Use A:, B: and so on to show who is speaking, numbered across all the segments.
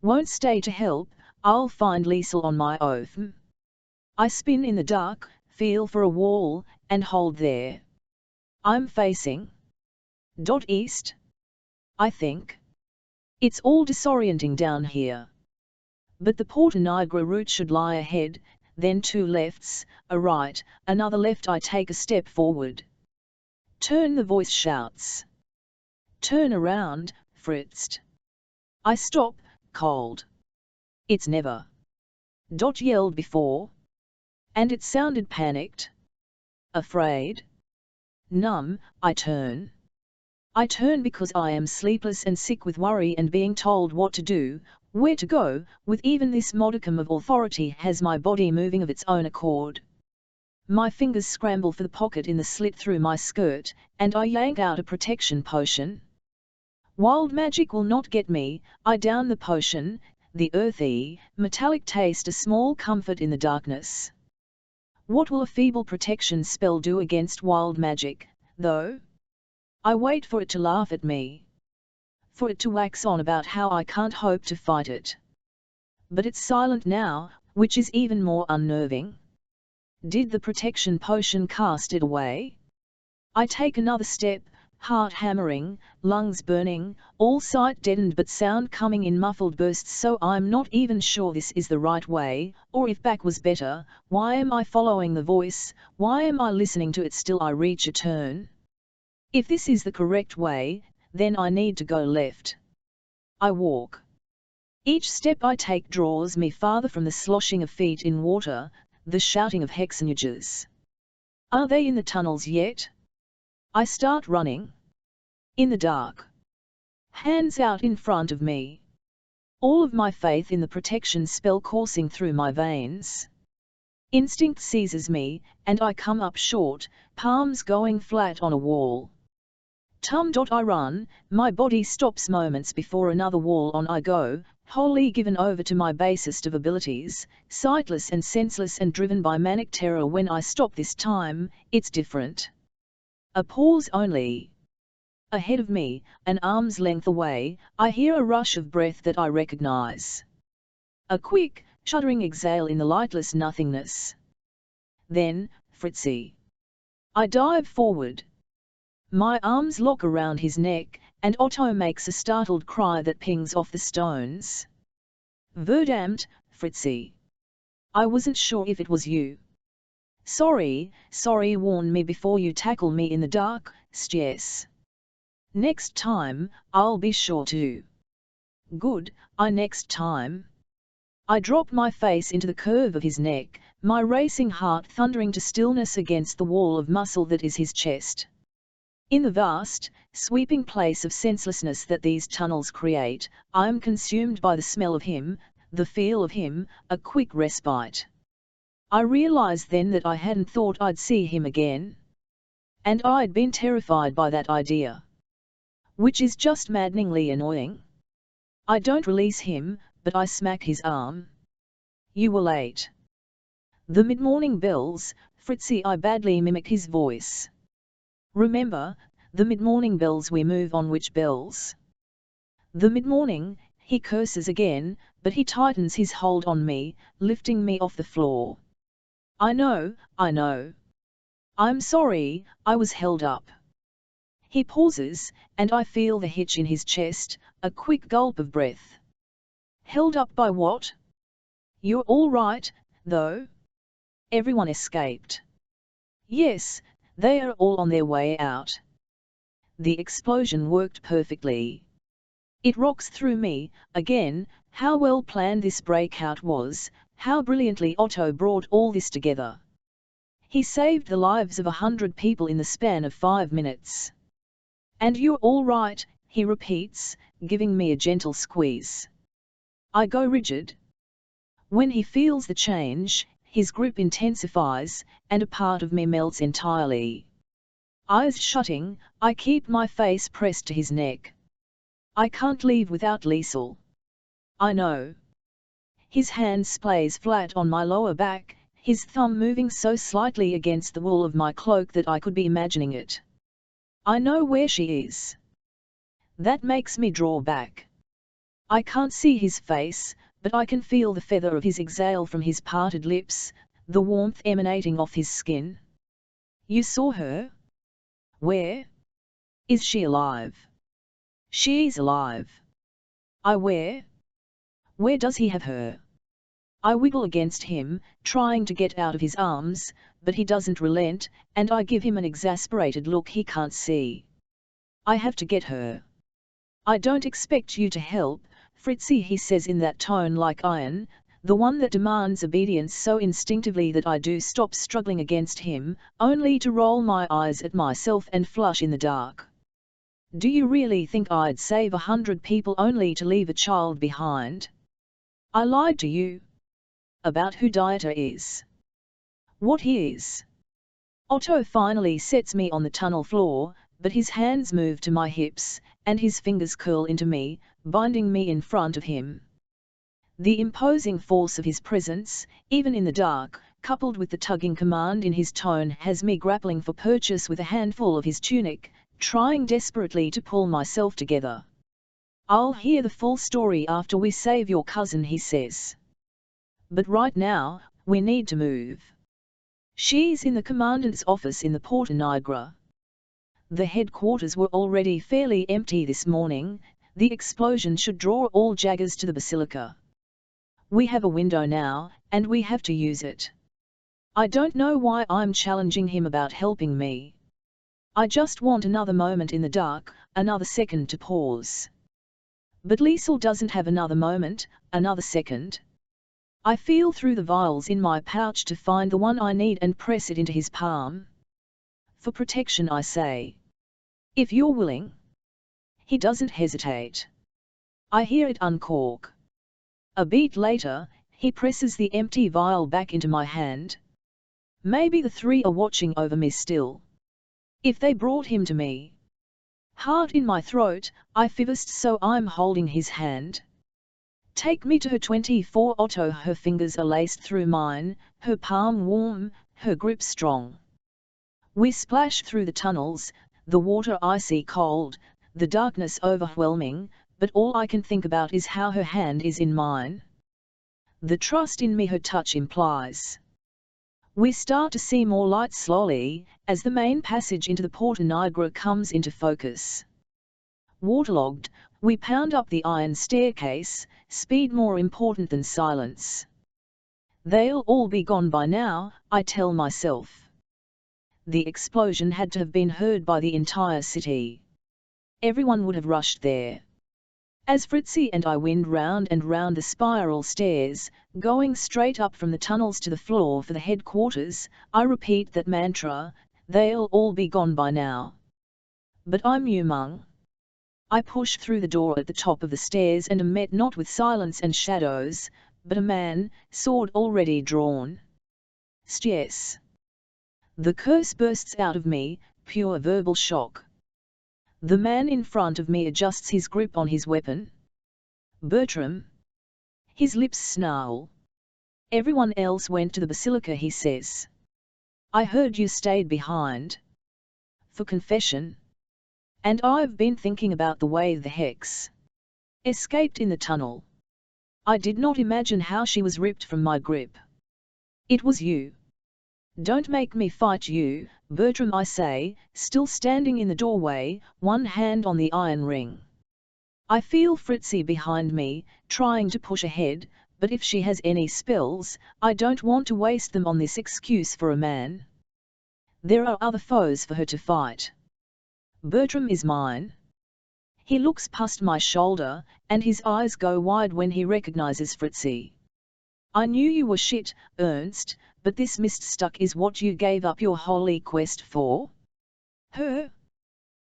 A: Won't stay to help, I'll find Liesel on my own. I spin in the dark, feel for a wall, and hold there. I'm facing east, I think. It's all disorienting down here. But the Porta Nigra route should lie ahead, then 2 lefts, a right, another left. I take a step forward. Turn, the voice shouts. Turn around, Fritz. I stop, cold. It's never yelled before. And it sounded panicked. Afraid. Numb, I turn. I turn because I am sleepless and sick with worry and being told what to do, where to go, with even this modicum of authority has my body moving of its own accord. My fingers scramble for the pocket in the slit through my skirt, and I yank out a protection potion. Wild magic will not get me. I down the potion, the earthy, metallic taste a small comfort in the darkness. What will a feeble protection spell do against wild magic, though? I wait for it to laugh at me. For it to wax on about how I can't hope to fight it. But it's silent now, which is even more unnerving. Did the protection potion cast it away? I take another step, heart hammering, lungs burning, all sight deadened but sound coming in muffled bursts, so I'm not even sure this is the right way, or if back was better. Why am I following the voice? Why am I listening to it still? I reach a turn. If this is the correct way, then I need to go left. I walk. Each step I take draws me farther from the sloshing of feet in water, the shouting of hexenjägers. Are they in the tunnels yet? I start running. In the dark. Hands out in front of me. All of my faith in the protection spell coursing through my veins. Instinct seizes me, and I come up short, palms going flat on a wall. I run, my body stops moments before another wall. On I go, wholly given over to my basest of abilities, sightless and senseless and driven by manic terror. When I stop this time, it's different. A pause only. Ahead of me, an arm's length away, I hear a rush of breath that I recognize. A quick, shuddering exhale in the lightless nothingness. Then, Fritzi. I dive forward. My arms lock around his neck, and Otto makes a startled cry that pings off the stones. Verdammt, Fritzi. I wasn't sure if it was you. Sorry, warn me before you tackle me in the dark, yes. Next time, I'll be sure to. Good, next time. I drop my face into the curve of his neck, my racing heart thundering to stillness against the wall of muscle that is his chest. In the vast, sweeping place of senselessness that these tunnels create, I am consumed by the smell of him, the feel of him, a quick respite. I realize then that I hadn't thought I'd see him again. And I'd been terrified by that idea. Which is just maddeningly annoying. I don't release him, but I smack his arm. You were late. The mid-morning bells, Fritzi. I badly mimic his voice. Remember, the mid-morning bells. We move on. Which bells? The mid-morning, he curses again, but he tightens his hold on me, lifting me off the floor. I know. I'm sorry, I was held up. He pauses, and I feel the hitch in his chest, a quick gulp of breath. Held up by what? You're all right, though? Everyone escaped. Yes, they are all on their way out. The explosion worked perfectly. It rocks through me, again, how well planned this breakout was, how brilliantly Otto brought all this together. He saved the lives of 100 people in the span of 5 minutes. And you're all right, he repeats, giving me a gentle squeeze. I go rigid. When he feels the change, his grip intensifies, and a part of me melts entirely. Eyes shutting, I keep my face pressed to his neck. I can't leave without Liesel. I know. His hand splays flat on my lower back, his thumb moving so slightly against the wool of my cloak that I could be imagining it. I know where she is. That makes me draw back. I can't see his face, but I can feel the feather of his exhale from his parted lips, the warmth emanating off his skin. You saw her? Where? Is she alive? She's alive. Where does he have her? I wiggle against him, trying to get out of his arms, but he doesn't relent, and I give him an exasperated look he can't see. I have to get her. I don't expect you to help, Fritzi, he says in that tone like iron, the one that demands obedience so instinctively that I do stop struggling against him, only to roll my eyes at myself and flush in the dark. Do you really think I'd save 100 people only to leave a child behind? I lied to you. About who Dieter is. What he is. Otto finally sets me on the tunnel floor, but his hands move to my hips, and his fingers curl into me, binding me in front of him. The imposing force of his presence, even in the dark, coupled with the tugging command in his tone, has me grappling for purchase with a handful of his tunic, trying desperately to pull myself together. I'll hear the full story after we save your cousin, he says. But right now, we need to move. She's in the commandant's office in the Porta Nigra. The headquarters were already fairly empty this morning. The explosion should draw all jaggers to the basilica. We have a window now, and we have to use it. I don't know why I'm challenging him about helping me. I just want another moment in the dark, another second to pause. But Liesl doesn't have another moment, another second. I feel through the vials in my pouch to find the one I need and press it into his palm. For protection, I say. If you're willing. He doesn't hesitate. I hear it uncork. A beat later, he presses the empty vial back into my hand. Maybe the three are watching over me still. If they brought him to me. Heart in my throat, I fivest so I'm holding his hand. Take me to her 24, Otto. Her fingers are laced through mine, her palm warm, her grip strong. We splash through the tunnels, the water icy cold, the darkness overwhelming, but all I can think about is how her hand is in mine. The trust in me her touch implies. We start to see more light slowly, as the main passage into the Porta Nigra comes into focus. Waterlogged, we pound up the iron staircase, speed more important than silence. They'll all be gone by now, I tell myself. The explosion had to have been heard by the entire city. Everyone would have rushed there. As Fritzi and I wind round and round the spiral stairs, going straight up from the tunnels to the floor for the headquarters, I repeat that mantra, they'll all be gone by now. But I'm Umung. I push through the door at the top of the stairs and am met not with silence and shadows, but a man, sword already drawn. Yes. The curse bursts out of me, pure verbal shock. The man in front of me adjusts his grip on his weapon. Bertram. His lips snarl. Everyone else went to the basilica, he says. I heard you stayed behind. For confession. And I've been thinking about the way the hex escaped in the tunnel. I did not imagine how she was ripped from my grip. It was you. Don't make me fight you, Bertram, I say, still standing in the doorway, one hand on the iron ring. I feel Fritzi behind me, trying to push ahead, but if she has any spells, I don't want to waste them on this excuse for a man. There are other foes for her to fight. Bertram is mine. He looks past my shoulder, and his eyes go wide when he recognizes Fritzi. I knew you were shit, Ernst, but this mist stuck is what you gave up your holy quest for? Her?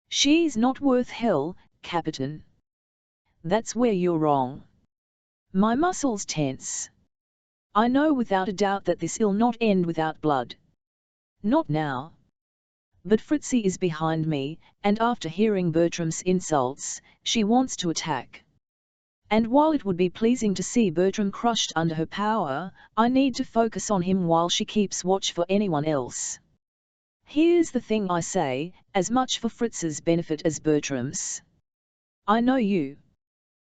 A: She's not worth hell, Captain. That's where you're wrong. My muscles tense. I know without a doubt that this'll not end without blood. Not now. But Fritzi is behind me, and after hearing Bertram's insults, she wants to attack. And while it would be pleasing to see Bertram crushed under her power, I need to focus on him while she keeps watch for anyone else. Here's the thing, I say, as much for Fritz's benefit as Bertram's. I know you.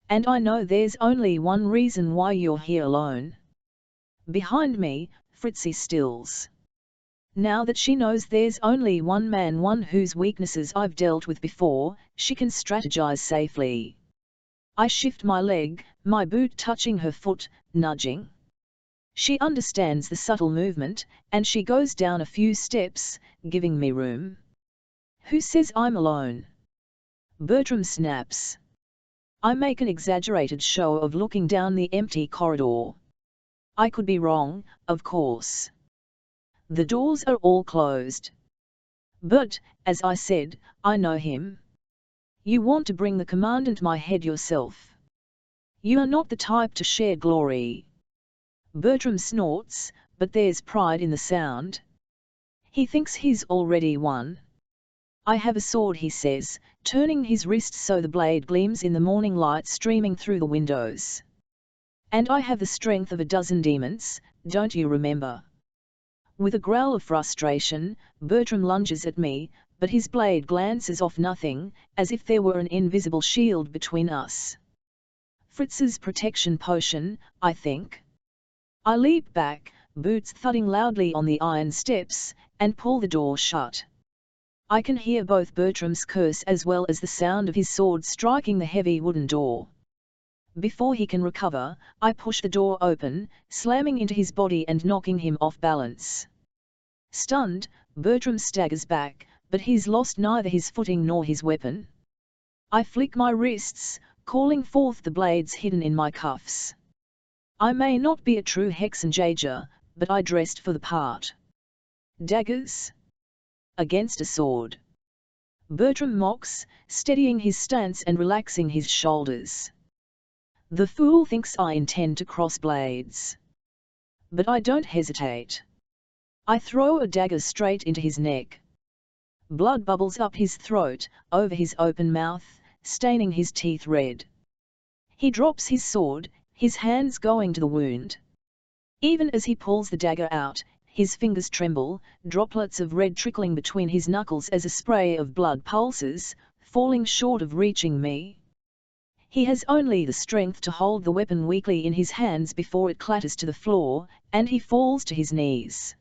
A: And I know there's only one reason why you're here alone. Behind me, Fritzi stills. Now that she knows there's only one man, one whose weaknesses I've dealt with before, she can strategize safely. I shift my leg, my boot touching her foot, nudging. She understands the subtle movement, and she goes down a few steps, giving me room. Who says I'm alone? Bertram snaps. I make an exaggerated show of looking down the empty corridor. I could be wrong, of course. The doors are all closed. But, as I said, I know him. You want to bring the Commandant my head yourself. You are not the type to share glory. Bertram snorts, but there's pride in the sound. He thinks he's already won. I have a sword, he says, turning his wrist so the blade gleams in the morning light streaming through the windows. And I have the strength of a dozen demons, don't you remember? With a growl of frustration, Bertram lunges at me, but his blade glances off nothing, as if there were an invisible shield between us. Fritz's protection potion, I think. I leap back, boots thudding loudly on the iron steps, and pull the door shut. I can hear both Bertram's curse as well as the sound of his sword striking the heavy wooden door. Before he can recover, I push the door open, slamming into his body and knocking him off balance. Stunned, Bertram staggers back, but he's lost neither his footing nor his weapon. I flick my wrists, calling forth the blades hidden in my cuffs. I may not be a true hexenjäger, but I dressed for the part. Daggers? Against a sword. Bertram mocks, steadying his stance and relaxing his shoulders. The fool thinks I intend to cross blades. But I don't hesitate. I throw a dagger straight into his neck. Blood bubbles up his throat, over his open mouth, staining his teeth red. He drops his sword, his hands going to the wound. Even as he pulls the dagger out, his fingers tremble, droplets of red trickling between his knuckles as a spray of blood pulses, falling short of reaching me. He has only the strength to hold the weapon weakly in his hands before it clatters to the floor, and he falls to his knees.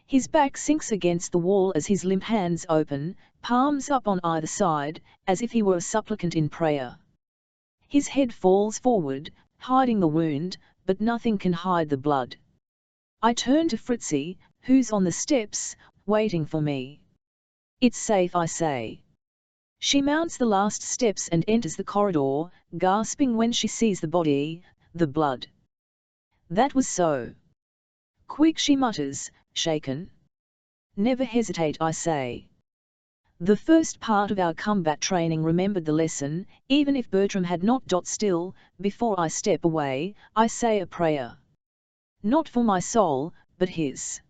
A: His back sinks against the wall as his limp hands open, palms up on either side, as if he were a supplicant in prayer. His head falls forward, hiding the wound, but nothing can hide the blood. I turn to Fritzi, who's on the steps, waiting for me. It's safe, I say. She mounts the last steps and enters the corridor, gasping when she sees the body, the blood. That was so. Quick, she mutters, shaken. Never hesitate, I say. The first part of our combat training remembered the lesson, even if Bertram had not. Still, before I step away, I say a prayer. Not for my soul, but his.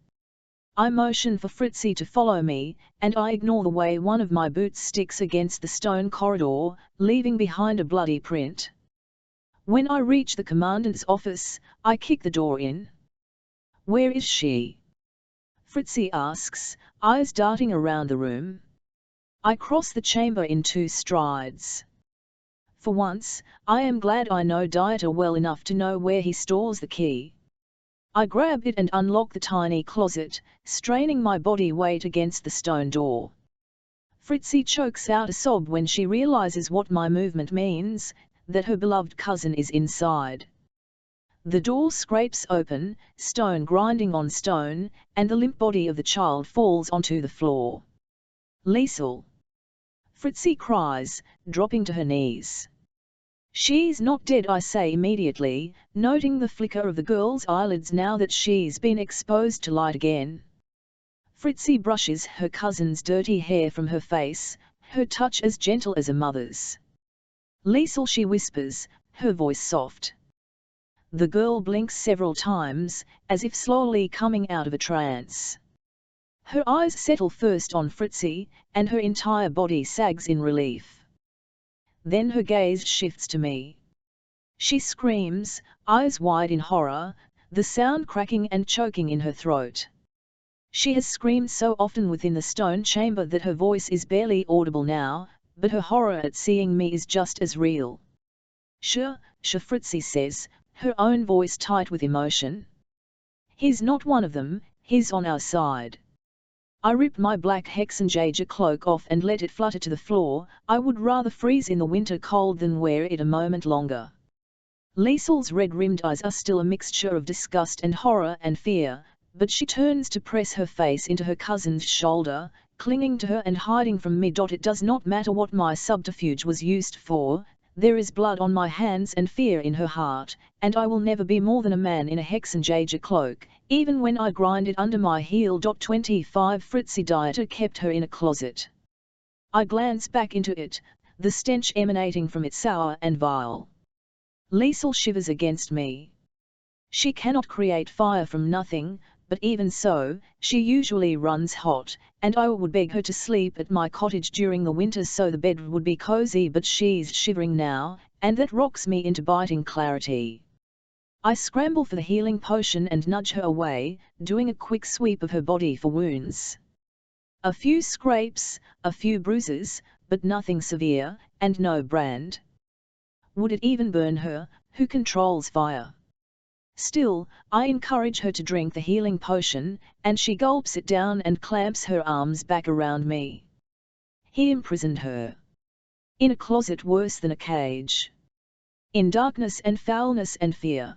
A: I motion for Fritzi to follow me, and I ignore the way one of my boots sticks against the stone corridor, leaving behind a bloody print. When I reach the Commandant's office, I kick the door in. Where is she? Fritzi asks, eyes darting around the room. I cross the chamber in 2 strides. For once, I am glad I know Dieter well enough to know where he stores the key. I grab it and unlock the tiny closet, straining my body weight against the stone door. Fritzi chokes out a sob when she realizes what my movement means, that her beloved cousin is inside. The door scrapes open, stone grinding on stone, and the limp body of the child falls onto the floor. Liesel! Fritzi cries, dropping to her knees. She's not dead, I say immediately, noting the flicker of the girl's eyelids now that she's been exposed to light again. Fritzi brushes her cousin's dirty hair from her face, her touch as gentle as a mother's. Liesel, she whispers, her voice soft. The girl blinks several times, as if slowly coming out of a trance. Her eyes settle first on Fritzi, and her entire body sags in relief. Then her gaze shifts to me. She screams, eyes wide in horror, the sound cracking and choking in her throat. She has screamed so often within the stone chamber that her voice is barely audible now, but her horror at seeing me is just as real. Sure, Fritzi says, her own voice tight with emotion. He's not one of them, he's on our side. I ripped my black hexenjäger cloak off and let it flutter to the floor. I would rather freeze in the winter cold than wear it a moment longer. Liesel's red-rimmed eyes are still a mixture of disgust and horror and fear, but she turns to press her face into her cousin's shoulder, clinging to her and hiding from me. It does not matter what my subterfuge was used for, there is blood on my hands and fear in her heart, and I will never be more than a man in a hexenjäger cloak, even when I grind it under my heel. 25 Fritzi Dieter kept her in a closet. I glance back into it, the stench emanating from it sour and vile. Liesel shivers against me. She cannot create fire from nothing, but even so, she usually runs hot, and I would beg her to sleep at my cottage during the winter so the bed would be cozy, but she's shivering now, and that rocks me into biting clarity. I scramble for the healing potion and nudge her away, doing a quick sweep of her body for wounds. A few scrapes, a few bruises, but nothing severe, and no brand. Would it even burn her, who controls fire? Still, I encourage her to drink the healing potion, and she gulps it down and clamps her arms back around me. He imprisoned her. In a closet worse than a cage. In darkness and foulness and fear.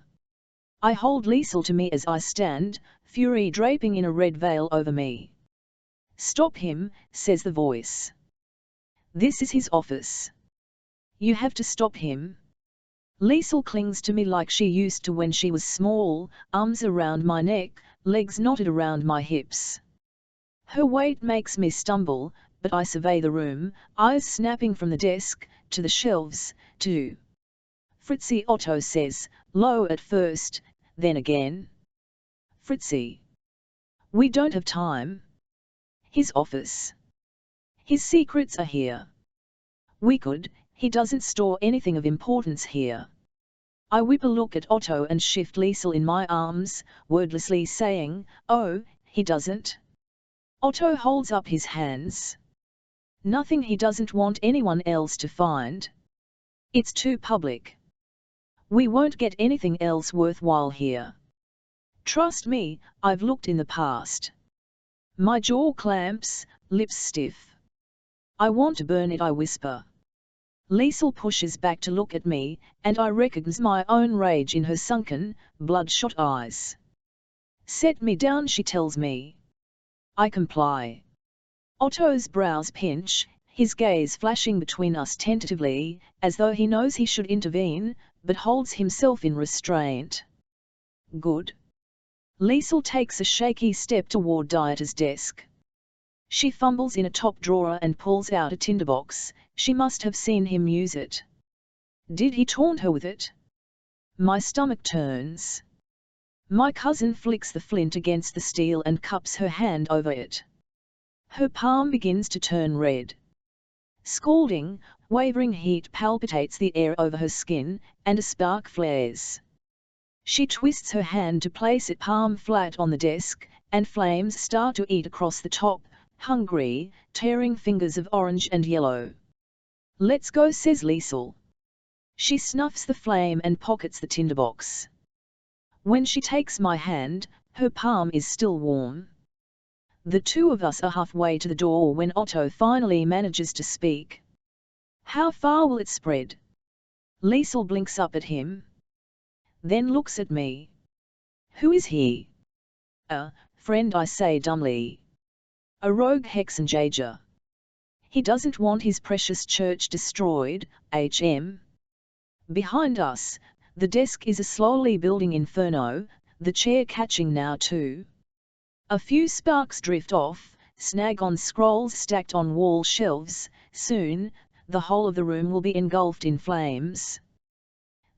A: I hold Liesel to me as I stand, fury draping in a red veil over me. Stop him, says the voice. This is his office. You have to stop him. Liesel clings to me like she used to when she was small, arms around my neck, legs knotted around my hips. Her weight makes me stumble, but I survey the room, eyes snapping from the desk, to the shelves, to Fritzi. Otto says, low at first, then again. Fritzi. We don't have time. His office. His secrets are here. We could. He doesn't store anything of importance here. I whip a look at Otto and shift Liesel in my arms, wordlessly saying, oh, he doesn't? Otto holds up his hands. Nothing he doesn't want anyone else to find. It's too public. We won't get anything else worthwhile here. Trust me, I've looked in the past. My jaw clamps, lips stiff. I want to burn it, I whisper. Liesel pushes back to look at me, and I recognize my own rage in her sunken, bloodshot eyes. Set me down, she tells me. I comply. Otto's brows pinch, his gaze flashing between us tentatively, as though he knows he should intervene, but holds himself in restraint. Good. Liesel takes a shaky step toward Dieter's desk. She fumbles in a top drawer and pulls out a tinderbox. She must have seen him use it. Did he taunt her with it? My stomach turns. My cousin flicks the flint against the steel and cups her hand over it. Her palm begins to turn red. Scalding, wavering heat palpitates the air over her skin, and a spark flares. She twists her hand to place it palm flat on the desk, and flames start to eat across the top, hungry, tearing fingers of orange and yellow. Let's go, says Liesel. She snuffs the flame and pockets the tinderbox. When she takes my hand, her palm is still warm. The two of us are halfway to the door when Otto finally manages to speak. How far will it spread? Liesel blinks up at him. Then looks at me. Who is he? A friend, I say dumbly. A rogue hexenjäger. He doesn't want his precious church destroyed, HM. Behind us, the desk is a slowly building inferno, the chair catching now too. A few sparks drift off, snag on scrolls stacked on wall shelves. Soon, the whole of the room will be engulfed in flames.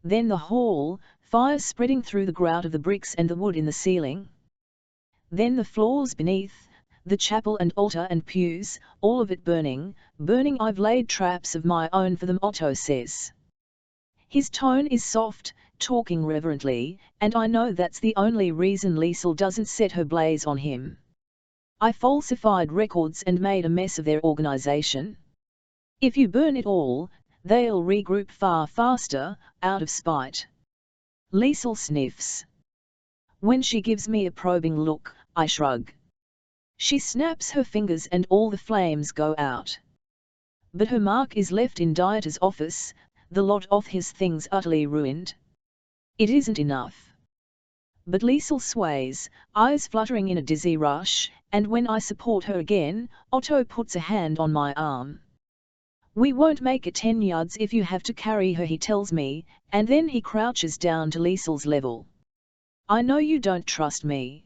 A: Then the hall, fire spreading through the grout of the bricks and the wood in the ceiling. Then the floors beneath, the chapel and altar and pews, all of it burning, burning. I've laid traps of my own for them, Otto says. His tone is soft, talking reverently, and I know that's the only reason Liesel doesn't set her blaze on him. I falsified records and made a mess of their organization. If you burn it all, they'll regroup far faster, out of spite. Liesel sniffs. When she gives me a probing look, I shrug. She snaps her fingers and all the flames go out. But her mark is left in Dieter's office, the lot of his things utterly ruined. It isn't enough. But Liesel sways, eyes fluttering in a dizzy rush, and when I support her again, Otto puts a hand on my arm. We won't make it 10 yards if you have to carry her, he tells me, and then he crouches down to Liesel's level. I know you don't trust me.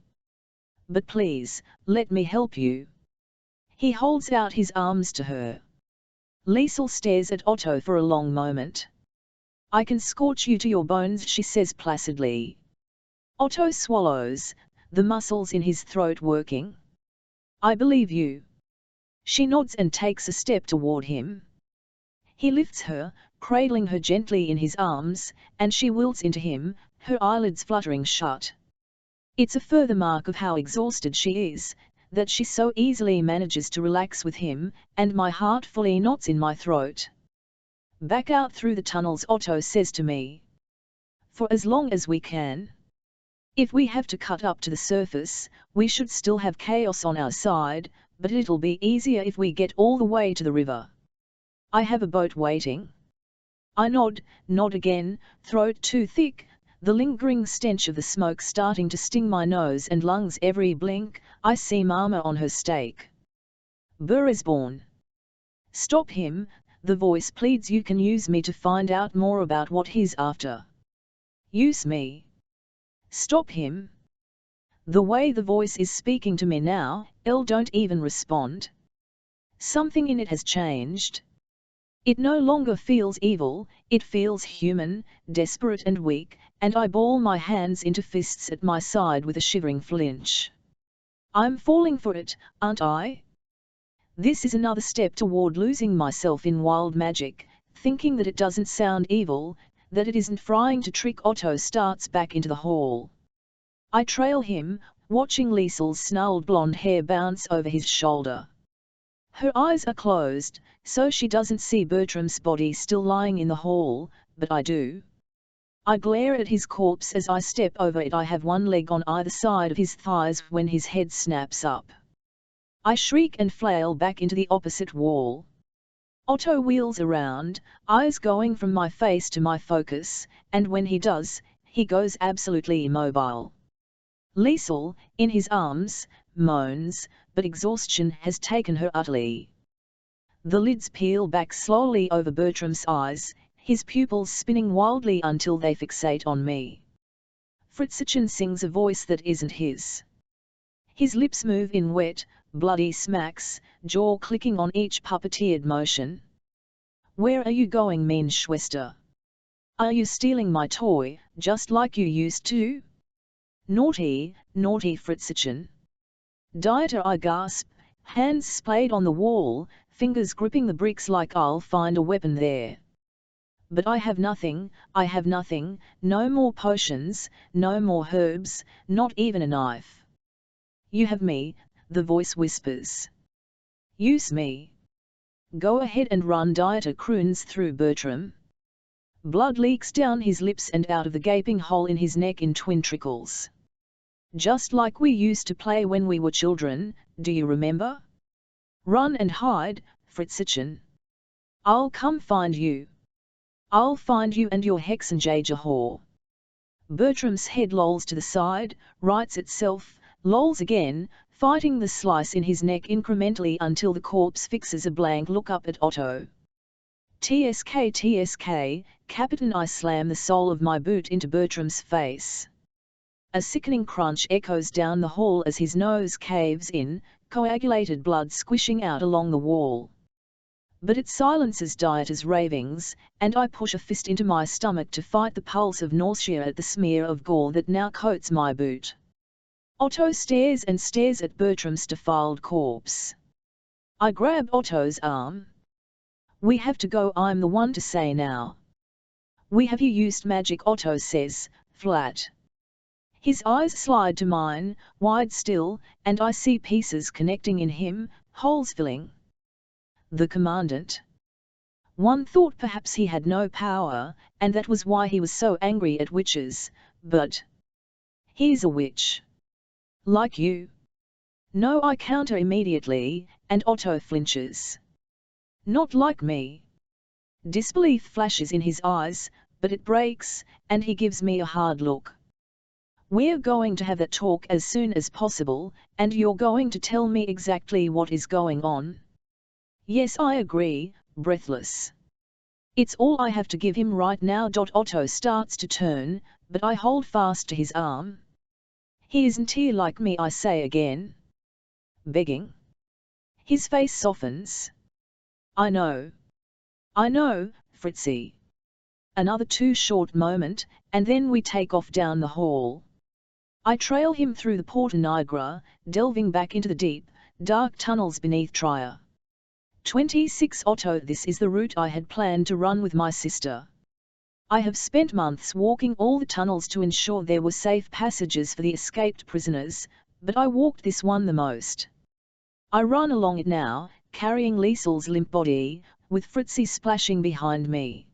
A: But please, let me help you. He holds out his arms to her. Liesel stares at Otto for a long moment. I can scorch you to your bones, she says placidly. Otto swallows, the muscles in his throat working. I believe you. She nods and takes a step toward him. He lifts her, cradling her gently in his arms, and she wilts into him, her eyelids fluttering shut. It's a further mark of how exhausted she is, that she so easily manages to relax with him, and my heart fully knots in my throat. Back out through the tunnels, Otto says to me. For as long as we can. If we have to cut up to the surface, we should still have chaos on our side, but it'll be easier if we get all the way to the river. I have a boat waiting. I nod again, throat too thick, the lingering stench of the smoke starting to sting my nose and lungs every blink. I see Mama on her stake. Burr is born. Stop him, the voice pleads. You can use me to find out more about what he's after. Use me. Stop him. The way the voice is speaking to me now, don't even respond. Something in it has changed. It no longer feels evil, it feels human, desperate and weak, and I ball my hands into fists at my side with a shivering flinch. I'm falling for it, aren't I? This is another step toward losing myself in wild magic, thinking that it doesn't sound evil, that it isn't frying to trick. Otto starts back into the hall. I trail him, watching Liesel's snarled blonde hair bounce over his shoulder. Her eyes are closed, so she doesn't see Bertram's body still lying in the hall, but I do. I glare at his corpse as I step over it. I have one leg on either side of his thighs when his head snaps up. I shriek and flail back into the opposite wall. Otto wheels around, eyes going from my face to my focus, and when he does, he goes absolutely immobile. Liesel, in his arms, moans, but exhaustion has taken her utterly. The lids peel back slowly over Bertram's eyes, his pupils spinning wildly until they fixate on me. Fritzchen sings a voice that isn't his. His lips move in wet, bloody smacks, jaw clicking on each puppeteered motion. Where are you going, mean Schwester? Are you stealing my toy, just like you used to? Naughty, naughty Fritzchen. Dieter, I gasp, hands splayed on the wall, fingers gripping the bricks like I'll find a weapon there. But I have nothing, no more potions, no more herbs, not even a knife. You have me, the voice whispers. Use me. Go ahead and run, Dieter croons through Bertram. Blood leaks down his lips and out of the gaping hole in his neck in twin trickles. Just like we used to play when we were children, do you remember? Run and hide, Fritzchen. I'll come find you. I'll find you and your hexenjäger whore. Bertram's head lolls to the side, rights itself, lolls again, fighting the slice in his neck incrementally until the corpse fixes a blank look up at Otto. TSK, Captain, I slam the sole of my boot into Bertram's face. A sickening crunch echoes down the hall as his nose caves in, coagulated blood squishing out along the wall. But it silences Dieter's ravings, and I push a fist into my stomach to fight the pulse of nausea at the smear of gore that now coats my boot. Otto stares and stares at Bertram's defiled corpse. I grab Otto's arm. We have to go, I'm the one to say now. We have you used magic, Otto says, flat. His eyes slide to mine, wide still, and I see pieces connecting in him, holes filling. The Commandant. One thought perhaps he had no power, and that was why he was so angry at witches, but he's a witch. Like you. No, I counter immediately, and Otto flinches. Not like me. Disbelief flashes in his eyes, but it breaks, and he gives me a hard look. We're going to have that talk as soon as possible, and you're going to tell me exactly what is going on. Yes, I agree, breathless. It's all I have to give him right now. Otto starts to turn, but I hold fast to his arm. He isn't here like me, I say again. Begging. His face softens. I know, Fritzi. Another too short moment, and then we take off down the hall. I trail him through the Porta Nigra, delving back into the deep, dark tunnels beneath Trier. 26 Otto. This is the route I had planned to run with my sister. I have spent months walking all the tunnels to ensure there were safe passages for the escaped prisoners, but I walked this one the most. I run along it now, carrying Liesel's limp body, with Fritzi splashing behind me.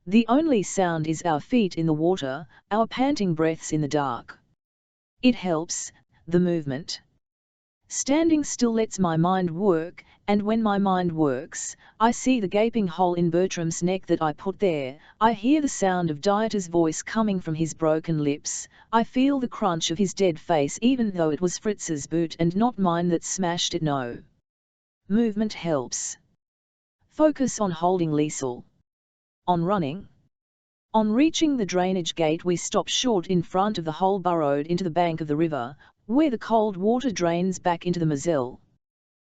A: The only sound is our feet in the water, our panting breaths in the dark. It helps, the movement. Standing still lets my mind work, and when my mind works, I see the gaping hole in Bertram's neck that I put there, I hear the sound of Dieter's voice coming from his broken lips, I feel the crunch of his dead face even though it was Fritz's boot and not mine that smashed it. No. Movement helps. Focus on holding Liesel. On running. On reaching the drainage gate we stop short in front of the hole burrowed into the bank of the river, where the cold water drains back into the Moselle.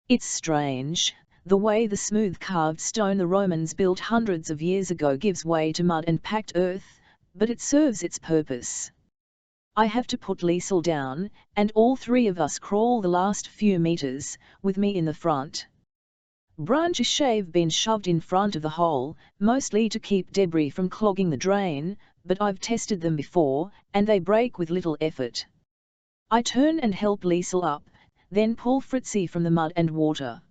A: It's strange, the way the smooth carved stone the Romans built hundreds of years ago gives way to mud and packed earth, but it serves its purpose. I have to put Liesel down, and all three of us crawl the last few meters, with me in the front. Branches have been shoved in front of the hole, mostly to keep debris from clogging the drain, but I've tested them before, and they break with little effort. I turn and help Liesel up, then pull Fritzi from the mud and water.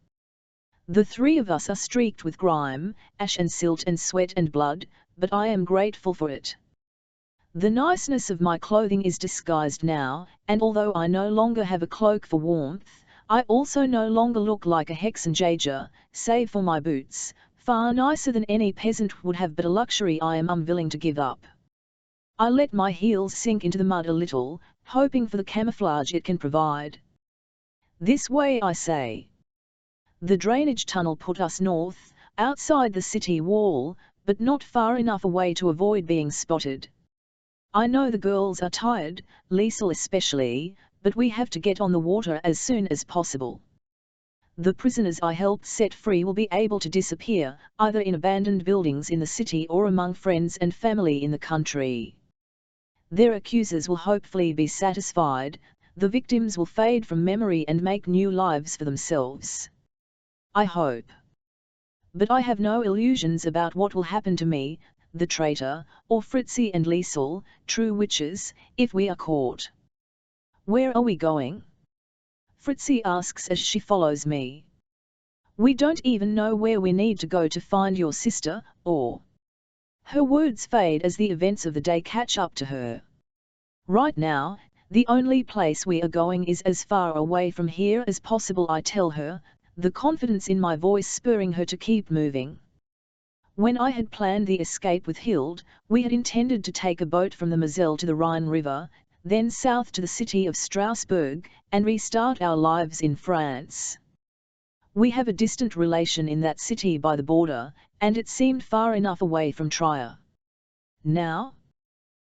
A: The three of us are streaked with grime, ash and silt and sweat and blood, but I am grateful for it. The niceness of my clothing is disguised now, and although I no longer have a cloak for warmth, I also no longer look like a hexenjäger, save for my boots, far nicer than any peasant would have, but a luxury I am unwilling to give up. I let my heels sink into the mud a little, hoping for the camouflage it can provide. This way, I say. The drainage tunnel put us north, outside the city wall, but not far enough away to avoid being spotted. I know the girls are tired, Liesel especially, but we have to get on the water as soon as possible. The prisoners I helped set free will be able to disappear, either in abandoned buildings in the city or among friends and family in the country. Their accusers will hopefully be satisfied, the victims will fade from memory and make new lives for themselves. I hope. But I have no illusions about what will happen to me, the traitor, or Fritzi and Liesel, true witches, if we are caught. Where are we going? Fritzi asks as she follows me. We don't even know where we need to go to find your sister, or... Her words fade as the events of the day catch up to her. Right now, the only place we are going is as far away from here as possible, I tell her, the confidence in my voice spurring her to keep moving. When I had planned the escape with Hild, we had intended to take a boat from the Moselle to the Rhine River, then south to the city of Strasbourg, and restart our lives in France. We have a distant relation in that city by the border, and it seemed far enough away from Trier. Now?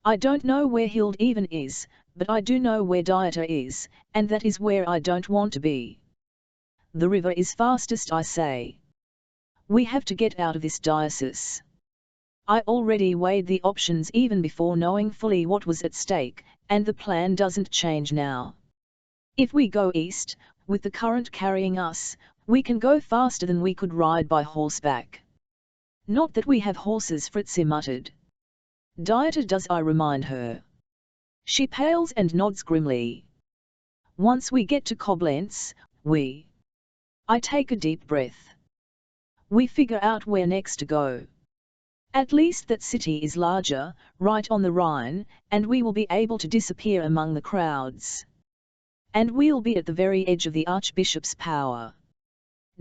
A: I don't know where Hild even is, but I do know where Dieter is, and that is where I don't want to be. The river is fastest, I say. We have to get out of this diocese. I already weighed the options even before knowing fully what was at stake, and the plan doesn't change now. If we go east, with the current carrying us, we can go faster than we could ride by horseback. Not that we have horses, Fritzi muttered. Dieter does, I remind her. She pales and nods grimly. Once we get to Koblenz, we... I take a deep breath. We figure out where next to go. At least that city is larger, right on the Rhine, and we will be able to disappear among the crowds. And we'll be at the very edge of the Archbishop's power.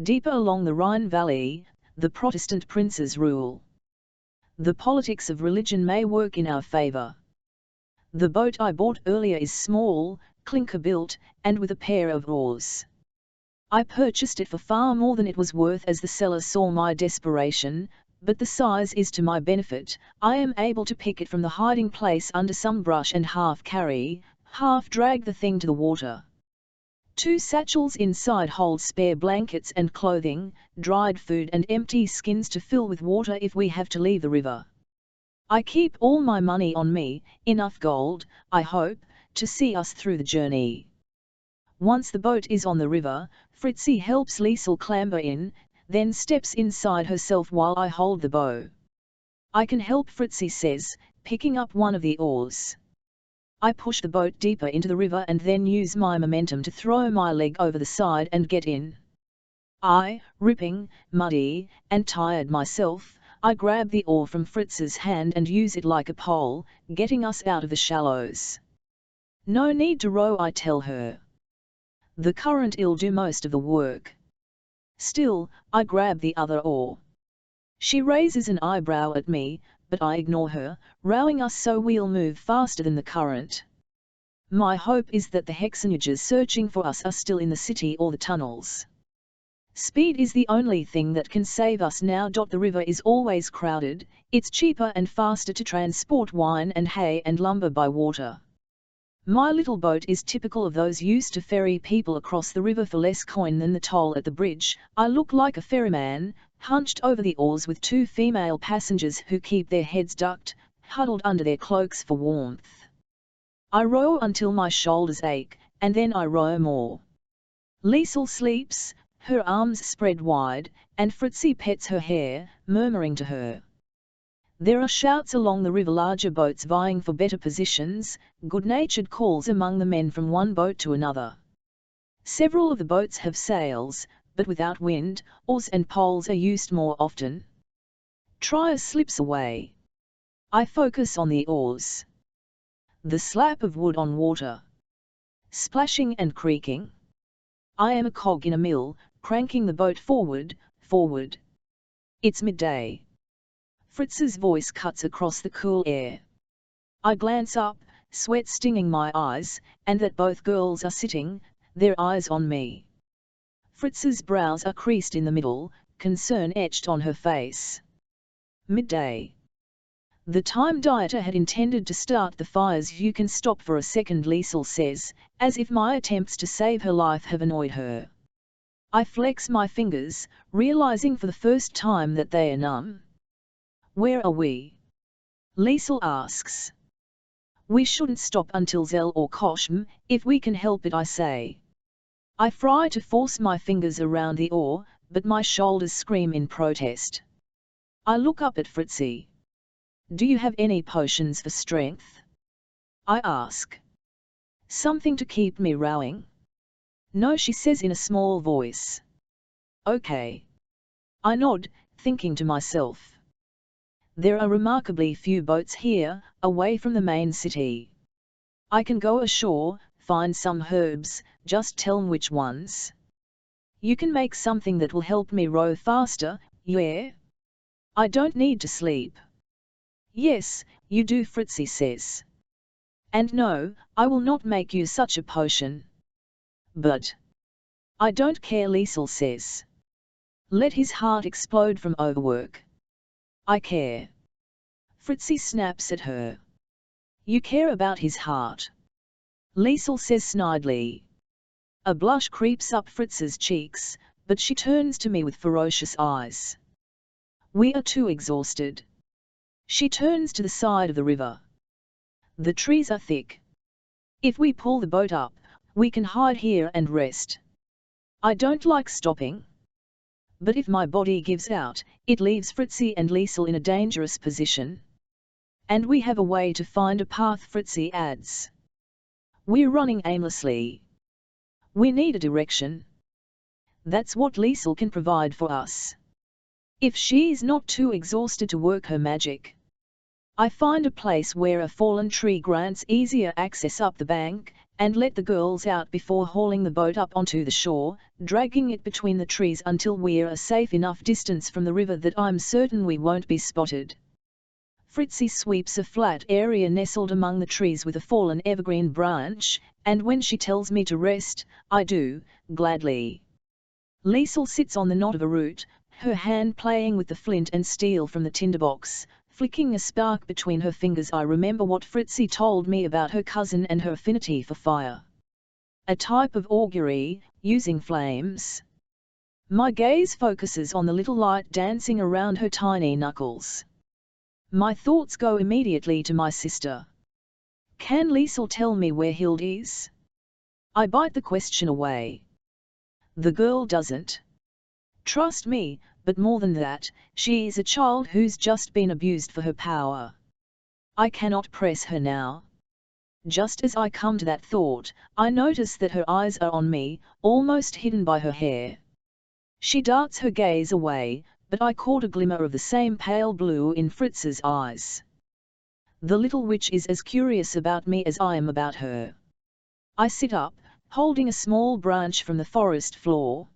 A: Deeper along the Rhine Valley, the Protestant princes rule. The politics of religion may work in our favor. The boat I bought earlier is small, clinker-built, and with a pair of oars. I purchased it for far more than it was worth as the seller saw my desperation, but the size is to my benefit. I am able to pick it from the hiding place under some brush and half carry, half drag the thing to the water. 2 satchels inside hold spare blankets and clothing, dried food and empty skins to fill with water if we have to leave the river. I keep all my money on me, enough gold, I hope, to see us through the journey. Once the boat is on the river, Fritzi helps Liesel clamber in, then steps inside herself while I hold the bow. I can help, Fritzi says, picking up one of the oars. I push the boat deeper into the river and then use my momentum to throw my leg over the side and get in. Ripping, muddy, and tired myself, I grab the oar from Fritz's hand and use it like a pole, getting us out of the shallows. No need to row, I tell her. The current'll do most of the work. Still, I grab the other oar. She raises an eyebrow at me, but I ignore her, rowing us so we'll move faster than the current. My hope is that the hexenjägers searching for us are still in the city or the tunnels. Speed is the only thing that can save us now. The river is always crowded, it's cheaper and faster to transport wine and hay and lumber by water. My little boat is typical of those used to ferry people across the river for less coin than the toll at the bridge. I look like a ferryman, hunched over the oars with 2 female passengers who keep their heads ducked, huddled under their cloaks for warmth. I row until my shoulders ache, and then I row more. Liesel sleeps, her arms spread wide, and Fritzi pets her hair, murmuring to her. There are shouts along the river, larger boats vying for better positions, good-natured calls among the men from one boat to another. Several of the boats have sails, but without wind, oars and poles are used more often. Trier slips away. I focus on the oars. The slap of wood on water. Splashing and creaking. I am a cog in a mill, cranking the boat forward, forward. It's midday. Fritz's voice cuts across the cool air. I glance up, sweat stinging my eyes, and that both girls are sitting, their eyes on me. Fritz's brows are creased in the middle, concern etched on her face. Midday. The time Dieter had intended to start the fires. You can stop for a second, Liesel says, as if my attempts to save her life have annoyed her. I flex my fingers, realizing for the first time that they are numb. Where are we? Liesel asks. We shouldn't stop until Zell or Koschm, if we can help it, I say. I try to force my fingers around the oar, but my shoulders scream in protest. I look up at Fritzi. Do you have any potions for strength? I ask. Something to keep me rowing? No, she says in a small voice. Okay. I nod, thinking to myself. There are remarkably few boats here, away from the main city. I can go ashore, find some herbs, just tell me which ones. You can make something that will help me row faster, yeah? I don't need to sleep. Yes, you do, Fritzi says. And no, I will not make you such a potion. But I don't care, Liesel says. Let his heart explode from overwork. I care. Fritzi snaps at her. You care about his heart. Liesel says snidely. A blush creeps up Fritz's cheeks, but she turns to me with ferocious eyes. We are too exhausted. She turns to the side of the river. The trees are thick. If we pull the boat up, we can hide here and rest. I don't like stopping. But if my body gives out, it leaves Fritzi and Liesel in a dangerous position. And we have a way to find a path, Fritzi adds. We're running aimlessly. We need a direction. That's what Liesel can provide for us. if she's not too exhausted to work her magic. I find a place where a fallen tree grants easier access up the bank, and let the girls out before hauling the boat up onto the shore, dragging it between the trees until we're a safe enough distance from the river that I'm certain we won't be spotted. Fritzi sweeps a flat area nestled among the trees with a fallen evergreen branch, and when she tells me to rest, I do, gladly. Liesel sits on the knot of a root, her hand playing with the flint and steel from the tinderbox, flicking a spark between her fingers. I remember what Fritzi told me about her cousin and her affinity for fire. A type of augury, using flames. My gaze focuses on the little light dancing around her tiny knuckles. My thoughts go immediately to my sister. Can Liesel tell me where Hild is? I bite the question away. The girl doesn't. Trust me, but more than that, she is a child who's just been abused for her power. I cannot press her now. Just as I come to that thought, I notice that her eyes are on me, almost hidden by her hair. She darts her gaze away, but I caught a glimmer of the same pale blue in Fritz's eyes. The little witch is as curious about me as I am about her. I sit up, holding a small branch from the forest floor.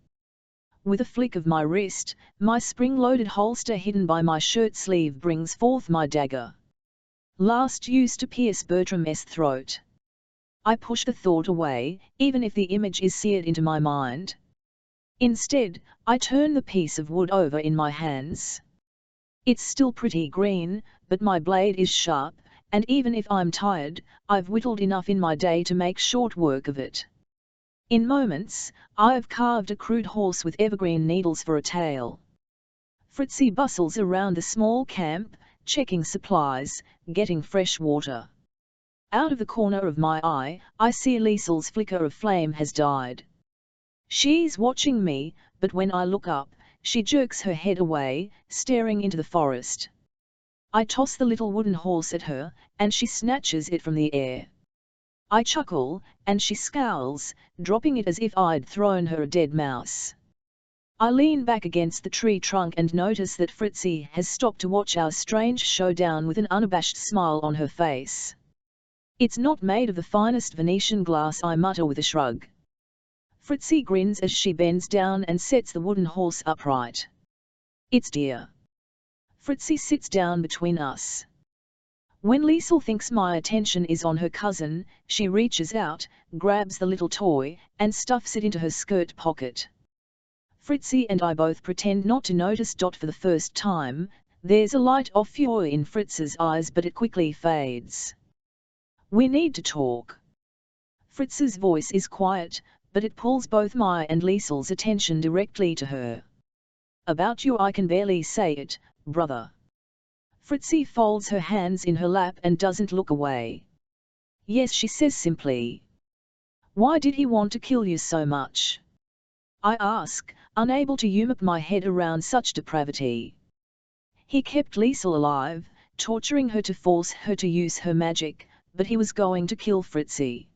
A: With a flick of my wrist, my spring-loaded holster hidden by my shirt sleeve brings forth my dagger. Last used to pierce Bertram's throat. I push the thought away, even if the image is seared into my mind. Instead, I turn the piece of wood over in my hands. It's still pretty green, but my blade is sharp, and even if I'm tired, I've whittled enough in my day to make short work of it. In moments, I've carved a crude horse with evergreen needles for a tail. Fritzi bustles around the small camp, checking supplies, getting fresh water. Out of the corner of my eye, I see Liesel's flicker of flame has died. She's watching me, but when I look up, she jerks her head away, staring into the forest. I toss the little wooden horse at her, and she snatches it from the air. I chuckle, and she scowls, dropping it as if I'd thrown her a dead mouse. I lean back against the tree trunk and notice that Fritzi has stopped to watch our strange showdown with an unabashed smile on her face. It's not made of the finest Venetian glass, I mutter with a shrug. Fritzi grins as she bends down and sets the wooden horse upright. It's dear. Fritzi sits down between us. When Liesel thinks my attention is on her cousin, she reaches out, grabs the little toy, and stuffs it into her skirt pocket. Fritzi and I both pretend not to notice. For the first time, there's a light of fury in Fritz's eyes, but it quickly fades. We need to talk. Fritz's voice is quiet, but it pulls both my and Liesel's attention directly to her. About you, I can barely say it, brother. Fritzi folds her hands in her lap and doesn't look away. Yes, she says simply. Why did he want to kill you so much? I ask, unable to wrap my head around such depravity. He kept Liesel alive, torturing her to force her to use her magic, but he was going to kill Fritzi.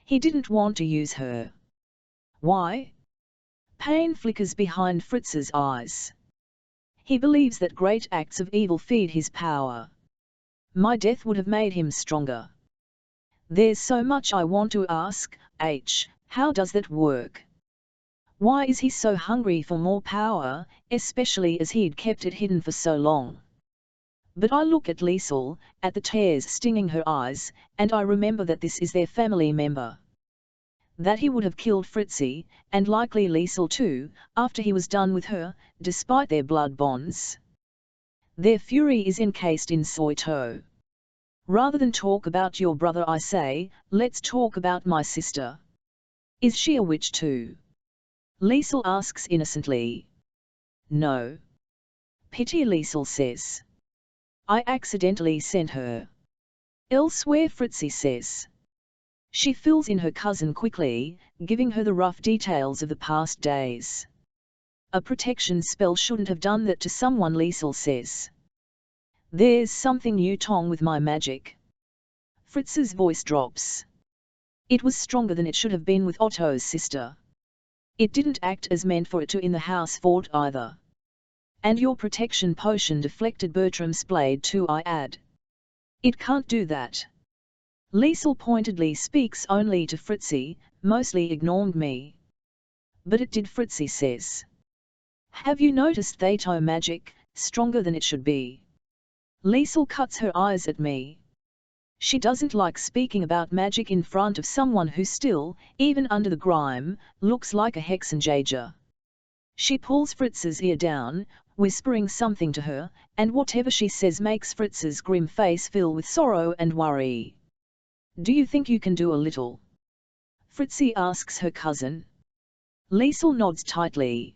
A: He didn't want to use her. Why? Pain flickers behind Fritz's eyes. He believes that great acts of evil feed his power. My death would have made him stronger. There's so much I want to ask. How does that work? Why is he so hungry for more power, especially as he'd kept it hidden for so long? But I look at Liesel, at the tears stinging her eyes, and I remember that this is their family member. That he would have killed Fritzi, and likely Liesel too, after he was done with her, despite their blood bonds. Their fury is encased in Soito. Rather than talk about your brother, I say, let's talk about my sister. Is she a witch too? Liesel asks innocently. No. Pity, Liesel says. I accidentally sent her. Elsewhere, Fritzi says. She fills in her cousin quickly, giving her the rough details of the past days. A protection spell shouldn't have done that to someone, Liesel says. There's something wrong with my magic. Fritz's voice drops. It was stronger than it should have been with Otto's sister. It didn't act as meant for it to in the house fort either. And your protection potion deflected Bertram's blade too, I add. It can't do that. Liesel pointedly speaks only to Fritzi, mostly ignored me. But it did, Fritzi says. Have you noticed Theto magic, stronger than it should be? Liesel cuts her eyes at me. She doesn't like speaking about magic in front of someone who still, even under the grime, looks like a hexenjäger. She pulls Fritz's ear down, whispering something to her, and whatever she says makes Fritz's grim face fill with sorrow and worry. Do you think you can do a little? Fritzi asks her cousin. Liesel nods tightly.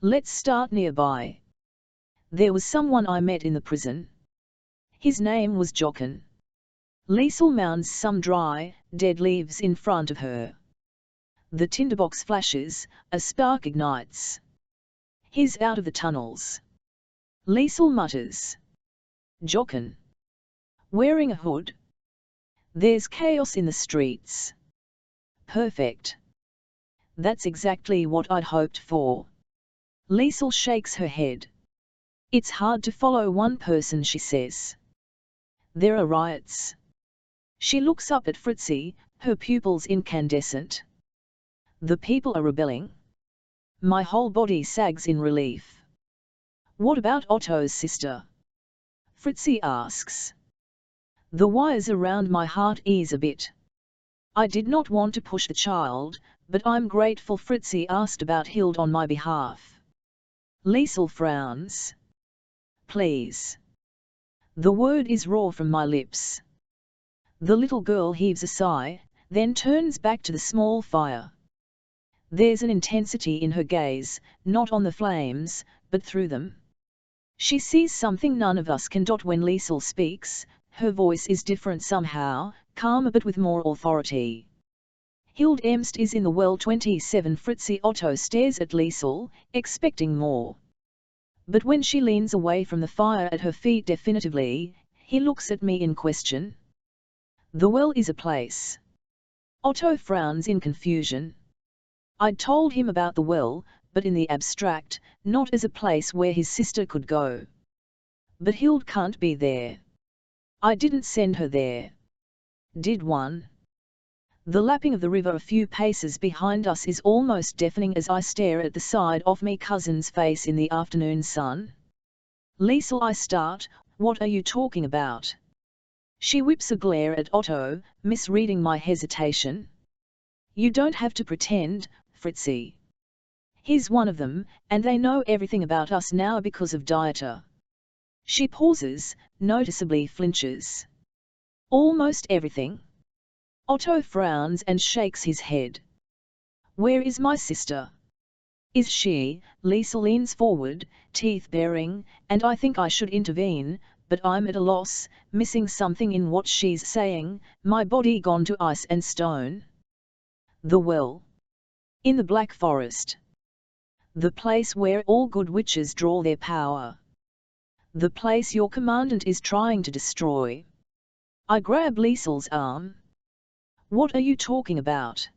A: Let's start nearby. There was someone I met in the prison. His name was Jochen. Liesel mounds some dry, dead leaves in front of her. The tinderbox flashes, a spark ignites. He's out of the tunnels. Liesel mutters. Jochen. Wearing a hood. There's chaos in the streets. Perfect. That's exactly what I'd hoped for. Liesel shakes her head. It's hard to follow one person, she says. There are riots. She looks up at Fritzi, her pupils incandescent. The people are rebelling. My whole body sags in relief. What about Otto's sister? Fritzi asks. The wires around my heart ease a bit. I did not want to push the child, but I'm grateful Fritzi asked about Hild on my behalf. Liesel frowns. Please. The word is raw from my lips. The little girl heaves a sigh, then turns back to the small fire. There's an intensity in her gaze, not on the flames, but through them. She sees something none of us can. When Liesel speaks, her voice is different somehow, calmer but with more authority. Hild Emst is in the well 27. Fritzi. Otto stares at Liesel, expecting more. But when she leans away from the fire at her feet definitively, he looks at me in question. The well is a place. Otto frowns in confusion. I'd told him about the well, but in the abstract, not as a place where his sister could go. But Hild can't be there. I didn't send her there. Did one? The lapping of the river a few paces behind us is almost deafening as I stare at the side of me cousin's face in the afternoon sun. Liesel, I start, what are you talking about? She whips a glare at Otto, misreading my hesitation. You don't have to pretend, Fritzi. He's one of them, and they know everything about us now because of Dieter. She pauses, noticeably flinches. Almost everything. Otto frowns and shakes his head. Where is my sister? Is she? Liesel leans forward, teeth baring, and I think I should intervene, but I'm at a loss, missing something in what she's saying, my body gone to ice and stone. The well. In the Black Forest. The place where all good witches draw their power. The place your commandant is trying to destroy. I grab Liesel's arm. What are you talking about?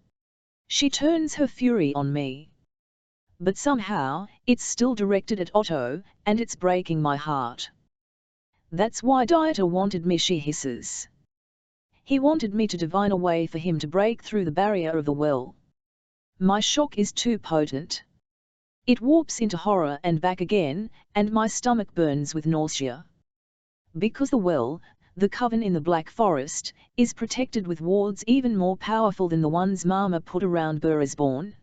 A: She turns her fury on me. But somehow, it's still directed at Otto, and it's breaking my heart. That's why Dieter wanted me, she hisses. He wanted me to divine a way for him to break through the barrier of the well. My shock is too potent. It warps into horror and back again, and my stomach burns with nausea. Because the well, the coven in the Black Forest, is protected with wards even more powerful than the ones Mama put around Burisborn.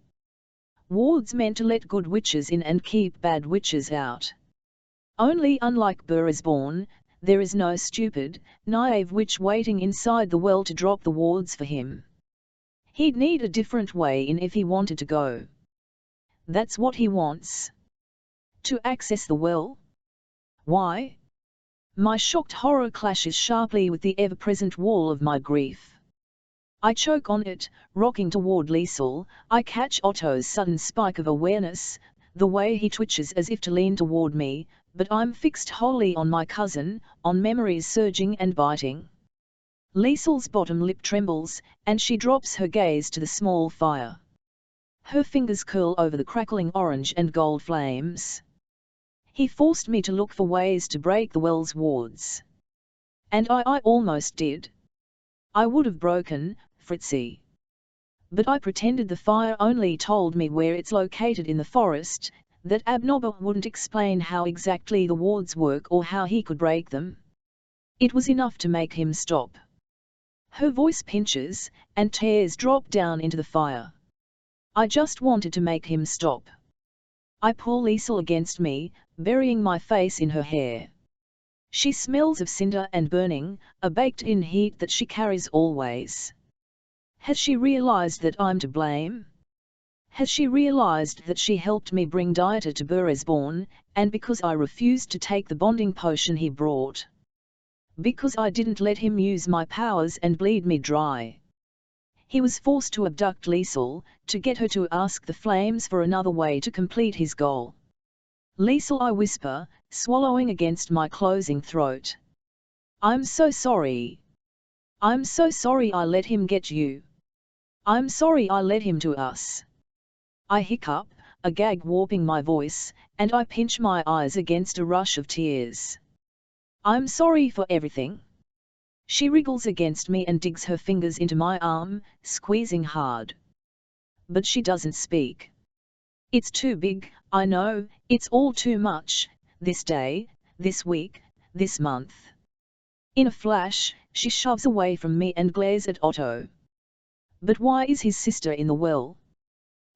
A: Wards meant to let good witches in and keep bad witches out. Only unlike Burisborn, there is no stupid, naive witch waiting inside the well to drop the wards for him. He'd need a different way in if he wanted to go. That's what he wants. To access the well? Why? My shocked horror clashes sharply with the ever-present wall of my grief. I choke on it, rocking toward Liesel. I catch Otto's sudden spike of awareness, the way he twitches as if to lean toward me, but I'm fixed wholly on my cousin, on memories surging and biting. Liesel's bottom lip trembles, and she drops her gaze to the small fire. Her fingers curl over the crackling orange and gold flames. He forced me to look for ways to break the well's wards. And I almost did. I would have broken Fritzi. But I pretended the fire only told me where it's located in the forest, that Abnobber wouldn't explain how exactly the wards work or how he could break them. It was enough to make him stop. Her voice pinches, and tears drop down into the fire. I just wanted to make him stop. I pull Liesel against me, burying my face in her hair. She smells of cinder and burning, a baked-in heat that she carries always. Has she realized that I'm to blame? Has she realized that she helped me bring Dieter to Buresborn, and because I refused to take the bonding potion he brought? Because I didn't let him use my powers and bleed me dry. He was forced to abduct Liesel, to get her to ask the flames for another way to complete his goal. Liesel, I whisper, swallowing against my closing throat. I'm so sorry. I'm so sorry I let him get you. I'm sorry I led him to us. I hiccup, a gag warping my voice, and I pinch my eyes against a rush of tears. I'm sorry for everything. She wriggles against me and digs her fingers into my arm, squeezing hard. But she doesn't speak. It's too big, I know, it's all too much, this day, this week, this month. In a flash, she shoves away from me and glares at Otto. But why is his sister in the well?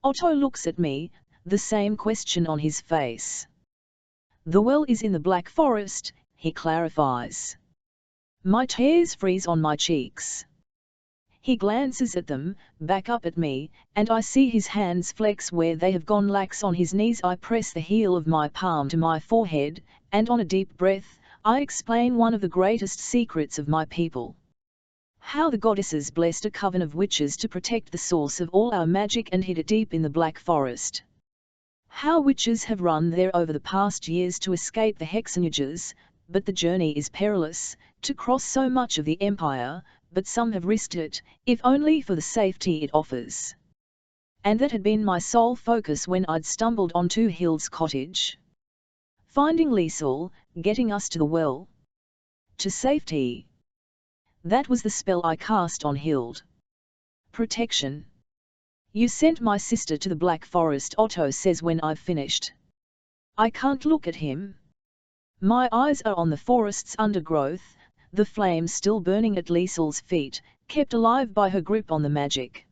A: Otto looks at me, the same question on his face. The well is in the Black Forest, he clarifies. My tears freeze on my cheeks. He glances at them, back up at me, and I see his hands flex where they have gone lax on his knees. I press the heel of my palm to my forehead, and on a deep breath, I explain one of the greatest secrets of my people. How the goddesses blessed a coven of witches to protect the source of all our magic and hid it deep in the Black Forest. How witches have run there over the past years to escape the hexenjägers, but the journey is perilous, to cross so much of the empire, but some have risked it, if only for the safety it offers. And that had been my sole focus when I'd stumbled onto Hild's cottage. Finding Liesel, getting us to the well. To safety. That was the spell I cast on Hild. Protection. You sent my sister to the Black Forest, Otto says when I've finished. I can't look at him. My eyes are on the forest's undergrowth, the flames still burning at Liesel's feet, kept alive by her grip on the magic.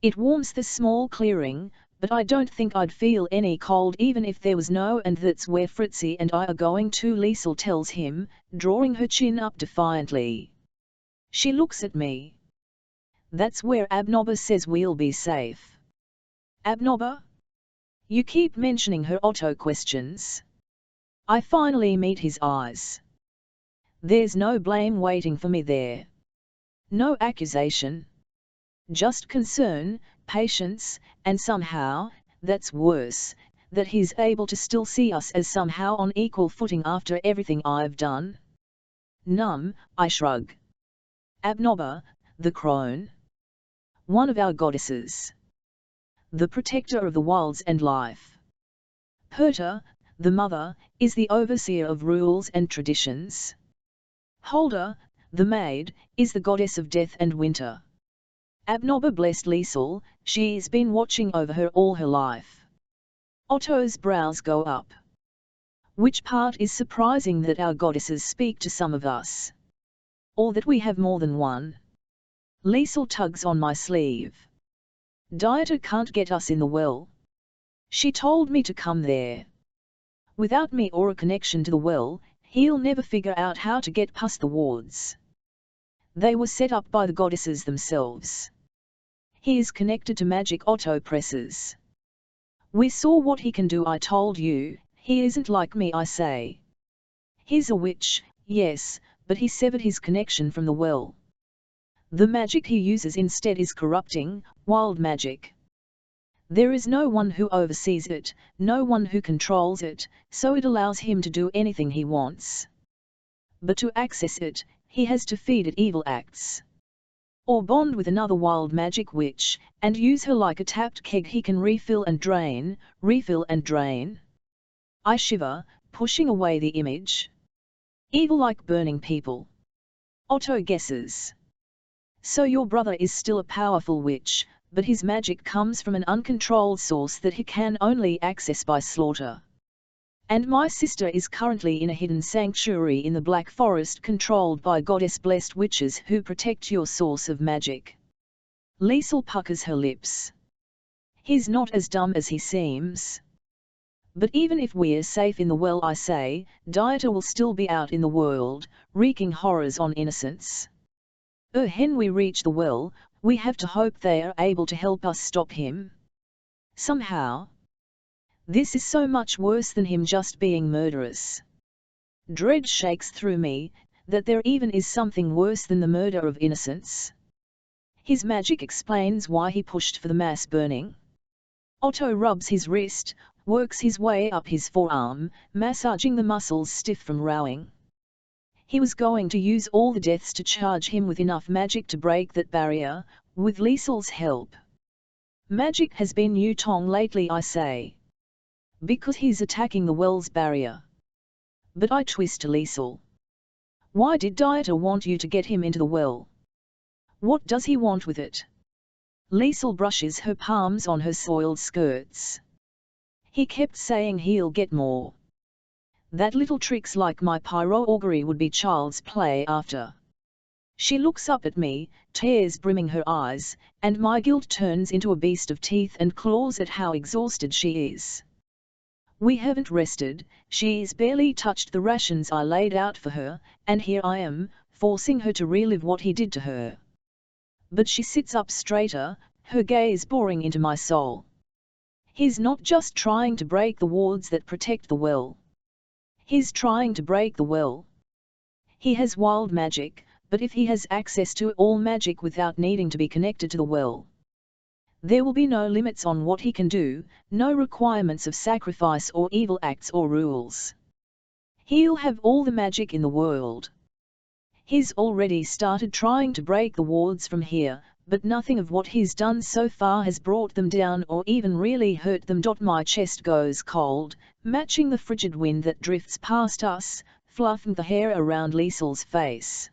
A: It warms the small clearing, but I don't think I'd feel any cold even if there was no, and that's where Fritzi and I are going to, Liesel tells him, drawing her chin up defiantly. She looks at me. That's where Abnobber says we'll be safe. Abnobber? You keep mentioning her, Otto questions. I finally meet his eyes. There's no blame waiting for me there. No accusation. Just concern, patience, and somehow, that's worse, that he's able to still see us as somehow on equal footing after everything I've done. Numb, I shrug. Abnobber, the crone. One of our goddesses. The protector of the wilds and life. Perta, the mother, is the overseer of rules and traditions. Holder, the maid, is the goddess of death and winter. Abnobber blessed Liesel, she's been watching over her all her life. Otto's brows go up. Which part is surprising, that our goddesses speak to some of us? Or that we have more than one? Liesel tugs on my sleeve. Dieter can't get us in the well. She told me to come there. Without me or a connection to the well, he'll never figure out how to get past the wards. They were set up by the goddesses themselves. He is connected to magic, Otto presses. We saw what he can do, I told you. He isn't like me, I say. He's a witch, yes, but he severed his connection from the well. The magic he uses instead is corrupting, wild magic. There is no one who oversees it, no one who controls it, so it allows him to do anything he wants. But to access it, he has to feed it evil acts. Or bond with another wild magic witch, and use her like a tapped keg he can refill and drain, refill and drain. I shiver, pushing away the image. Evil like burning people. Otto guesses. So your brother is still a powerful witch, but his magic comes from an uncontrolled source that he can only access by slaughter. And my sister is currently in a hidden sanctuary in the Black Forest controlled by goddess-blessed witches who protect your source of magic. Liesel puckers her lips. He's not as dumb as he seems. But even if we're safe in the well, I say, Dieter will still be out in the world, wreaking horrors on innocents. When we reach the well, we have to hope they are able to help us stop him. Somehow. This is so much worse than him just being murderous. Dread shakes through me, that there even is something worse than the murder of innocents. His magic explains why he pushed for the mass burning. Otto rubs his wrist, works his way up his forearm, massaging the muscles stiff from rowing. He was going to use all the deaths to charge him with enough magic to break that barrier, with Liesel's help. Magic has been new tong lately, I say. Because he's attacking the well's barrier. But I twist to Liesel. Why did Dieter want you to get him into the well? What does he want with it? Liesel brushes her palms on her soiled skirts. He kept saying he'll get more. That little tricks like my pyro-augury would be child's play after. She looks up at me, tears brimming her eyes, and my guilt turns into a beast of teeth and claws at how exhausted she is. We haven't rested, she's barely touched the rations I laid out for her, and here I am, forcing her to relive what he did to her. But she sits up straighter, her gaze boring into my soul. He's not just trying to break the wards that protect the well. He's trying to break the well. He has wild magic, but if he has access to all magic without needing to be connected to the well, there will be no limits on what he can do, no requirements of sacrifice or evil acts or rules. He'll have all the magic in the world. He's already started trying to break the wards from here, but nothing of what he's done so far has brought them down or even really hurt them. My chest goes cold, matching the frigid wind that drifts past us, fluffing the hair around Liesel's face.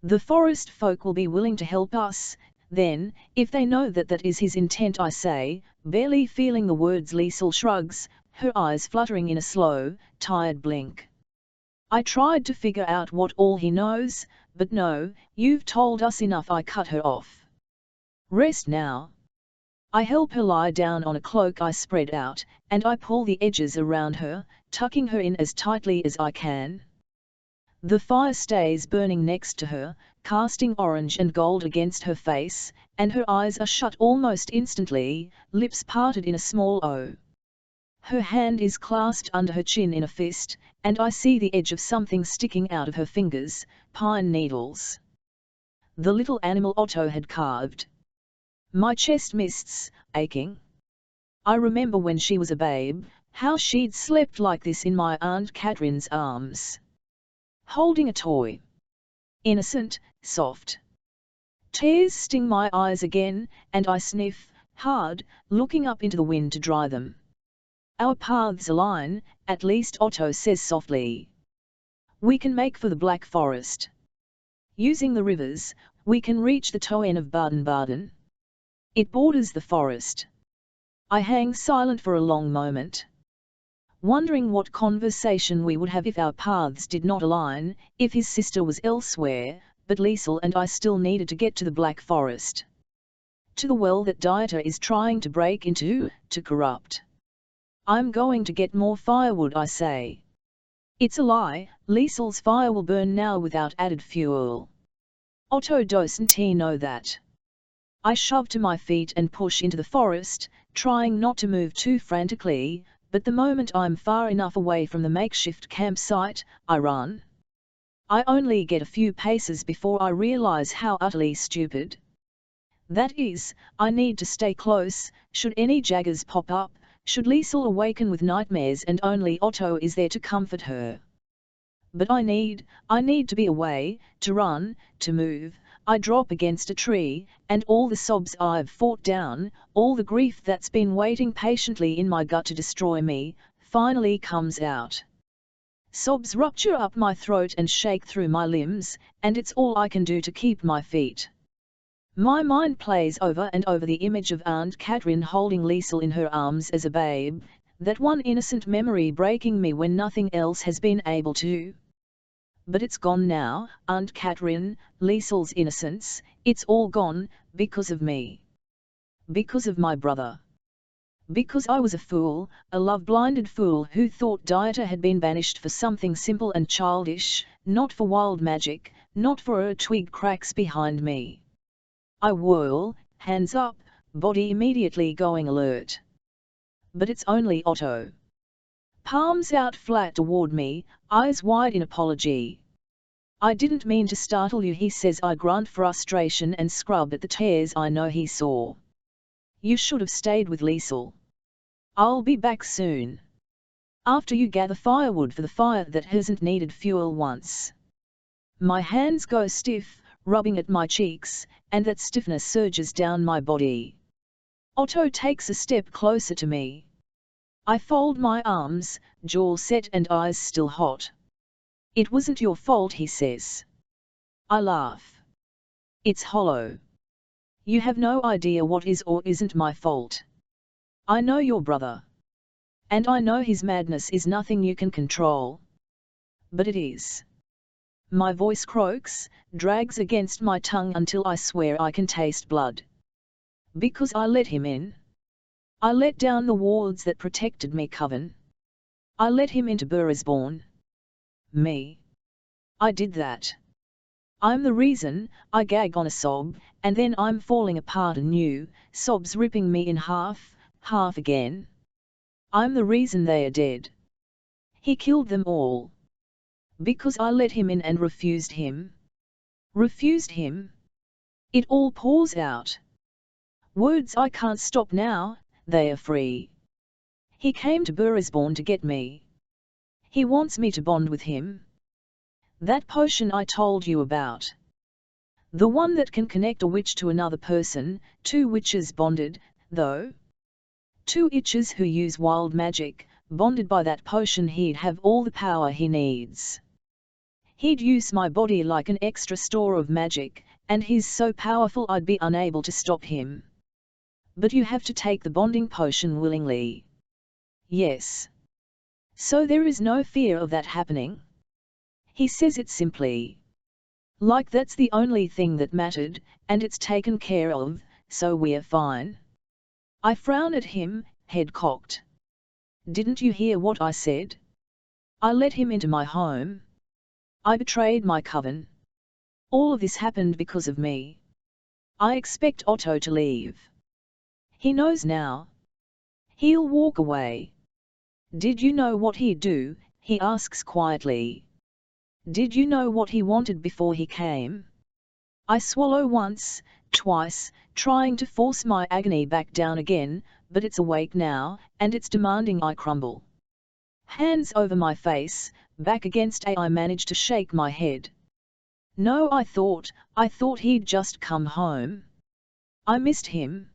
A: The forest folk will be willing to help us, then, if they know that that is his intent, I say, barely feeling the words. Liesel shrugs, her eyes fluttering in a slow, tired blink. I tried to figure out what all he knows, but no, you've told us enough. I cut her off. Rest now. I help her lie down on a cloak I spread out, and I pull the edges around her, tucking her in as tightly as I can. The fire stays burning next to her, casting orange and gold against her face, and her eyes are shut almost instantly, lips parted in a small O. Her hand is clasped under her chin in a fist, and I see the edge of something sticking out of her fingers, pine needles. The little animal Otto had carved. My chest mists, aching. I remember when she was a babe, how she'd slept like this in my Aunt Catherine's arms. Holding a toy. Innocent, soft. Tears sting my eyes again, and I sniff, hard, looking up into the wind to dry them. Our paths align, at least Otto says softly. We can make for the Black Forest. Using the rivers, we can reach the Toen of Baden-Baden. It borders the forest. I hang silent for a long moment, wondering what conversation we would have if our paths did not align, if his sister was elsewhere, but Liesel and I still needed to get to the Black Forest. To the well that Dieter is trying to break into, to corrupt. I'm going to get more firewood, I say. It's a lie, Liesel's fire will burn now without added fuel. Otto doesn't know that. I shove to my feet and push into the forest, trying not to move too frantically, but the moment I'm far enough away from the makeshift campsite, I run. I only get a few paces before I realize how utterly stupid. That is, I need to stay close, should any jaggers pop up, should Liesel awaken with nightmares and only Otto is there to comfort her. But I need to be away, to run, to move. I drop against a tree, and all the sobs I've fought down, all the grief that's been waiting patiently in my gut to destroy me, finally comes out. Sobs rupture up my throat and shake through my limbs, and it's all I can do to keep my feet. My mind plays over and over the image of Aunt Catherine holding Liesel in her arms as a babe, that one innocent memory breaking me when nothing else has been able to. But it's gone now, Aunt Catherine, Liesel's innocence, it's all gone, because of me. Because of my brother. Because I was a fool, a love-blinded fool who thought Dieter had been banished for something simple and childish, not for wild magic, not for a twig cracks behind me. I whirl, hands up, body immediately going alert. But it's only Otto. Palms out flat toward me, eyes wide in apology. I didn't mean to startle you, he says. I grunt frustration and scrub at the tears I know he saw. You should have stayed with Liesel. I'll be back soon. After you gather firewood for the fire that hasn't needed fuel once. My hands go stiff, rubbing at my cheeks, and that stiffness surges down my body. Otto takes a step closer to me. I fold my arms, jaw set and eyes still hot. It wasn't your fault, he says. I laugh. It's hollow. You have no idea what is or isn't my fault. I know your brother. And I know his madness is nothing you can control. But it is. My voice croaks, drags against my tongue until I swear I can taste blood. Because I let him in. I let down the wards that protected me, coven. I let him into Burisborn. Me. I did that. I'm the reason. I gag on a sob, and then I'm falling apart anew, sobs ripping me in half, half again. I'm the reason they are dead. He killed them all. Because I let him in and refused him. Refused him. It all pours out. Words I can't stop now, they are free. He came to Burisborn to get me. He wants me to bond with him. That potion I told you about. The one that can connect a witch to another person, two witches bonded, though. Two itches who use wild magic, bonded by that potion, he'd have all the power he needs. He'd use my body like an extra store of magic, and he's so powerful I'd be unable to stop him. But you have to take the bonding potion willingly. Yes. So there is no fear of that happening. He says it simply. Like that's the only thing that mattered, and it's taken care of, so we're fine. I frown at him, head cocked. Didn't you hear what I said? I let him into my home. I betrayed my coven. All of this happened because of me. I expect Otto to leave. He knows now. He'll walk away. Did you know what he'd do? He asks quietly. Did you know what he wanted before he came? I swallow once, twice, trying to force my agony back down again, but it's awake now, and it's demanding I crumble. Hands over my face, back against I manage to shake my head. No, I thought he'd just come home. I missed him.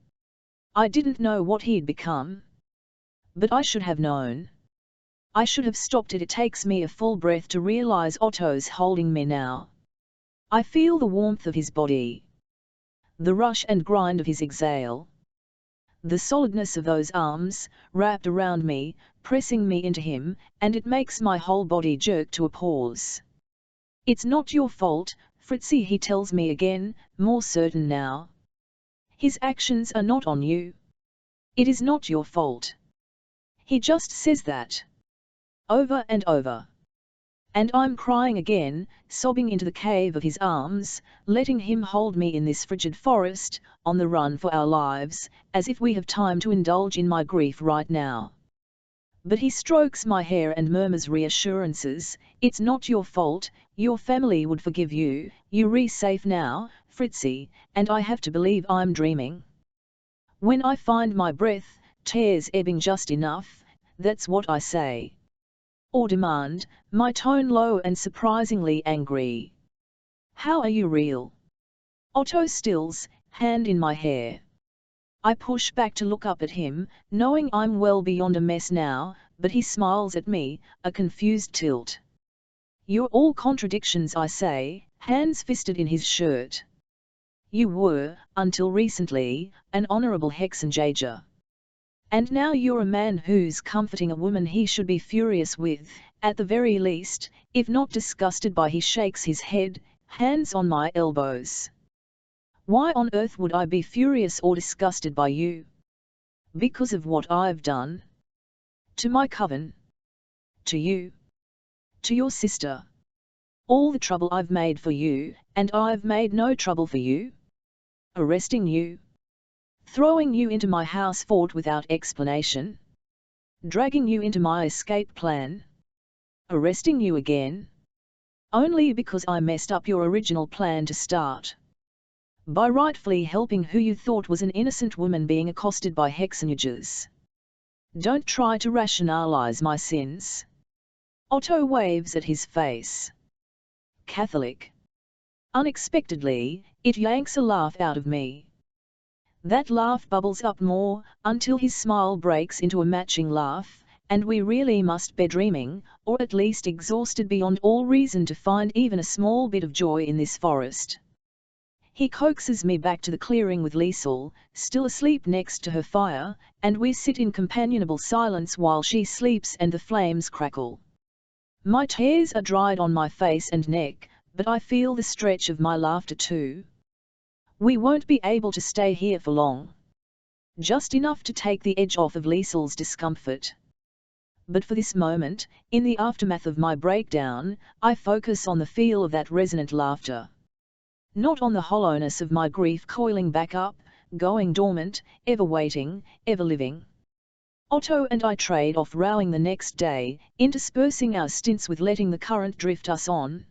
A: I didn't know what he'd become. But I should have known. I should have stopped it. It takes me a full breath to realize Otto's holding me now. I feel the warmth of his body. The rush and grind of his exhale. The solidness of those arms, wrapped around me, pressing me into him, and it makes my whole body jerk to a pause. It's not your fault, Fritzi, he tells me again, more certain now. His actions are not on you. It is not your fault. He just says that. Over and over. And I'm crying again, sobbing into the cave of his arms, letting him hold me in this frigid forest, on the run for our lives, as if we have time to indulge in my grief right now. But he strokes my hair and murmurs reassurances. It's not your fault, your family would forgive you, you're safe now, Fritzi, and I have to believe I'm dreaming. When I find my breath, tears ebbing just enough, that's what I say. Or demand, my tone low and surprisingly angry. How are you real? Otto stills, hand in my hair. I push back to look up at him, knowing I'm well beyond a mess now, but he smiles at me, a confused tilt. You're all contradictions, I say, hands fisted in his shirt. You were, until recently, an honorable hexenjäger. And now you're a man who's comforting a woman he should be furious with, at the very least, if not disgusted by. He shakes his head, hands on my elbows. Why on earth would I be furious or disgusted by you? Because of what I've done. To my coven. To you. To your sister. All the trouble I've made for you, and I've made no trouble for you. Arresting you. Throwing you into my house fort without explanation. Dragging you into my escape plan. Arresting you again. Only because I messed up your original plan to start. By rightfully helping who you thought was an innocent woman being accosted by hexenjägers. Don't try to rationalize my sins. Otto waves at his face. Catholic. Unexpectedly, it yanks a laugh out of me. That laugh bubbles up more, until his smile breaks into a matching laugh, and we really must be dreaming, or at least exhausted beyond all reason to find even a small bit of joy in this forest. He coaxes me back to the clearing with Liesel, still asleep next to her fire, and we sit in companionable silence while she sleeps and the flames crackle. My tears are dried on my face and neck, but I feel the stretch of my laughter too. We won't be able to stay here for long. Just enough to take the edge off of Liesel's discomfort. But for this moment, in the aftermath of my breakdown, I focus on the feel of that resonant laughter. Not on the hollowness of my grief coiling back up, going dormant, ever waiting, ever living. Otto and I trade off rowing the next day, interspersing our stints with letting the current drift us on.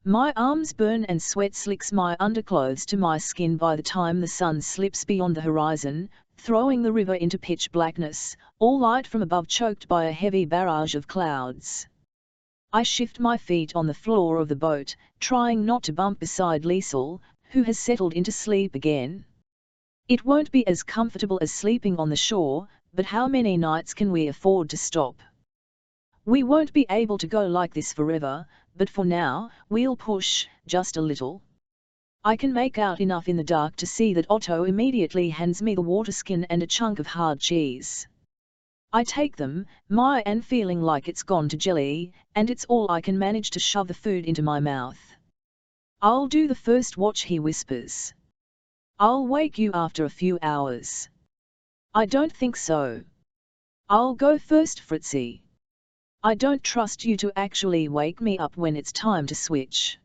A: My arms burn and sweat slicks my underclothes to my skin by the time the sun slips beyond the horizon, throwing the river into pitch blackness, all light from above choked by a heavy barrage of clouds. I shift my feet on the floor of the boat, trying not to bump beside Liesel, who has settled into sleep again. It won't be as comfortable as sleeping on the shore, but how many nights can we afford to stop? We won't be able to go like this forever, but for now, we'll push, just a little. I can make out enough in the dark to see that Otto immediately hands me the water skin and a chunk of hard cheese. I take them, my and feeling like it's gone to jelly, and it's all I can manage to shove the food into my mouth. I'll do the first watch, he whispers. I'll wake you after a few hours. I don't think so. I'll go first, Fritzi. I don't trust you to actually wake me up when it's time to switch.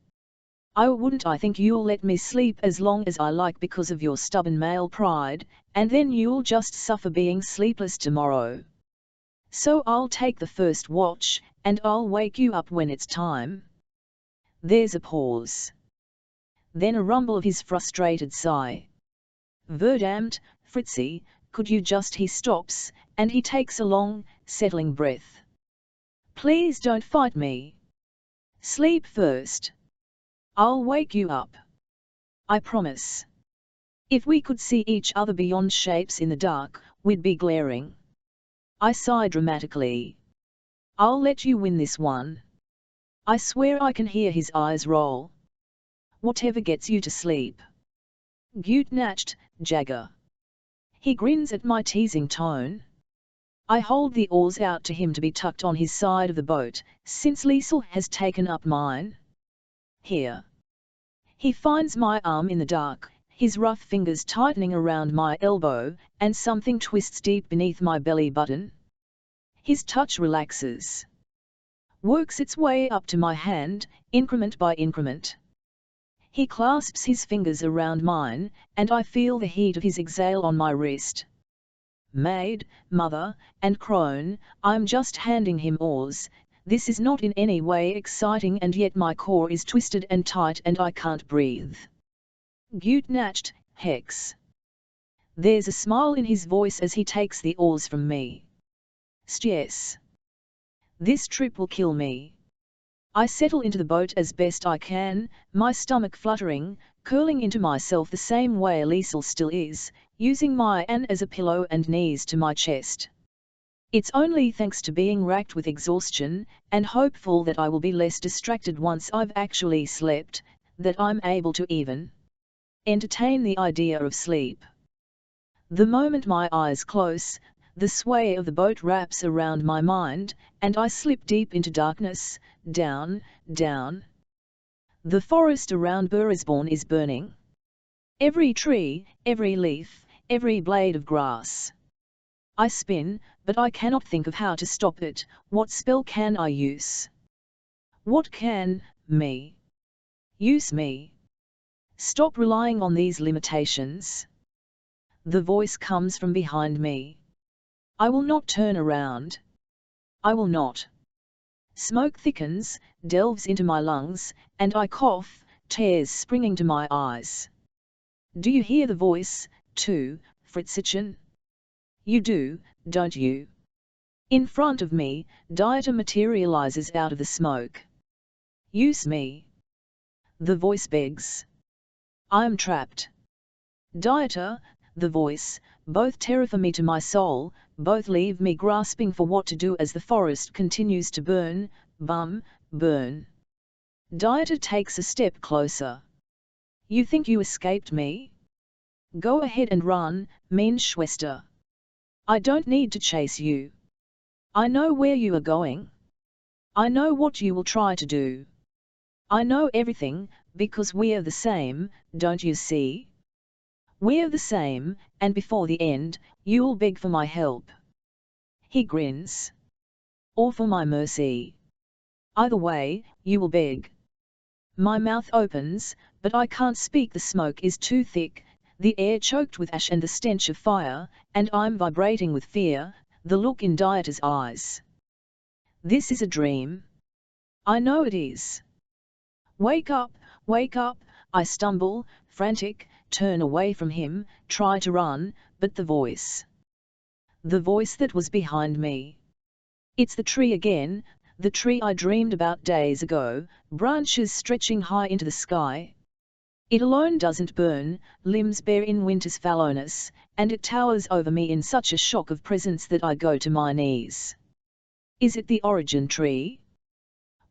A: I wouldn't. I think you'll let me sleep as long as I like because of your stubborn male pride, and then you'll just suffer being sleepless tomorrow. So I'll take the first watch, and I'll wake you up when it's time. There's a pause. Then a rumble of his frustrated sigh. Verdammt, Fritzi, could you just... He stops, and he takes a long, settling breath. Please don't fight me. Sleep first. I'll wake you up. I promise. If we could see each other beyond shapes in the dark, we'd be glaring. I sigh dramatically. I'll let you win this one. I swear. I can hear his eyes roll. Whatever gets you to sleep. Gut Nacht, Jagger. He grins at my teasing tone. I hold the oars out to him to be tucked on his side of the boat, since Liesel has taken up mine. Here. He finds my arm in the dark, his rough fingers tightening around my elbow, and something twists deep beneath my belly button. His touch relaxes. Works its way up to my hand, increment by increment. He clasps his fingers around mine, and I feel the heat of his exhale on my wrist. Maid, mother, and crone, I'm just handing him oars. This is not in any way exciting, and yet my core is twisted and tight and I can't breathe. Gut Nacht, Hex. There's a smile in his voice as he takes the oars from me. Yes. This trip will kill me. I settle into the boat as best I can, my stomach fluttering, curling into myself the same way Liesel still is, using my an as a pillow and knees to my chest. It's only thanks to being racked with exhaustion, and hopeful that I will be less distracted once I've actually slept, that I'm able to even entertain the idea of sleep. The moment my eyes close, the sway of the boat wraps around my mind, and I slip deep into darkness, down, down. The forest around Burisborn is burning. Every tree, every leaf, every blade of grass. I spin, but I cannot think of how to stop it. What spell can I use? What can me use me? Stop relying on these limitations. The voice comes from behind me. I will not turn around. I will not. Smoke thickens, delves into my lungs, and I cough, tears springing to my eyes. Do you hear the voice, too, Fritzichen? You do, don't you? In front of me, Dieter materializes out of the smoke. Use me. The voice begs. I am trapped. Dieter, the voice, both terrify me to my soul, both leave me grasping for what to do as the forest continues to burn, burn. Dieter takes a step closer. You think you escaped me? Go ahead and run, mein Schwester. I don't need to chase you. I know where you are going. I know what you will try to do. I know everything, because we are the same, don't you see? We are the same, and before the end, you'll beg for my help. He grins. Or for my mercy. Either way, you will beg. My mouth opens, but I can't speak. The smoke is too thick, the air choked with ash and the stench of fire, and I'm vibrating with fear, the look in Dieter's eyes. This is a dream. I know it is. Wake up, I stumble, frantic, turn away from him, try to run, but the voice. The voice that was behind me. It's the tree again, the tree I dreamed about days ago, branches stretching high into the sky. It alone doesn't burn, limbs bare in winter's fallowness, and it towers over me in such a shock of presence that I go to my knees. Is it the origin tree?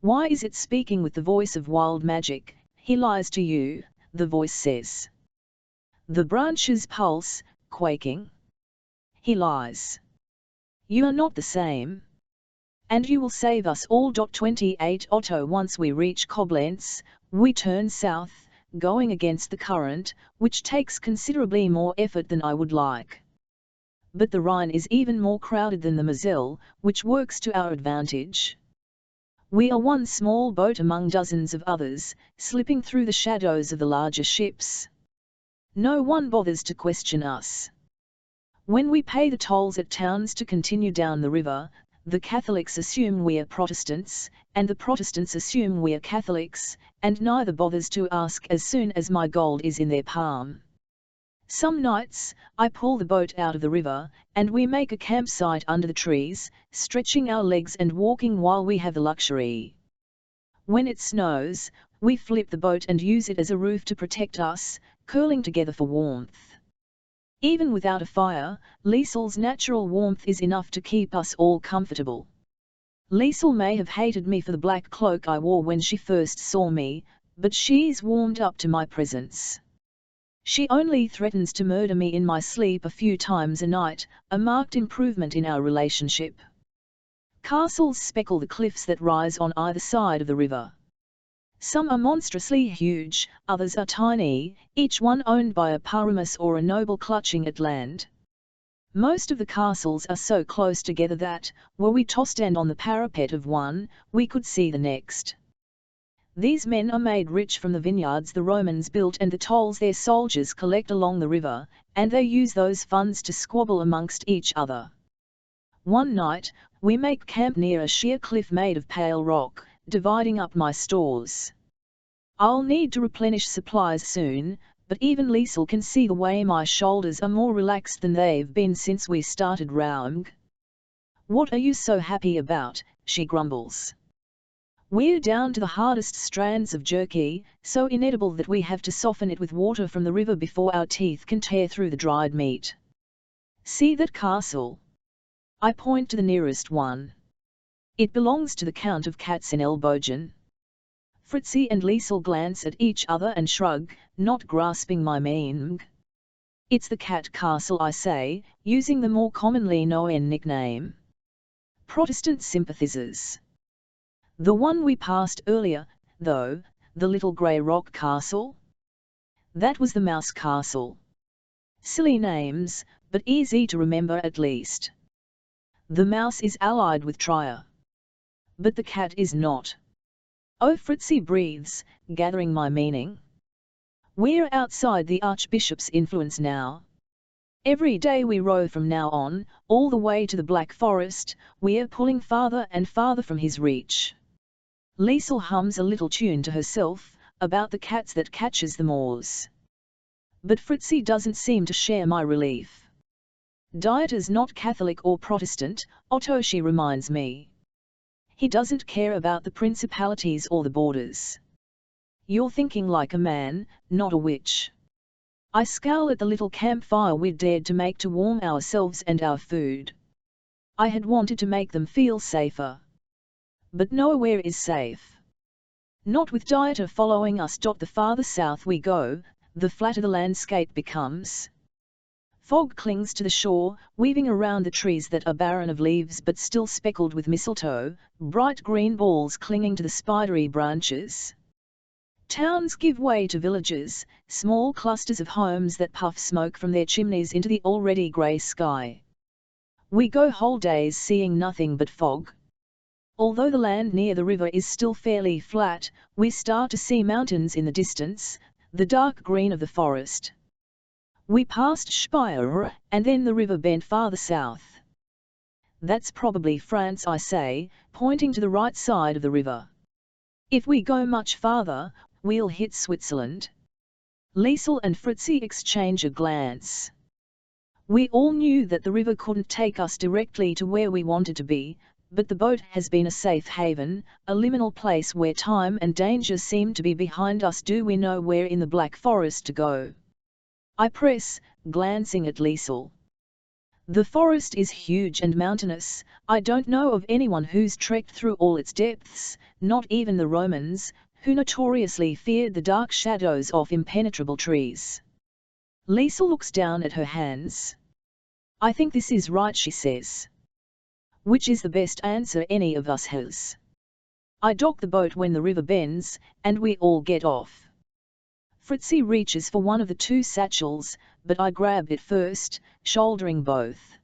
A: Why is it speaking with the voice of wild magic? He lies to you, the voice says. The branches pulse, quaking. He lies. You are not the same. And you will save us all. 28 Otto. Once we reach Koblenz, we turn south, going against the current, which takes considerably more effort than I would like. But the Rhine is even more crowded than the Moselle, which works to our advantage. We are one small boat among dozens of others, slipping through the shadows of the larger ships. No one bothers to question us. When we pay the tolls at towns to continue down the river, the Catholics assume we are Protestants, and the Protestants assume we are Catholics, and neither bothers to ask as soon as my gold is in their palm. Some nights, I pull the boat out of the river, and we make a campsite under the trees, stretching our legs and walking while we have the luxury. When it snows, we flip the boat and use it as a roof to protect us, curling together for warmth. Even without a fire, Liesel's natural warmth is enough to keep us all comfortable. Liesel may have hated me for the black cloak I wore when she first saw me, but she's warmed up to my presence. She only threatens to murder me in my sleep a few times a night, a marked improvement in our relationship. Castles speckle the cliffs that rise on either side of the river. Some are monstrously huge, others are tiny, each one owned by a paramus or a noble clutching at land. Most of the castles are so close together that, were we to stand on the parapet of one, we could see the next. These men are made rich from the vineyards the Romans built and the tolls their soldiers collect along the river, and they use those funds to squabble amongst each other. One night, we make camp near a sheer cliff made of pale rock, dividing up my stores. I'll need to replenish supplies soon, but even Liesel can see the way my shoulders are more relaxed than they've been since we started Raumg. What are you so happy about? She grumbles. We're down to the hardest strands of jerky, so inedible that we have to soften it with water from the river before our teeth can tear through the dried meat. See that castle? I point to the nearest one. It belongs to the Count of Katzenelbogen. Fritzi and Liesel glance at each other and shrug, not grasping my meaning. It's the Cat Castle, I say, using the more commonly known nickname. Protestant sympathizers. The one we passed earlier, though, the little grey rock castle? That was the Mouse Castle. Silly names, but easy to remember at least. The mouse is allied with Trier. But the cat is not. Oh, Fritzi breathes, gathering my meaning. We're outside the Archbishop's influence now. Every day we row from now on, all the way to the Black Forest, we're pulling farther and farther from his reach. Liesel hums a little tune to herself, about the cats that catches the moors. But Fritzi doesn't seem to share my relief. Dieter's not Catholic or Protestant, Otto, she reminds me. He doesn't care about the principalities or the borders. You're thinking like a man, not a witch. I scowl at the little campfire we'd dared to make to warm ourselves and our food. I had wanted to make them feel safer. But nowhere is safe. Not with Dieter following us. The farther south we go, the flatter the landscape becomes. Fog clings to the shore, weaving around the trees that are barren of leaves but still speckled with mistletoe, bright green balls clinging to the spidery branches. Towns give way to villages, small clusters of homes that puff smoke from their chimneys into the already grey sky. We go whole days seeing nothing but fog. Although the land near the river is still fairly flat, we start to see mountains in the distance, the dark green of the forest. We passed Speyer, and then the river bent farther south. That's probably France, I say, pointing to the right side of the river. If we go much farther, we'll hit Switzerland. Liesel and Fritzi exchange a glance. We all knew that the river couldn't take us directly to where we wanted to be, but the boat has been a safe haven, a liminal place where time and danger seem to be behind us. Do we know where in the Black Forest to go? I press, glancing at Liesel. The forest is huge and mountainous. I don't know of anyone who's trekked through all its depths, not even the Romans, who notoriously feared the dark shadows of impenetrable trees. Liesel looks down at her hands. I think this is right, she says. Which is the best answer any of us has. I dock the boat when the river bends, and we all get off. Fritzi reaches for one of the two satchels, but I grab it first, shouldering both.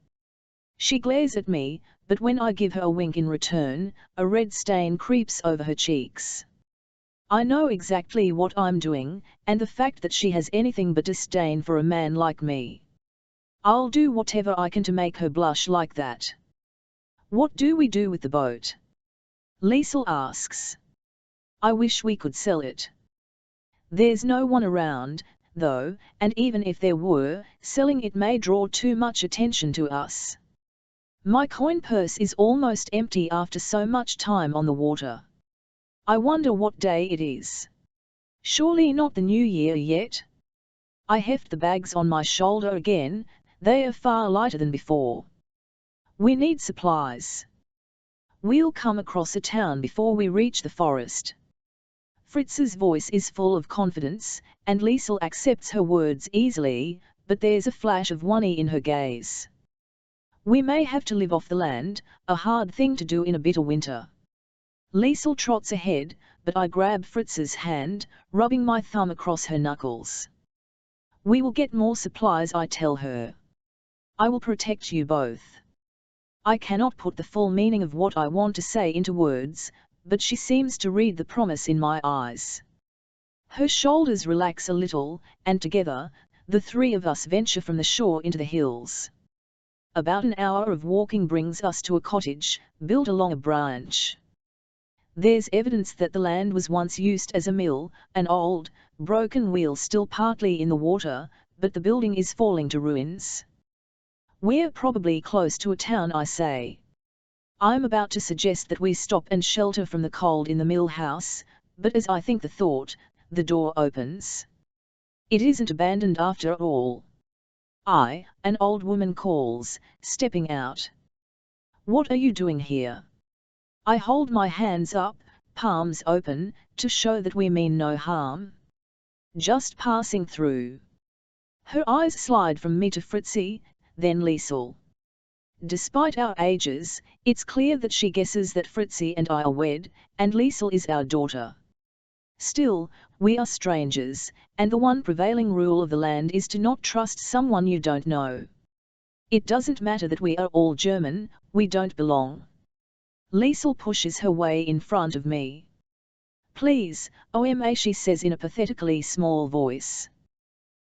A: She glares at me, but when I give her a wink in return, a red stain creeps over her cheeks. I know exactly what I'm doing, and the fact that she has anything but disdain for a man like me. I'll do whatever I can to make her blush like that. What do we do with the boat? Liesel asks. I wish we could sell it. There's no one around, though, and even if there were, selling it may draw too much attention to us. My coin purse is almost empty after so much time on the water. I wonder what day it is. Surely not the New Year yet? I heft the bags on my shoulder again, they are far lighter than before. We need supplies. We'll come across a town before we reach the forest. Fritz's voice is full of confidence, and Liesel accepts her words easily, but there's a flash of worry in her gaze. We may have to live off the land, a hard thing to do in a bitter winter. Liesel trots ahead, but I grab Fritz's hand, rubbing my thumb across her knuckles. We will get more supplies, I tell her. I will protect you both. I cannot put the full meaning of what I want to say into words, but she seems to read the promise in my eyes. Her shoulders relax a little, and together, the three of us venture from the shore into the hills. About an hour of walking brings us to a cottage, built along a branch. There's evidence that the land was once used as a mill, an old, broken wheel still partly in the water, but the building is falling to ruins. We're probably close to a town, I say. I'm about to suggest that we stop and shelter from the cold in the mill house, but as I think the thought, the door opens. It isn't abandoned after all. An old woman calls, stepping out. What are you doing here? I hold my hands up, palms open, to show that we mean no harm. Just passing through. Her eyes slide from me to Fritzi, then Liesel. Despite our ages, it's clear that she guesses that Fritzi and I are wed, and Liesel is our daughter. Still, we are strangers, and the one prevailing rule of the land is to not trust someone you don't know. It doesn't matter that we are all German, we don't belong. Liesel pushes her way in front of me. Please, Oma, she says in a pathetically small voice.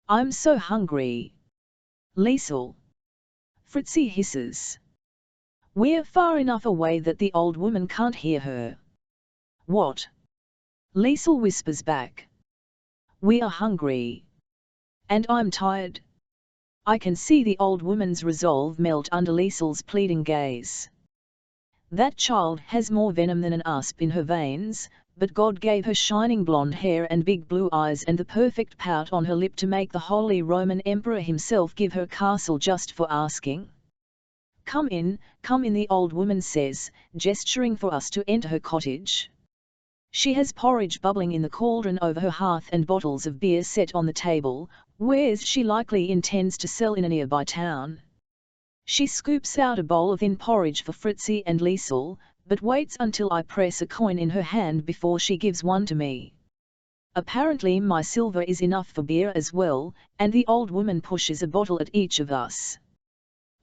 A: I'm so hungry. Liesel. Fritzi hisses. We're far enough away that the old woman can't hear her. What? Liesel whispers back. We are hungry. And I'm tired. I can see the old woman's resolve melt under Liesel's pleading gaze. That child has more venom than an asp in her veins, but God gave her shining blonde hair and big blue eyes and the perfect pout on her lip to make the Holy Roman Emperor himself give her castle just for asking. Come in, the old woman says, gesturing for us to enter her cottage. She has porridge bubbling in the cauldron over her hearth and bottles of beer set on the table, wares she likely intends to sell in a nearby town. She scoops out a bowl of thin porridge for Fritzi and Liesel, but waits until I press a coin in her hand before she gives one to me. Apparently my silver is enough for beer as well, and the old woman pushes a bottle at each of us.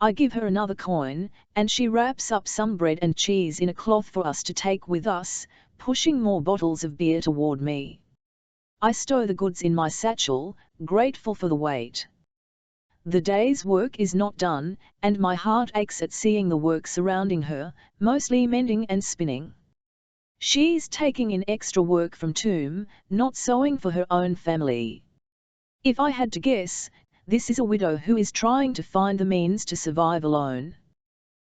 A: I give her another coin, and she wraps up some bread and cheese in a cloth for us to take with us, pushing more bottles of beer toward me. I stow the goods in my satchel, grateful for the weight. The day's work is not done, and my heart aches at seeing the work surrounding her, mostly mending and spinning. She's taking in extra work from tomb, not sewing for her own family. If I had to guess, this is a widow who is trying to find the means to survive alone.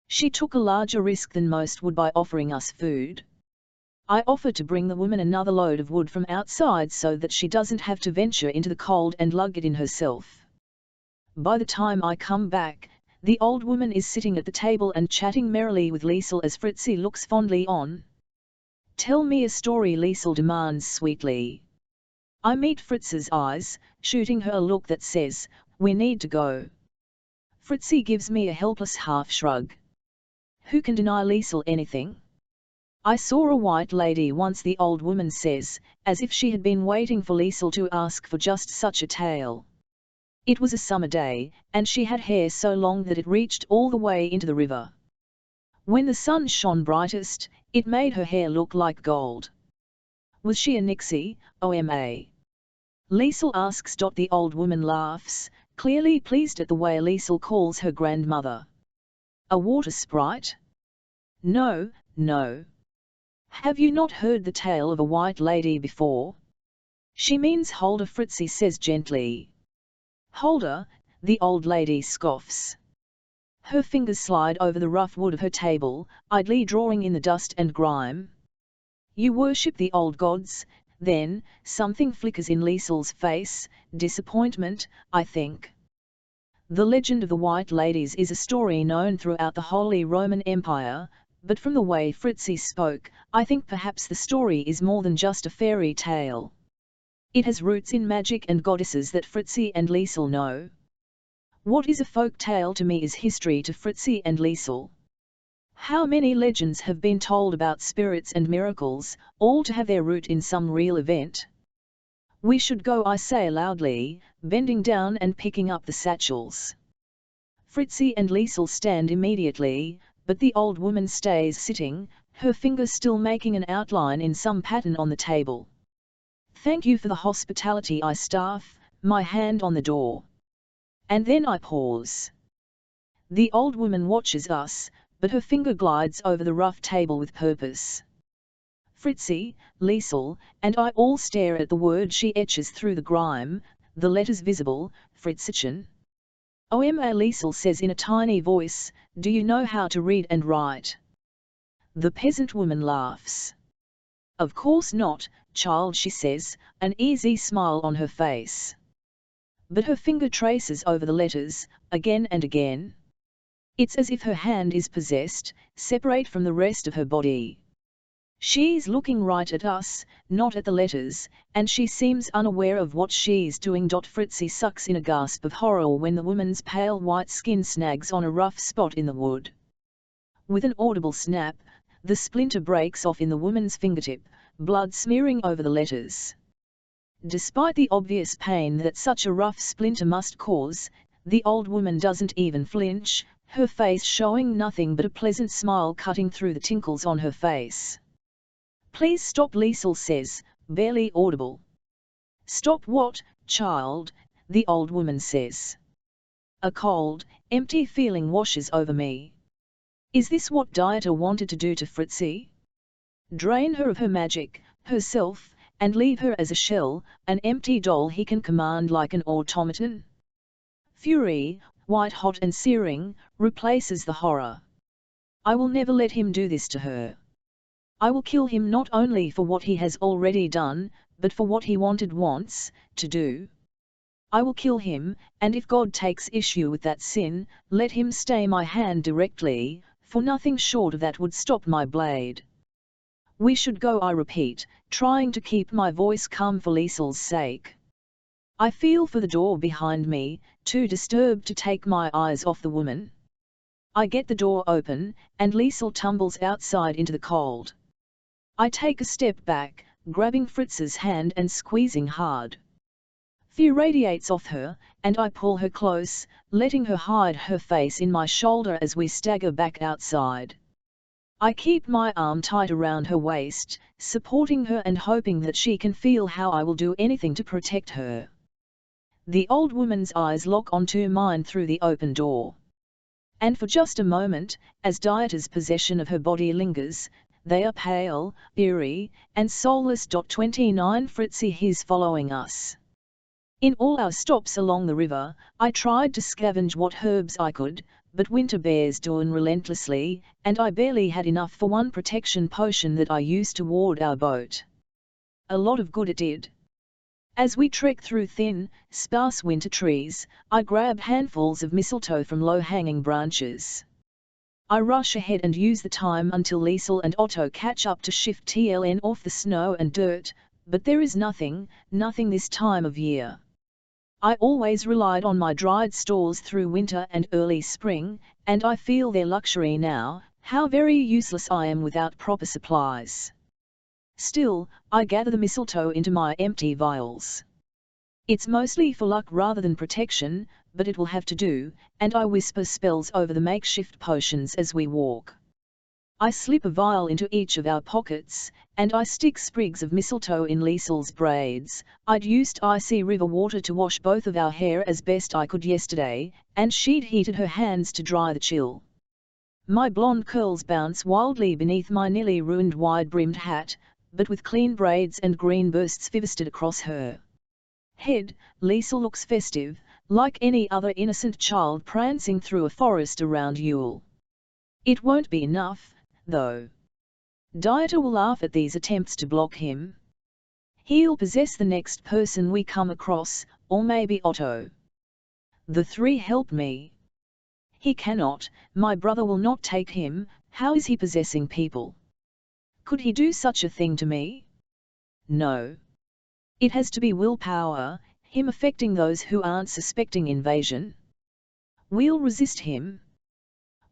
A: She took a larger risk than most would by offering us food. I offer to bring the woman another load of wood from outside so that she doesn't have to venture into the cold and lug it in herself. By the time I come back, the old woman is sitting at the table and chatting merrily with Liesel as Fritzi looks fondly on. Tell me a story, Liesel demands sweetly. I meet Fritz's eyes, shooting her a look that says, we need to go. Fritzi gives me a helpless half shrug. Who can deny Liesel anything? I saw a white lady once, the old woman says, as if she had been waiting for Liesel to ask for just such a tale. It was a summer day, and she had hair so long that it reached all the way into the river. When the sun shone brightest, it made her hair look like gold. Was she a Nixie, Oma? Liesel asks. The old woman laughs, clearly pleased at the way Liesel calls her grandmother. A water sprite? No, no. Have you not heard the tale of a white lady before? She means Holder, Fritzi says gently. Holder, the old lady scoffs. Her fingers slide over the rough wood of her table, idly drawing in the dust and grime. You worship the old gods, then? Something flickers in Liesel's face, disappointment, I think. The legend of the White Ladies is a story known throughout the Holy Roman Empire, but from the way Fritzi spoke, I think perhaps the story is more than just a fairy tale. It has roots in magic and goddesses that Fritzi and Liesel know. What is a folk tale to me is history to Fritzi and Liesel. How many legends have been told about spirits and miracles, all to have their root in some real event? We should go, I say loudly, bending down and picking up the satchels. Fritzi and Liesel stand immediately, but the old woman stays sitting, her fingers still making an outline in some pattern on the table. Thank you for the hospitality, I staff, my hand on the door. And then I pause. The old woman watches us, but her finger glides over the rough table with purpose. Fritzi, Liesel, and I all stare at the word she etches through the grime, the letters visible, Fritzchen. Oma, Liesel says in a tiny voice, do you know how to read and write? The peasant woman laughs. Of course not, child, she says, an easy smile on her face. But her finger traces over the letters, again and again. It's as if her hand is possessed, separate from the rest of her body. She's looking right at us, not at the letters, and she seems unaware of what she's doing. Fritzi sucks in a gasp of horror when the woman's pale white skin snags on a rough spot in the wood. With an audible snap, the splinter breaks off in the woman's fingertip, blood smearing over the letters. Despite the obvious pain that such a rough splinter must cause, the old woman doesn't even flinch, her face showing nothing but a pleasant smile cutting through the tinkles on her face. "Please stop," Liesel says, barely audible. "Stop what, child?" the old woman says. A cold, empty feeling washes over me. Is this what Dieter wanted to do to Fritzi? Drain her of her magic, herself, and leave her as a shell, an empty doll he can command like an automaton? Fury, white-hot and searing, replaces the horror. I will never let him do this to her. I will kill him not only for what he has already done, but for what he wants to do. I will kill him, and if God takes issue with that sin, let him stay my hand directly, for nothing short of that would stop my blade. We should go, I repeat, trying to keep my voice calm for Liesel's sake. I feel for the door behind me, too disturbed to take my eyes off the woman. I get the door open, and Liesel tumbles outside into the cold. I take a step back, grabbing Fritz's hand and squeezing hard. Fear radiates off her, and I pull her close, letting her hide her face in my shoulder as we stagger back outside. I keep my arm tight around her waist, supporting her and hoping that she can feel how I will do anything to protect her. The old woman's eyes lock onto mine through the open door. And for just a moment, as Dieter's possession of her body lingers, they are pale, eerie, and soulless. 29 Fritzi, he's following us. In all our stops along the river, I tried to scavenge what herbs I could, but winter bears dawn relentlessly, and I barely had enough for one protection potion that I used to ward our boat. A lot of good it did. As we trek through thin, sparse winter trees, I grab handfuls of mistletoe from low-hanging branches. I rush ahead and use the time until Liesel and Otto catch up to shift TLN off the snow and dirt, but there is nothing this time of year. I always relied on my dried stores through winter and early spring, and I feel their luxury now, how very useless I am without proper supplies. Still, I gather the mistletoe into my empty vials. It's mostly for luck rather than protection, but it will have to do, and I whisper spells over the makeshift potions as we walk. I slip a vial into each of our pockets, and I stick sprigs of mistletoe in Liesel's braids. I'd used icy river water to wash both of our hair as best I could yesterday, and she'd heated her hands to dry the chill. My blonde curls bounce wildly beneath my nearly ruined wide-brimmed hat, but with clean braids and green bursts fivested across her head, Liesel looks festive, like any other innocent child prancing through a forest around Yule. It won't be enough, though. Dieter will laugh at these attempts to block him. He'll possess the next person we come across, or maybe Otto. The three help me. He cannot, my brother will not take him. How is he possessing people? Could he do such a thing to me? No. It has to be willpower, him affecting those who aren't suspecting invasion. We'll resist him.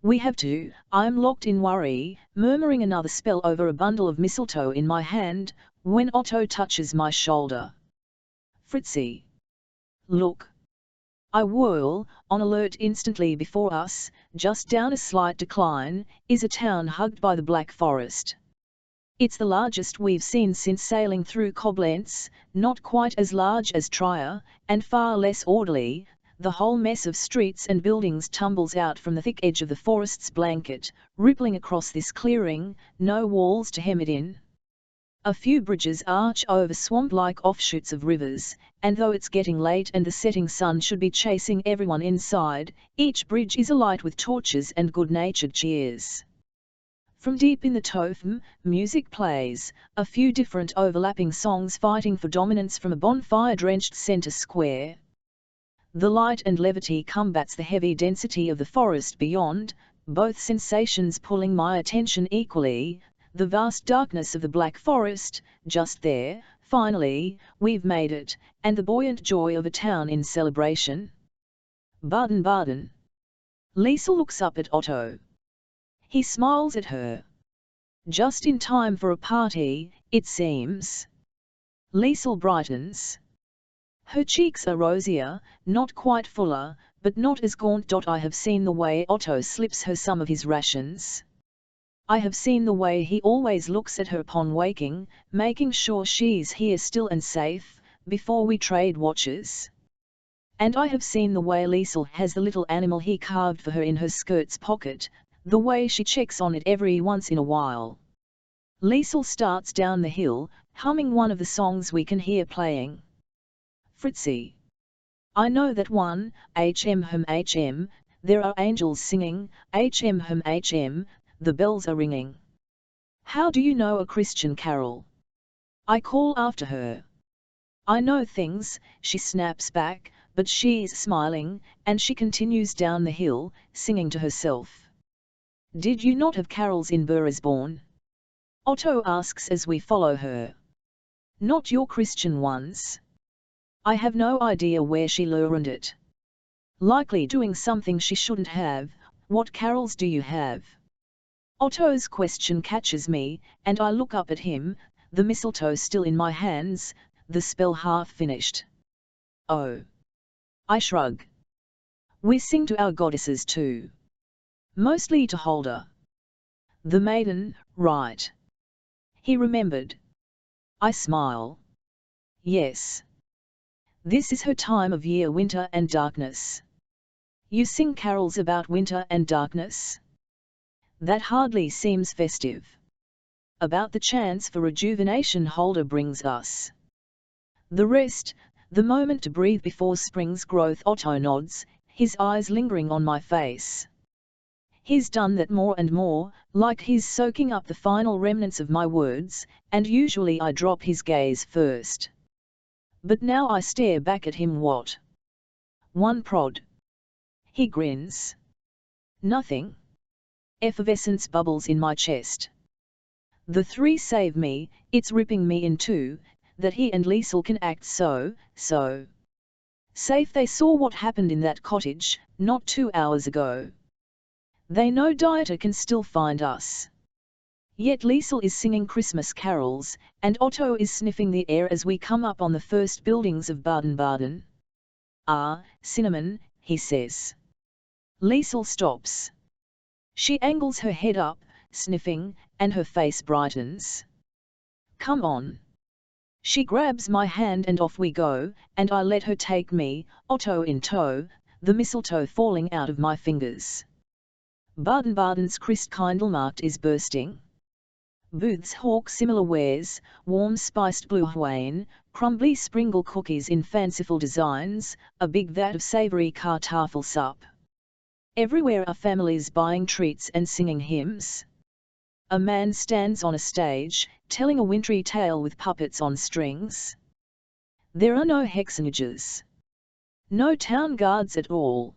A: We have to. I'm locked in worry, murmuring another spell over a bundle of mistletoe in my hand, when Otto touches my shoulder. Fritzi. Look. I whirl, on alert. Instantly before us, just down a slight decline, is a town hugged by the Black Forest. It's the largest we've seen since sailing through Koblenz, not quite as large as Trier, and far less orderly. The whole mess of streets and buildings tumbles out from the thick edge of the forest's blanket, rippling across this clearing, no walls to hem it in. A few bridges arch over swamp-like offshoots of rivers, and though it's getting late and the setting sun should be chasing everyone inside, each bridge is alight with torches and good-natured cheers. From deep in the Tofen, music plays, a few different overlapping songs fighting for dominance from a bonfire-drenched center square. The light and levity combats the heavy density of the forest beyond, both sensations pulling my attention equally, the vast darkness of the black forest, just there, finally, we've made it, and the buoyant joy of a town in celebration. Baden-Baden. Liesel looks up at Otto. He smiles at her. Just in time for a party, it seems. Liesel brightens. Her cheeks are rosier, not quite fuller, but not as gaunt. I have seen the way Otto slips her some of his rations. I have seen the way he always looks at her upon waking, making sure she's here still and safe, before we trade watches. And I have seen the way Liesel has the little animal he carved for her in her skirt's pocket, the way she checks on it every once in a while. Liesel starts down the hill, humming one of the songs we can hear playing. Fritzi. I know that one, HM, there are angels singing, HM, the bells are ringing. How do you know a Christian carol? I call after her. I know things, she snaps back, but she's smiling, and she continues down the hill, singing to herself. Did you not have carols in Burisborn? Otto asks as we follow her. Not your Christian ones. I have no idea where she learned it. Likely doing something she shouldn't have. What carols do you have? Otto's question catches me, and I look up at him, the mistletoe still in my hands, the spell half finished. Oh. I shrug. We sing to our goddesses too. Mostly to Holder. The maiden, right. He remembered. I smile. Yes. This is her time of year, winter and darkness. You sing carols about winter and darkness? That hardly seems festive. About the chance for rejuvenation Holder brings us. The rest, the moment to breathe before spring's growth. Otto nods, his eyes lingering on my face. He's done that more and more, like he's soaking up the final remnants of my words, and usually I drop his gaze first. But now I stare back at him. What? One prod. He grins. Nothing. Effervescence bubbles in my chest. The three save me, it's ripping me in two, that he and Liesel can act so safe. They saw what happened in that cottage, not 2 hours ago. They know Dieter can still find us. Yet Liesel is singing Christmas carols, and Otto is sniffing the air as we come up on the first buildings of Baden-Baden. Ah, cinnamon, he says. Liesel stops. She angles her head up, sniffing, and her face brightens. Come on. She grabs my hand and off we go, and I let her take me, Otto in tow, the mistletoe falling out of my fingers. Baden-Baden's Christkindlmarkt is bursting. Booths hawk similar wares, warm spiced Glühwein, crumbly sprinkle cookies in fanciful designs, a big vat of savoury Kartoffelsuppe. Everywhere are families buying treats and singing hymns. A man stands on a stage, telling a wintry tale with puppets on strings. There are no hexenjägers. No town guards at all.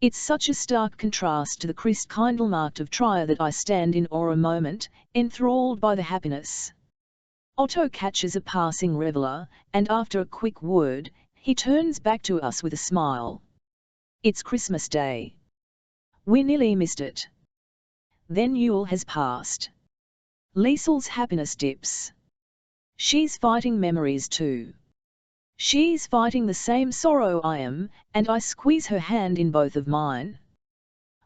A: It's such a stark contrast to the Christkindlmarkt of Trier that I stand in awe a moment, enthralled by the happiness. Otto catches a passing reveller, and after a quick word, he turns back to us with a smile. It's Christmas Day. We nearly missed it. Then Yule has passed. Liesel's happiness dips. She's fighting memories too. She's fighting the same sorrow I am, and I squeeze her hand in both of mine.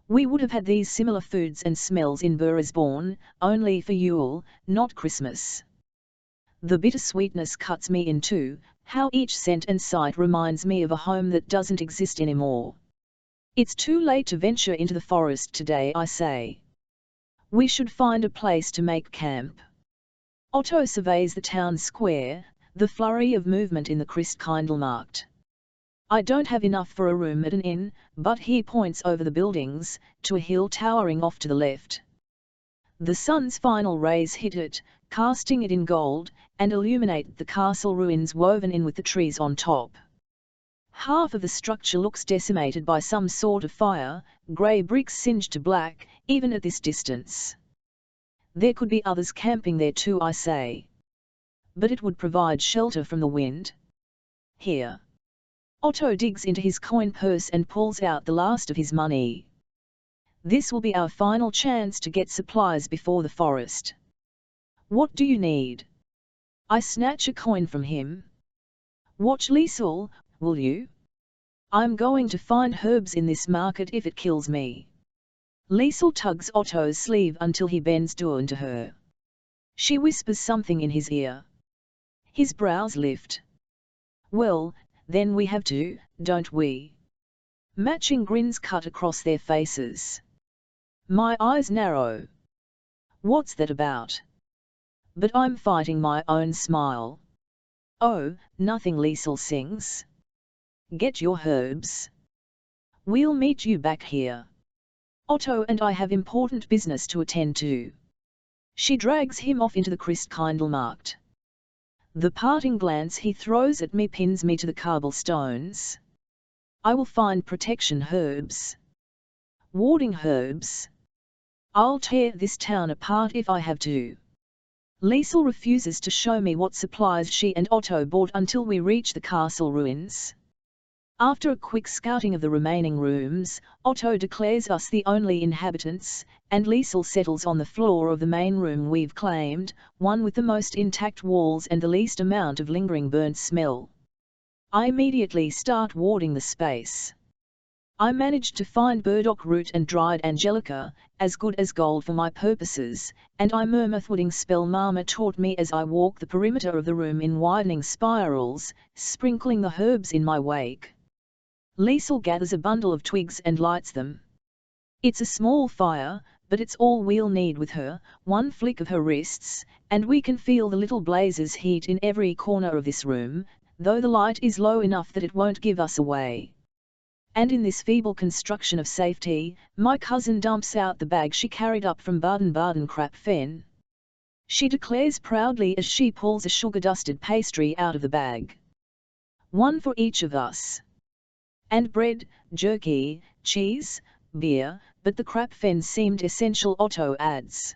A: We would have had these similar foods and smells in Burisborn, only for Yule, not Christmas. The bittersweetness cuts me in two, how each scent and sight reminds me of a home that doesn't exist anymore. It's too late to venture into the forest today, I say. We should find a place to make camp. Otto surveys the town square, the flurry of movement in the Christkindlmarkt. I don't have enough for a room at an inn, but he points over the buildings, to a hill towering off to the left. The sun's final rays hit it, casting it in gold, and illuminate the castle ruins woven in with the trees on top. Half of the structure looks decimated by some sort of fire, grey bricks singed to black, even at this distance. There could be others camping there too, I say. But it would provide shelter from the wind. Here. Otto digs into his coin purse and pulls out the last of his money. This will be our final chance to get supplies before the forest. What do you need? I snatch a coin from him. Watch Liesel, will you? I'm going to find herbs in this market if it kills me. Liesel tugs Otto's sleeve until he bends down to her. She whispers something in his ear. His brows lift. Well, then we have to, don't we? Matching grins cut across their faces. My eyes narrow. What's that about? But I'm fighting my own smile. Oh, nothing, Liesel sings. Get your herbs. We'll meet you back here. Otto and I have important business to attend to. She drags him off into the Christkindlmarkt. The parting glance he throws at me pins me to the cobblestones. I will find protection herbs. Warding herbs. I'll tear this town apart if I have to. Liesel refuses to show me what supplies she and Otto bought until we reach the castle ruins. After a quick scouting of the remaining rooms, Otto declares us the only inhabitants, and Liesel settles on the floor of the main room we've claimed, one with the most intact walls and the least amount of lingering burnt smell. I immediately start warding the space. I managed to find burdock root and dried angelica, as good as gold for my purposes, and I murmur the wooding spell Mama taught me as I walk the perimeter of the room in widening spirals, sprinkling the herbs in my wake. Liesel gathers a bundle of twigs and lights them. It's a small fire, but it's all we'll need with her, one flick of her wrists, and we can feel the little blazes heat in every corner of this room, though the light is low enough that it won't give us away. And in this feeble construction of safety, my cousin dumps out the bag she carried up from Baden-Baden Krapfen. She declares proudly as she pulls a sugar-dusted pastry out of the bag. One for each of us. And bread, jerky, cheese, beer, but the Krapfen seemed essential, Otto adds.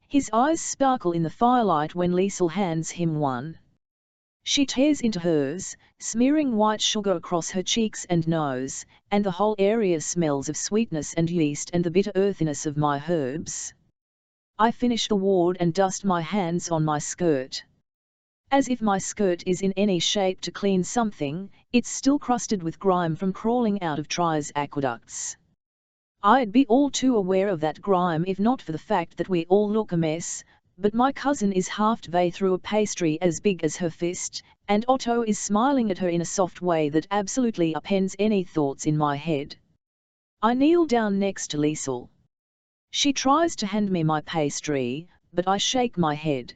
A: His eyes sparkle in the firelight when Liesel hands him one. She tears into hers, smearing white sugar across her cheeks and nose, and the whole area smells of sweetness and yeast and the bitter earthiness of my herbs. I finish the ward and dust my hands on my skirt. As if my skirt is in any shape to clean something, it's still crusted with grime from crawling out of Tri's aqueducts. I'd be all too aware of that grime if not for the fact that we all look a mess, but my cousin is halfway through a pastry as big as her fist, and Otto is smiling at her in a soft way that absolutely upends any thoughts in my head. I kneel down next to Liesel. She tries to hand me my pastry, but I shake my head.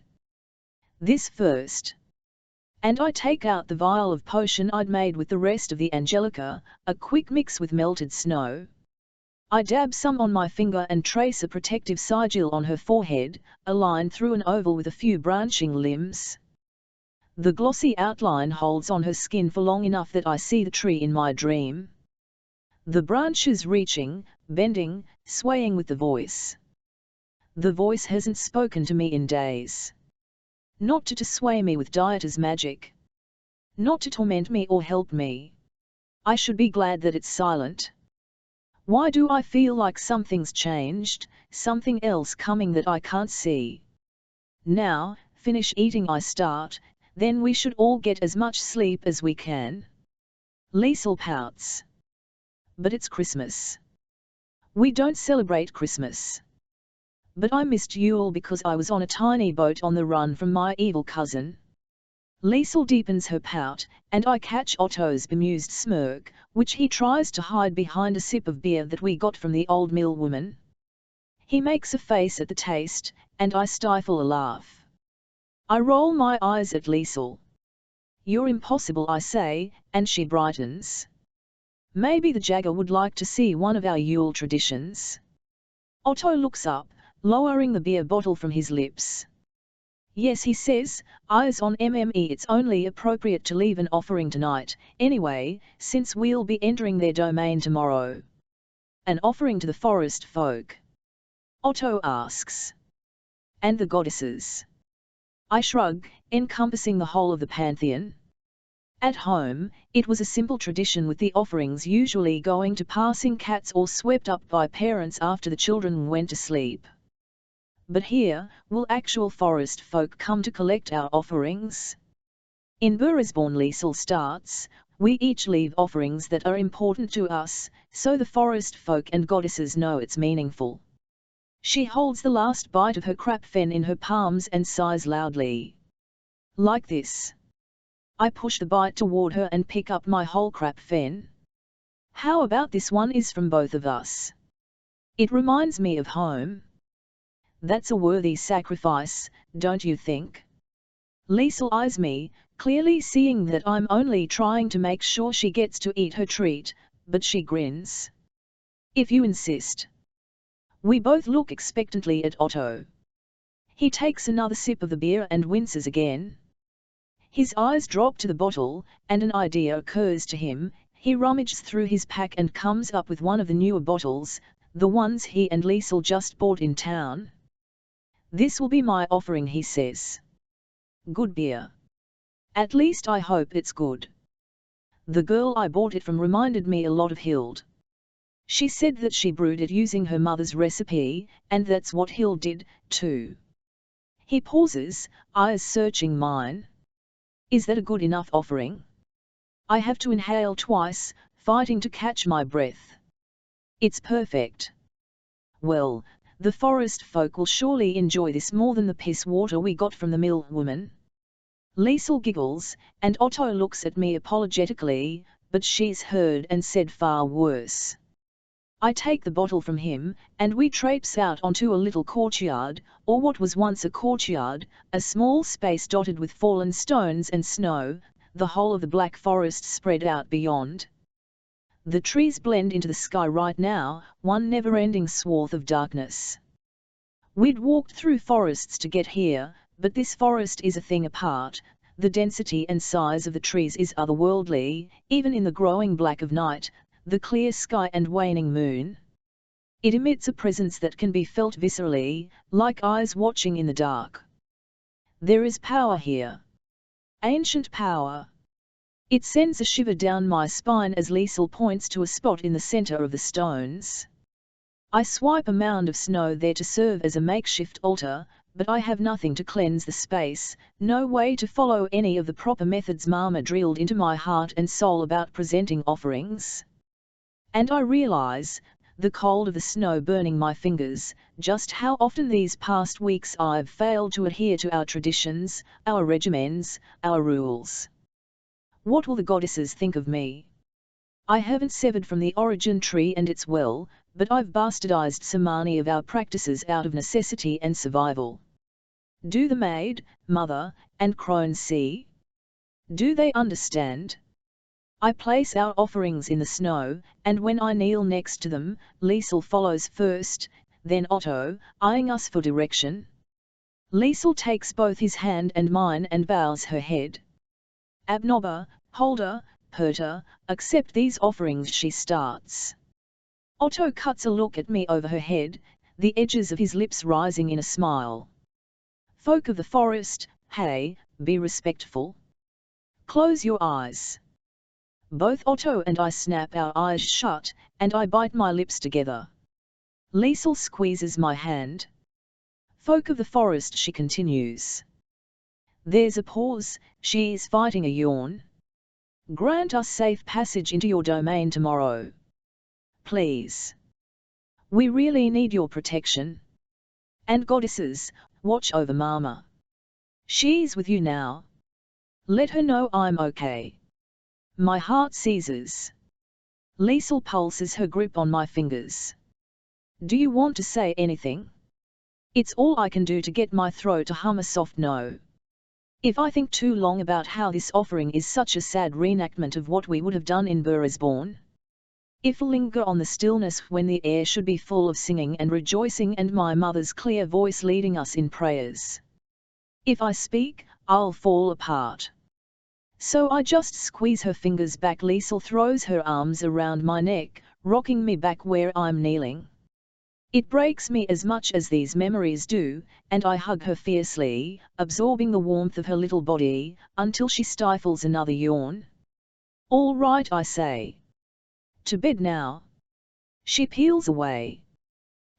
A: This first. And I take out the vial of potion I'd made with the rest of the angelica, a quick mix with melted snow. I dab some on my finger and trace a protective sigil on her forehead, a line through an oval with a few branching limbs. The glossy outline holds on her skin for long enough that I see the tree in my dream. The branches reaching, bending, swaying with the voice. The voice hasn't spoken to me in days. Not to sway me with Dieter's magic. Not to torment me or help me. I should be glad that it's silent. Why do I feel like something's changed, something else coming that I can't see? Now, finish eating, I start, then we should all get as much sleep as we can. Liesel pouts. But it's Christmas. We don't celebrate Christmas. But I missed Yule because I was on a tiny boat on the run from my evil cousin. Liesel deepens her pout, and I catch Otto's bemused smirk, which he tries to hide behind a sip of beer that we got from the old mill woman. He makes a face at the taste, and I stifle a laugh. I roll my eyes at Liesel. You're impossible, I say, and she brightens. Maybe the Jagger would like to see one of our Yule traditions. Otto looks up, lowering the beer bottle from his lips. Yes, he says, eyes on mme, it's only appropriate to leave an offering tonight, anyway, since we'll be entering their domain tomorrow. An offering to the forest folk? Otto asks. And the goddesses? I shrug, encompassing the whole of the pantheon. At home, it was a simple tradition, with the offerings usually going to passing cats or swept up by parents after the children went to sleep. But here, will actual forest folk come to collect our offerings? In Burisborn, Liesel starts, we each leave offerings that are important to us, so the forest folk and goddesses know it's meaningful. She holds the last bite of her crapfen in her palms and sighs loudly. Like this. I push the bite toward her and pick up my whole crapfen. How about this one is from both of us? It reminds me of home. That's a worthy sacrifice, don't you think? Liesel eyes me, clearly seeing that I'm only trying to make sure she gets to eat her treat, but she grins. If you insist. We both look expectantly at Otto. He takes another sip of the beer and winces again. His eyes drop to the bottle, and an idea occurs to him. He rummages through his pack and comes up with one of the newer bottles, the ones he and Liesel just bought in town. This will be my offering, he says. Good beer. At least I hope it's good. The girl I bought it from reminded me a lot of Hild. She said that she brewed it using her mother's recipe, and that's what Hild did, too. He pauses, eyes searching mine. Is that a good enough offering? I have to inhale twice, fighting to catch my breath. It's perfect. Well, the forest folk will surely enjoy this more than the piss water we got from the mill woman. Liesel giggles, and Otto looks at me apologetically, but she's heard and said far worse. I take the bottle from him, and we traipse out onto a little courtyard, or what was once a courtyard, a small space dotted with fallen stones and snow, the whole of the black forest spread out beyond. The trees blend into the sky right now, one never-ending swath of darkness. We'd walked through forests to get here, but this forest is a thing apart. The density and size of the trees is otherworldly, even in the growing black of night, the clear sky and waning moon. It emits a presence that can be felt viscerally, like eyes watching in the dark. There is power here. Ancient power. It sends a shiver down my spine as Liesel points to a spot in the center of the stones. I swipe a mound of snow there to serve as a makeshift altar, but I have nothing to cleanse the space, no way to follow any of the proper methods Mama drilled into my heart and soul about presenting offerings. And I realize, the cold of the snow burning my fingers, just how often these past weeks I've failed to adhere to our traditions, our regimens, our rules. What will the goddesses think of me? I haven't severed from the origin tree and its well, but I've bastardized so many of our practices out of necessity and survival. Do the maid, mother, and crone see? Do they understand? I place our offerings in the snow, and when I kneel next to them, Liesel follows first, then Otto, eyeing us for direction. Liesel takes both his hand and mine and bows her head. Abnobber, Holder, Perter, accept these offerings, she starts. Otto cuts a look at me over her head, the edges of his lips rising in a smile. Folk of the forest, hey, be respectful. Close your eyes. Both Otto and I snap our eyes shut, and I bite my lips together. Liesel squeezes my hand. Folk of the forest, she continues. There's a pause, she is fighting a yawn. Grant us safe passage into your domain tomorrow. Please. We really need your protection. And goddesses, watch over Mama. She's with you now. Let her know I'm okay. My heart seizes. Liesel pulses her grip on my fingers. Do you want to say anything? It's all I can do to get my throat to hum a soft no. If I think too long about how this offering is such a sad reenactment of what we would have done in Burisborn. If I linger on the stillness when the air should be full of singing and rejoicing and my mother's clear voice leading us in prayers. If I speak, I'll fall apart. So I just squeeze her fingers back. Liesel throws her arms around my neck, rocking me back where I'm kneeling. It breaks me as much as these memories do, and I hug her fiercely, absorbing the warmth of her little body, until she stifles another yawn. All right, I say. To bed now. She peels away.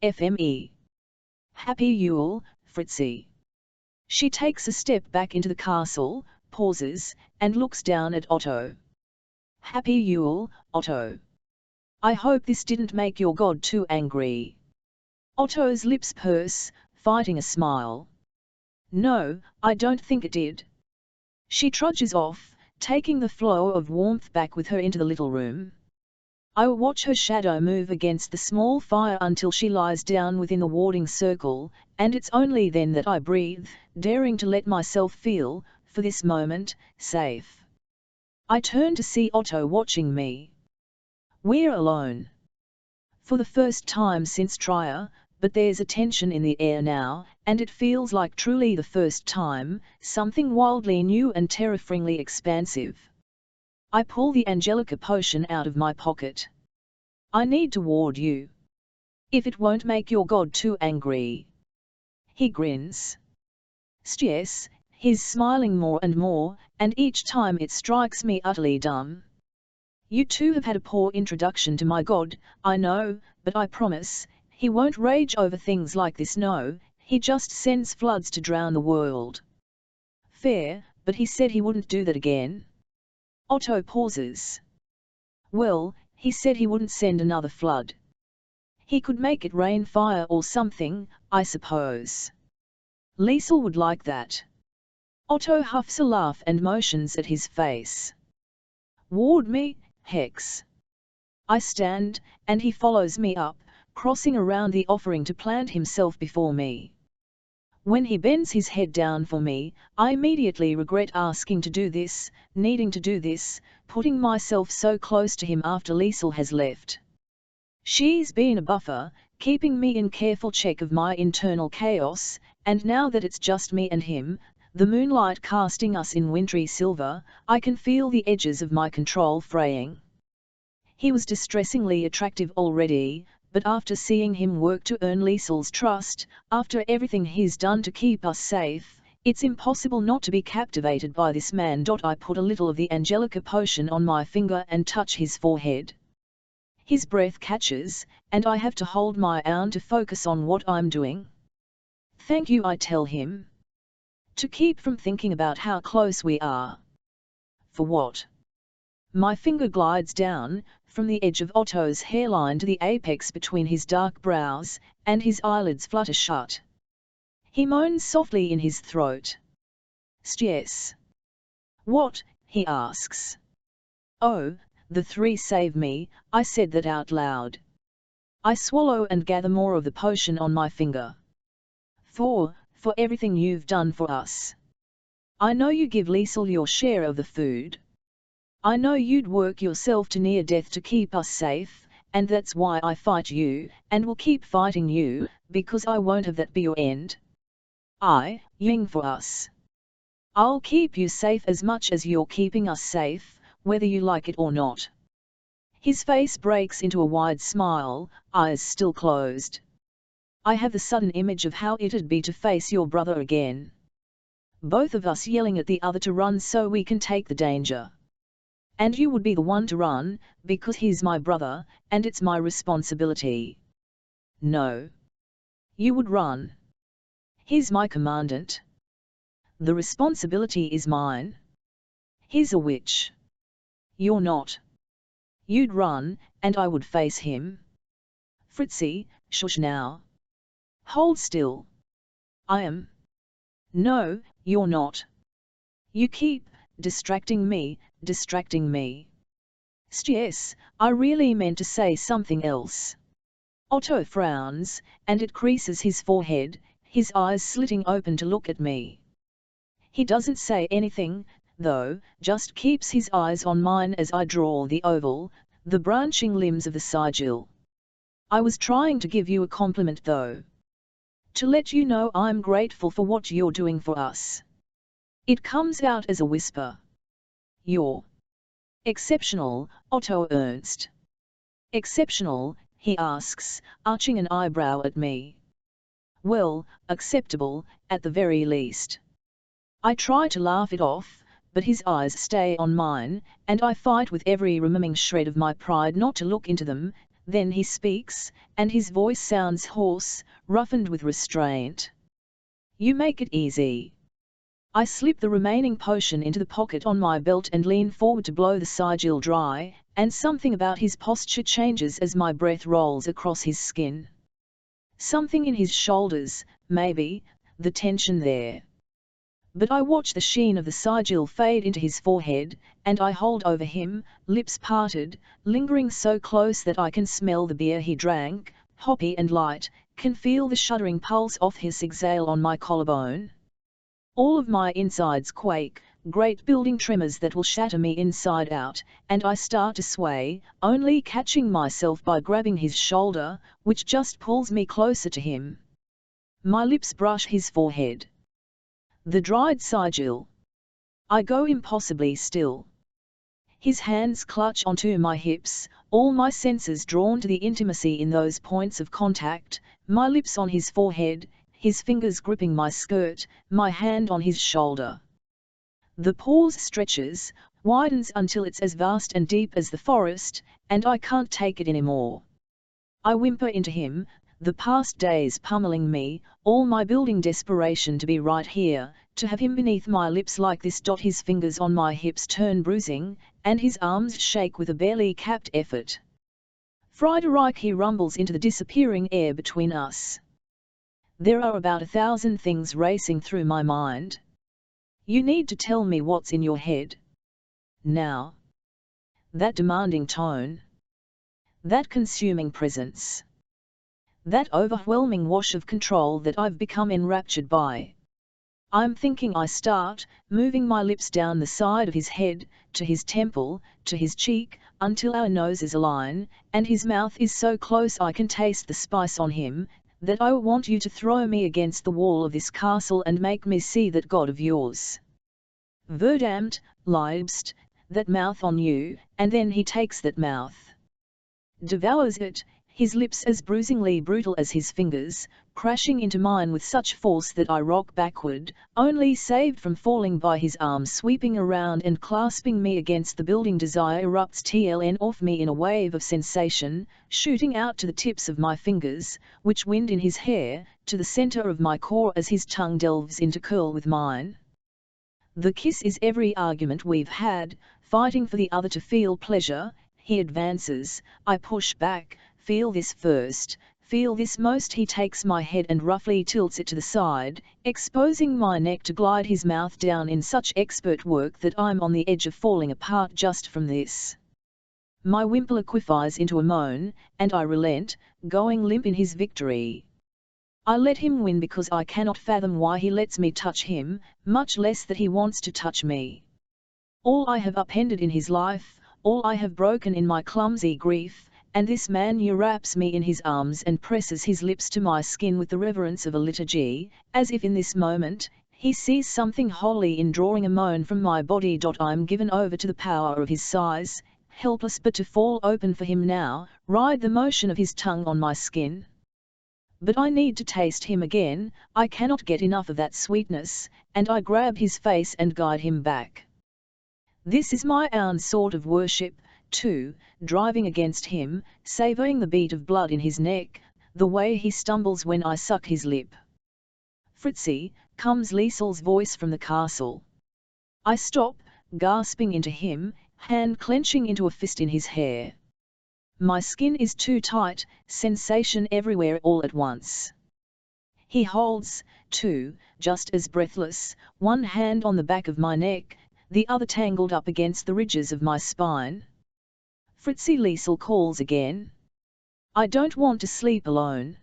A: FME. Happy Yule, Fritzi. She takes a step back into the castle, pauses, and looks down at Otto. Happy Yule, Otto. I hope this didn't make your god too angry. Otto's lips purse, fighting a smile. No, I don't think it did. She trudges off, taking the flow of warmth back with her into the little room. I watch her shadow move against the small fire until she lies down within the warding circle, and it's only then that I breathe, daring to let myself feel, for this moment, safe. I turn to see Otto watching me. We're alone. For the first time since Trier, but there's a tension in the air now, and it feels like truly the first time, something wildly new and terrifyingly expansive. I pull the Angelica potion out of my pocket. I need to ward you. If it won't make your god too angry. He grins. Yes, he's smiling more and more, and each time it strikes me utterly dumb. You two have had a poor introduction to my god, I know, but I promise, he won't rage over things like this. No, he just sends floods to drown the world. Fair, but he said he wouldn't do that again. Otto pauses. Well, he said he wouldn't send another flood. He could make it rain fire or something, I suppose. Liesel would like that. Otto huffs a laugh and motions at his face. Ward me, Hex. I stand, and he follows me up, crossing around the offering to plant himself before me. When he bends his head down for me, I immediately regret asking to do this, needing to do this, putting myself so close to him after Liesel has left. She's been a buffer, keeping me in careful check of my internal chaos, and now that it's just me and him, the moonlight casting us in wintry silver, I can feel the edges of my control fraying. He was distressingly attractive already, but after seeing him work to earn Liesel's trust, after everything he's done to keep us safe, it's impossible not to be captivated by this man. I put a little of the Angelica potion on my finger and touch his forehead. His breath catches, and I have to hold my own to focus on what I'm doing. Thank you, I tell him. To keep from thinking about how close we are. For what? My finger glides down, from the edge of Otto's hairline to the apex between his dark brows, and his eyelids flutter shut. He moans softly in his throat. Yes. What? He asks. Oh, the three save me, I said that out loud. I swallow and gather more of the potion on my finger. For everything you've done for us. I know you give Liesel your share of the food. I know you'd work yourself to near death to keep us safe, and that's why I fight you, and will keep fighting you, because I won't have that be your end. Ying for us. I'll keep you safe as much as you're keeping us safe, whether you like it or not. His face breaks into a wide smile, eyes still closed. I have the sudden image of how it'd be to face your brother again. Both of us yelling at the other to run so we can take the danger. And you would be the one to run, because he's my brother, and it's my responsibility. No. You would run. He's my commandant. The responsibility is mine. He's a witch. You're not. You'd run, and I would face him. Fritzi, shush now. Hold still. I am. No, you're not. You keep distracting me. Yes, I really meant to say something else. Otto frowns, and it creases his forehead, his eyes slitting open to look at me. He doesn't say anything, though, just keeps his eyes on mine as I draw the oval, the branching limbs of the sigil. I was trying to give you a compliment though. To let you know I'm grateful for what you're doing for us. It comes out as a whisper. You're exceptional, Otto Ernst. Exceptional, he asks, arching an eyebrow at me. Well, acceptable, at the very least. I try to laugh it off, but his eyes stay on mine, and I fight with every remaining shred of my pride not to look into them. Then he speaks, and his voice sounds hoarse, roughened with restraint. You make it easy. I slip the remaining potion into the pocket on my belt and lean forward to blow the sigil dry, and something about his posture changes as my breath rolls across his skin. Something in his shoulders, maybe, the tension there. But I watch the sheen of the sigil fade into his forehead, and I hold over him, lips parted, lingering so close that I can smell the beer he drank, hoppy and light, can feel the shuddering pulse of his exhale on my collarbone. All of my insides quake, great building tremors that will shatter me inside out, and I start to sway, only catching myself by grabbing his shoulder, which just pulls me closer to him. My lips brush his forehead. The dried sigil. I go impossibly still. His hands clutch onto my hips, all my senses drawn to the intimacy in those points of contact, my lips on his forehead, his fingers gripping my skirt, my hand on his shoulder. The pause stretches, widens until it's as vast and deep as the forest, and I can't take it anymore. I whimper into him, the past days pummeling me, all my building desperation to be right here, to have him beneath my lips like this. His fingers on my hips turn bruising, and his arms shake with a barely capped effort. Friedrich, he rumbles into the disappearing air between us. There are about 1,000 things racing through my mind. You need to tell me what's in your head. Now. That demanding tone. That consuming presence. That overwhelming wash of control that I've become enraptured by. I'm thinking. I start, moving my lips down the side of his head, to his temple, to his cheek, until our noses align, and his mouth is so close I can taste the spice on him, that I want you to throw me against the wall of this castle and make me see that God of yours. Verdammt, liebst, that mouth on you, and then he takes that mouth. Devours it, his lips as bruisingly brutal as his fingers, crashing into mine with such force that I rock backward, only saved from falling by his arm sweeping around and clasping me against the building. Desire erupts off me in a wave of sensation, shooting out to the tips of my fingers, which wind in his hair, to the center of my core as his tongue delves into curl with mine. The kiss is every argument we've had, fighting for the other to feel pleasure. He advances, I push back. Feel this first, feel this most. He takes my head and roughly tilts it to the side, exposing my neck to glide his mouth down in such expert work that I'm on the edge of falling apart just from this. My whimper liquefies into a moan, and I relent, going limp in his victory. I let him win because I cannot fathom why he lets me touch him, much less that he wants to touch me. All I have upended in his life, all I have broken in my clumsy grief, and this man wraps me in his arms and presses his lips to my skin with the reverence of a liturgy, as if in this moment, he sees something holy in drawing a moan from my body. I'm given over to the power of his sighs, helpless but to fall open for him now, ride the motion of his tongue on my skin. But I need to taste him again, I cannot get enough of that sweetness, and I grab his face and guide him back. This is my own sort of worship, too, driving against him, savoring the beat of blood in his neck, the way he stumbles when I suck his lip. Fritzi, comes Liesel's voice from the castle. I stop, gasping into him, hand clenching into a fist in his hair. My skin is too tight, sensation everywhere all at once. He holds, too, just as breathless, one hand on the back of my neck, the other tangled up against the ridges of my spine. Fritzi, Liesel calls again. I don't want to sleep alone.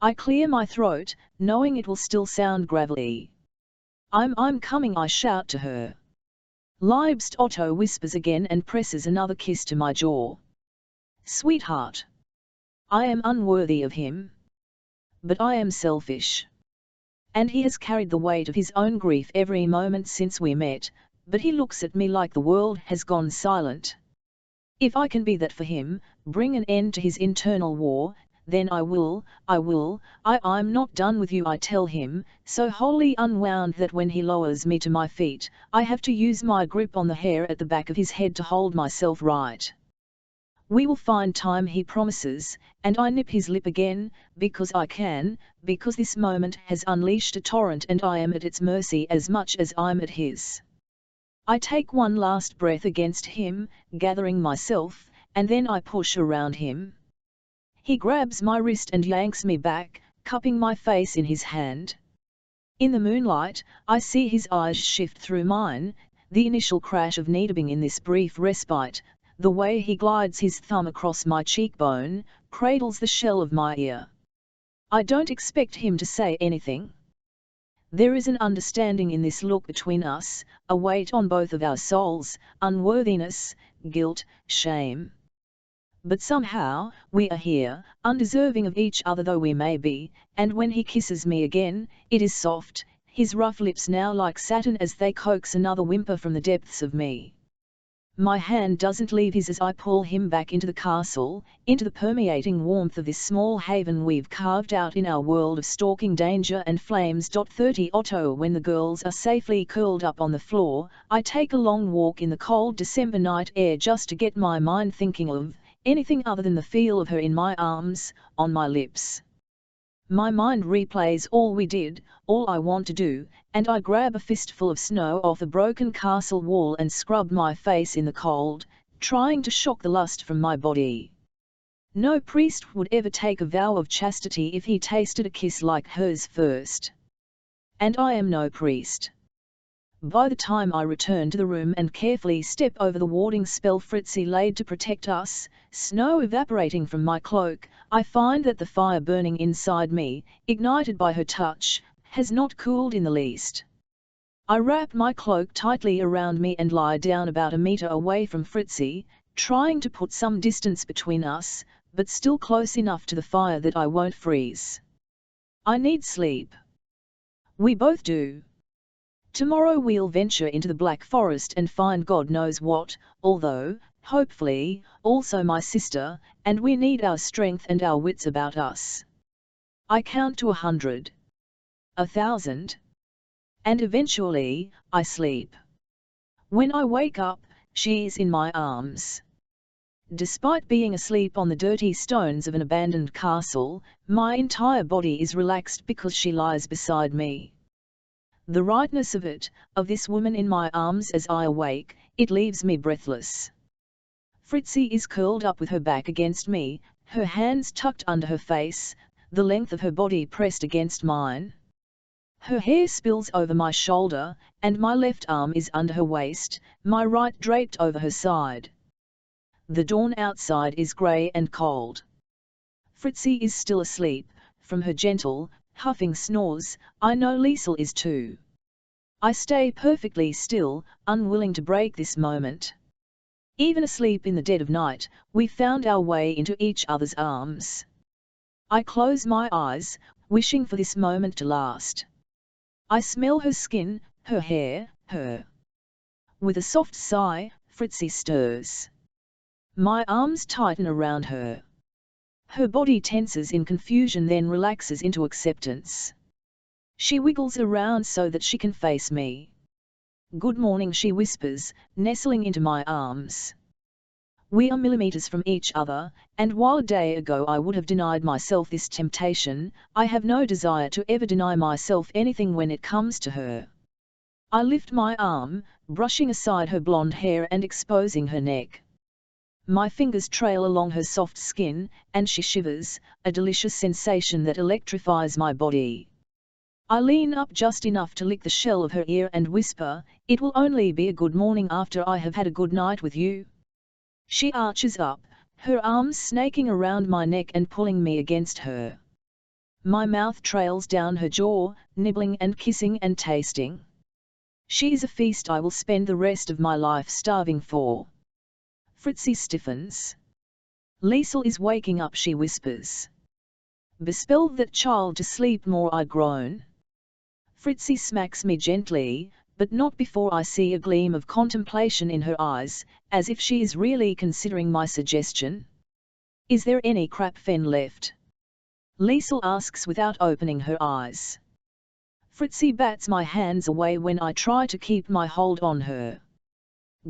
A: I clear my throat, knowing it will still sound gravelly. I'm coming, I shout to her. Liebst, Otto whispers again and presses another kiss to my jaw. Sweetheart. I am unworthy of him. but I am selfish. And he has carried the weight of his own grief every moment since we met, but he looks at me like the world has gone silent. If I can be that for him, bring an end to his internal war, then I will. I'm not done with you, I tell him, so wholly unwound that when he lowers me to my feet, I have to use my grip on the hair at the back of his head to hold myself right. We will find time, he promises, and I nip his lip again, because I can, because this moment has unleashed a torrent and I am at its mercy as much as I'm at his. I take one last breath against him, gathering myself, and then I push around him. He grabs my wrist and yanks me back, cupping my face in his hand. In the moonlight, I see his eyes shift through mine, the initial crash of needing in this brief respite, the way he glides his thumb across my cheekbone, cradles the shell of my ear. I don't expect him to say anything. There is an understanding in this look between us, a weight on both of our souls, unworthiness, guilt, shame. But somehow, we are here, undeserving of each other though we may be, and when he kisses me again, it is soft, his rough lips now like satin as they coax another whimper from the depths of me. My hand doesn't leave his as I pull him back into the castle, into the permeating warmth of this small haven we've carved out in our world of stalking danger and flames. 30 Otto. When the girls are safely curled up on the floor, I take a long walk in the cold December night air just to get my mind thinking of anything other than the feel of her in my arms, on my lips. My mind replays all we did, all I want to do, and I grab a fistful of snow off the broken castle wall and scrub my face in the cold, trying to shock the lust from my body. No priest would ever take a vow of chastity if he tasted a kiss like hers first. And I am no priest. By the time I return to the room and carefully step over the warding spell Fritzi laid to protect us, snow evaporating from my cloak, I find that the fire burning inside me, ignited by her touch, has not cooled in the least. I wrap my cloak tightly around me and lie down about a meter away from Fritzi, trying to put some distance between us, but still close enough to the fire that I won't freeze. I need sleep. We both do. Tomorrow we'll venture into the Black Forest and find God knows what, although, hopefully, also my sister, and we need our strength and our wits about us. I count to 100. 1,000. And eventually, I sleep. When I wake up, she is in my arms. Despite being asleep on the dirty stones of an abandoned castle, my entire body is relaxed because she lies beside me. The rightness of it, of this woman in my arms as I awake, it leaves me breathless. Fritzi is curled up with her back against me, her hands tucked under her face, the length of her body pressed against mine. Her hair spills over my shoulder, and my left arm is under her waist, my right draped over her side. The dawn outside is grey and cold. Fritzi is still asleep. From her gentle, huffing snores, I know Liesel is too. I stay perfectly still, unwilling to break this moment. Even asleep in the dead of night, we found our way into each other's arms. I close my eyes, wishing for this moment to last. I smell her skin, her hair, her. With a soft sigh, Fritzi stirs. My arms tighten around her. Her body tenses in confusion then relaxes into acceptance. She wiggles around so that she can face me. "Good morning," she whispers, nestling into my arms. We are millimeters from each other, and while a day ago I would have denied myself this temptation, I have no desire to ever deny myself anything when it comes to her. I lift my arm, brushing aside her blonde hair and exposing her neck. My fingers trail along her soft skin, and she shivers, a delicious sensation that electrifies my body. I lean up just enough to lick the shell of her ear and whisper, "It will only be a good morning after I have had a good night with you." She arches up, her arms snaking around my neck and pulling me against her. My mouth trails down her jaw, nibbling and kissing and tasting. She is a feast I will spend the rest of my life starving for. Fritzi stiffens. "Liesel is waking up," she whispers. Bespell that child to sleep more, I groan. Fritzi smacks me gently, but not before I see a gleam of contemplation in her eyes, as if she is really considering my suggestion. Is there any crap fen left? Liesel asks without opening her eyes. Fritzi bats my hands away when I try to keep my hold on her.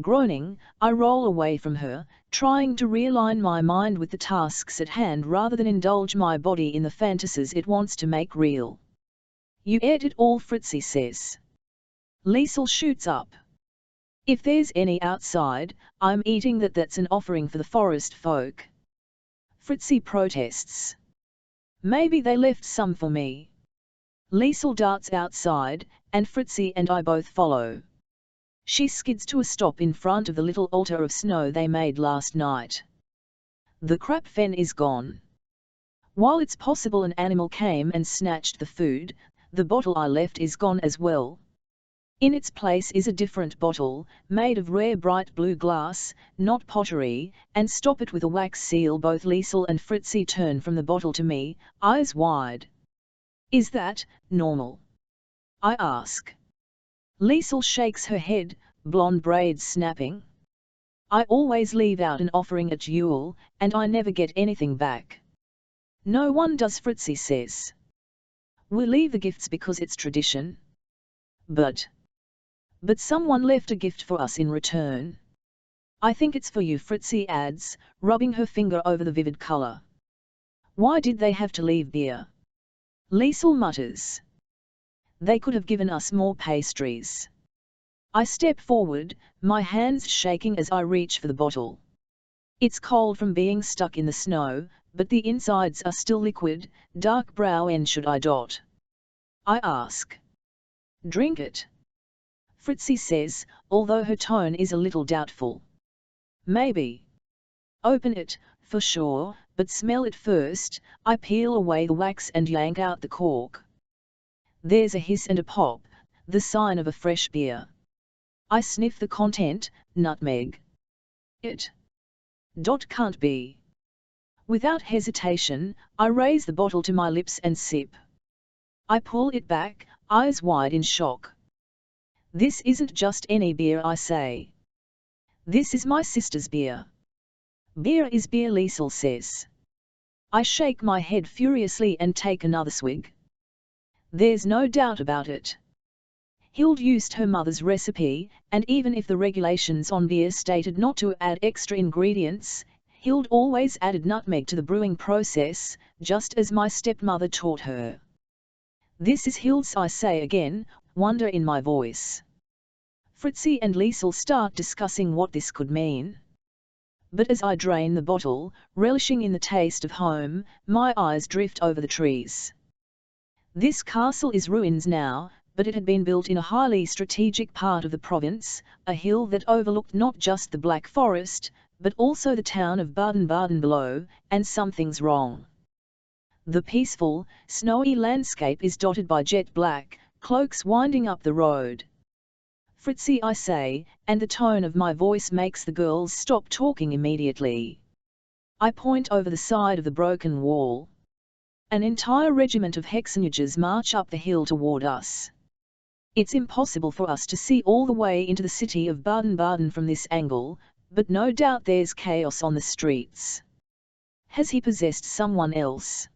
A: Groaning, I roll away from her, trying to realign my mind with the tasks at hand rather than indulge my body in the fantasies it wants to make real. You ate it all, Fritzi says. Liesel shoots up. If there's any outside, I'm eating that's an offering for the forest folk. Fritzi protests. Maybe they left some for me. Liesel darts outside, and Fritzi and I both follow. She skids to a stop in front of the little altar of snow they made last night. The crap fen is gone. While it's possible an animal came and snatched the food, the bottle I left is gone as well. In its place is a different bottle, made of rare bright blue glass, not pottery, and stop it with a wax seal. Both Liesel and Fritzi turn from the bottle to me, eyes wide. Is that normal? I ask. Liesel shakes her head, blonde braids snapping. I always leave out an offering at Yule, and I never get anything back. No one does, Fritzi says. We leave the gifts because it's tradition. But someone left a gift for us in return. I think it's for you, Fritzi adds, rubbing her finger over the vivid color. Why did they have to leave beer? Liesel mutters. They could have given us more pastries. I step forward, my hands shaking as I reach for the bottle. It's cold from being stuck in the snow, but the insides are still liquid, dark brown. Should I? I ask. Drink it. Fritzi says, although her tone is a little doubtful. Maybe. Open it, for sure, but smell it first. I peel away the wax and yank out the cork. There's a hiss and a pop, the sign of a fresh beer. I sniff the content, nutmeg. It can't be. Without hesitation, I raise the bottle to my lips and sip. I pull it back, eyes wide in shock. This isn't just any beer, I say. This is my sister's beer. Beer is beer, Liesel says. I shake my head furiously and take another swig. There's no doubt about it. Hild used her mother's recipe, and even if the regulations on beer stated not to add extra ingredients, Hild always added nutmeg to the brewing process, just as my stepmother taught her. This is Hild's, I say again, wonder in my voice. Fritzi and Liesel start discussing what this could mean. But as I drain the bottle, relishing in the taste of home, my eyes drift over the trees. This castle is ruins now, but it had been built in a highly strategic part of the province, a hill that overlooked not just the Black Forest, but also the town of Baden-Baden below, and something's wrong. The peaceful, snowy landscape is dotted by jet black cloaks winding up the road. Fritzi, I say, and the tone of my voice makes the girls stop talking immediately. I point over the side of the broken wall. An entire regiment of hexenjägers march up the hill toward us. It's impossible for us to see all the way into the city of Baden-Baden from this angle, but no doubt there's chaos on the streets. Has he possessed someone else?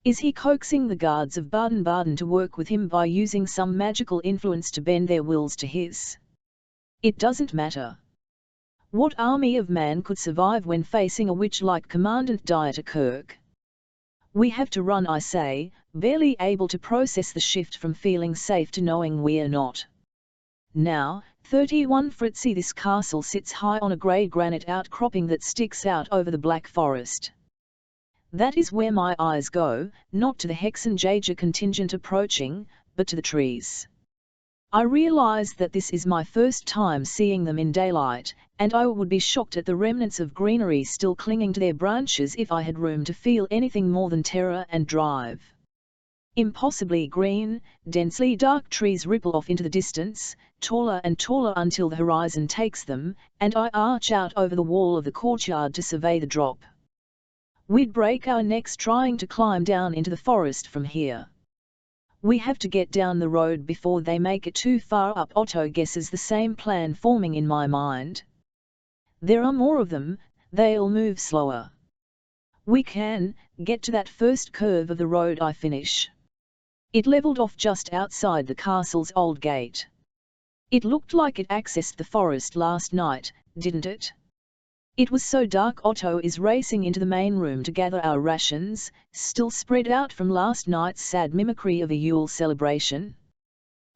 A: Is he coaxing the guards of Baden-Baden to work with him by using some magical influence to bend their wills to his? It doesn't matter. What army of man could survive when facing a witch like Kommandant Dieter Kirch? We have to run, I say, barely able to process the shift from feeling safe to knowing we're not. Now, 31 Fritzi, this castle sits high on a grey granite outcropping that sticks out over the Black Forest. That is where my eyes go, not to the hexenjäger contingent approaching, but to the trees. I realize that this is my first time seeing them in daylight, and I would be shocked at the remnants of greenery still clinging to their branches if I had room to feel anything more than terror and drive. Impossibly green, densely dark trees ripple off into the distance, taller and taller until the horizon takes them, and I arch out over the wall of the courtyard to survey the drop. We'd break our necks trying to climb down into the forest from here. We have to get down the road before they make it too far up. Otto guesses the same plan forming in my mind. There are more of them, they'll move slower. We can get to that first curve of the road. I finish. It leveled off just outside the castle's old gate. It looked like it accessed the forest last night, didn't it? It was so dark. Otto is racing into the main room to gather our rations, still spread out from last night's sad mimicry of a Yule celebration.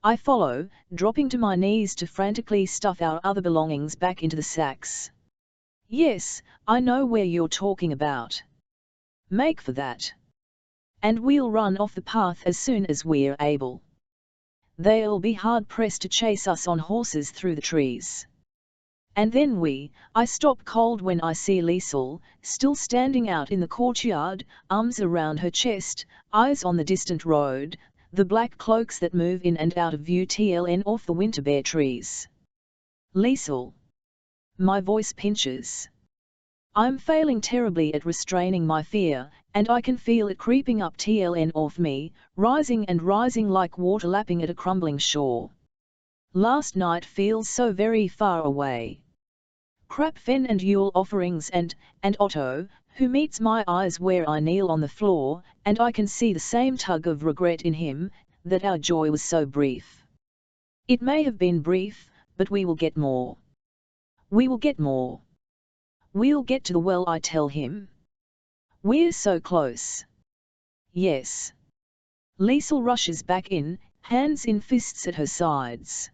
A: I follow, dropping to my knees to frantically stuff our other belongings back into the sacks. Yes, I know where you're talking about. Make for that. And we'll run off the path as soon as we're able. They'll be hard-pressed to chase us on horses through the trees. And then I stop cold when I see Liesel, still standing out in the courtyard, arms around her chest, eyes on the distant road, the black cloaks that move in and out of view off the winter bare trees. Liesel. My voice pinches. I'm failing terribly at restraining my fear, and I can feel it creeping up off me, rising and rising like water lapping at a crumbling shore. Last night feels so very far away. Crapfen and Yule offerings and Otto, who meets my eyes where I kneel on the floor, and I can see the same tug of regret in him, that our joy was so brief. It may have been brief, but we will get more. We will get more. We'll get to the well, I tell him. We're so close. Yes. Liesel rushes back in, hands in fists at her sides.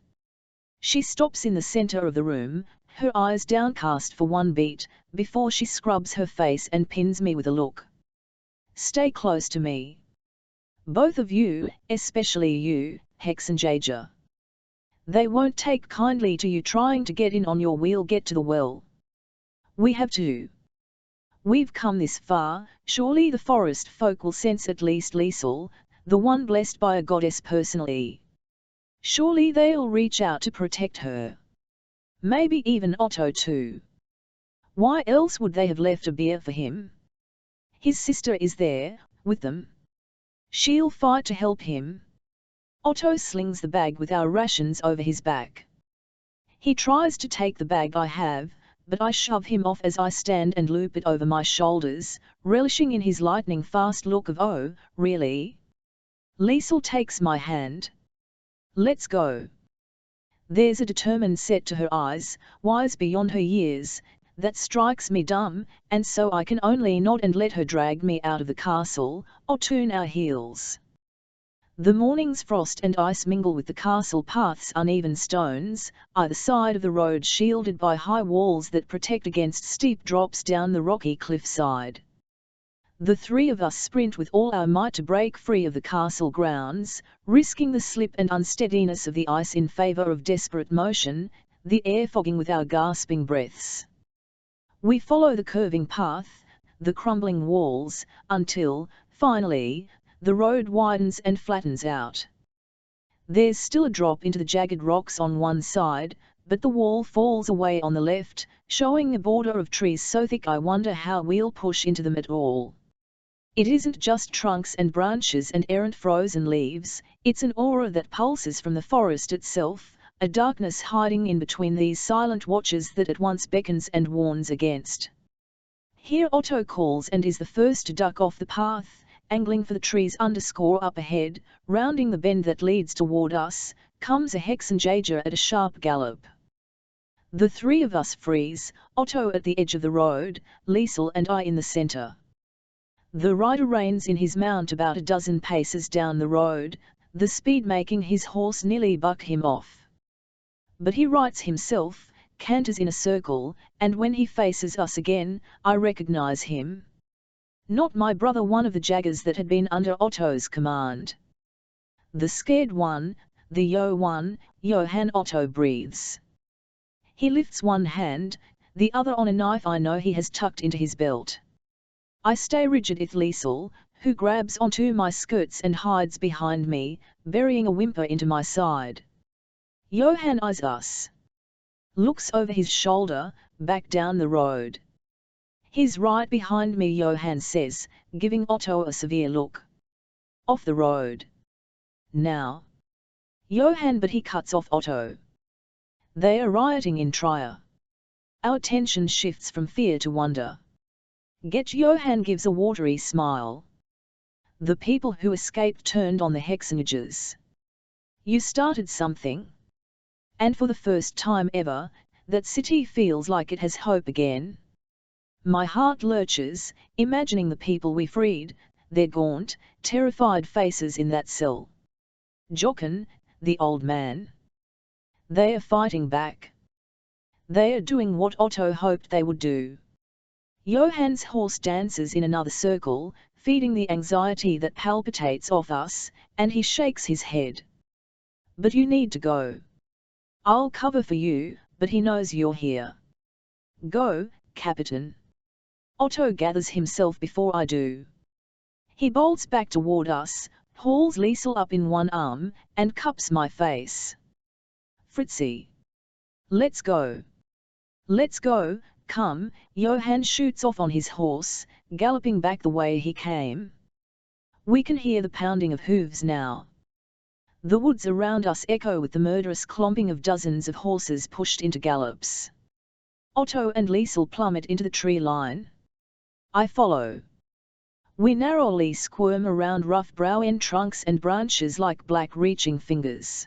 A: She stops in the center of the room, her eyes downcast for one beat, before she scrubs her face and pins me with a look. Stay close to me. Both of you, especially you, hexenjäger. They won't take kindly to you trying to get in on your we'll get to the well. We have to. We've come this far, surely the forest folk will sense at least Liesel, the one blessed by a goddess personally. Surely they'll reach out to protect her. Maybe even Otto too. Why else would they have left a beer for him? His sister is there, with them. She'll fight to help him. Otto slings the bag with our rations over his back. He tries to take the bag I have, but I shove him off as I stand and loop it over my shoulders, relishing in his lightning-fast look of "Oh, really?" Liesel takes my hand. Let's go. There's a determined set to her eyes, wise beyond her years, that strikes me dumb, and so I can only nod and let her drag me out of the castle, or tune our heels. The morning's frost and ice mingle with the castle path's uneven stones, either side of the road shielded by high walls that protect against steep drops down the rocky cliffside. The three of us sprint with all our might to break free of the castle grounds, risking the slip and unsteadiness of the ice in favor of desperate motion, the air fogging with our gasping breaths. We follow the curving path, the crumbling walls, until, finally, the road widens and flattens out. There's still a drop into the jagged rocks on one side, but the wall falls away on the left, showing a border of trees so thick I wonder how we'll push into them at all. It isn't just trunks and branches and errant frozen leaves, it's an aura that pulses from the forest itself, a darkness hiding in between these silent watchers that at once beckons and warns against. Here Otto calls and is the first to duck off the path, angling for the trees up ahead, rounding the bend that leads toward us, comes a hexenjäger at a sharp gallop. The three of us freeze, Otto at the edge of the road, Liesel and I in the center. The rider reins in his mount about a dozen paces down the road, the speed making his horse nearly buck him off. But he rights himself, canters in a circle, and when he faces us again, I recognize him. Not my brother, one of the jaggers that had been under Otto's command. The scared one, the Johann. Otto breathes. He lifts one hand, the other on a knife I know he has tucked into his belt. I stay rigid with Liesel, who grabs onto my skirts and hides behind me, burying a whimper into my side. Johann eyes us. Looks over his shoulder, back down the road. He's right behind me, Johann says, giving Otto a severe look. Off the road. Now. Johann, but he cuts off Otto. They are rioting in Trier. Our attention shifts from fear to wonder. Get, Johann gives a watery smile. The people who escaped turned on the hexenjägers. You started something. And for the first time ever, that city feels like it has hope again. My heart lurches, imagining the people we freed, their gaunt, terrified faces in that cell. Jochen, the old man. They are fighting back. They are doing what Otto hoped they would do. Johann's horse dances in another circle, feeding the anxiety that palpitates off us, and he shakes his head. But you need to go. I'll cover for you, but he knows you're here. Go, Captain. Otto gathers himself before I do. He bolts back toward us, hauls Liesel up in one arm, and cups my face. Fritzi. Let's go. Let's go, come, Johann shoots off on his horse, galloping back the way he came. We can hear the pounding of hooves now. The woods around us echo with the murderous clomping of dozens of horses pushed into gallops. Otto and Liesel plummet into the tree line. I follow. We narrowly squirm around rough brown trunks and branches like black reaching fingers.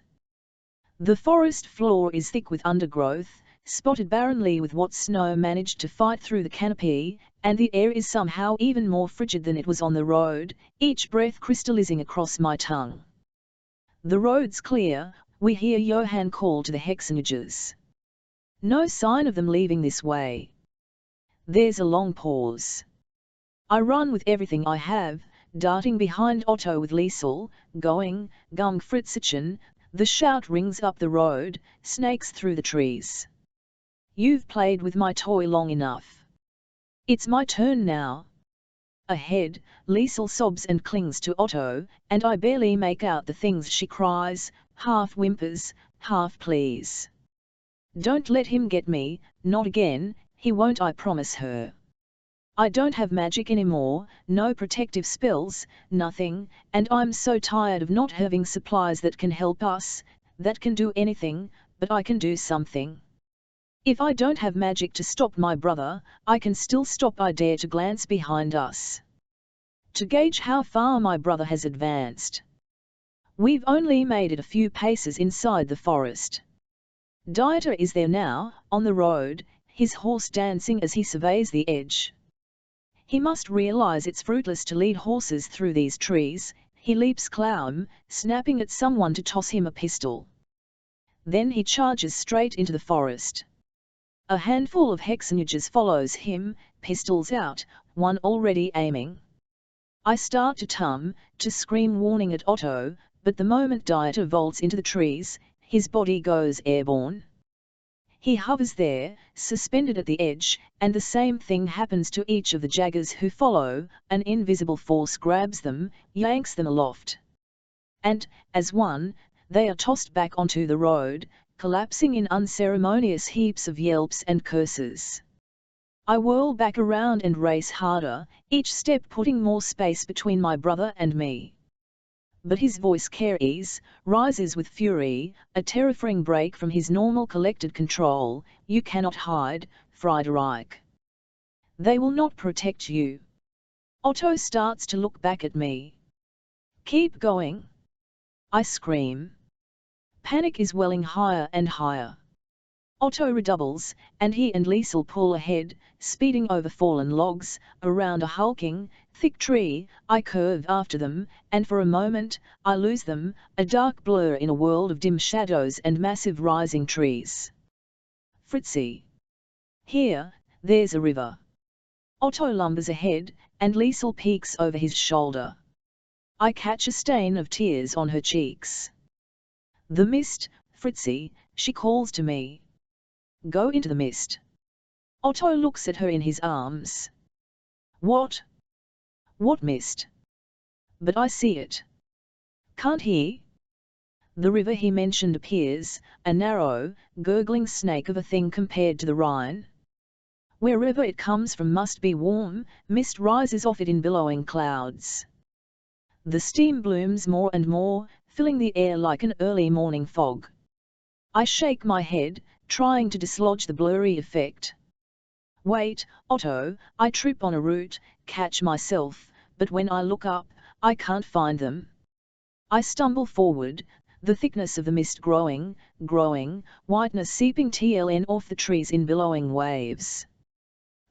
A: The forest floor is thick with undergrowth, spotted barrenly with what snow managed to fight through the canopy, and the air is somehow even more frigid than it was on the road, each breath crystallizing across my tongue. The road's clear, we hear Johann call to the hexenjägers. No sign of them leaving this way. There's a long pause. I run with everything I have, darting behind Otto with Liesel, going, Gum Fritzchen, the shout rings up the road, snakes through the trees. You've played with my toy long enough. It's my turn now. Ahead, Liesel sobs and clings to Otto, and I barely make out the things she cries, half whimpers, half pleas. Don't let him get me, not again, he won't, I promise her. I don't have magic anymore, no protective spells, nothing, and I'm so tired of not having supplies that can help us, that can do anything, but I can do something. If I don't have magic to stop my brother, I can still stop. I dare to glance behind us. To gauge how far my brother has advanced. We've only made it a few paces inside the forest. Dieter is there now, on the road, his horse dancing as he surveys the edge. He must realize it's fruitless to lead horses through these trees. He leaps clown, snapping at someone to toss him a pistol. Then he charges straight into the forest. A handful of hexenjägers follows him, pistols out, one already aiming. I start to scream warning at Otto, but the moment Dieter vaults into the trees, his body goes airborne. He hovers there, suspended at the edge, and the same thing happens to each of the jaggers who follow. An invisible force grabs them, yanks them aloft. And, as one, they are tossed back onto the road, collapsing in unceremonious heaps of yelps and curses. I whirl back around and race harder, each step putting more space between my brother and me. But his voice carries, rises with fury, a terrifying break from his normal collected control. You cannot hide, Friederike. They will not protect you. Otto starts to look back at me. Keep going. I scream. Panic is welling higher and higher. Otto redoubles, and he and Liesel pull ahead, speeding over fallen logs, around a hulking, thick tree. I curve after them, and for a moment, I lose them, a dark blur in a world of dim shadows and massive rising trees. Fritzi. Here, there's a river. Otto lumbers ahead, and Liesel peeks over his shoulder. I catch a stain of tears on her cheeks. The mist, Fritzi, she calls to me. Go into the mist. Otto looks at her in his arms. What? What mist? But I see it. Can't he? The river he mentioned appears, a narrow, gurgling snake of a thing compared to the Rhine. Wherever it comes from must be warm, mist rises off it in billowing clouds. The steam blooms more and more, filling the air like an early morning fog. I shake my head, trying to dislodge the blurry effect. Wait, Otto, I trip on a root, catch myself, but when I look up, I can't find them. I stumble forward, the thickness of the mist growing, whiteness seeping tln off the trees in billowing waves.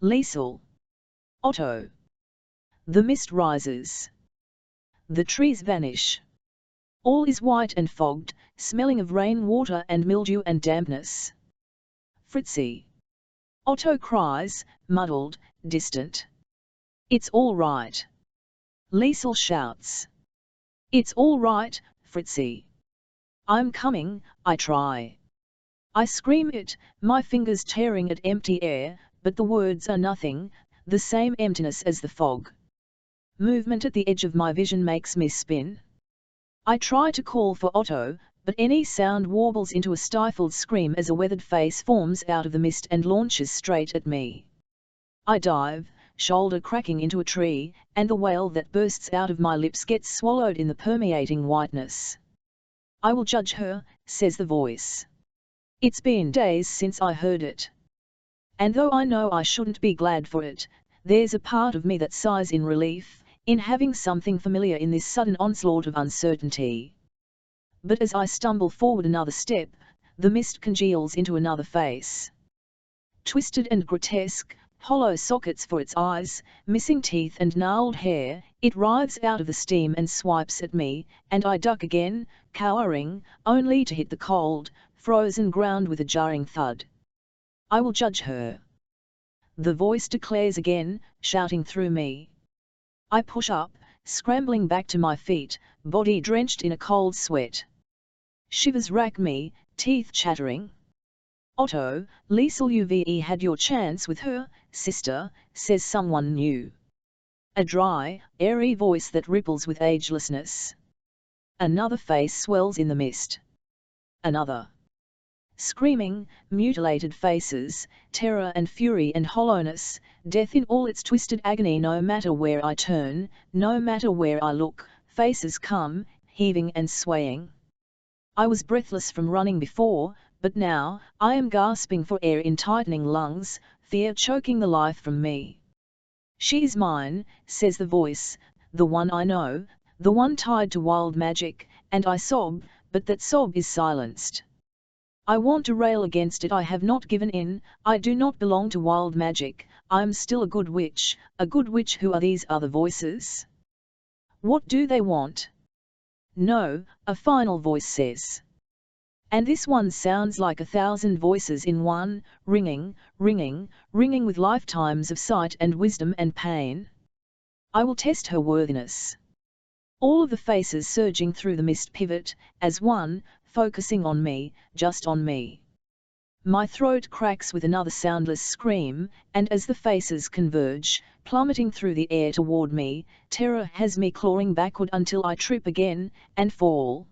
A: Liesel. Otto. The mist rises. The trees vanish. All is white and fogged, smelling of rain water and mildew and dampness. Fritzi. Otto cries, muddled, distant. It's all right. Liesel shouts. It's all right, Fritzi. I'm coming, I try. I scream it, my fingers tearing at empty air, but the words are nothing, the same emptiness as the fog. Movement at the edge of my vision makes me spin. I try to call for Otto, but any sound warbles into a stifled scream as a weathered face forms out of the mist and launches straight at me. I dive, shoulder cracking into a tree, and the wail that bursts out of my lips gets swallowed in the permeating whiteness. I will judge her, says the voice. It's been days since I heard it. And though I know I shouldn't be glad for it, there's a part of me that sighs in relief, in having something familiar in this sudden onslaught of uncertainty. But as I stumble forward another step, the mist congeals into another face. Twisted and grotesque, hollow sockets for its eyes, missing teeth and gnarled hair, it writhes out of the steam and swipes at me, and I duck again, cowering, only to hit the cold, frozen ground with a jarring thud. I will judge her. The voice declares again, shouting through me. I push up, scrambling back to my feet, body drenched in a cold sweat. Shivers rack me, teeth chattering. Otto, Liesel you've had your chance with her, sister, says someone new. A dry, airy voice that ripples with agelessness. Another face swells in the mist. Another. Screaming, mutilated faces, terror and fury and hollowness, death in all its twisted agony. No matter where I turn, no matter where I look, faces come, heaving and swaying. I was breathless from running before, but now, I am gasping for air in tightening lungs, fear choking the life from me. She is mine, says the voice, the one I know, the one tied to wild magic, and I sob, but that sob is silenced. I want to rail against it. I have not given in, I do not belong to wild magic, I'm still a good witch. A good witch. Who are these other voices? What do they want? No, a final voice says. And this one sounds like 1,000 voices in one, ringing, ringing, ringing with lifetimes of sight and wisdom and pain. I will test her worthiness. All of the faces surging through the mist pivot, as one, focusing on me, just on me. My throat cracks with another soundless scream, and as the faces converge, plummeting through the air toward me, terror has me clawing backward until I trip again, and fall.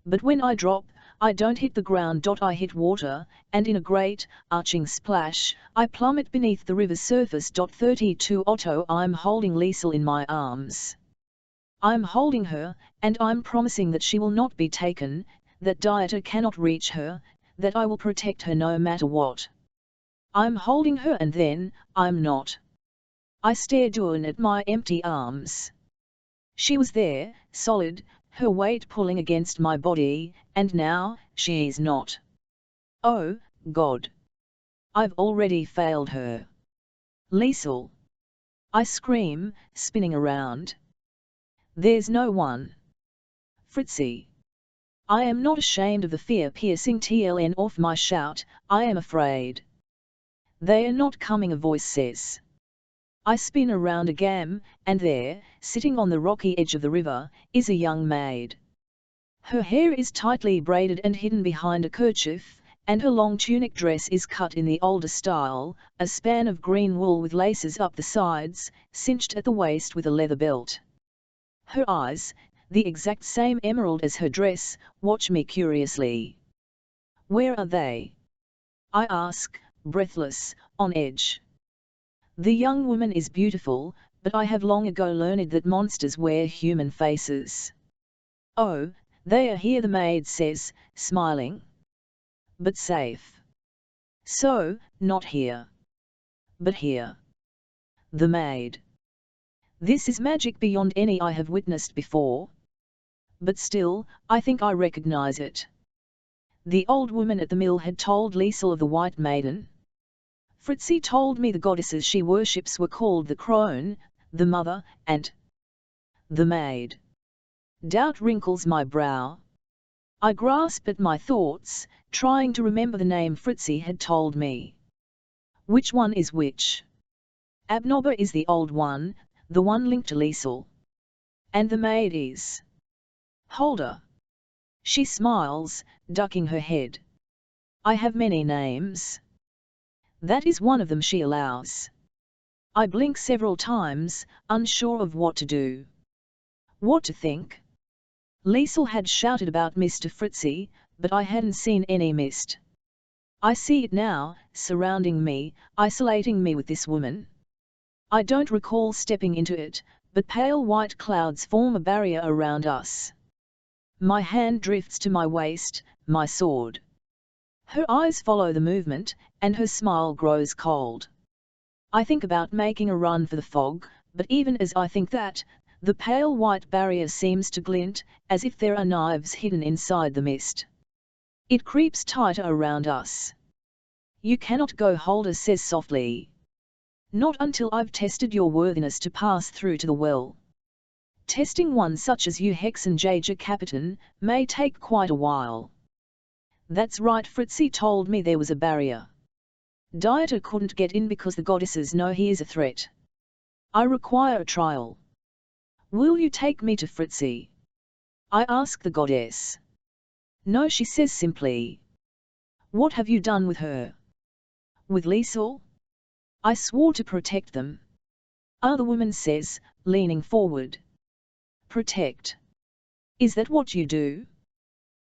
A: But when I drop, I don't hit the ground. I hit water, and in a great, arching splash, I plummet beneath the river's surface. 32 Otto. I'm holding Liesel in my arms. I'm holding her, and I'm promising that she will not be taken, that Dieter cannot reach her, that I will protect her no matter what. I'm holding her and then, I'm not. I stare down at my empty arms. She was there, solid, her weight pulling against my body, and now, she is not. Oh, God. I've already failed her. Liesel. I scream, spinning around. There's no one. Fritzi. I am not ashamed of the fear-piercing tln off my shout, I am afraid. They are not coming, a voice says. I spin around again, and there, sitting on the rocky edge of the river, is a young maid. Her hair is tightly braided and hidden behind a kerchief, and her long tunic dress is cut in the older style, a span of green wool with laces up the sides, cinched at the waist with a leather belt. Her eyes, the exact same emerald as her dress, watch me curiously. Where are they? I ask, breathless, on edge. The young woman is beautiful, but I have long ago learned that monsters wear human faces. Oh, they are here, the maid says, smiling. But safe. So, not here. But here. The maid. This is magic beyond any I have witnessed before. But still, I think I recognize it. The old woman at the mill had told Liesel of the White Maiden. Fritzi told me the goddesses she worships were called the crone, the mother, and the maid. Doubt wrinkles my brow. I grasp at my thoughts, trying to remember the name Fritzi had told me. Which one is which? Abnobber is the old one, the one linked to Liesel. And the maid is Holder. She smiles, ducking her head. I have many names. That is one of them, she allows. I blink several times, unsure of what to do. What to think? Liesel had shouted about Mr. Fritzi, but I hadn't seen any mist. I see it now, surrounding me, isolating me with this woman. I don't recall stepping into it, but pale white clouds form a barrier around us. My hand drifts to my waist, my sword. Her eyes follow the movement, and her smile grows cold. I think about making a run for the fog, but even as I think that, the pale white barrier seems to glint, as if there are knives hidden inside the mist. It creeps tighter around us. You cannot go, Holder says softly. Not until I've tested your worthiness to pass through to the well. Testing one such as you, hexenjäger Captain, may take quite a while. That's right, Fritzi told me there was a barrier. Dieter couldn't get in because the goddesses know he is a threat. I require a trial. Will you take me to Fritzi? I ask the goddess. No, she says simply. What have you done with her? With Liesel? I swore to protect them. The woman says, leaning forward. Protect? Is that what you do?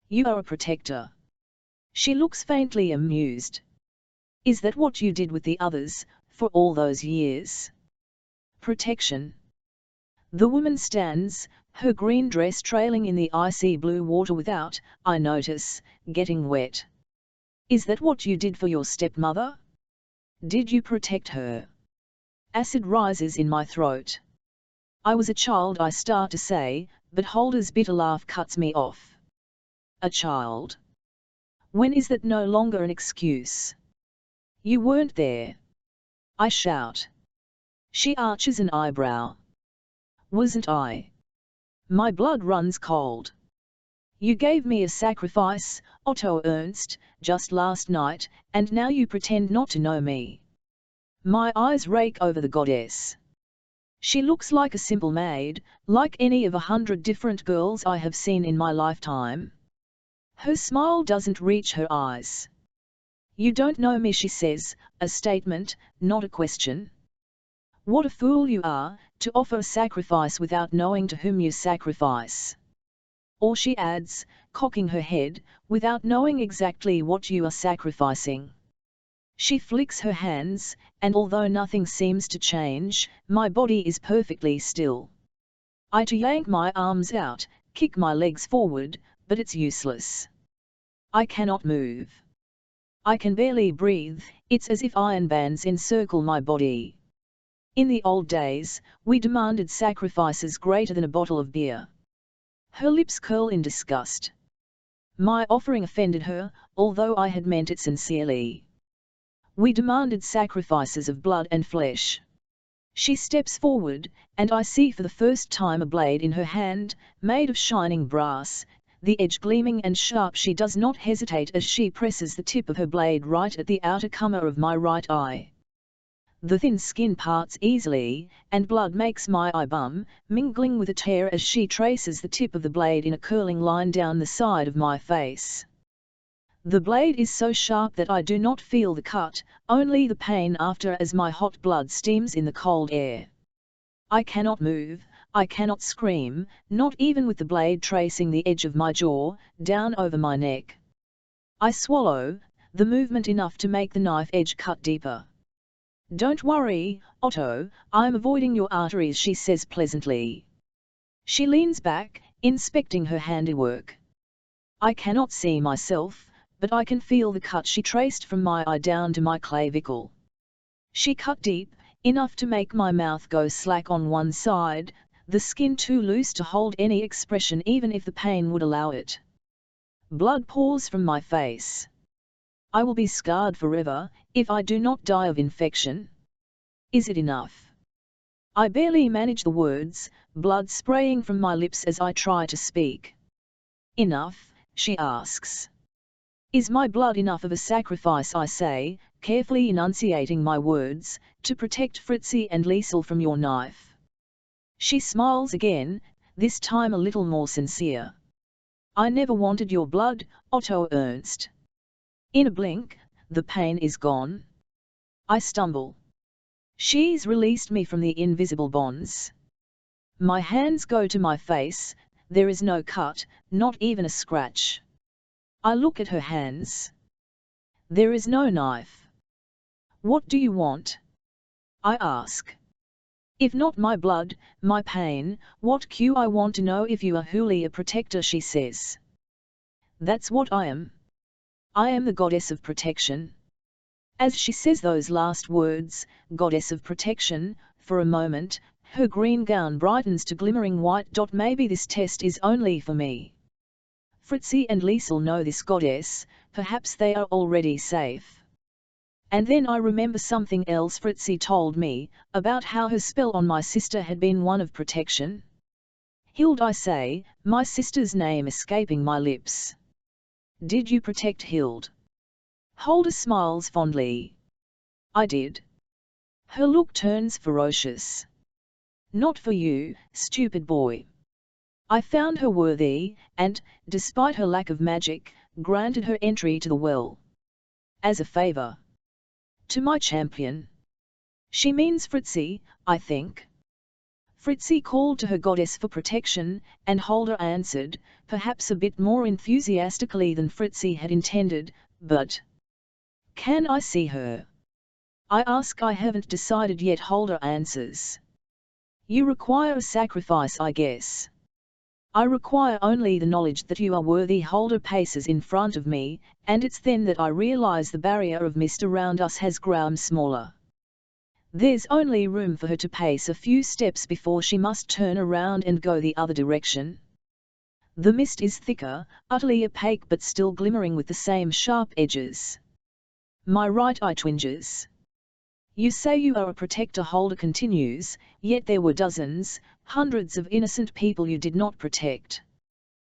A: You are a protector. She looks faintly amused. Is that what you did with the others, for all those years? Protection. The woman stands, her green dress trailing in the icy blue water without, I notice, getting wet. Is that what you did for your stepmother? Did you protect her? Acid rises in my throat. I was a child, I start to say, but Holder's bitter laugh cuts me off. A child? When is that no longer an excuse? You weren't there. I shout. She arches an eyebrow. Wasn't I? My blood runs cold. You gave me a sacrifice, Otto Ernst, just last night, and now you pretend not to know me. My eyes rake over the goddess. She looks like a simple maid, like any of 100 different girls I have seen in my lifetime. Her smile doesn't reach her eyes. You don't know me, she says, a statement, not a question. What a fool you are, to offer a sacrifice without knowing to whom you sacrifice. Or she adds, cocking her head, without knowing exactly what you are sacrificing. She flicks her hands, and although nothing seems to change, my body is perfectly still. I too yank my arms out, kick my legs forward, but it's useless. I cannot move. I can barely breathe, it's as if iron bands encircle my body. In the old days, we demanded sacrifices greater than a bottle of beer. Her lips curl in disgust. My offering offended her, although I had meant it sincerely. We demanded sacrifices of blood and flesh. She steps forward, and I see for the first time a blade in her hand, made of shining brass, the edge gleaming and sharp. She does not hesitate as she presses the tip of her blade right at the outer corner of my right eye. The thin skin parts easily, and blood makes my eye bum, mingling with a tear as she traces the tip of the blade in a curling line down the side of my face. The blade is so sharp that I do not feel the cut, only the pain after as my hot blood steams in the cold air. I cannot move, I cannot scream, not even with the blade tracing the edge of my jaw, down over my neck. I swallow, the movement enough to make the knife edge cut deeper. Don't worry, Otto, I'm avoiding your arteries, she says pleasantly. She leans back, inspecting her handiwork. I cannot see myself, but I can feel the cut she traced from my eye down to my clavicle. She cut deep, enough to make my mouth go slack on one side, the skin too loose to hold any expression even if the pain would allow it. Blood pours from my face. I will be scarred forever, if I do not die of infection. Is it enough? I barely manage the words, blood spraying from my lips as I try to speak. Enough, she asks. Is my blood enough of a sacrifice, I say, carefully enunciating my words, to protect Fritzi and Liesel from your knife? She smiles again, this time a little more sincere. I never wanted your blood, Otto Ernst. In a blink, the pain is gone. I stumble. She's released me from the invisible bonds. My hands go to my face, there is no cut, not even a scratch. I look at her hands. There is no knife. What do you want? I ask. If not my blood, my pain, what cue? I want to know if you are wholly a protector, she says. That's what I am. I am the goddess of protection. As she says those last words, goddess of protection, for a moment, her green gown brightens to glimmering white. Maybe this test is only for me. Fritzi and Liesel know this goddess, perhaps they are already safe. And then I remember something else Fritzi told me, about how her spell on my sister had been one of protection. Hild, I say, my sister's name escaping my lips. Did you protect Hild? Holder smiles fondly. I did. Her look turns ferocious. Not for you, stupid boy. I found her worthy, and, despite her lack of magic, granted her entry to the well. As a favor. To my champion. She means Fritzi, I think. Fritzi called to her goddess for protection, and Holder answered, perhaps a bit more enthusiastically than Fritzi had intended, but... Can I see her? I ask. I haven't decided yet, Holder answers. You require a sacrifice, I guess. I require only the knowledge that you are worthy. Holder paces in front of me, and it's then that I realize the barrier of mist around us has grown smaller. There's only room for her to pace a few steps before she must turn around and go the other direction. The mist is thicker, utterly opaque but still glimmering with the same sharp edges. My right eye twinges. You say you are a protector, Holder continues, yet there were dozens, hundreds of innocent people you did not protect.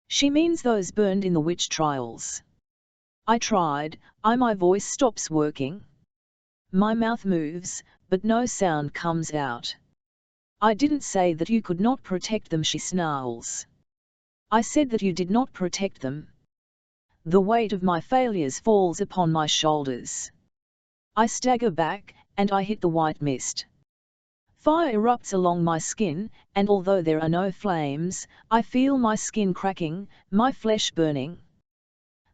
A: She means those burned in the witch trials. I tried, my voice stops working. My mouth moves, but no sound comes out. I didn't say that you could not protect them, she snarls. I said that you did not protect them. The weight of my failures falls upon my shoulders. I stagger back, and I hit the white mist. Fire erupts along my skin, and although there are no flames, I feel my skin cracking, my flesh burning.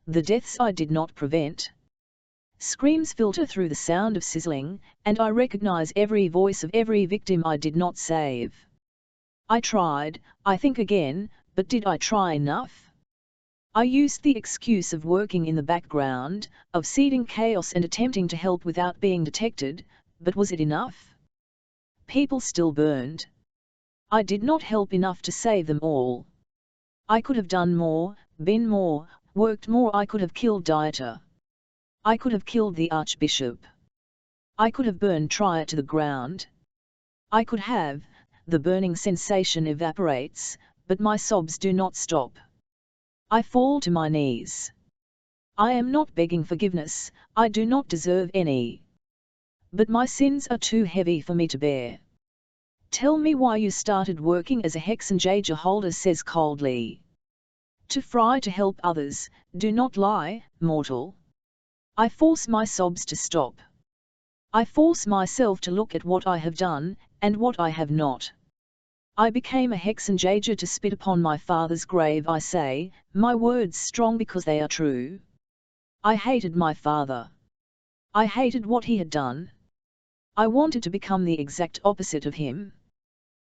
A: The deaths I did not prevent. Screams filter through the sound of sizzling, and I recognize every voice of every victim I did not save. I tried, I think again, but did I try enough? I used the excuse of working in the background, of seeding chaos and attempting to help without being detected, but was it enough? People still burned. I did not help enough to save them all. I could have done more, been more, worked more. I could have killed Dieter. I could have killed the Archbishop. I could have burned Trier to the ground. I could have. The burning sensation evaporates, but my sobs do not stop. I fall to my knees. I am not begging forgiveness, I do not deserve any. But my sins are too heavy for me to bear. Tell me why you started working as a hexenjäger, Holder says coldly. To fry, to help others, do not lie, mortal. I force my sobs to stop. I force myself to look at what I have done, and what I have not. I became a hexenjäger to spit upon my father's grave, I say, my words strong because they are true. I hated my father. I hated what he had done. I wanted to become the exact opposite of him.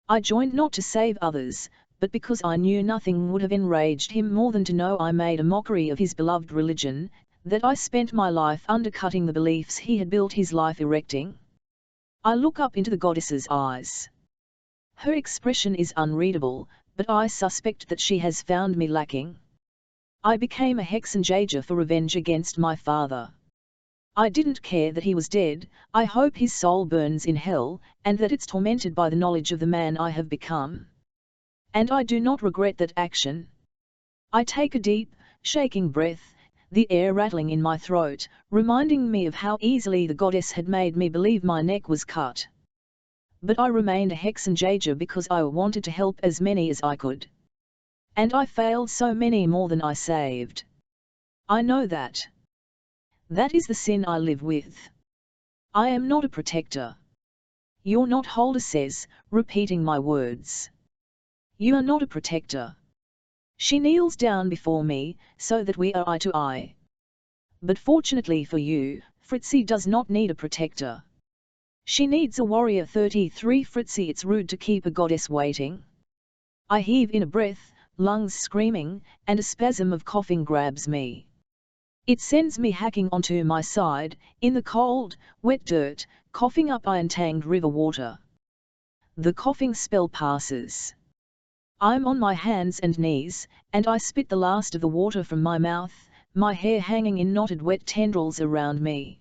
A: I joined not to save others, but because I knew nothing would have enraged him more than to know I made a mockery of his beloved religion, that I spent my life undercutting the beliefs he had built his life erecting. I look up into the goddess's eyes. Her expression is unreadable, but I suspect that she has found me lacking. I became a hexenjäger for revenge against my father. I didn't care that he was dead. I hope his soul burns in hell, and that it's tormented by the knowledge of the man I have become. And I do not regret that action. I take a deep, shaking breath, the air rattling in my throat, reminding me of how easily the goddess had made me believe my neck was cut. But I remained a hexenjäger because I wanted to help as many as I could. And I failed so many more than I saved. I know that. That is the sin I live with. I am not a protector. You're not, Holder says, repeating my words. You are not a protector. She kneels down before me, so that we are eye to eye. But fortunately for you, Fritzi does not need a protector. She needs a warrior. 33 Fritzi, it's rude to keep a goddess waiting. I heave in a breath, lungs screaming, and a spasm of coughing grabs me. It sends me hacking onto my side, in the cold, wet dirt, coughing up iron-tanged river water. The coughing spell passes. I'm on my hands and knees, and I spit the last of the water from my mouth, my hair hanging in knotted wet tendrils around me.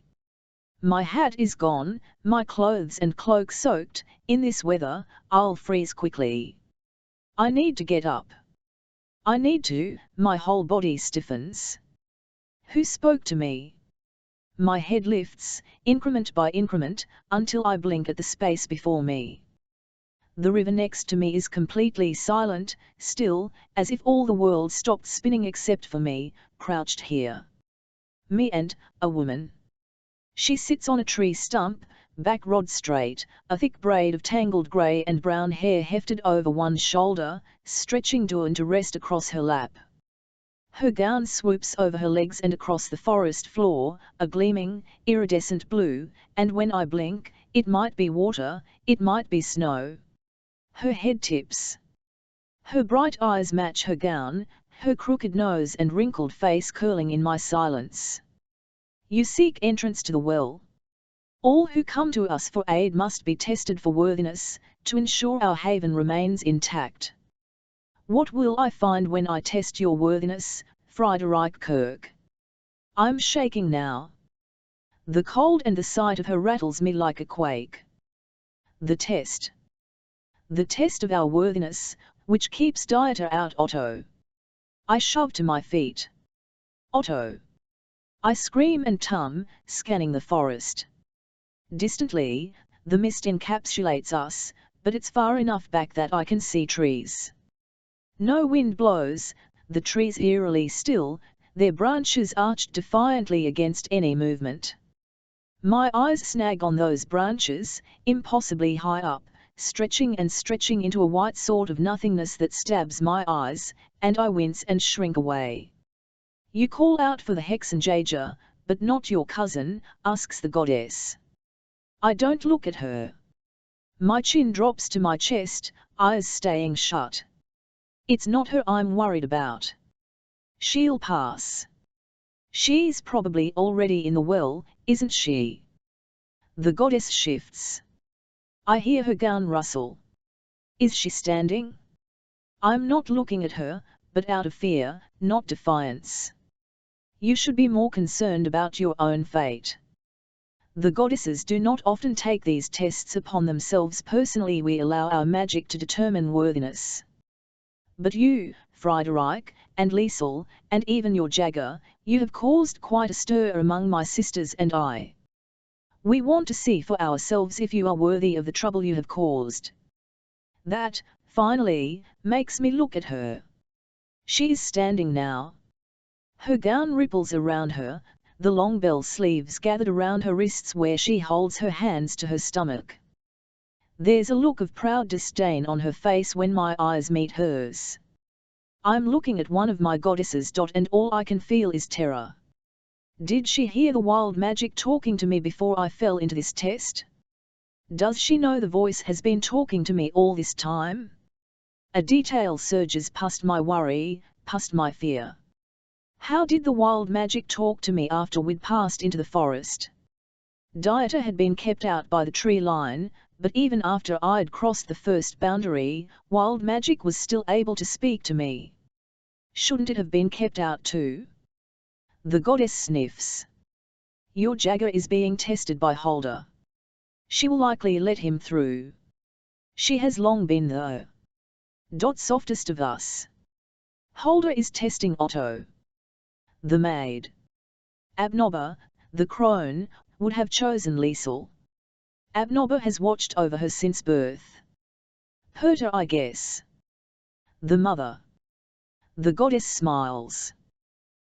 A: My hat is gone, my clothes and cloak soaked. In this weather, I'll freeze quickly. I need to get up. I need to, my whole body stiffens. Who spoke to me? My head lifts, increment by increment, until I blink at the space before me. The river next to me is completely silent, still, as if all the world stopped spinning except for me, crouched here. Me and a woman. She sits on a tree stump, back rod straight, a thick braid of tangled grey and brown hair hefted over one shoulder, stretching down to rest across her lap. Her gown swoops over her legs and across the forest floor, a gleaming, iridescent blue, and when I blink, it might be water, it might be snow. Her head tips. Her bright eyes match her gown, her crooked nose and wrinkled face curling in my silence. You seek entrance to the well. All who come to us for aid must be tested for worthiness, to ensure our haven remains intact. What will I find when I test your worthiness, Dieter Kirch? I'm shaking now. The cold and the sight of her rattles me like a quake. The test. The test of our worthiness, which keeps Dieter out. Otto. I shove to my feet. Otto. I scream and scanning the forest. Distantly, the mist encapsulates us, but it's far enough back that I can see trees. No wind blows, the trees eerily still, their branches arched defiantly against any movement. My eyes snag on those branches, impossibly high up, stretching and stretching into a white sort of nothingness that stabs my eyes, and I wince and shrink away. You call out for the hexenjäger, but not your cousin, asks the goddess. I don't look at her. My chin drops to my chest, eyes staying shut. It's not her I'm worried about. She'll pass. She's probably already in the well, isn't she? The goddess shifts. I hear her gown rustle. Is she standing? I'm not looking at her, but out of fear, not defiance. You should be more concerned about your own fate. The goddesses do not often take these tests upon themselves personally. We allow our magic to determine worthiness. But you, Friederike, and Liesel, and even your Jagger, you have caused quite a stir among my sisters and I. We want to see for ourselves if you are worthy of the trouble you have caused. That, finally, makes me look at her. She is standing now. Her gown ripples around her, the long bell sleeves gathered around her wrists where she holds her hands to her stomach. There's a look of proud disdain on her face when my eyes meet hers. I'm looking at one of my goddesses. And all I can feel is terror. Did she hear the wild magic talking to me before I fell into this test? Does she know the voice has been talking to me all this time? A detail surges past my worry, past my fear. How did the wild magic talk to me after we'd passed into the forest? Dieter had been kept out by the tree line, but even after I'd crossed the first boundary, wild magic was still able to speak to me. Shouldn't it have been kept out too? The goddess sniffs. Your Jagger is being tested by Holder. She will likely let him through. She has long been the softest of us. Holder is testing Otto. The maid. Abnobber, the crone, would have chosen Liesel. Abnobber has watched over her since birth. Herta, I guess. The mother. The goddess smiles.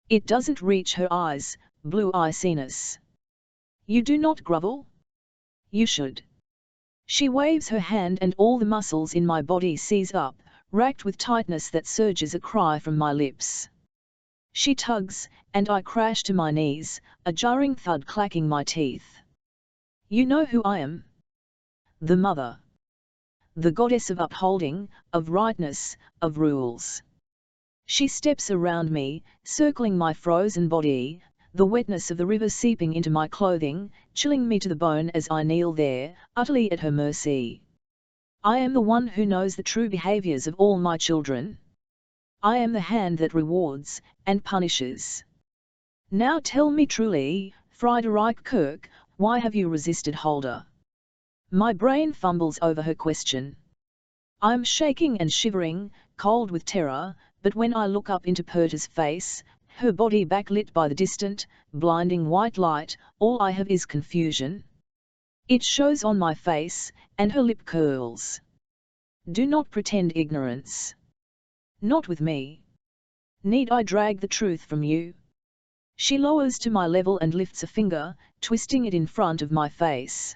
A: It doesn't reach her eyes, blue iciness. You do not grovel? You should. She waves her hand and all the muscles in my body seize up, racked with tightness that surges a cry from my lips. She tugs, and I crash to my knees, a jarring thud clacking my teeth. You know who I am? The mother. The goddess of upholding, of rightness, of rules. She steps around me, circling my frozen body, the wetness of the river seeping into my clothing, chilling me to the bone as I kneel there, utterly at her mercy. I am the one who knows the true behaviors of all my children. I am the hand that rewards, and punishes. Now tell me truly, Friederike Kirk, why have you resisted Holder? My brain fumbles over her question. I'm shaking and shivering, cold with terror, but when I look up into Perta's face, her body backlit by the distant, blinding white light, all I have is confusion. It shows on my face, and her lip curls. Do not pretend ignorance. Not with me. Need I drag the truth from you? She lowers to my level and lifts a finger, twisting it in front of my face.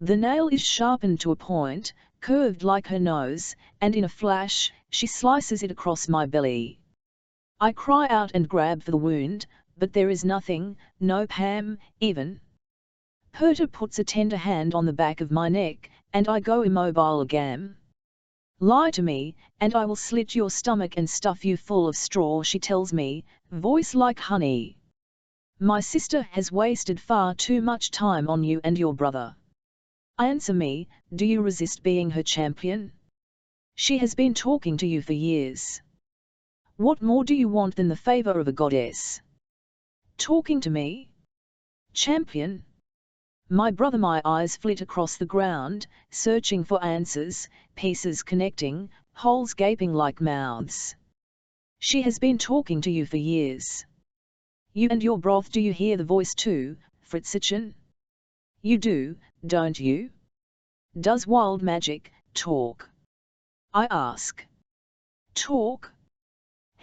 A: The nail is sharpened to a point, curved like her nose, and in a flash, she slices it across my belly. I cry out and grab for the wound, but there is nothing, no Pam, even. Perta puts a tender hand on the back of my neck, and I go immobile again. Lie to me, and I will slit your stomach and stuff you full of straw, she tells me, voice like honey. My sister has wasted far too much time on you and your brother. Answer me, do you resist being her champion? She has been talking to you for years. What more do you want than the favor of a goddess? Talking to me? Champion? My brother, my eyes flit across the ground, searching for answers, pieces connecting, holes gaping like mouths. She has been talking to you for years. You and your broth, do you hear the voice too, Fritzchen? You do, don't you? Does wild magic talk? I ask. Talk?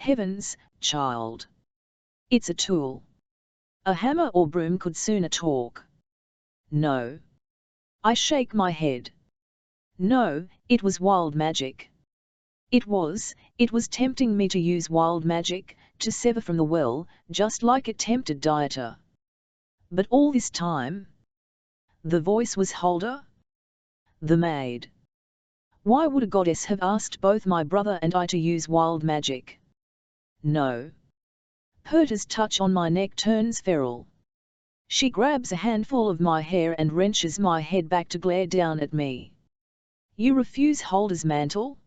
A: Heavens, child. It's a tool. A hammer or broom could sooner talk. No. I shake my head. No, it was wild magic. It was tempting me to use wild magic, to sever from the well, just like it tempted Dieter. But all this time? The voice was Holder? The maid. Why would a goddess have asked both my brother and I to use wild magic? No. Perta's touch on my neck turns feral. She grabs a handful of my hair and wrenches my head back to glare down at me. You refuse Holder's mantle?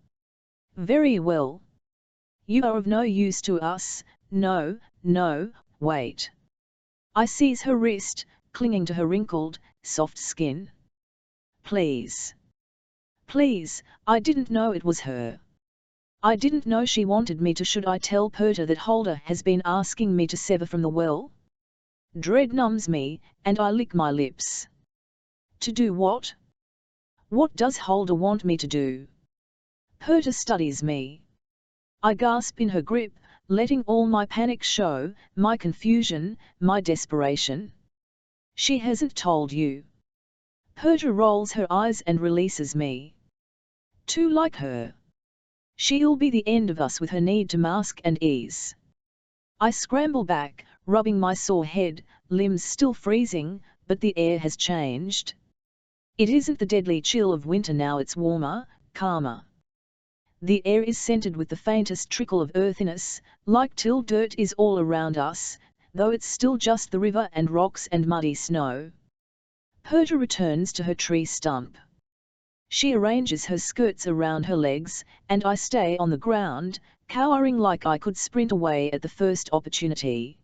A: Very well. You are of no use to us. No, no, wait. I seize her wrist, clinging to her wrinkled, soft skin. Please. Please, I didn't know it was her. I didn't know she wanted me to. Should I tell Perta that Holder has been asking me to sever from the well? Dread numbs me, and I lick my lips. To do what? What does Holder want me to do? Perta studies me. I gasp in her grip, letting all my panic show, my confusion, my desperation. She hasn't told you. Perta rolls her eyes and releases me. Too like her. She'll be the end of us with her need to mask and ease. I scramble back, rubbing my sore head, limbs still freezing, but the air has changed. It isn't the deadly chill of winter now, it's warmer, calmer. The air is scented with the faintest trickle of earthiness, like till dirt is all around us, though it's still just the river and rocks and muddy snow. Perta returns to her tree stump. She arranges her skirts around her legs, and I stay on the ground, cowering like I could sprint away at the first opportunity.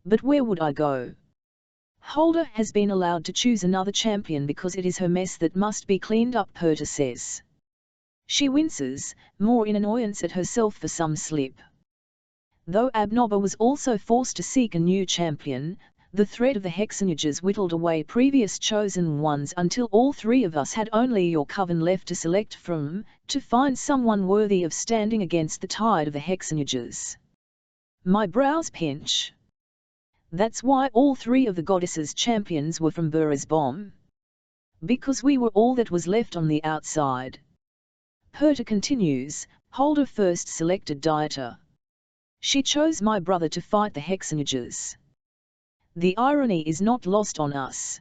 A: But where would I go? Holder has been allowed to choose another champion because it is her mess that must be cleaned up, Perta says. She winces, more in annoyance at herself for some slip. Though Abnobber was also forced to seek a new champion, the threat of the hexenjägers whittled away previous chosen ones until all three of us had only your coven left to select from, to find someone worthy of standing against the tide of the hexenjägers. My brows pinch. That's why all three of the goddesses' champions were from Burisbom. Because we were all that was left on the outside. Perta continues, Holder first selected Dieter. She chose my brother to fight the hexenjägers. The irony is not lost on us.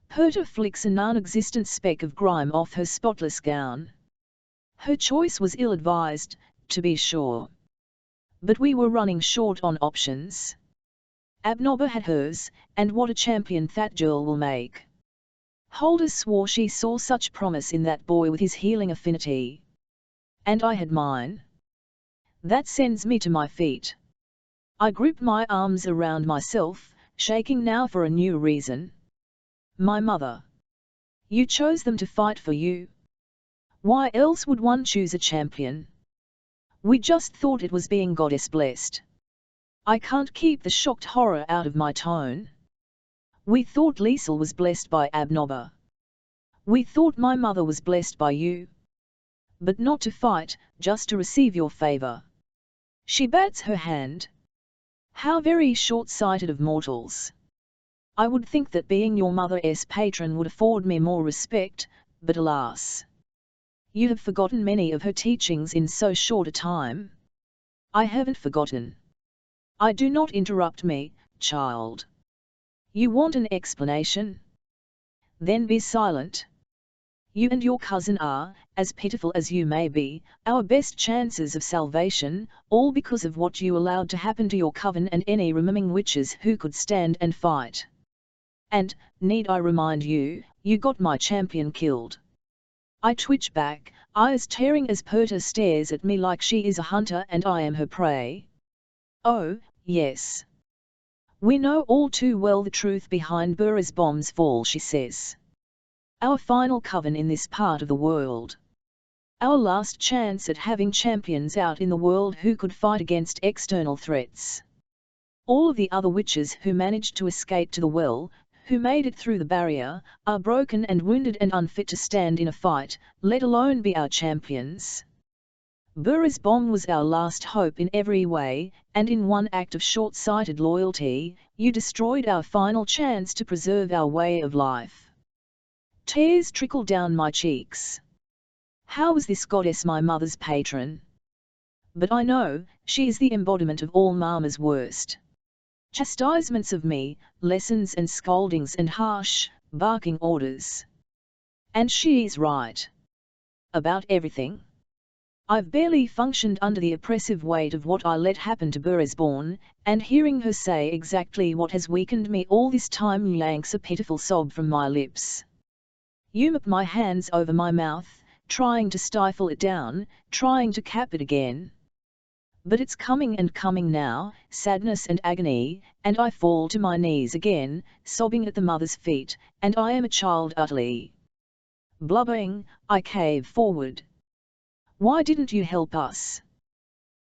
A: Perta flicks a non-existent speck of grime off her spotless gown. Her choice was ill-advised, to be sure. But we were running short on options. Abnobber had hers, and what a champion that girl will make. Holder swore she saw such promise in that boy with his healing affinity. And I had mine. That sends me to my feet. I grip my arms around myself, shaking now for a new reason. My mother. You chose them to fight for you. Why else would one choose a champion? We just thought it was being goddess blessed. I can't keep the shocked horror out of my tone. We thought Liesel was blessed by Abnobber. We thought my mother was blessed by you. But not to fight, just to receive your favor. She bats her hand. How very short-sighted of mortals. I would think that being your mother's patron would afford me more respect, but alas. You have forgotten many of her teachings in so short a time. I haven't forgotten. I do not interrupt me, child. You want an explanation? Then be silent. You and your cousin are, as pitiful as you may be, our best chances of salvation, all because of what you allowed to happen to your coven and any remaining witches who could stand and fight. And, need I remind you, you got my champion killed. I twitch back, eyes tearing as Perta stares at me like she is a hunter and I am her prey. Oh, yes. We know all too well the truth behind Burisbom's fall, she says. Our final coven in this part of the world. Our last chance at having champions out in the world who could fight against external threats. All of the other witches who managed to escape to the well, who made it through the barrier, are broken and wounded and unfit to stand in a fight, let alone be our champions. Burisbom was our last hope in every way, and in one act of short-sighted loyalty, you destroyed our final chance to preserve our way of life. Tears trickle down my cheeks. How was this goddess my mother's patron? But I know, she is the embodiment of all Mama's worst. Chastisements of me, lessons and scoldings and harsh, barking orders. And she is right. About everything. I've barely functioned under the oppressive weight of what I let happen to Burisbom, and hearing her say exactly what has weakened me all this time yanks a pitiful sob from my lips. You mop my hands over my mouth, trying to stifle it down, trying to cap it again. But it's coming and coming now, sadness and agony, and I fall to my knees again, sobbing at the mother's feet, and I am a child utterly. Blubbering, I cave forward. Why didn't you help us?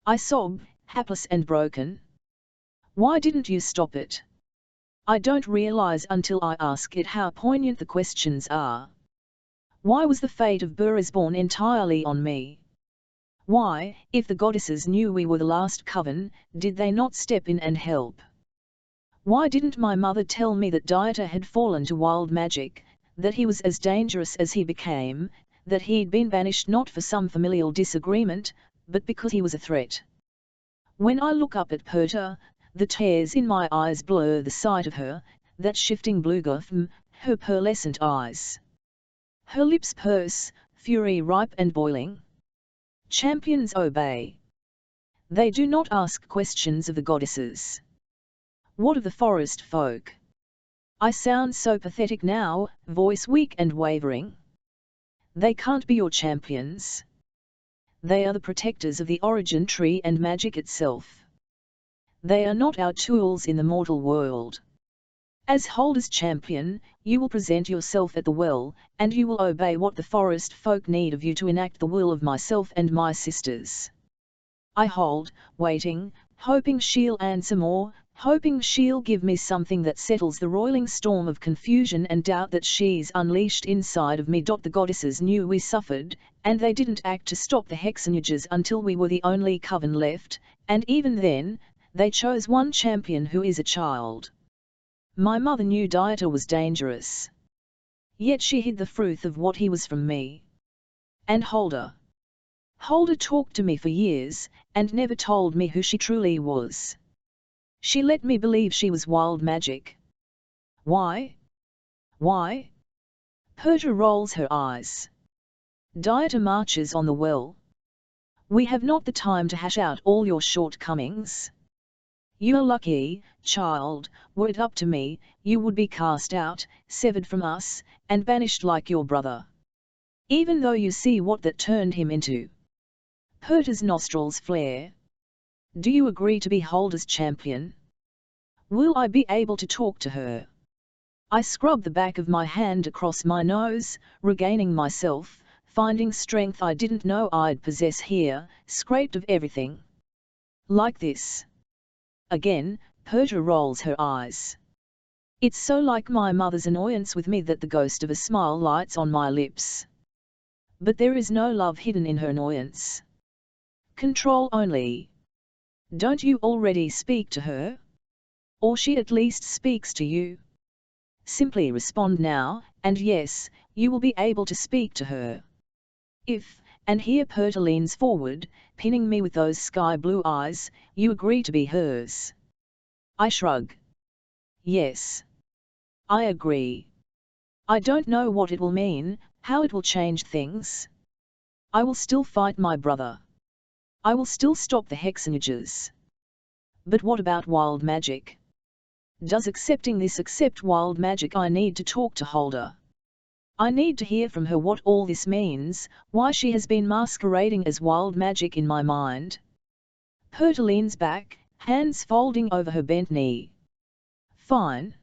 A: I sob, hapless and broken. Why didn't you stop it? I don't realize until I ask it how poignant the questions are. Why was the fate of Burisbom entirely on me? Why, if the goddesses knew we were the last coven, did they not step in and help? Why didn't my mother tell me that Dieter had fallen to wild magic, that he was as dangerous as he became, that he'd been banished not for some familial disagreement, but because he was a threat? When I look up at Perta, the tears in my eyes blur the sight of her, that shifting blue goth, her pearlescent eyes. Her lips purse, fury ripe and boiling. Champions obey. They do not ask questions of the goddesses. What of the forest folk? I sound so pathetic now, voice weak and wavering. They can't be your champions. They are the protectors of the origin tree and magic itself. They are not our tools in the mortal world. As Holder's champion, you will present yourself at the well, and you will obey what the forest folk need of you to enact the will of myself and my sisters. I hold, waiting, hoping she'll answer more, hoping she'll give me something that settles the roiling storm of confusion and doubt that she's unleashed inside of me. The goddesses knew we suffered, and they didn't act to stop the hexenjägers until we were the only coven left, and even then, they chose one champion who is a child. My mother knew Dieter was dangerous. Yet she hid the truth of what he was from me. And Holder talked to me for years, and never told me who she truly was. She let me believe she was wild magic. Why? Why? Perta rolls her eyes. Dieter marches on the well. We have not the time to hash out all your shortcomings. You are lucky, child. Were it up to me, you would be cast out, severed from us, and banished like your brother. Even though you see what that turned him into. Perta's nostrils flare. Do you agree to be Holder's champion? Will I be able to talk to her? I scrub the back of my hand across my nose, regaining myself, finding strength I didn't know I'd possess here, scraped of everything. Like this. Again, Perta rolls her eyes. It's so like my mother's annoyance with me that the ghost of a smile lights on my lips. But there is no love hidden in her annoyance. Control only. Don't you already speak to her? Or she at least speaks to you? Simply respond now, and yes, you will be able to speak to her. If, and here Perta leans forward, pinning me with those sky blue eyes, you agree to be hers. I shrug. Yes. I agree. I don't know what it will mean, how it will change things. I will still fight my brother. I will still stop the hexenjägers. But what about wild magic? Does accepting this accept wild magic? I need to talk to Holder. I need to hear from her what all this means, why she has been masquerading as wild magic in my mind. Perta leans back, hands folding over her bent knee. Fine.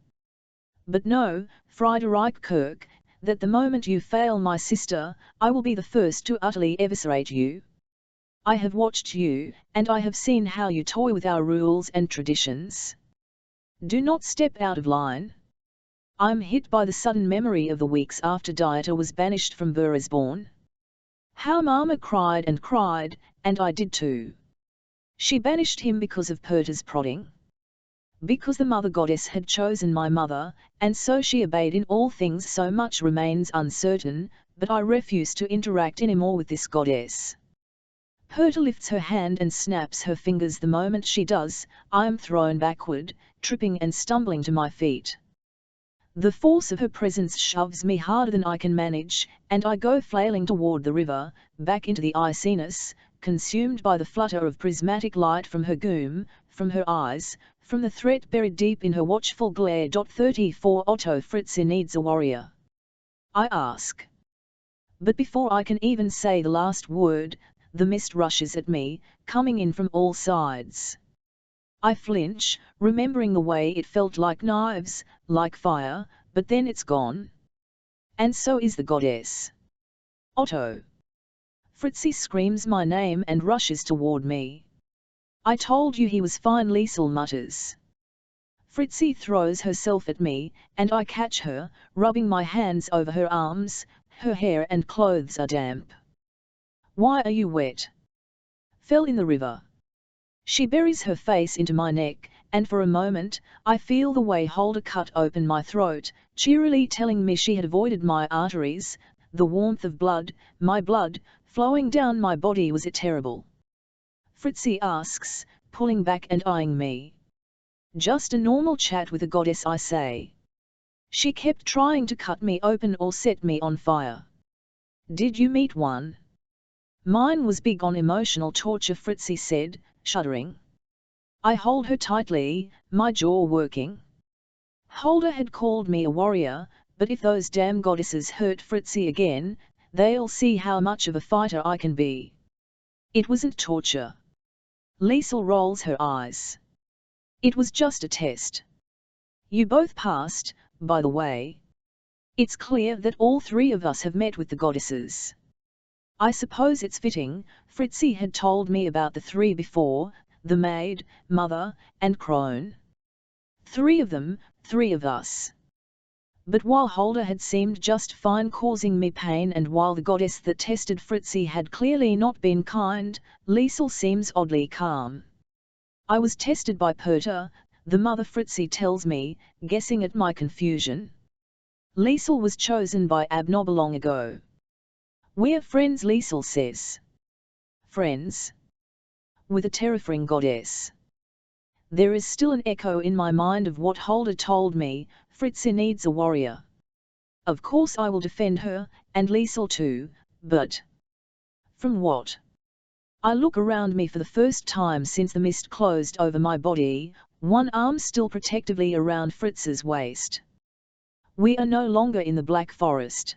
A: But know, Friederike Kirk, that the moment you fail my sister, I will be the first to utterly eviscerate you. I have watched you, and I have seen how you toy with our rules and traditions. Do not step out of line. I'm hit by the sudden memory of the weeks after Dieter was banished from Burisborn. How Mama cried, and I did too. She banished him because of Perta's prodding. Because the mother goddess had chosen my mother, and so she obeyed in all things. So much remains uncertain, but I refuse to interact anymore with this goddess. Perta lifts her hand and snaps her fingers. The moment she does, I am thrown backward, tripping and stumbling to my feet. The force of her presence shoves me harder than I can manage, and I go flailing toward the river, back into the iciness, consumed by the flutter of prismatic light from her goom, from her eyes, from the threat buried deep in her watchful glare. 34 Otto Fritzi needs a warrior. I ask. But before I can even say the last word, the mist rushes at me, coming in from all sides. I flinch, remembering the way it felt like knives, like fire, but then it's gone. And so is the goddess. Otto! Fritzi screams my name and rushes toward me. I told you he was fine, Liesel mutters. Fritzi throws herself at me, and I catch her, rubbing my hands over her arms. Her hair and clothes are damp. Why are you wet? Fell in the river. She buries her face into my neck, and for a moment, I feel the way Holder cut open my throat, cheerily telling me she had avoided my arteries. The warmth of blood, my blood, flowing down my body. Was it terrible? Fritzi asks, pulling back and eyeing me. Just a normal chat with a goddess, I say. She kept trying to cut me open or set me on fire. Did you meet one? Mine was big on emotional torture, Fritzi said, shuddering. I hold her tightly, my jaw working. Holder had called me a warrior, but if those damn goddesses hurt Fritzi again, they'll see how much of a fighter I can be. It wasn't torture. Liesel rolls her eyes. It was just a test. You both passed, by the way. It's clear that all three of us have met with the goddesses. I suppose it's fitting, Fritzi had told me about the three before, the maid, mother, and crone. Three of them, three of us. But while Holder had seemed just fine causing me pain, and while the goddess that tested Fritzi had clearly not been kind, Liesel seems oddly calm. I was tested by Perta, the mother, Fritzi tells me, guessing at my confusion. Liesel was chosen by Abnob long ago. We're friends, Liesel says. Friends? With a terrifying goddess. There is still an echo in my mind of what Holder told me, Fritzi needs a warrior. Of course I will defend her, and Liesel too, but... from what? I look around me for the first time since the mist closed over my body, one arm still protectively around Fritz's waist. We are no longer in the Black Forest.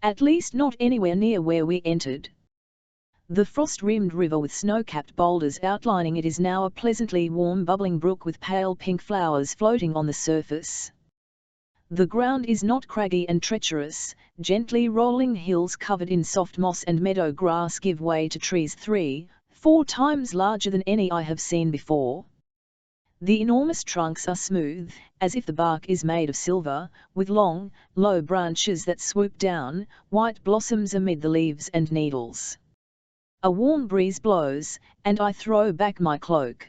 A: At least not anywhere near where we entered. The frost-rimmed river with snow-capped boulders outlining it is now a pleasantly warm bubbling brook with pale pink flowers floating on the surface. The ground is not craggy and treacherous, gently rolling hills covered in soft moss and meadow grass give way to trees 3-4 times larger than any I have seen before. The enormous trunks are smooth, as if the bark is made of silver, with long, low branches that swoop down, white blossoms amid the leaves and needles. A warm breeze blows, and I throw back my cloak.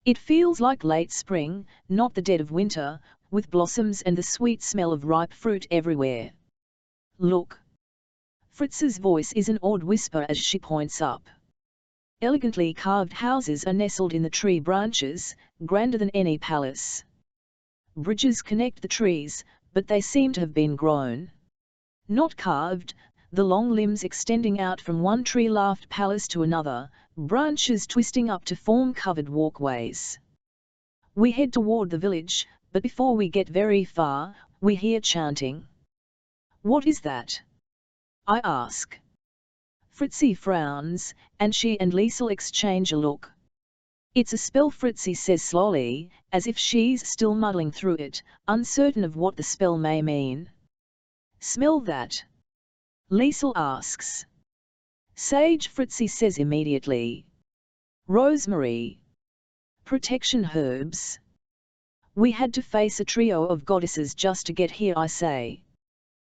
A: It feels like late spring, not the dead of winter, with blossoms and the sweet smell of ripe fruit everywhere. Look! Fritz's voice is an awed whisper as she points up. Elegantly carved houses are nestled in the tree branches, grander than any palace. Bridges connect the trees, but they seem to have been grown. Not carved, the long limbs extending out from one tree-laughed palace to another, branches twisting up to form covered walkways. We head toward the village, but before we get very far, we hear chanting. What is that? I ask. Fritzi frowns, and she and Liesel exchange a look. It's a spell, Fritzi says slowly, as if she's still muddling through it, uncertain of what the spell may mean. Smell that? Liesel asks. Sage, Fritzi says immediately. Rosemary. Protection herbs. We had to face a trio of goddesses just to get here, I say.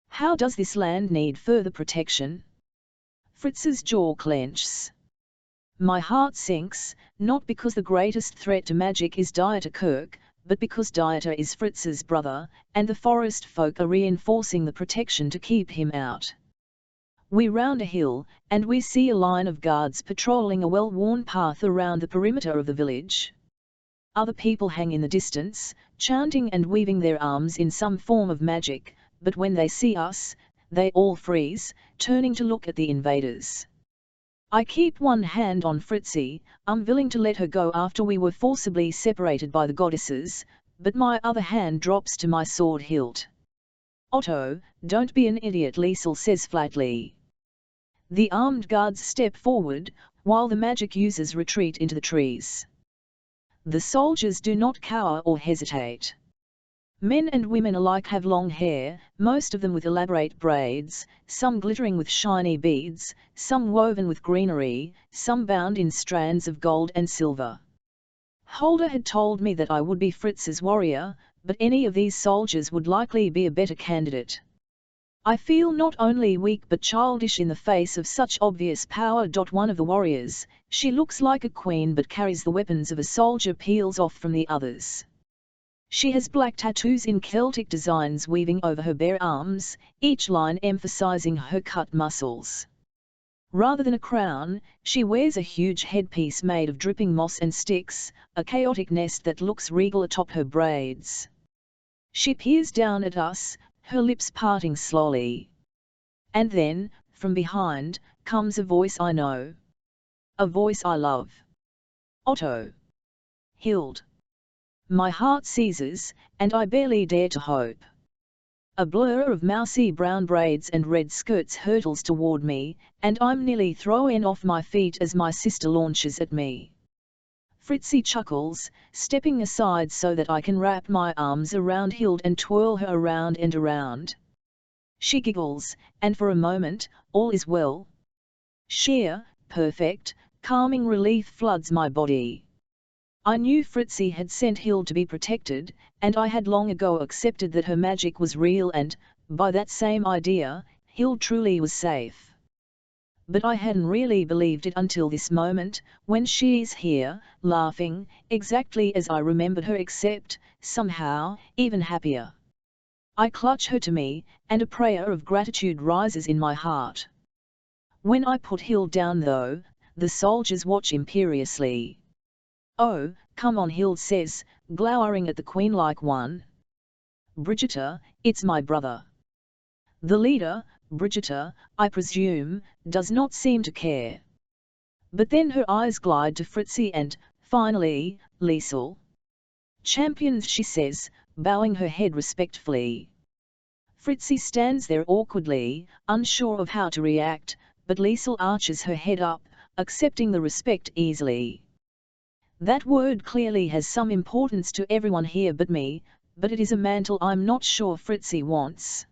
A: How does this land need further protection? Fritz's jaw clenches. My heart sinks, not because the greatest threat to magic is Dieter Kirch, but because Dieter is Fritz's brother, and the forest folk are reinforcing the protection to keep him out. We round a hill, and we see a line of guards patrolling a well-worn path around the perimeter of the village. Other people hang in the distance, chanting and weaving their arms in some form of magic, but when they see us, they all freeze, turning to look at the invaders. I keep one hand on Fritzi, unwilling to let her go after we were forcibly separated by the goddesses, but my other hand drops to my sword hilt. Otto, don't be an idiot, Liesel says flatly. The armed guards step forward, while the magic users retreat into the trees. The soldiers do not cower or hesitate. Men and women alike have long hair, most of them with elaborate braids, some glittering with shiny beads, some woven with greenery, some bound in strands of gold and silver. Holder had told me that I would be Fritz's warrior, but any of these soldiers would likely be a better candidate. I feel not only weak but childish in the face of such obvious power. One of the warriors, she looks like a queen but carries the weapons of a soldier, peels off from the others. She has black tattoos in Celtic designs weaving over her bare arms, each line emphasizing her cut muscles. Rather than a crown, she wears a huge headpiece made of dripping moss and sticks, a chaotic nest that looks regal atop her braids. She peers down at us, her lips parting slowly. And then, from behind, comes a voice I know. A voice I love. Otto. Hild. My heart seizes, and I barely dare to hope. A blur of mousy brown braids and red skirts hurtles toward me, and I'm nearly thrown off my feet as my sister launches at me. Fritzi chuckles, stepping aside so that I can wrap my arms around Hild and twirl her around and around. She giggles, and for a moment, all is well. Sheer, perfect, calming relief floods my body. I knew Fritzi had sent Hild to be protected, and I had long ago accepted that her magic was real and, by that same idea, Hild truly was safe. But I hadn't really believed it until this moment, when she's here, laughing, exactly as I remembered her except, somehow, even happier. I clutch her to me, and a prayer of gratitude rises in my heart. When I put Hild down though, the soldiers watch imperiously. "Oh, come on," Hild says, glowering at the queen like one. "Brigitta, it's my brother." The leader, Brigitta, I presume, does not seem to care. But then her eyes glide to Fritzi and, finally, Liesel. "Champions," she says, bowing her head respectfully. Fritzi stands there awkwardly, unsure of how to react, but Liesel arches her head up, accepting the respect easily. That word clearly has some importance to everyone here but me, but it is a mantle I'm not sure Fritzi wants.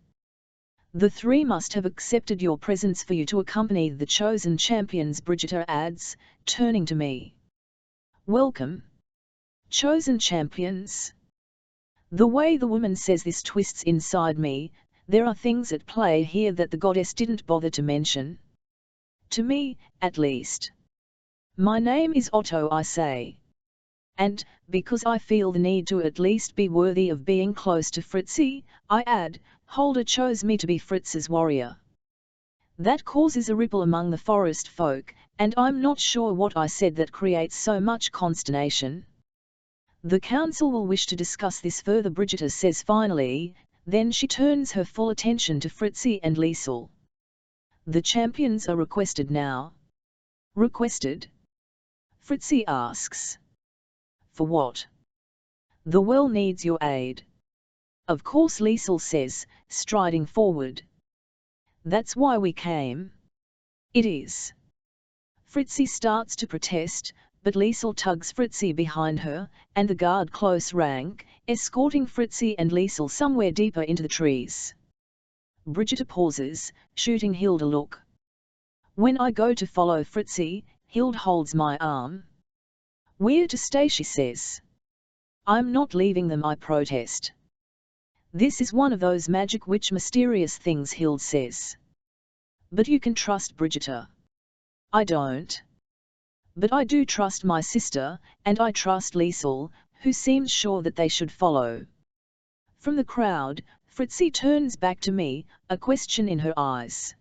A: "The three must have accepted your presence for you to accompany the chosen champions," Brigitta adds, turning to me. "Welcome. Chosen champions?" The way the woman says this twists inside me. There are things at play here that the goddess didn't bother to mention. To me, at least. "My name is Otto," I say. And, because I feel the need to at least be worthy of being close to Fritzi, I add, Holder chose me to be Fritz's warrior. That causes a ripple among the forest folk, and I'm not sure what I said that creates so much consternation. "The council will wish to discuss this further," Brigitta says finally, then she turns her full attention to Fritzi and Liesel. "The champions are requested now." "Requested?" Fritzi asks. "For what?" "The well needs your aid." "Of course," Liesel says, striding forward. "That's why we came." "It is." Fritzi starts to protest, but Liesel tugs Fritzi behind her, and the guard close rank, escorting Fritzi and Liesel somewhere deeper into the trees. Brigitta pauses, shooting Hild a look. When I go to follow Fritzi, Hild holds my arm. "We're to stay," she says. "I'm not leaving them," I protest. "This is one of those magic witch mysterious things," Hild says. "But you can trust Brigitta." "I don't. But I do trust my sister, and I trust Liesel, who seems sure that they should follow." From the crowd, Fritzi turns back to me, a question in her eyes.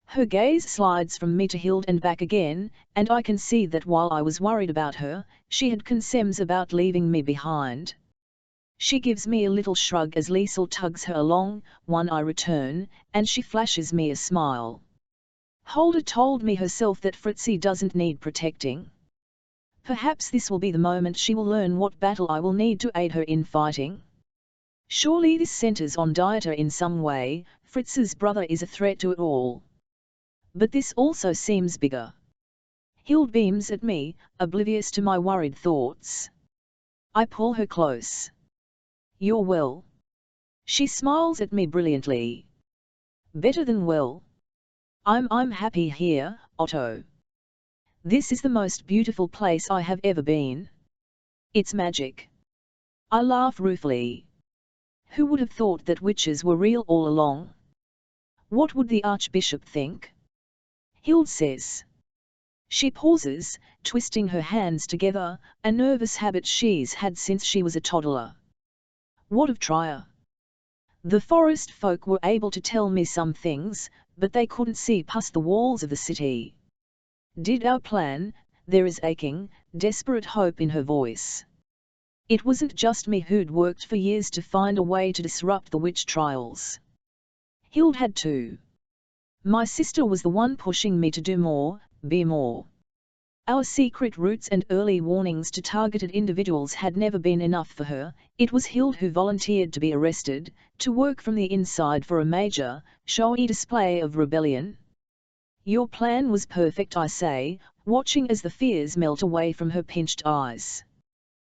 A: Her gaze slides from me to Hild and back again, and I can see that while I was worried about her, she had concerns about leaving me behind. She gives me a little shrug as Liesel tugs her along, one I return, and she flashes me a smile. Holder told me herself that Fritzi doesn't need protecting. Perhaps this will be the moment she will learn what battle I will need to aid her in fighting. Surely this centers on Dieter in some way. Fritz's brother is a threat to it all. But this also seems bigger. Hild beams at me, oblivious to my worried thoughts. I pull her close. "You're well." She smiles at me brilliantly. "Better than well. I'm happy here, Otto. This is the most beautiful place I have ever been. It's magic." I laugh ruefully. Who would have thought that witches were real all along? What would the Archbishop think? Hild says. She pauses, twisting her hands together, a nervous habit she's had since she was a toddler. What of Trier? The forest folk were able to tell me some things, but they couldn't see past the walls of the city. Did our plan? There is aching, desperate hope in her voice. It wasn't just me who'd worked for years to find a way to disrupt the witch trials. Hild had too. My sister was the one pushing me to do more, be more. Our secret routes and early warnings to targeted individuals had never been enough for her. It was Hild who volunteered to be arrested, to work from the inside for a major, showy display of rebellion. Your plan was perfect, I say, watching as the fears melt away from her pinched eyes.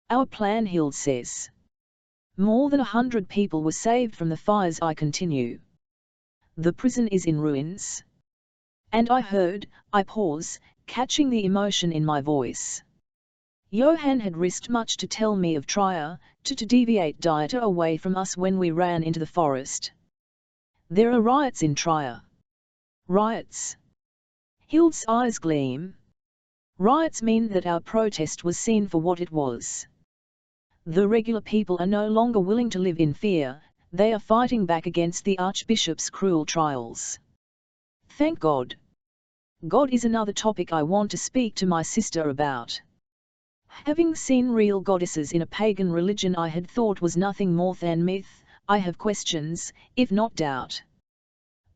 A: Our plan, Hild says. More than 100 people were saved from the fires, I continue. The prison is in ruins. And I pause, catching the emotion in my voice. Johann had risked much to tell me of Trier, to deviate Dieter away from us when we ran into the forest. There are riots in Trier. Riots. Hild's eyes gleam. Riots mean that our protest was seen for what it was. The regular people are no longer willing to live in fear, they are fighting back against the Archbishop's cruel trials. Thank God. God is another topic I want to speak to my sister about. Having seen real goddesses in a pagan religion I had thought was nothing more than myth, I have questions, if not doubt.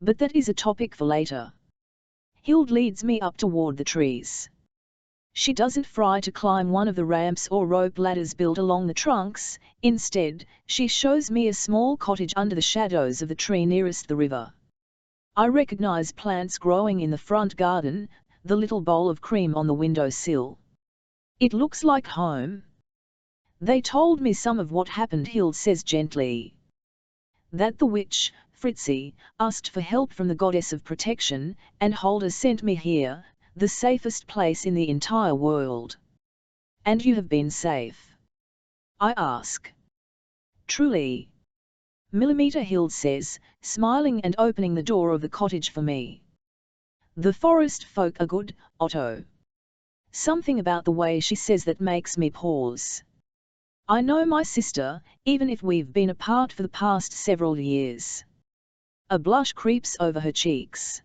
A: But that is a topic for later. Hild leads me up toward the trees. She doesn't try to climb one of the ramps or rope ladders built along the trunks, instead, she shows me a small cottage under the shadows of the tree nearest the river. I recognize plants growing in the front garden, the little bowl of cream on the windowsill. It looks like home. They told me some of what happened, Hild says gently. That the witch, Fritzi, asked for help from the goddess of protection, and Holder sent me here, the safest place in the entire world. And you have been safe? I ask. Truly. Millimeter, Hild says, smiling and opening the door of the cottage for me. The forest folk are good, Otto. Something about the way she says that makes me pause. I know my sister, even if we've been apart for the past several years. A blush creeps over her cheeks.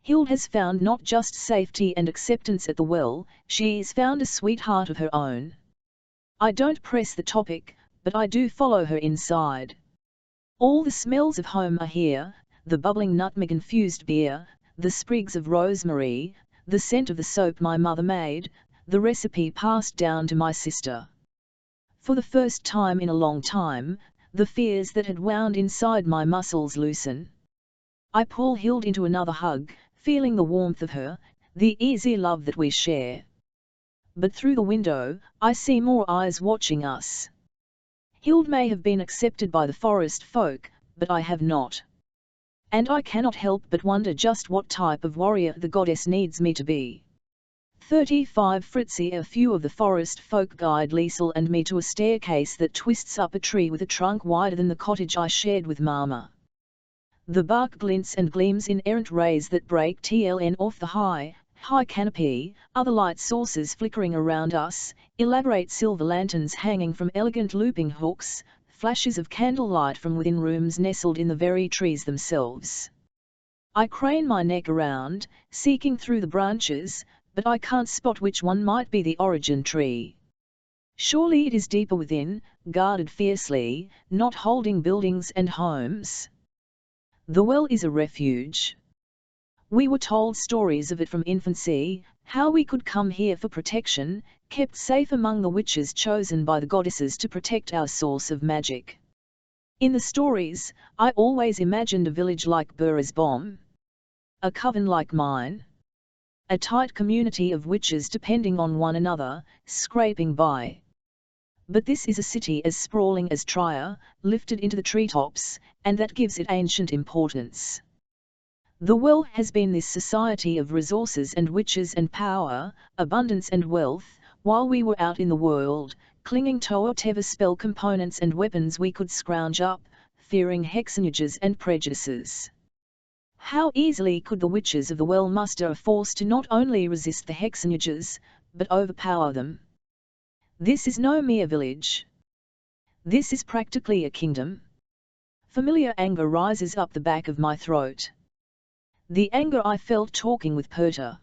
A: Hild has found not just safety and acceptance at the well, she's found a sweetheart of her own. I don't press the topic, but I do follow her inside. All the smells of home are here, the bubbling nutmeg-infused beer, the sprigs of rosemary, the scent of the soap my mother made, the recipe passed down to my sister. For the first time in a long time, the fears that had wound inside my muscles loosen. I pull Hild into another hug, feeling the warmth of her, the easy love that we share. But through the window, I see more eyes watching us. Hild may have been accepted by the forest folk, but I have not. And I cannot help but wonder just what type of warrior the goddess needs me to be. 35 Fritzi. A few of the forest folk guide Liesel and me to a staircase that twists up a tree with a trunk wider than the cottage I shared with Mama. The bark glints and gleams in errant rays that break TLN off the high canopy, other light sources flickering around us, elaborate silver lanterns hanging from elegant looping hooks, flashes of candlelight from within rooms nestled in the very trees themselves. I crane my neck around, seeking through the branches, but I can't spot which one might be the origin tree. Surely it is deeper within, guarded fiercely, not holding buildings and homes. The well is a refuge. We were told stories of it from infancy, how we could come here for protection, kept safe among the witches chosen by the goddesses to protect our source of magic. In the stories, I always imagined a village like Burisbom. A coven like mine. A tight community of witches depending on one another, scraping by. But this is a city as sprawling as Trier, lifted into the treetops, and that gives it ancient importance. The well has been this society of resources and witches and power, abundance and wealth, while we were out in the world, clinging to whatever spell components and weapons we could scrounge up, fearing hexenjägers and prejudices. How easily could the witches of the well muster a force to not only resist the hexenjägers, but overpower them? This is no mere village. This is practically a kingdom. Familiar anger rises up the back of my throat. The anger I felt talking with Perta.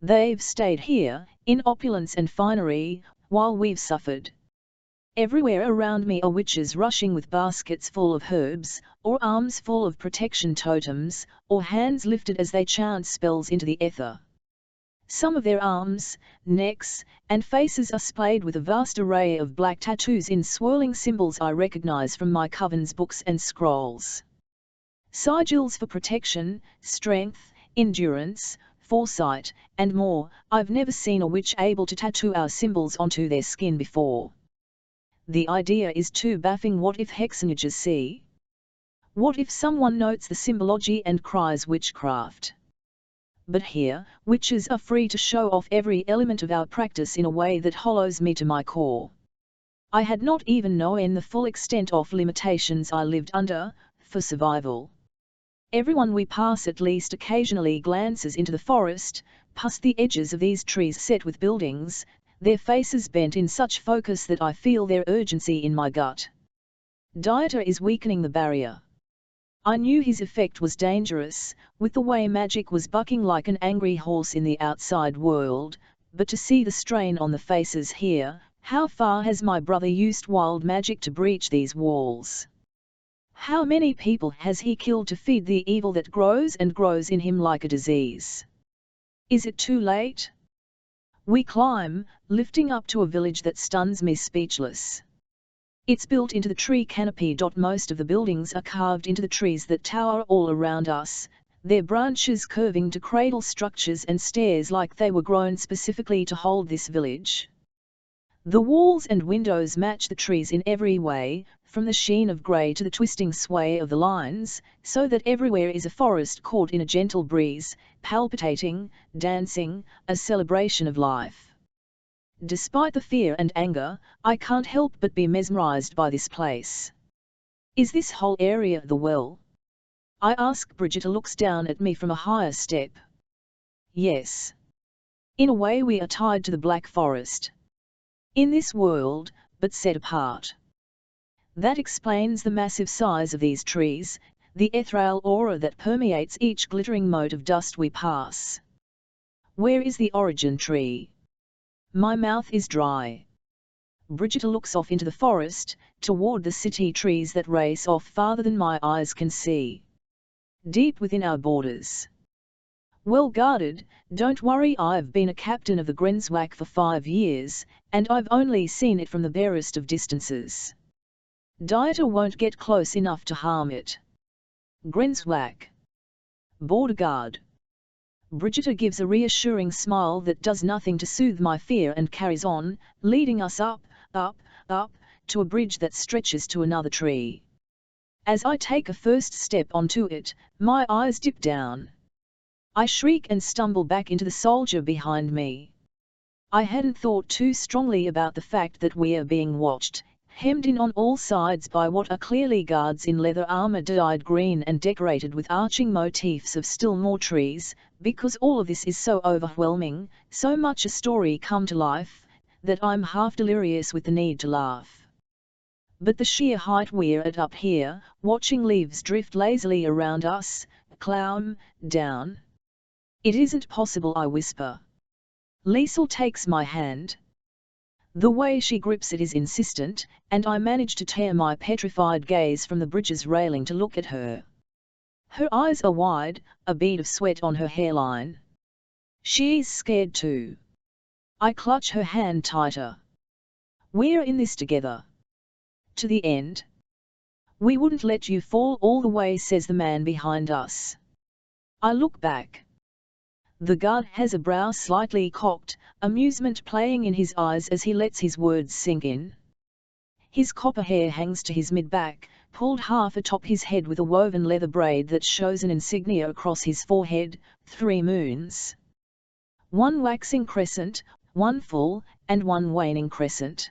A: They've stayed here, in opulence and finery, while we've suffered. Everywhere around me are witches rushing with baskets full of herbs, or arms full of protection totems, or hands lifted as they chant spells into the ether. Some of their arms, necks, and faces are splayed with a vast array of black tattoos in swirling symbols I recognize from my coven's books and scrolls. Sigils for protection, strength, endurance, foresight, and more. I've never seen a witch able to tattoo our symbols onto their skin before. The idea is too baffling. What if hexenjägers see? What if someone notes the symbology and cries witchcraft? But here, witches are free to show off every element of our practice in a way that hollows me to my core. I had not even known the full extent of limitations I lived under, for survival. Everyone we pass at least occasionally glances into the forest, past the edges of these trees set with buildings, their faces bent in such focus that I feel their urgency in my gut. Dieter is weakening the barrier. I knew his effect was dangerous, with the way magic was bucking like an angry horse in the outside world, but to see the strain on the faces here, how far has my brother used wild magic to breach these walls? How many people has he killed to feed the evil that grows and grows in him like a disease? Is it too late? We climb, lifting up to a village that stuns me speechless. It's built into the tree canopy. Most of the buildings are carved into the trees that tower all around us, their branches curving to cradle structures and stairs like they were grown specifically to hold this village. The walls and windows match the trees in every way, from the sheen of grey to the twisting sway of the lines, so that everywhere is a forest caught in a gentle breeze, palpitating, dancing, a celebration of life. Despite the fear and anger, I can't help but be mesmerized by this place. Is this whole area the well? I ask. Brigitte looks down at me from a higher step. Yes. In a way we are tied to the Black Forest. In this world, but set apart. That explains the massive size of these trees, the ethereal aura that permeates each glittering mote of dust we pass. Where is the origin tree? My mouth is dry. Brigitte looks off into the forest, toward the city trees that race off farther than my eyes can see. Deep within our borders. Well guarded, don't worry, I've been a captain of the Grenzwag for 5 years, and I've only seen it from the barest of distances. Dieter won't get close enough to harm it. Grenzwag. Border guard. Brigitte gives a reassuring smile that does nothing to soothe my fear and carries on, leading us up, to a bridge that stretches to another tree. As I take a first step onto it, my eyes dip down. I shriek and stumble back into the soldier behind me. I hadn't thought too strongly about the fact that we are being watched, hemmed in on all sides by what are clearly guards in leather armor dyed green and decorated with arching motifs of still more trees, because all of this is so overwhelming, so much a story come to life, that I'm half delirious with the need to laugh. But the sheer height we're at up here, watching leaves drift lazily around us, climb down. It isn't possible, I whisper. Liesel takes my hand. The way she grips it is insistent, and I manage to tear my petrified gaze from the bridge's railing to look at her. Her eyes are wide, a bead of sweat on her hairline. She's scared too. I clutch her hand tighter. We're in this together. To the end. We wouldn't let you fall all the way, says the man behind us. I look back. The guard has a brow slightly cocked, amusement playing in his eyes as he lets his words sink in. His copper hair hangs to his mid-back, pulled half atop his head with a woven leather braid that shows an insignia across his forehead, 3 moons. 1 waxing crescent, 1 full, and 1 waning crescent.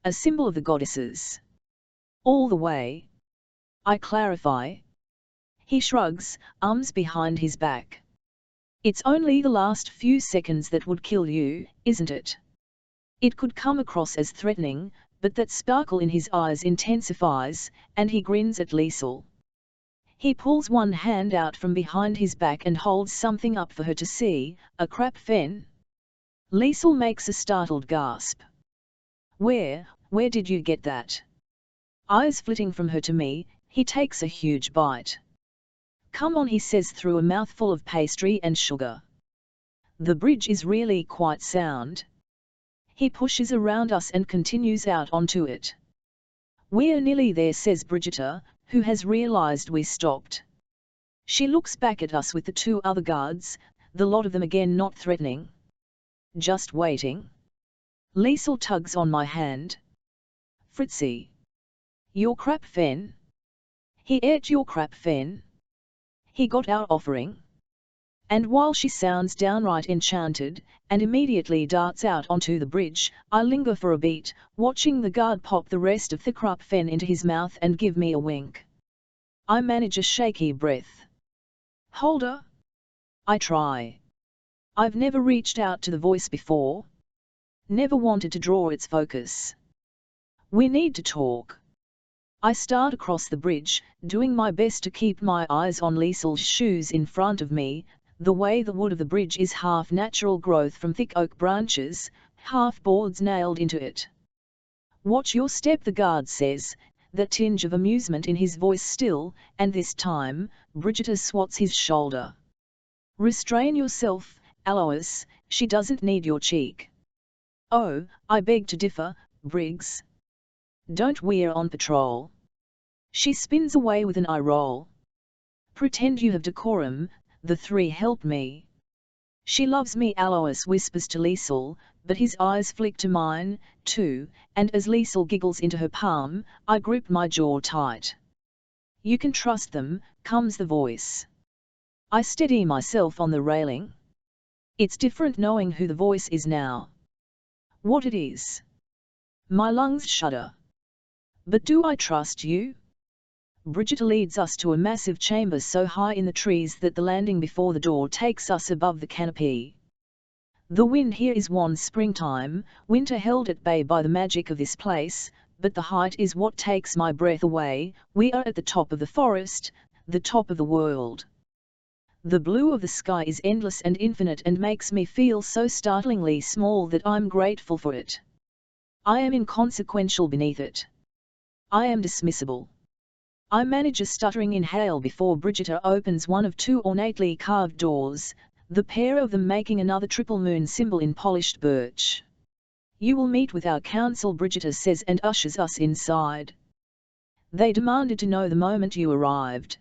A: A symbol of the goddesses. All the way. I clarify. He shrugs, arms behind his back. It's only the last few seconds that would kill you, isn't it? It could come across as threatening, but that sparkle in his eyes intensifies, and he grins at Liesel. He pulls one hand out from behind his back and holds something up for her to see, a crap fen. Liesel makes a startled gasp. Where Where did you get that? Eyes flitting from her to me, he takes a huge bite. Come on, he says through a mouthful of pastry and sugar. The bridge is really quite sound. He pushes around us and continues out onto it. We're nearly there, says Brigitta, who has realized we stopped. She looks back at us with the two other guards, the lot of them again not threatening. Just waiting. Liesel tugs on my hand. Fritzi. Your crap fen? He ate your crap fen? He got our offering? And while she sounds downright enchanted, and immediately darts out onto the bridge, I linger for a beat, watching the guard pop the rest of the crap fen into his mouth and give me a wink. I manage a shaky breath. Hold her? I try. I've never reached out to the voice before. Never wanted to draw its focus. We need to talk. I start across the bridge, doing my best to keep my eyes on Liesel's shoes in front of me. The way the wood of the bridge is half natural growth from thick oak branches, half boards nailed into it. Watch your step, the guard says, that tinge of amusement in his voice still, and this time, Brigitta swats his shoulder. Restrain yourself, Alois, she doesn't need your cheek. Oh, I beg to differ, Briggs. Don't we're on patrol. She spins away with an eye roll. Pretend you have decorum, the three help me. She loves me, Alois whispers to Liesel, but his eyes flick to mine, too, and as Liesel giggles into her palm, I grip my jaw tight. You can trust them, comes the voice. I steady myself on the railing. It's different knowing who the voice is now. What it is. My lungs shudder. But do I trust you? Brigitta leads us to a massive chamber so high in the trees that the landing before the door takes us above the canopy. The wind here is wan springtime, winter held at bay by the magic of this place, but the height is what takes my breath away. We are at the top of the forest, the top of the world. The blue of the sky is endless and infinite and makes me feel so startlingly small that I'm grateful for it. I am inconsequential beneath it. I am dismissible. I manage a stuttering inhale before Brigitta opens one of two ornately carved doors, the pair of them making another triple moon symbol in polished birch. You will meet with our council, Brigitta says, and ushers us inside. They demanded to know the moment you arrived.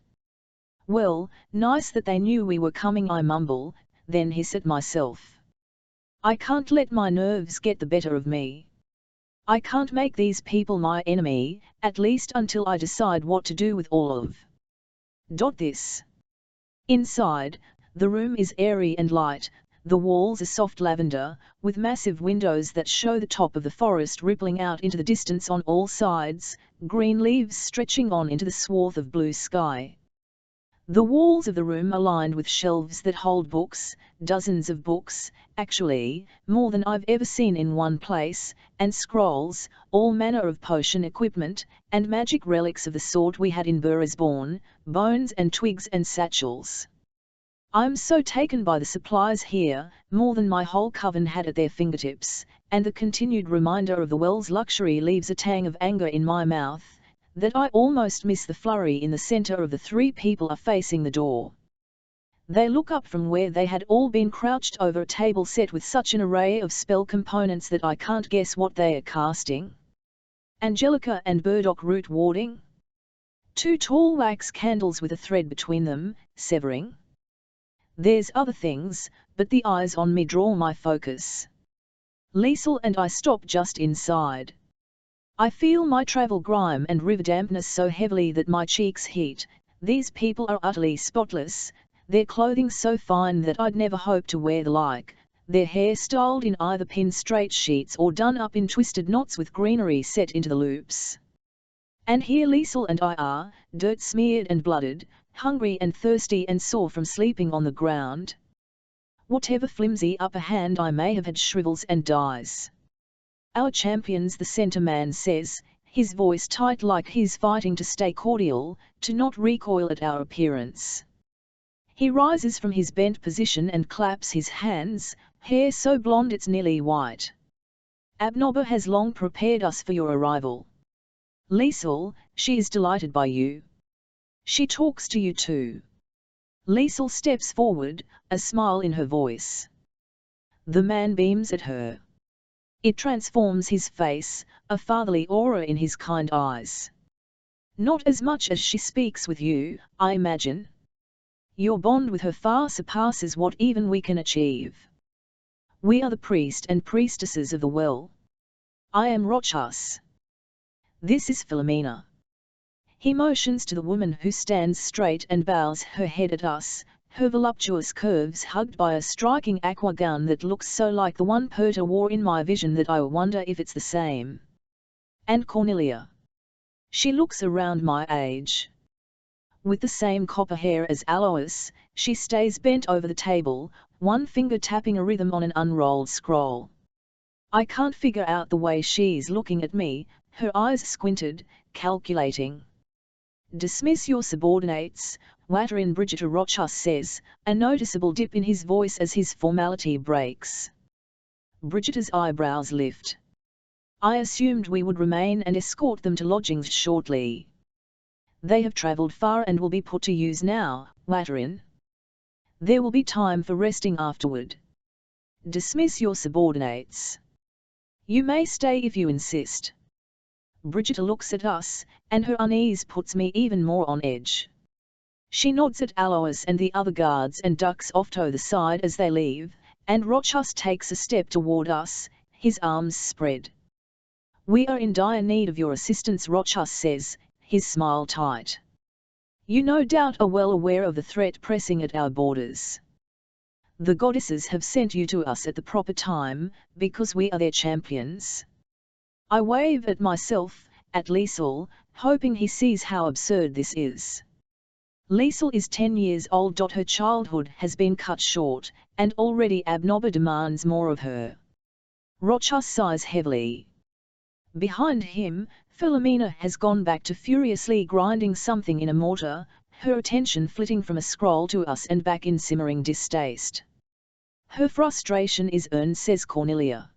A: Well, nice that they knew we were coming, I mumble, then hiss at myself. I can't let my nerves get the better of me. I can't make these people my enemy, at least until I decide what to do with all of this. Inside, the room is airy and light, the walls are soft lavender, with massive windows that show the top of the forest rippling out into the distance on all sides, green leaves stretching on into the swath of blue sky. The walls of the room are lined with shelves that hold books, dozens of books, actually, more than I've ever seen in one place, and scrolls, all manner of potion equipment, and magic relics of the sort we had in Burisborn, bones and twigs and satchels. I'm so taken by the supplies here, more than my whole coven had at their fingertips, and the continued reminder of the well's luxury leaves a tang of anger in my mouth, that I almost miss the flurry in the center of the three people are facing the door. They look up from where they had all been crouched over a table set with such an array of spell components that I can't guess what they are casting. Angelica and burdock root warding? Two tall wax candles with a thread between them, severing? There's other things, but the eyes on me draw my focus. Liesel and I stop just inside. I feel my travel grime and river dampness so heavily that my cheeks heat. These people are utterly spotless, their clothing so fine that I'd never hope to wear the like, their hair styled in either pin straight sheets or done up in twisted knots with greenery set into the loops. And here Liesel and I are, dirt-smeared and blooded, hungry and thirsty and sore from sleeping on the ground. Whatever flimsy upper hand I may have had shrivels and dies. Our champions, the centre man says, his voice tight like he's fighting to stay cordial, to not recoil at our appearance. He rises from his bent position and claps his hands, hair so blonde it's nearly white. Abnoba has long prepared us for your arrival. Liesel, she is delighted by you. She talks to you too. Liesel steps forward, a smile in her voice. The man beams at her. It transforms his face, a fatherly aura in his kind eyes. Not as much as she speaks with you, I imagine. Your bond with her far surpasses what even we can achieve. We are the priest and priestesses of the well. I am Rochas. This is Philomena. He motions to the woman who stands straight and bows her head at us, her voluptuous curves hugged by a striking aqua gown that looks so like the one Perta wore in my vision that I wonder if it's the same. And Cornelia. She looks around my age. With the same copper hair as Alois, she stays bent over the table, one finger tapping a rhythm on an unrolled scroll. I can't figure out the way she's looking at me, her eyes squinted, calculating. Dismiss your subordinates, Watterin Brigitte Rochus says, a noticeable dip in his voice as his formality breaks. Brigitte's eyebrows lift. I assumed we would remain and escort them to lodgings shortly. They have travelled far and will be put to use now, Watterin. There will be time for resting afterward. Dismiss your subordinates. You may stay if you insist. Brigitte looks at us, and her unease puts me even more on edge. She nods at Alois and the other guards and ducks off to the side as they leave, and Rochus takes a step toward us, his arms spread. We are in dire need of your assistance, Rochus says, his smile tight. You no doubt are well aware of the threat pressing at our borders. The goddesses have sent you to us at the proper time, because we are their champions. I wave at myself, at Liesel, hoping he sees how absurd this is. Liesel is 10 years old. Her childhood has been cut short, and already Abnoba demands more of her. Rochus sighs heavily. Behind him, Philomena has gone back to furiously grinding something in a mortar, her attention flitting from a scroll to us and back in simmering distaste. Her frustration is earned, says Cornelia.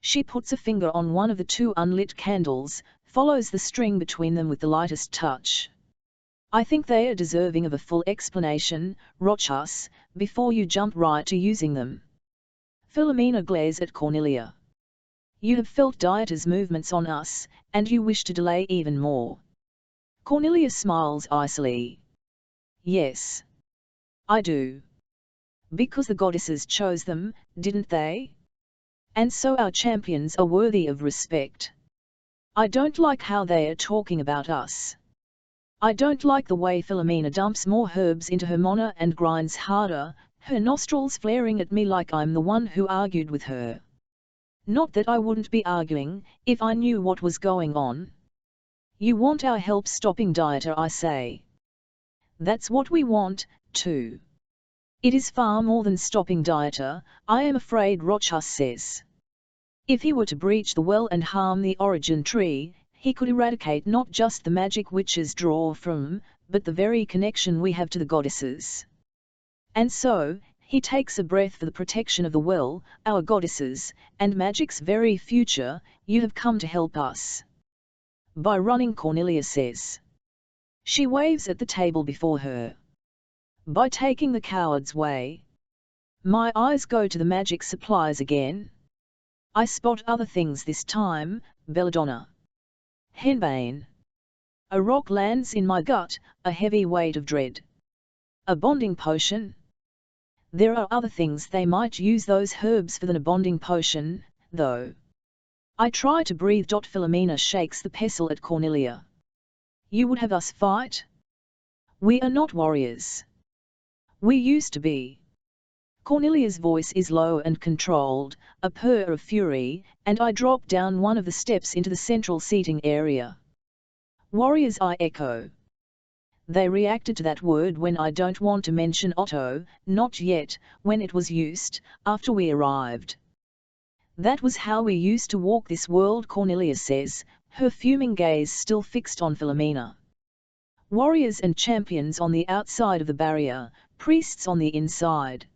A: She puts a finger on one of the two unlit candles, follows the string between them with the lightest touch. I think they are deserving of a full explanation, Rochus, before you jump right to using them. Philomena glares at Cornelia. You have felt Dieter's movements on us, and you wish to delay even more. Cornelia smiles icily. Yes. I do. Because the goddesses chose them, didn't they? And so our champions are worthy of respect. I don't like how they are talking about us. I don't like the way Philomena dumps more herbs into her mana and grinds harder, her nostrils flaring at me like I'm the one who argued with her. Not that I wouldn't be arguing, if I knew what was going on. You want our help stopping Dieter, I say. That's what we want, too. It is far more than stopping Dieter, I am afraid, Rochus says. If he were to breach the well and harm the origin tree, he could eradicate not just the magic witches draw from, but the very connection we have to the goddesses. And so, he takes a breath for the protection of the well, our goddesses, and magic's very future. You have come to help us. By running, Cornelia says. She waves at the table before her. By taking the coward's way. My eyes go to the magic supplies again. I spot other things this time, belladonna. Henbane. A rock lands in my gut, a heavy weight of dread. A bonding potion? There are other things they might use those herbs for than a bonding potion, though. I try to breathe. Philomena shakes the pestle at Cornelia. You would have us fight? We are not warriors. We used to be. Cornelia's voice is low and controlled, a purr of fury, and I drop down one of the steps into the central seating area. Warriors, I echo. They reacted to that word when I don't want to mention Otto, not yet, when it was used, after we arrived. That was how we used to walk this world, Cornelia says, her fuming gaze still fixed on Philomena. Warriors and champions on the outside of the barrier, priests on the inside.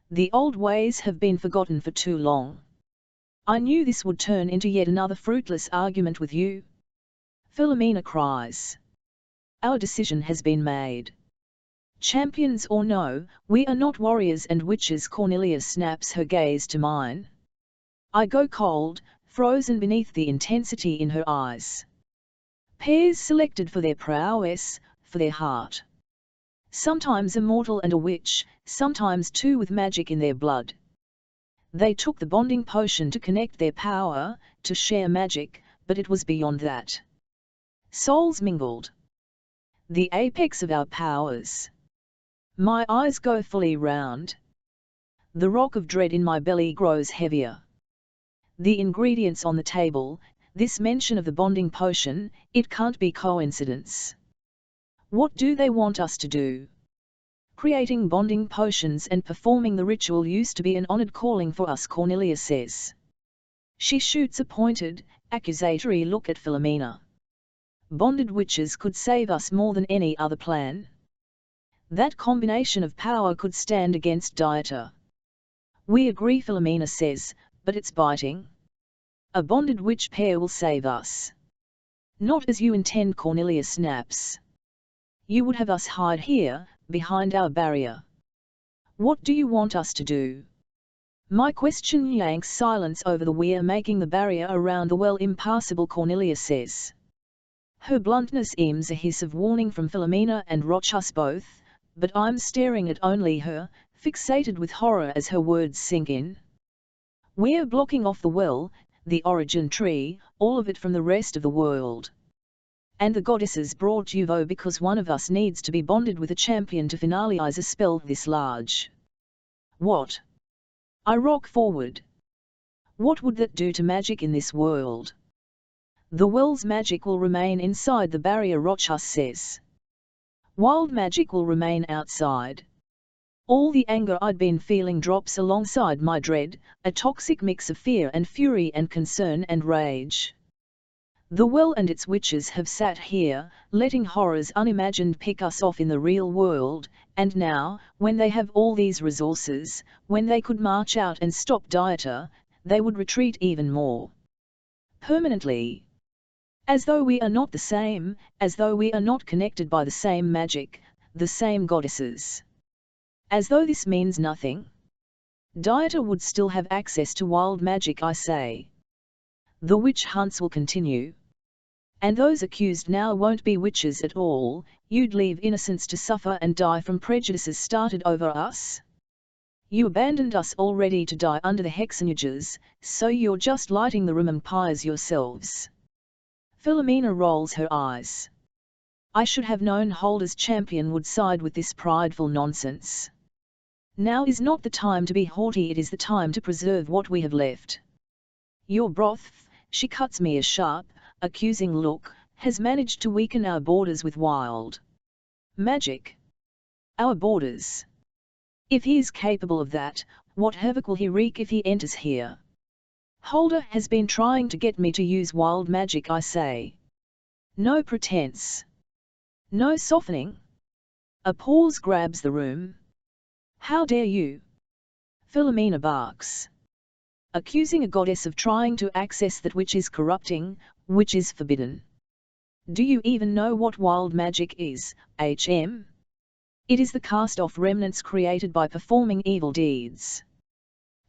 A: The old ways have been forgotten for too long. I knew this would turn into yet another fruitless argument with you. Philomena cries. Our decision has been made. Champions or no, we are not warriors and witches. Cornelia snaps her gaze to mine. I go cold, frozen beneath the intensity in her eyes. Pairs selected for their prowess, for their heart. Sometimes a mortal and a witch, sometimes two with magic in their blood. They took the bonding potion to connect their power, to share magic, but it was beyond that. Souls mingled. The apex of our powers. My eyes go fully round. The rock of dread in my belly grows heavier. The ingredients on the table, this mention of the bonding potion, it can't be coincidence. What do they want us to do? Creating bonding potions and performing the ritual used to be an honored calling for us, Cornelia says. She shoots a pointed, accusatory look at Philomena. Bonded witches could save us more than any other plan. That combination of power could stand against Dieter. We agree, Philomena says, but it's biting. A bonded witch pair will save us. Not as you intend, Cornelia snaps. You would have us hide here, behind our barrier. What do you want us to do? My question yanks silence over the we're making the barrier around the well impassable, Cornelia says. Her bluntness aims a hiss of warning from Philomena and Rochus both, but I'm staring at only her, fixated with horror as her words sink in. We're blocking off the well, the origin tree, all of it from the rest of the world. And the goddesses brought you because one of us needs to be bonded with a champion to finalize a spell this large. What? I rock forward. What would that do to magic in this world? The well's magic will remain inside the barrier, Rochus says. Wild magic will remain outside. All the anger I'd been feeling drops alongside my dread, a toxic mix of fear and fury and concern and rage. The well and its witches have sat here, letting horrors unimagined pick us off in the real world, and now, when they have all these resources, when they could march out and stop Dieter, they would retreat even more. Permanently. As though we are not the same, as though we are not connected by the same magic, the same goddesses. As though this means nothing. Dieter would still have access to wild magic, I say. The witch hunts will continue. And those accused now won't be witches at all. You'd leave innocents to suffer and die from prejudices started over us? You abandoned us already to die under the hexenjägers, so you're just lighting the vampires yourselves. Philomena rolls her eyes. I should have known Holder's champion would side with this prideful nonsense. Now is not the time to be haughty, it is the time to preserve what we have left. Your broth, she cuts me a sharp, accusing look, has managed to weaken our borders with wild magic. Our borders. If he is capable of that, what havoc will he wreak if he enters here? Holder has been trying to get me to use wild magic, I say. No pretense. No softening. A pause grabs the room. How dare you? Philomena barks. Accusing a goddess of trying to access that which is corrupting, which is forbidden. Do you even know what wild magic is, HM? It is the cast-off remnants created by performing evil deeds.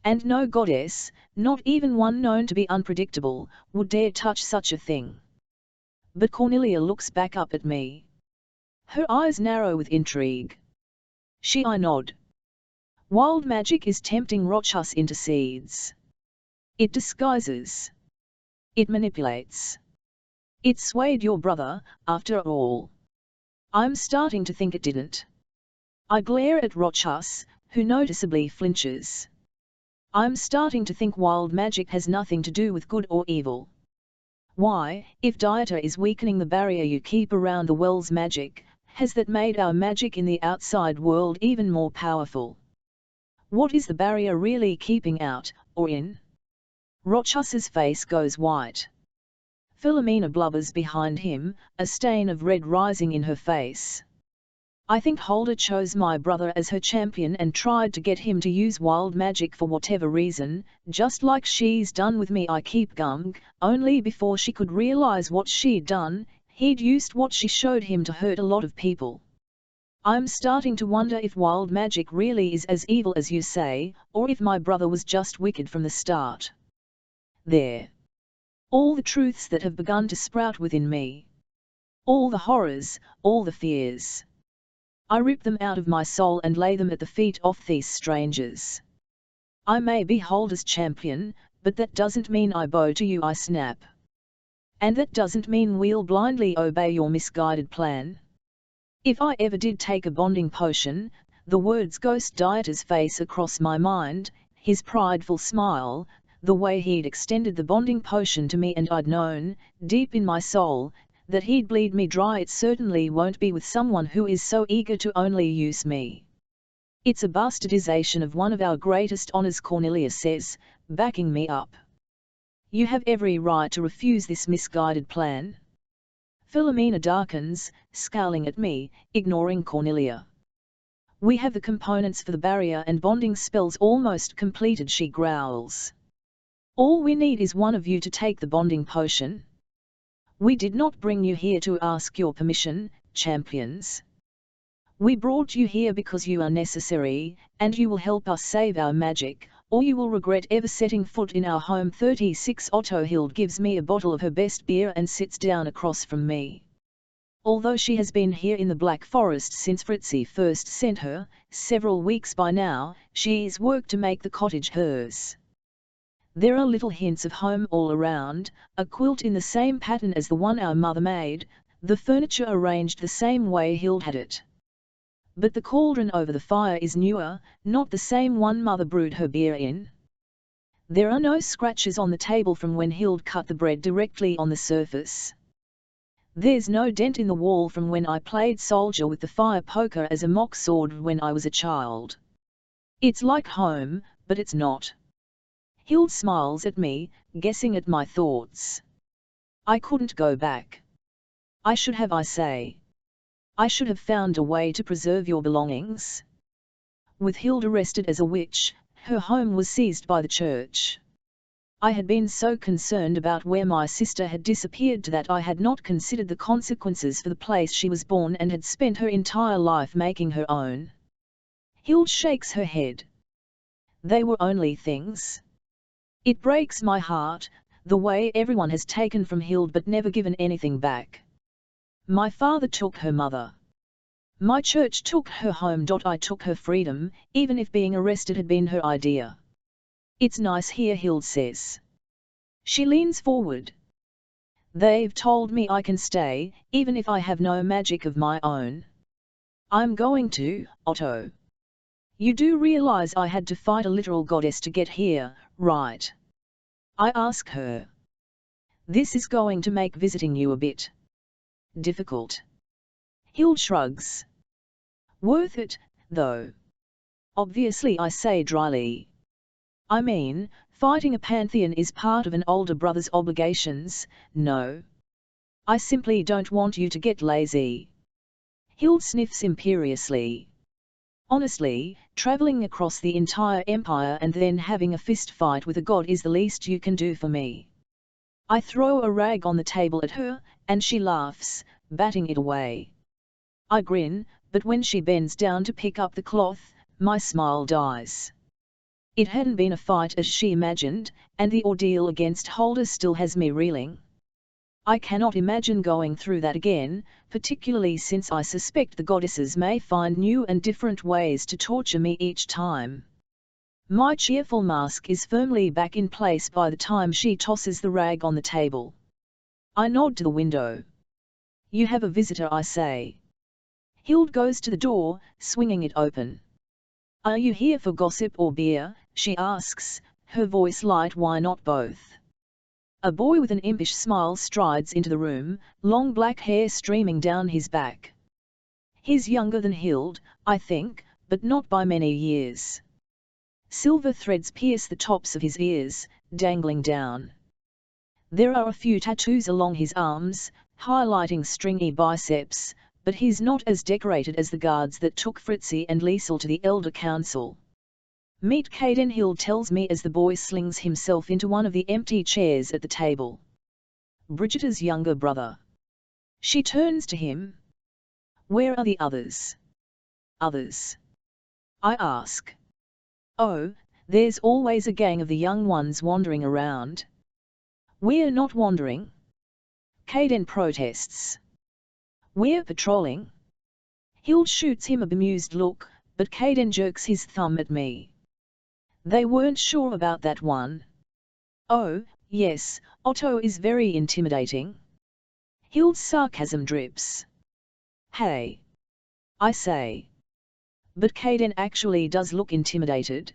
A: And no goddess, not even one known to be unpredictable, would dare touch such a thing. But Cornelia looks back up at me. Her eyes narrow with intrigue. I nod. Wild magic is tempting, Rochus intercedes. It disguises. It manipulates. It swayed your brother, after all. I'm starting to think it didn't. I glare at Rochus, who noticeably flinches. I'm starting to think wild magic has nothing to do with good or evil. Why, if Dieter is weakening the barrier you keep around the well's magic, has that made our magic in the outside world even more powerful? What is the barrier really keeping out, or in? Rochus's face goes white. Philomena blubbers behind him, a stain of red rising in her face. I think Hilda chose my brother as her champion and tried to get him to use wild magic for whatever reason, just like she's done with me. I keep gum, only before she could realize what she'd done, he'd used what she showed him to hurt a lot of people. I'm starting to wonder if wild magic really is as evil as you say, or if my brother was just wicked from the start. There. All the truths that have begun to sprout within me. All the horrors, all the fears. I rip them out of my soul and lay them at the feet of these strangers. I may be Hilda's champion, but that doesn't mean I bow to you, I snap. And that doesn't mean we'll blindly obey your misguided plan. If I ever did take a bonding potion, the words Ghost Dieter's face across my mind, his prideful smile, the way he'd extended the bonding potion to me, and I'd known, deep in my soul, that he'd bleed me dry. It certainly won't be with someone who is so eager to only use me. It's a bastardization of one of our greatest honors, Cornelia says, backing me up. You have every right to refuse this misguided plan. Philomena darkens, scowling at me, ignoring Cornelia. We have the components for the barrier and bonding spells almost completed, she growls. All we need is one of you to take the bonding potion. We did not bring you here to ask your permission, champions. We brought you here because you are necessary, and you will help us save our magic, or you will regret ever setting foot in our home. 36 Otto Hild gives me a bottle of her best beer and sits down across from me. Although she has been here in the Black Forest since Fritzi first sent her, several weeks by now, she's worked to make the cottage hers. There are little hints of home all around, a quilt in the same pattern as the one our mother made, the furniture arranged the same way Hild had it. But the cauldron over the fire is newer, not the same one mother brewed her beer in. There are no scratches on the table from when Hild cut the bread directly on the surface. There's no dent in the wall from when I played soldier with the fire poker as a mock sword when I was a child. It's like home, but it's not. Hild smiles at me, guessing at my thoughts. I couldn't go back. I should have, I say. I should have found a way to preserve your belongings. With Hild arrested as a witch, her home was seized by the church. I had been so concerned about where my sister had disappeared to that I had not considered the consequences for the place she was born and had spent her entire life making her own. Hild shakes her head. They were only things. It breaks my heart, the way everyone has taken from Hild but never given anything back. My father took her mother. My church took her home. I took her freedom, even if being arrested had been her idea. It's nice here, Hild says. She leans forward. They've told me I can stay, even if I have no magic of my own. I'm going to, Otto. You do realize I had to fight a literal goddess to get here, right? I ask her. This is going to make visiting you a bit difficult. Hild shrugs. Worth it, though. Obviously, I say dryly. I mean, fighting a pantheon is part of an older brother's obligations, no. I simply don't want you to get lazy. Hild sniffs imperiously. Honestly, traveling across the entire empire and then having a fist fight with a god is the least you can do for me. I throw a rag on the table at her, and she laughs, batting it away. I grin, but when she bends down to pick up the cloth, my smile dies. It hadn't been a fight as she imagined, and the ordeal against Hilda still has me reeling. I cannot imagine going through that again, particularly since I suspect the goddesses may find new and different ways to torture me each time. My cheerful mask is firmly back in place by the time she tosses the rag on the table. I nod to the window. You have a visitor, I say. Hild goes to the door, swinging it open. Are you here for gossip or beer? She asks, her voice light. Why not both? A boy with an impish smile strides into the room, long black hair streaming down his back. He's younger than Hild, I think, but not by many years. Silver threads pierce the tops of his ears, dangling down. There are a few tattoos along his arms, highlighting stringy biceps, but he's not as decorated as the guards that took Fritzi and Liesel to the Elder Council. Meet Caden, Hild tells me as the boy slings himself into one of the empty chairs at the table. Brigitta's younger brother. She turns to him. Where are the others? Others? I ask. Oh, there's always a gang of the young ones wandering around. We're not wandering. Caden protests. We're patrolling. Hild shoots him a bemused look, but Caden jerks his thumb at me. They weren't sure about that one. Oh, yes, Otto is very intimidating. Hild's sarcasm drips. Hey! I say. But Caden actually does look intimidated.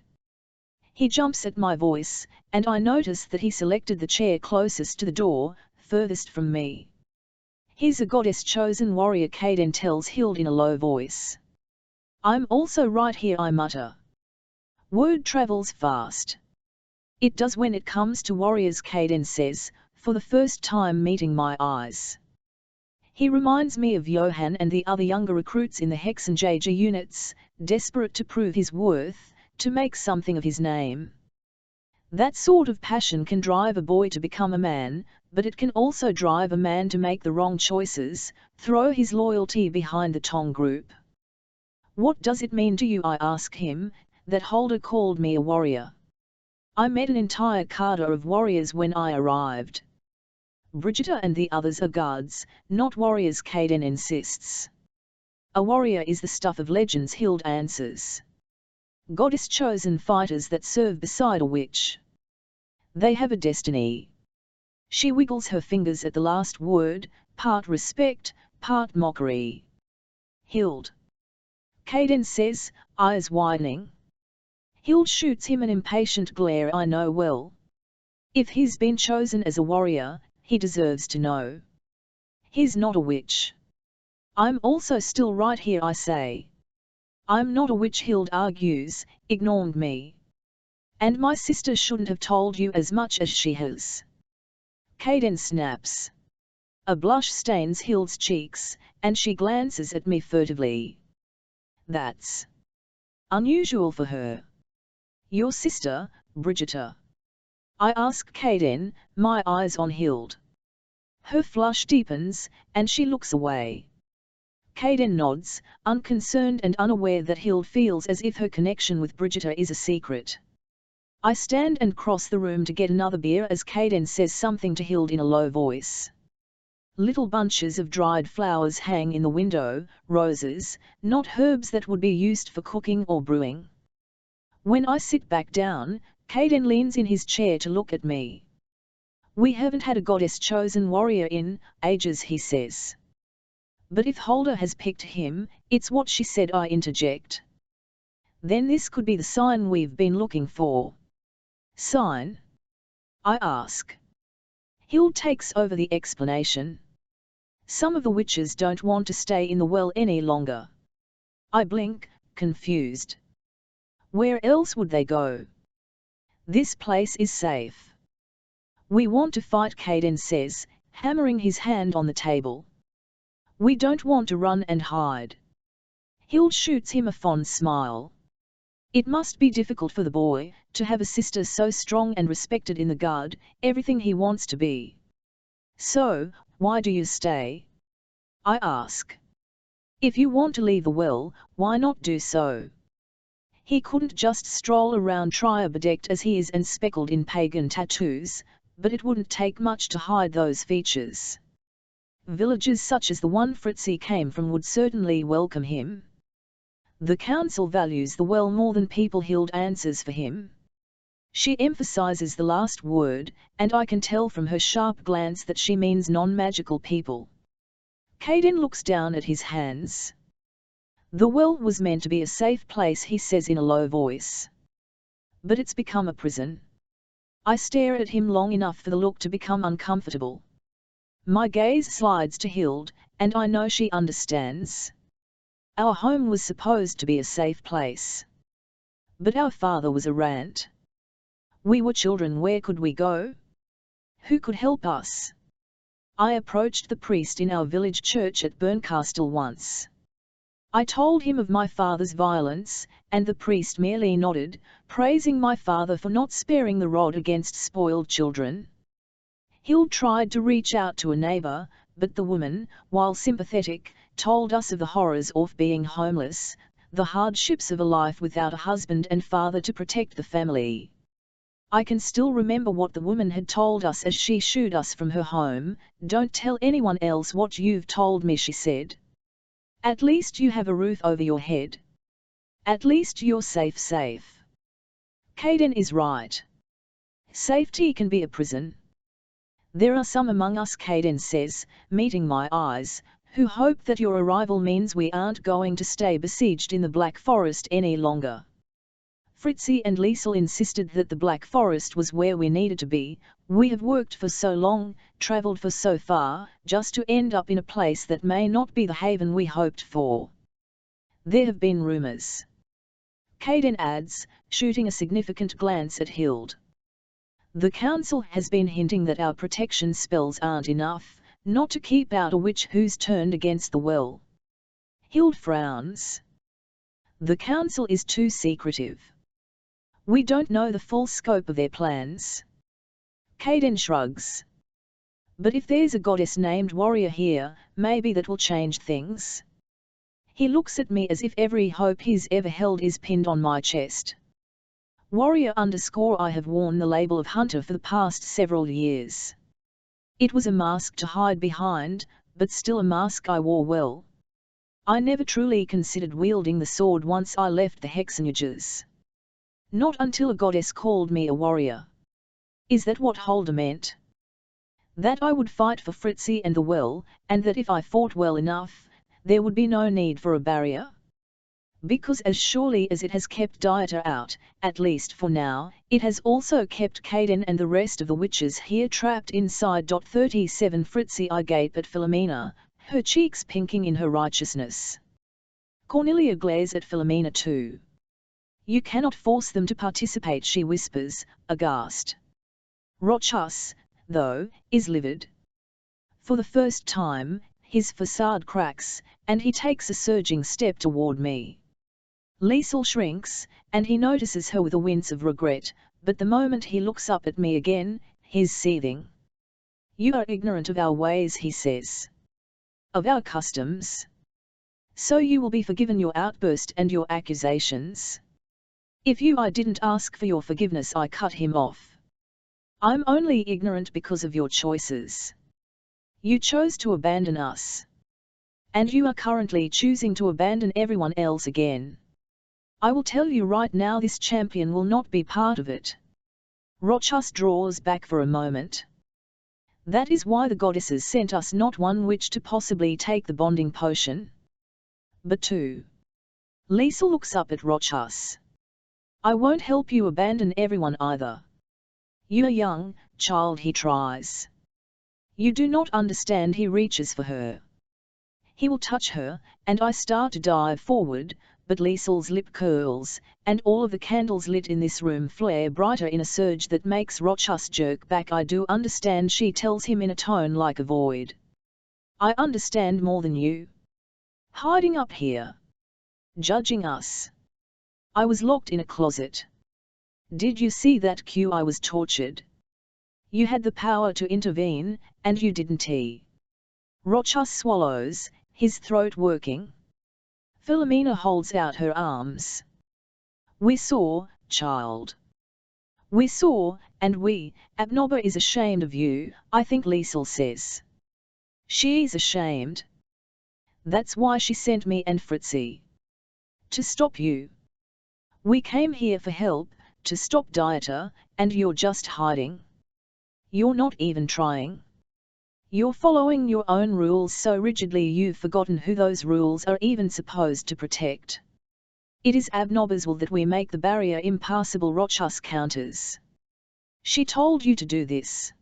A: He jumps at my voice, and I notice that he selected the chair closest to the door, furthest from me. He's a goddess-chosen warrior, Caden tells Hild in a low voice. I'm also right here, I mutter. Word travels fast. It does when it comes to warriors, Caden says, for the first time meeting my eyes. He reminds me of Johann and the other younger recruits in the hexenjäger units, desperate to prove his worth, to make something of his name. That sort of passion can drive a boy to become a man, but it can also drive a man to make the wrong choices, throw his loyalty behind the Tong group. What does it mean to you, I ask him, that Holder called me a warrior? I met an entire cadre of warriors when I arrived. Brigitta and the others are guards, not warriors, Caden insists. A warrior is the stuff of legends, Hild answers. Goddess-chosen fighters that serve beside a witch. They have a destiny. She wiggles her fingers at the last word, part respect, part mockery. Hild. Caden says, eyes widening. Hild shoots him an impatient glare I know well. If he's been chosen as a warrior, he deserves to know. He's not a witch. I'm also still right here, I say. I'm not a witch, Hild argues, ignored me. And my sister shouldn't have told you as much as she has. Caden snaps. A blush stains Hild's cheeks, and she glances at me furtively. That's unusual for her. Your sister, Brigitta? I ask Caden, my eyes on Hild. Her flush deepens, and she looks away. Caden nods, unconcerned and unaware that Hild feels as if her connection with Brigitta is a secret. I stand and cross the room to get another beer as Caden says something to Hild in a low voice. Little bunches of dried flowers hang in the window, roses, not herbs that would be used for cooking or brewing. When I sit back down, Caden leans in his chair to look at me. We haven't had a goddess-chosen warrior in ages, he says. But if Holder has picked him, it's what she said, I interject. Then this could be the sign we've been looking for. Sign? I ask. Hild takes over the explanation. Some of the witches don't want to stay in the well any longer. I blink, confused. Where else would they go? This place is safe. We want to fight, Caden says, hammering his hand on the table. We don't want to run and hide. Hild shoots him a fond smile. It must be difficult for the boy, to have a sister so strong and respected in the guard, everything he wants to be. So, why do you stay? I ask. If you want to leave the well, why not do so? He couldn't just stroll around tribe-bedecked as he is and speckled in pagan tattoos, but it wouldn't take much to hide those features. Villages such as the one Fritzi came from would certainly welcome him. The council values the well more than people, Hild answers for him. She emphasizes the last word, and I can tell from her sharp glance that she means non-magical people. Caden looks down at his hands. The well was meant to be a safe place, he says in a low voice. But it's become a prison. I stare at him long enough for the look to become uncomfortable. My gaze slides to Hild, and I know she understands. Our home was supposed to be a safe place. But our father was a rant. We were children, where could we go? Who could help us? I approached the priest in our village church at Burncastle once. I told him of my father's violence, and the priest merely nodded, praising my father for not sparing the rod against spoiled children. Hild tried to reach out to a neighbour, but the woman, while sympathetic, told us of the horrors of being homeless, the hardships of a life without a husband and father to protect the family. I can still remember what the woman had told us as she shooed us from her home. "Don't tell anyone else what you've told me," she said. "At least you have a roof over your head. At least you're safe. Kaden is right. Safety can be a prison. There are some among us," Kaden says, meeting my eyes, "who hope that your arrival means we aren't going to stay besieged in the Black Forest any longer." Fritzi and Liesel insisted that the Black Forest was where we needed to be. We have worked for so long, travelled for so far, just to end up in a place that may not be the haven we hoped for. There have been rumours. Kaden adds, shooting a significant glance at Hild. The council has been hinting that our protection spells aren't enough, not to keep out a witch who's turned against the well. Hild frowns. The council is too secretive. We don't know the full scope of their plans. Kaden shrugs. But if there's a goddess named Warrior here, maybe that will change things. He looks at me as if every hope he's ever held is pinned on my chest. Warrior _ I have worn the label of hunter for the past several years. It was a mask to hide behind, but still a mask I wore well. I never truly considered wielding the sword once I left the hexenjägers. Not until a goddess called me a warrior. Is that what Holder meant? That I would fight for Fritzi and the well, and that if I fought well enough, there would be no need for a barrier? Because as surely as it has kept Dieter out, at least for now, it has also kept Kaden and the rest of the witches here trapped inside. 37 Fritzi, I gape at Philomena, her cheeks pinking in her righteousness. Cornelia glares at Philomena too. You cannot force them to participate, she whispers, aghast. Rochus, though, is livid. For the first time, his facade cracks, and he takes a surging step toward me. Liesel shrinks, and he notices her with a wince of regret, but the moment he looks up at me again, he's seething. You are ignorant of our ways, he says. Of our customs. So you will be forgiven your outburst and your accusations. I didn't ask for your forgiveness, I cut him off. I'm only ignorant because of your choices. You chose to abandon us. And you are currently choosing to abandon everyone else again. I will tell you right now, this champion will not be part of it. Rochus draws back for a moment. That is why the goddesses sent us not one witch to possibly take the bonding potion, but two. Liesel looks up at Rochus. I won't help you abandon everyone either. You are young, child, he tries. You do not understand, he reaches for her. He will touch her, and I start to dive forward, but Liesel's lip curls, and all of the candles lit in this room flare brighter in a surge that makes Rochus jerk back. I do understand, she tells him in a tone like a void. I understand more than you. Hiding up here. Judging us. I was locked in a closet. Did you see that queue? I was tortured. You had the power to intervene, and you didn't. Rochus swallows, his throat working. Philomena holds out her arms. We saw, child. We saw, and Abnoba is ashamed of you, I think Liesel says. She's ashamed. That's why she sent me and Fritzi. To stop you. We came here for help, to stop Dieter, and you're just hiding. You're not even trying. You're following your own rules so rigidly you've forgotten who those rules are even supposed to protect. It is Abnoba's will that we make the barrier impassable, Rochus counters. She told you to do this.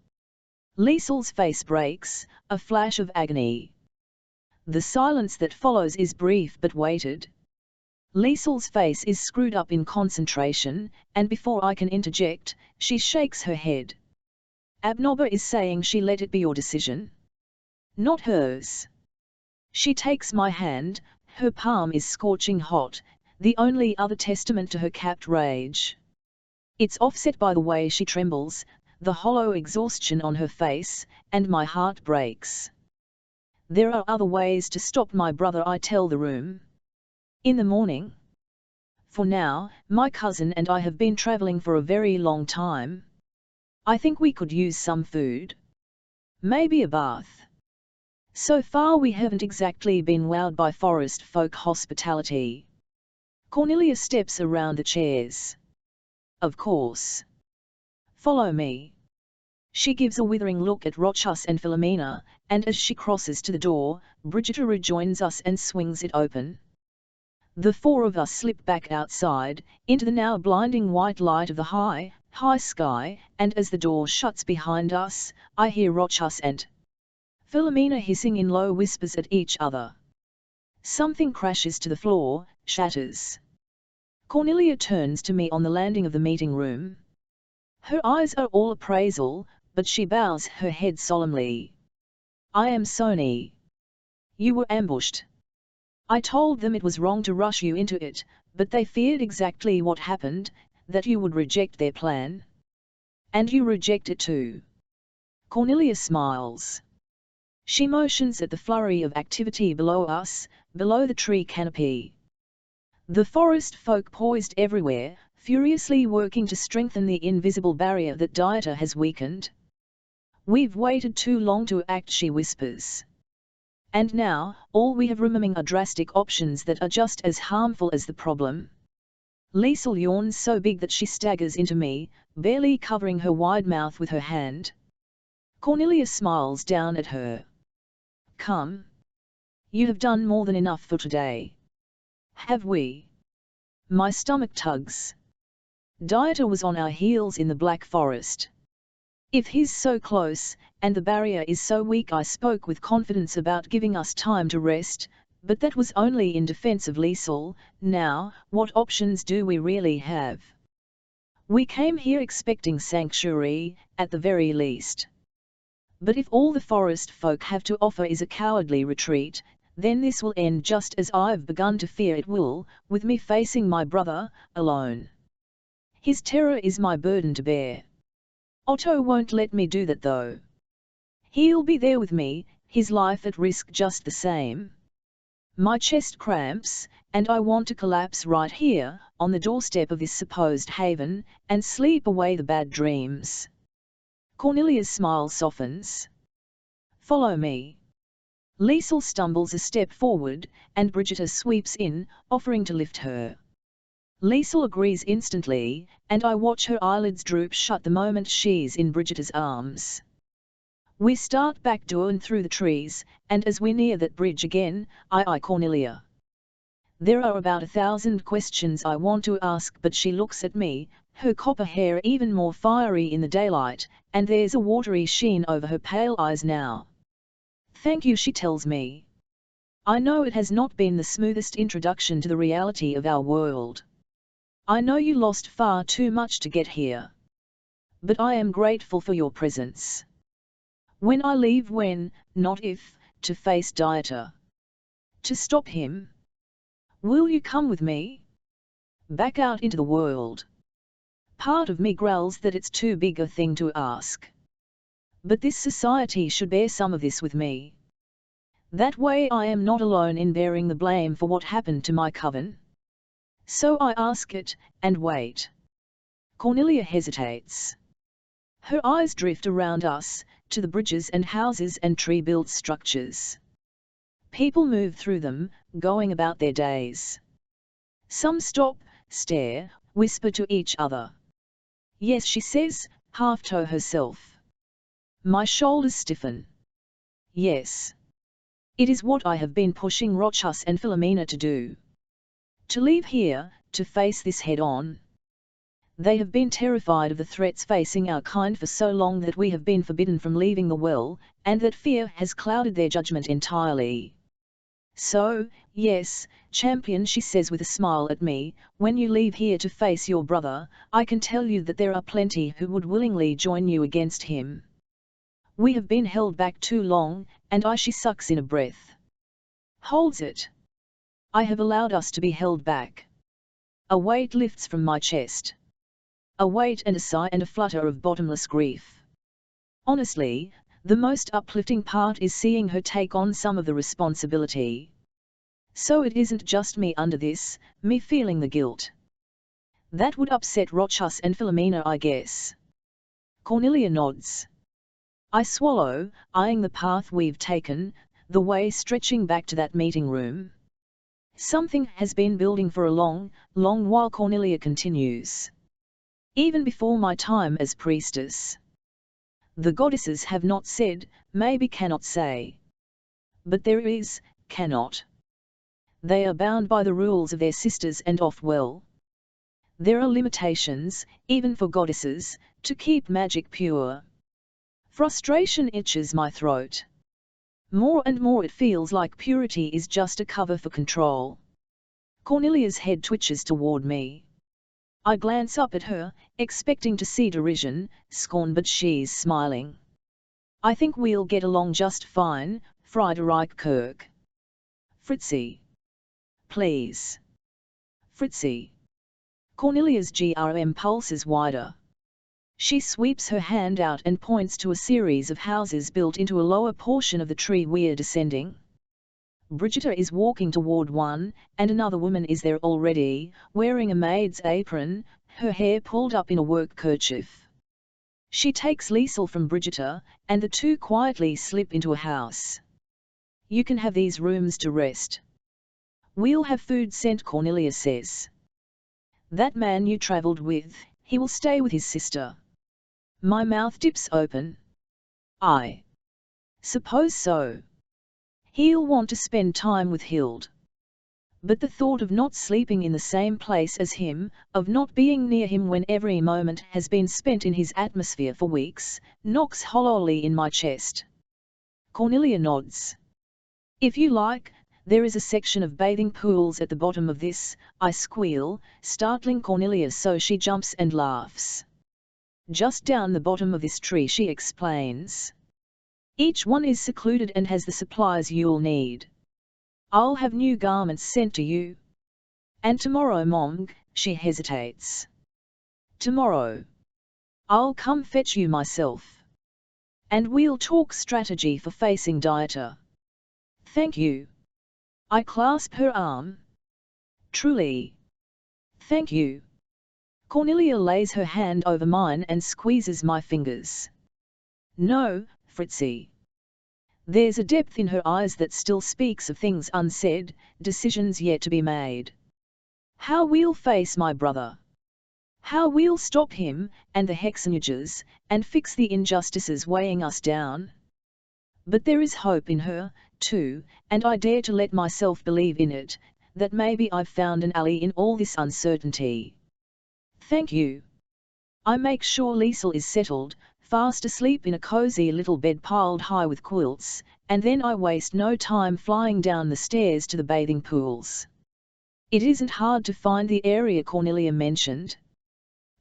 A: Liesel's face breaks, a flash of agony. The silence that follows is brief but weighted. Liesel's face is screwed up in concentration, and before I can interject, she shakes her head. Abnoba is saying she let it be your decision. not hers. She takes my hand, her palm is scorching hot, the only other testament to her capped rage. It's offset by the way she trembles, the hollow exhaustion on her face, and my heart breaks. There are other ways to stop my brother, I tell the room. In the morning. For now, my cousin and I have been traveling for a very long time. I think we could use some food. Maybe a bath. So far we haven't exactly been wowed by forest folk hospitality. Cornelia steps around the chairs. Of course. Follow me. She gives a withering look at Rochus and Philomena, and as she crosses to the door, Brigitta rejoins us and swings it open. The four of us slip back outside, into the now blinding white light of the high sky, and as the door shuts behind us, I hear Rochus and Philomena hissing in low whispers at each other. Something crashes to the floor, shatters. Cornelia turns to me on the landing of the meeting room. Her eyes are all appraisal, but she bows her head solemnly. I am Sony. You were ambushed. I told them it was wrong to rush you into it, but they feared exactly what happened, that you would reject their plan. And you reject it too. Cornelia smiles. She motions at the flurry of activity below us, below the tree canopy. The forest folk poised everywhere, furiously working to strengthen the invisible barrier that Dieter has weakened. We've waited too long to act, she whispers. And now, all we have remaining are drastic options that are just as harmful as the problem. Liesel yawns so big that she staggers into me, barely covering her wide mouth with her hand. Cornelia smiles down at her. Come. You have done more than enough for today. Have we? My stomach tugs. Dieter was on our heels in the Black Forest. If he's so close, and the barrier is so weak, I spoke with confidence about giving us time to rest, but that was only in defense of Liesel. Now, what options do we really have? We came here expecting sanctuary, at the very least. But if all the forest folk have to offer is a cowardly retreat, then this will end just as I've begun to fear it will, with me facing my brother, alone. His terror is my burden to bear. Otto won't let me do that though. He'll be there with me, his life at risk just the same. My chest cramps, and I want to collapse right here, on the doorstep of this supposed haven, and sleep away the bad dreams. Cornelia's smile softens. Follow me. Liesel stumbles a step forward, and Brigitta sweeps in, offering to lift her. Liesel agrees instantly, and I watch her eyelids droop shut the moment she's in Brigitta's arms. We start back down through the trees, and as we near that bridge again, I eye Cornelia. There are about 1,000 questions I want to ask, but she looks at me, her copper hair even more fiery in the daylight, and there's a watery sheen over her pale eyes now. Thank you, she tells me. I know it has not been the smoothest introduction to the reality of our world. I know you lost far too much to get here. But I am grateful for your presence. When I leave, when, not if, to face Dieter. To stop him. Will you come with me? Back out into the world. Part of me growls that it's too big a thing to ask. But this society should bear some of this with me. That way I am not alone in bearing the blame for what happened to my coven. So I ask it, and wait. Cornelia hesitates. Her eyes drift around us, to the bridges and houses and tree-built structures. People move through them, going about their days. Some stop, stare, whisper to each other. Yes, she says, half to herself. My shoulders stiffen. Yes. It is what I have been pushing Rochus and Philomena to do. To leave here, to face this head-on. They have been terrified of the threats facing our kind for so long that we have been forbidden from leaving the well, and that fear has clouded their judgment entirely. So, yes, champion, she says with a smile at me, when you leave here to face your brother, I can tell you that there are plenty who would willingly join you against him. We have been held back too long, and she sucks in a breath. Holds it. I have allowed us to be held back. A weight lifts from my chest. A weight and a sigh and a flutter of bottomless grief. Honestly, the most uplifting part is seeing her take on some of the responsibility. So it isn't just me under this, me feeling the guilt. That would upset Rochus and Philomena, I guess. Cornelia nods. I swallow, eyeing the path we've taken, the way stretching back to that meeting room. Something has been building for a long, long while, Cornelia continues. Even before my time as priestess. The goddesses have not said, maybe cannot say. But there is, cannot. They are bound by the rules of their sisters and well. There are limitations, even for goddesses, to keep magic pure. Frustration itches my throat. More and more it feels like purity is just a cover for control. Cornelia's head twitches toward me. I glance up at her, expecting to see derision, scorn, but she's smiling. I think we'll get along just fine, Friederike Kirk. Fritzi. Please. Fritzi. Cornelia's GRM pulses wider. She sweeps her hand out and points to a series of houses built into a lower portion of the tree we're descending. Brigitta is walking toward one, and another woman is there already, wearing a maid's apron, her hair pulled up in a work kerchief. She takes Liesel from Brigitta, and the two quietly slip into a house. You can have these rooms to rest. We'll have food sent, Cornelia says. That man you travelled with, he will stay with his sister. My mouth dips open. I suppose so. He'll want to spend time with Hild. But the thought of not sleeping in the same place as him, of not being near him when every moment has been spent in his atmosphere for weeks, knocks hollowly in my chest. Cornelia nods. If you like, there is a section of bathing pools at the bottom of this, I squeal, startling Cornelia so she jumps and laughs. Just down the bottom of this tree, she explains. Each one is secluded and has the supplies you'll need. I'll have new garments sent to you. And tomorrow, Mom, she hesitates. Tomorrow. I'll come fetch you myself. And we'll talk strategy for facing Dieter. Thank you. I clasp her arm. Truly. Thank you. Cornelia lays her hand over mine and squeezes my fingers. No, Fritzi. There's a depth in her eyes that still speaks of things unsaid, decisions yet to be made. How we'll face my brother. How we'll stop him, and the hexenjägers, and fix the injustices weighing us down. But there is hope in her, too, and I dare to let myself believe in it, that maybe I've found an ally in all this uncertainty. Thank you. I make sure Liesel is settled, fast asleep in a cozy little bed piled high with quilts, and then I waste no time flying down the stairs to the bathing pools. It isn't hard to find the area Cornelia mentioned.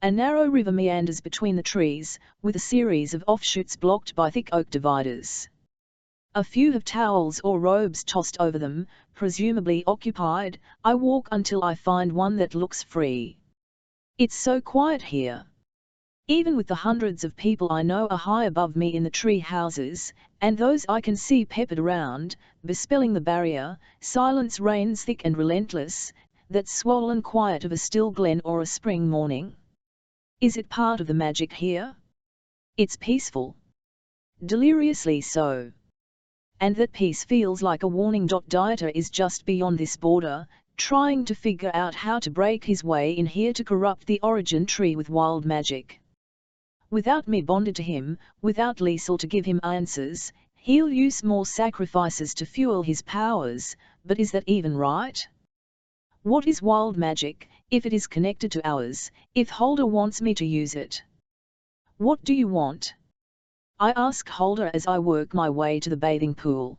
A: A narrow river meanders between the trees, with a series of offshoots blocked by thick oak dividers. A few have towels or robes tossed over them, presumably occupied. I walk until I find one that looks free. It's so quiet here. Even with the hundreds of people I know are high above me in the tree houses, and those I can see peppered around, bespelling the barrier, silence reigns thick and relentless, that swollen quiet of a still glen or a spring morning. Is it part of the magic here? It's peaceful. Deliriously so. And that peace feels like a warning. Dieter is just beyond this border, trying to figure out how to break his way in here to corrupt the origin tree with wild magic. Without me bonded to him, without Liesel to give him answers, he'll use more sacrifices to fuel his powers, but is that even right? What is wild magic, if it is connected to ours, if Holder wants me to use it? What do you want? I ask Holder as I work my way to the bathing pool.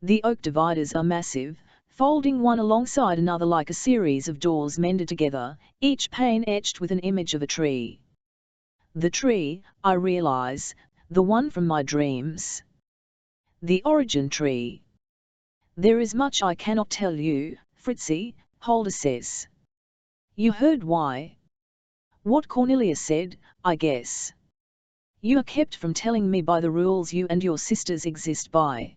A: The oak dividers are massive, folding one alongside another like a series of doors mended together, each pane etched with an image of a tree. The tree, I realize, the one from my dreams. The origin tree. There is much I cannot tell you, Fritzi, Holder says. You heard why? What Cornelia said, I guess. You are kept from telling me by the rules you and your sisters exist by.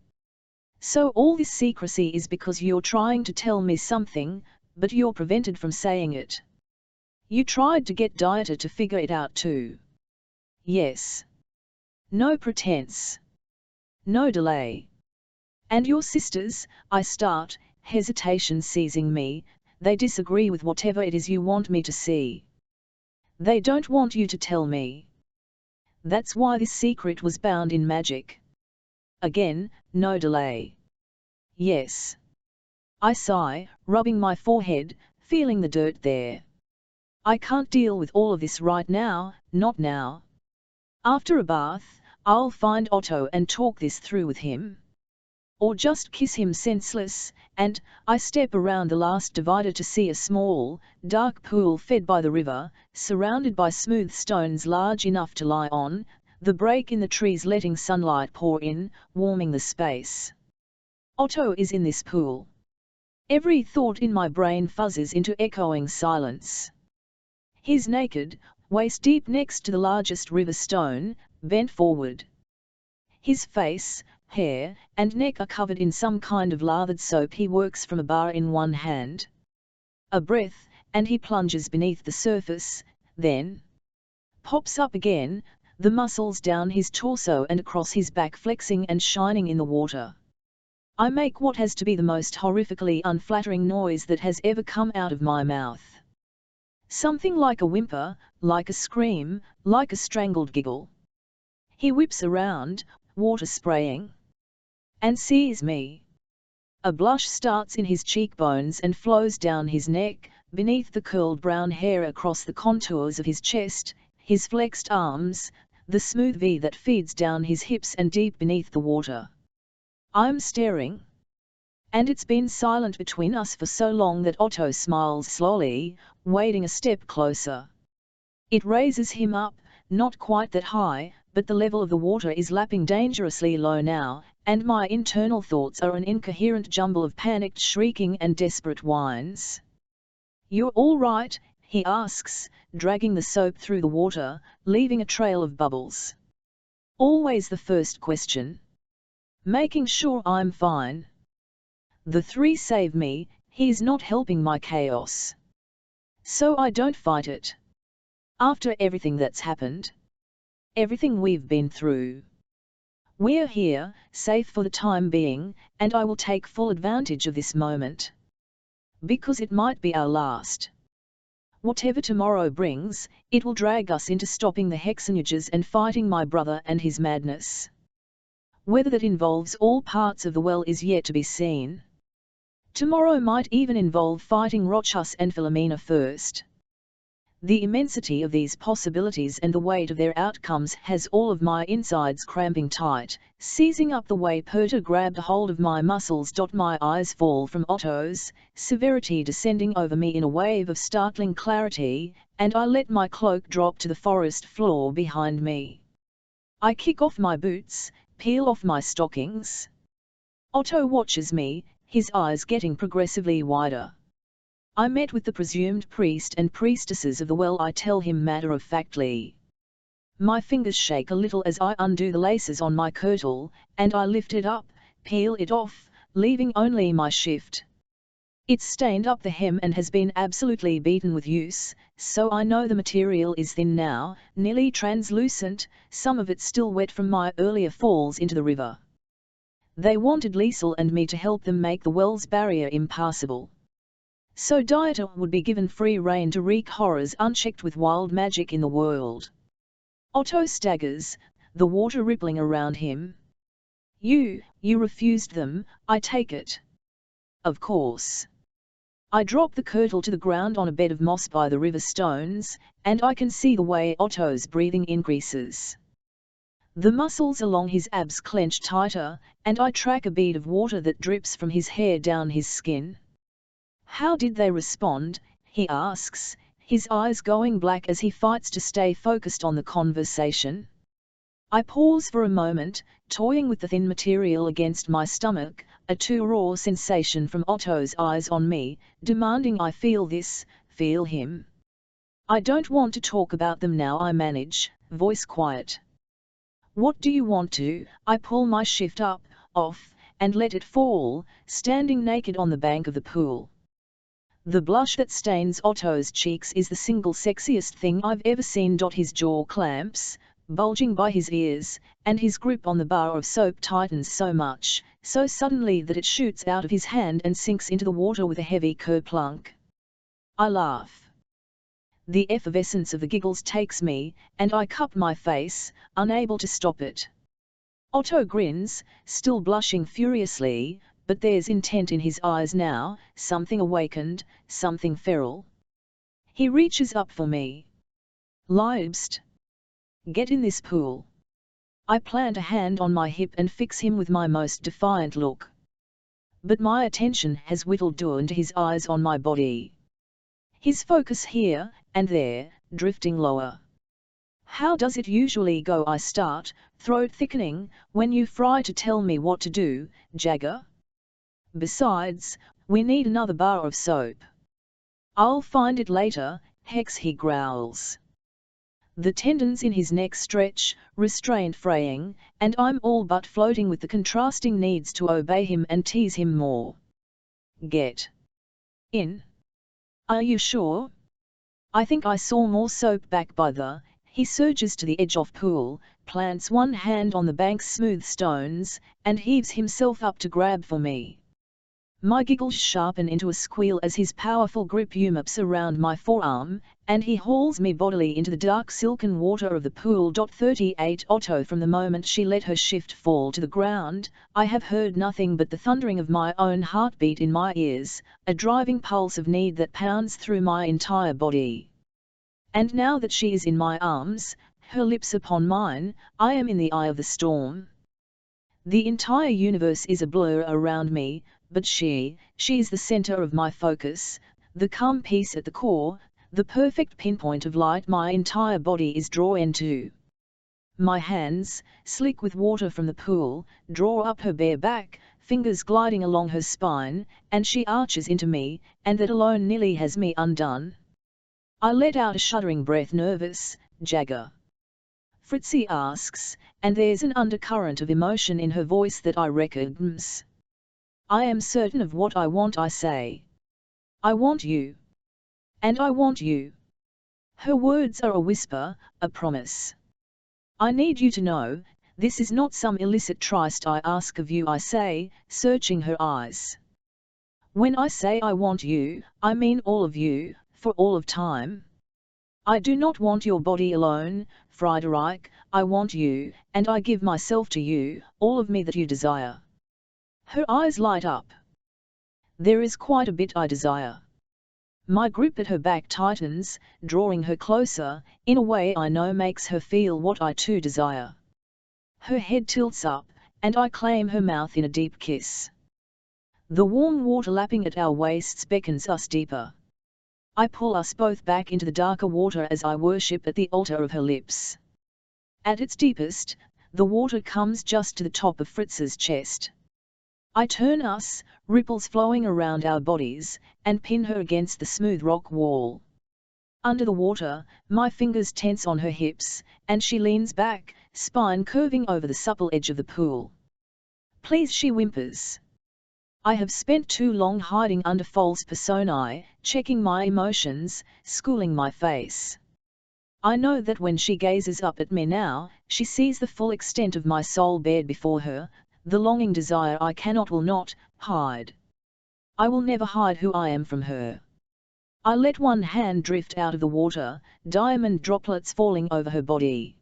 A: So all this secrecy is because you're trying to tell me something, but you're prevented from saying it. You tried to get Dieter to figure it out too. Yes. No pretense. No delay. And your sisters, I start, hesitation seizing me, they disagree with whatever it is you want me to see. They don't want you to tell me. That's why this secret was bound in magic. Again, no delay. Yes. I sigh, rubbing my forehead, feeling the dirt there. I can't deal with all of this right now, not now. After a bath, I'll find Otto and talk this through with him. Or just kiss him senseless, and I step around the last divider to see a small, dark pool fed by the river, surrounded by smooth stones large enough to lie on, the break in the trees letting sunlight pour in, warming the space. Otto is in this pool. Every thought in my brain fuzzes into echoing silence. He's naked, waist deep next to the largest river stone, bent forward. His face, hair, and neck are covered in some kind of lathered soap. He works from a bar in one hand. A breath, and he plunges beneath the surface, then pops up again, the muscles down his torso and across his back flexing and shining in the water. I make what has to be the most horrifically unflattering noise that has ever come out of my mouth. Something like a whimper, like a scream, like a strangled giggle. He whips around, water spraying, and sees me. A blush starts in his cheekbones and flows down his neck, beneath the curled brown hair across the contours of his chest, his flexed arms, the smooth V that feeds down his hips and deep beneath the water. I'm staring. And it's been silent between us for so long that Otto smiles slowly, wading a step closer. It raises him up, not quite that high, but the level of the water is lapping dangerously low now, and my internal thoughts are an incoherent jumble of panicked shrieking and desperate whines. You're all right, he asks, dragging the soap through the water, leaving a trail of bubbles. Always the first question. Making sure I'm fine. The three save me, he's not helping my chaos. So I don't fight it. After everything that's happened. Everything we've been through. We're here, safe for the time being, and I will take full advantage of this moment. Because it might be our last. Whatever tomorrow brings, it will drag us into stopping the hexenjägers and fighting my brother and his madness. Whether that involves all parts of the well is yet to be seen. Tomorrow might even involve fighting Rochus and Philomena first. The immensity of these possibilities and the weight of their outcomes has all of my insides cramping tight, seizing up the way Perta grabbed hold of my muscles. My eyes fall from Otto's, severity descending over me in a wave of startling clarity, and I let my cloak drop to the forest floor behind me. I kick off my boots, peel off my stockings. Otto watches me, his eyes getting progressively wider. I met with the presumed priest and priestesses of the well, I tell him matter-of-factly. My fingers shake a little as I undo the laces on my kirtle, and I lift it up, peel it off, leaving only my shift. It's stained up the hem and has been absolutely beaten with use, so I know the material is thin now, nearly translucent, some of it still wet from my earlier falls into the river. They wanted Liesel and me to help them make the well's barrier impassable. So Dieter would be given free rein to wreak horrors unchecked with wild magic in the world. Otto staggers, the water rippling around him. You refused them, I take it. Of course. I drop the kirtle to the ground on a bed of moss by the river stones, and I can see the way Otto's breathing increases. The muscles along his abs clench tighter, and I track a bead of water that drips from his hair down his skin. How did they respond, he asks, his eyes going black as he fights to stay focused on the conversation. I pause for a moment, toying with the thin material against my stomach, a too raw sensation from Otto's eyes on me, demanding I feel this, feel him. I don't want to talk about them now, I manage, voice quiet. What do you want to? I pull my shift up, off, and let it fall, standing naked on the bank of the pool. The blush that stains Otto's cheeks is the single sexiest thing I've ever seen. His jaw clamps, bulging by his ears, and his grip on the bar of soap tightens so much, so suddenly that it shoots out of his hand and sinks into the water with a heavy kerplunk. I laugh. The effervescence of the giggles takes me, and I cup my face, unable to stop it. Otto grins, still blushing furiously, but there's intent in his eyes now, something awakened, something feral. He reaches up for me. Liebst. Get in this pool. I plant a hand on my hip and fix him with my most defiant look. But my attention has whittled down to his eyes on my body. His focus here, and there, drifting lower. How does it usually go? I start, throat thickening, when you fry to tell me what to do, Jagger? Besides, we need another bar of soap. I'll find it later, Hex, he growls. The tendons in his neck stretch, restraint fraying, and I'm all but floating with the contrasting needs to obey him and tease him more. Get in. Are you sure? I think I saw more soap back by the... He surges to the edge of pool, plants one hand on the bank's smooth stones, and heaves himself up to grab for me. My giggles sharpen into a squeal as his powerful grip umaps around my forearm, and he hauls me bodily into the dark silken water of the pool. 38 Otto. From the moment she let her shift fall to the ground, I have heard nothing but the thundering of my own heartbeat in my ears, a driving pulse of need that pounds through my entire body. And now that she is in my arms, her lips upon mine, I am in the eye of the storm. The entire universe is a blur around me, but she is the center of my focus, the calm peace at the core, the perfect pinpoint of light my entire body is drawn to. My hands, slick with water from the pool, draw up her bare back, fingers gliding along her spine, and she arches into me, and that alone nearly has me undone. I let out a shuddering breath. Nervous, Jagger? Fritzi asks, and there's an undercurrent of emotion in her voice that I recognize. I am certain of what I want, I say. I want you. And I want you. Her words are a whisper, a promise. I need you to know, this is not some illicit tryst I ask of you, I say, searching her eyes. When I say I want you, I mean all of you, for all of time. I do not want your body alone, Friederike, I want you, and I give myself to you, all of me that you desire. Her eyes light up. There is quite a bit I desire. My grip at her back tightens, drawing her closer, in a way I know makes her feel what I too desire. Her head tilts up, and I claim her mouth in a deep kiss. The warm water lapping at our waists beckons us deeper. I pull us both back into the darker water as I worship at the altar of her lips. At its deepest, the water comes just to the top of Fritz's chest. I turn us, ripples flowing around our bodies, and pin her against the smooth rock wall. Under the water, my fingers tense on her hips, and she leans back, spine curving over the supple edge of the pool. Please, she whimpers. I have spent too long hiding under false personae, checking my emotions, schooling my face. I know that when she gazes up at me now, she sees the full extent of my soul bared before her, the longing desire I cannot, will not, hide. I will never hide who I am from her. I let one hand drift out of the water, diamond droplets falling over her body.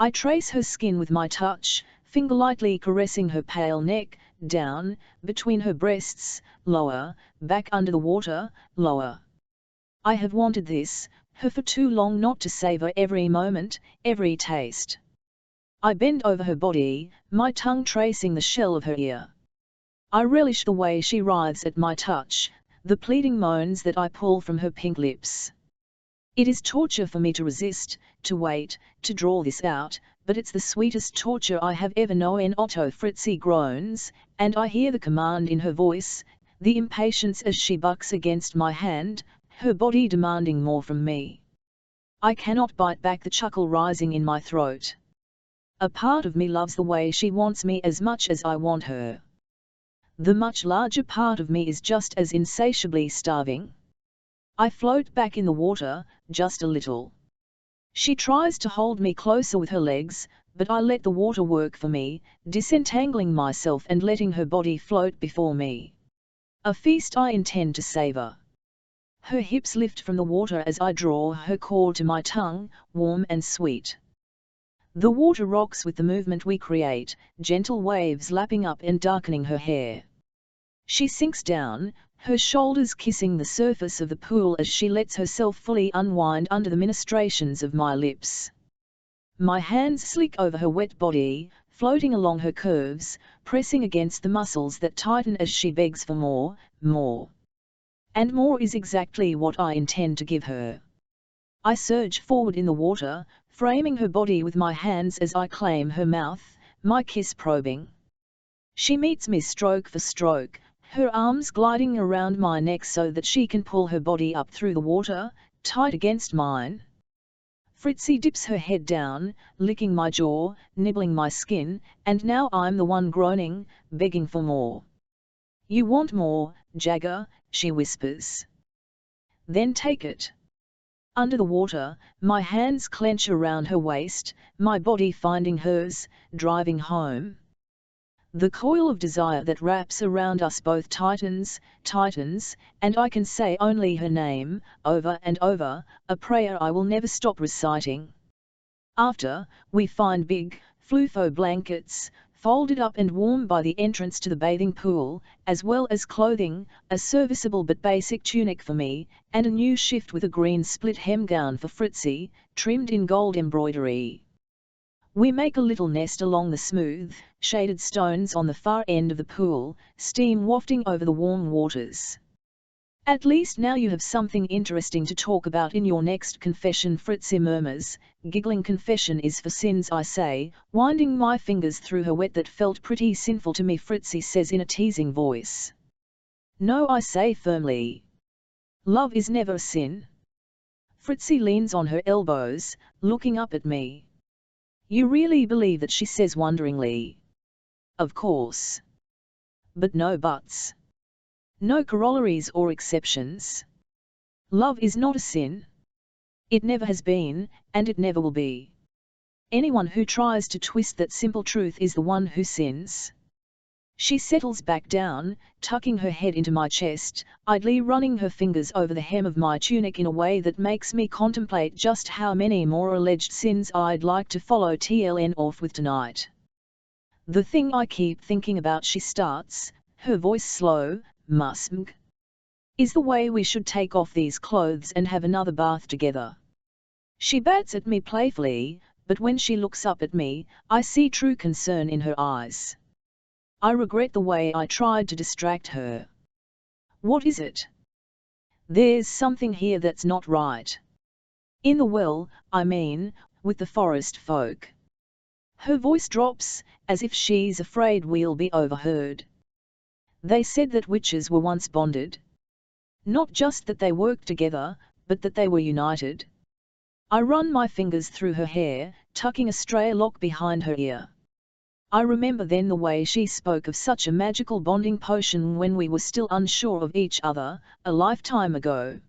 A: I trace her skin with my touch, finger lightly caressing her pale neck, down, between her breasts, lower, back under the water, lower. I have wanted this, her for too long not to savor every moment, every taste. I bend over her body, my tongue tracing the shell of her ear. I relish the way she writhes at my touch, the pleading moans that I pull from her pink lips. It is torture for me to resist, to wait, to draw this out, but it's the sweetest torture I have ever known. Otto Fritzi groans, and I hear the command in her voice, the impatience as she bucks against my hand, her body demanding more from me. I cannot bite back the chuckle rising in my throat. A part of me loves the way she wants me as much as I want her. The much larger part of me is just as insatiably starving. I float back in the water, just a little. She tries to hold me closer with her legs, but I let the water work for me, disentangling myself and letting her body float before me. A feast I intend to savor. Her hips lift from the water as I draw her core to my tongue, warm and sweet. The water rocks with the movement we create, gentle waves lapping up and darkening her hair. She sinks down, her shoulders kissing the surface of the pool as she lets herself fully unwind under the ministrations of my lips. My hands slick over her wet body, floating along her curves, pressing against the muscles that tighten as she begs for more, more. And more is exactly what I intend to give her. I surge forward in the water, framing her body with my hands as I claim her mouth, my kiss probing. She meets me stroke for stroke, her arms gliding around my neck so that she can pull her body up through the water, tight against mine. Fritzi dips her head down, licking my jaw, nibbling my skin, and now I'm the one groaning, begging for more. You want more, Jagger, she whispers. Then take it. Under the water, my hands clench around her waist, my body finding hers, driving home. The coil of desire that wraps around us both tightens, and I can say only her name, over and over, a prayer I will never stop reciting. After, we find big, flufo blankets, folded up and warm by the entrance to the bathing pool, as well as clothing, a serviceable but basic tunic for me, and a new shift with a green split hem gown for Fritzi, trimmed in gold embroidery. We make a little nest along the smooth, shaded stones on the far end of the pool, steam wafting over the warm waters. At least now you have something interesting to talk about in your next confession, Fritzi murmurs, giggling. Confession is for sins, I say, winding my fingers through her wet that felt pretty sinful to me. Fritzi says in a teasing voice. No, I say firmly. Love is never a sin. Fritzi leans on her elbows, looking up at me. You really believe that? She says wonderingly. Of course. But no buts. No corollaries or exceptions. Love is not a sin. It never has been, and it never will be. Anyone who tries to twist that simple truth is the one who sins. She settles back down, tucking her head into my chest, idly running her fingers over the hem of my tunic in a way that makes me contemplate just how many more alleged sins I'd like to follow TLN off with tonight. The thing I keep thinking about, she starts, her voice slow, Musmg, is the way we should take off these clothes and have another bath together. She bats at me playfully, but when she looks up at me, I see true concern in her eyes. I regret the way I tried to distract her. What is it? There's something here that's not right. In the well, I mean, with the forest folk. Her voice drops, as if she's afraid we'll be overheard. They said that witches were once bonded. Not just that they worked together, but that they were united. I run my fingers through her hair, tucking a stray lock behind her ear. I remember then the way she spoke of such a magical bonding potion when we were still unsure of each other, a lifetime ago.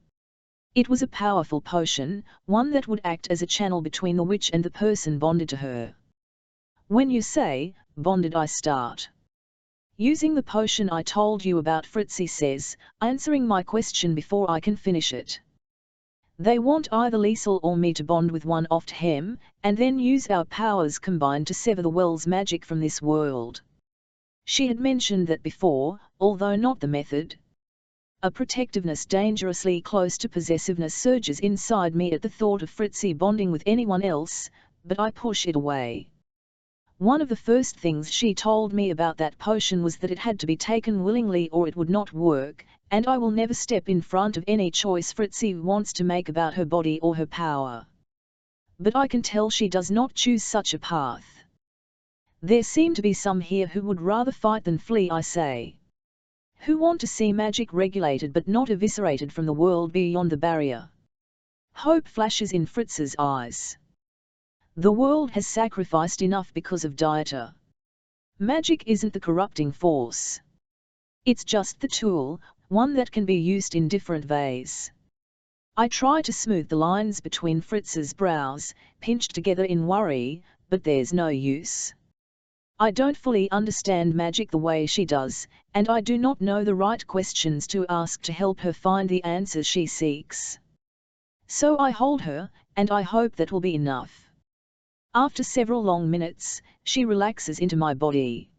A: It was a powerful potion, one that would act as a channel between the witch and the person bonded to her. When you say, bonded, I start. Using the potion I told you about, Fritzi says, answering my question before I can finish it. They want either Liesel or me to bond with one oft hem, and then use our powers combined to sever the well's magic from this world. She had mentioned that before, although not the method. A protectiveness dangerously close to possessiveness surges inside me at the thought of Fritzi bonding with anyone else, but I push it away. One of the first things she told me about that potion was that it had to be taken willingly or it would not work, and I will never step in front of any choice Fritzi wants to make about her body or her power. but I can tell she does not choose such a path. There seem to be some here who would rather fight than flee, I say. Who want to see magic regulated but not eviscerated from the world beyond the barrier. Hope flashes in Fritzi's eyes. The world has sacrificed enough because of Dieter. Magic isn't the corrupting force. It's just the tool, one that can be used in different ways. I try to smooth the lines between Fritzi's brows, pinched together in worry, but there's no use. I don't fully understand magic the way she does, and I do not know the right questions to ask to help her find the answers she seeks. So I hold her, and I hope that will be enough. After several long minutes, she relaxes into my body.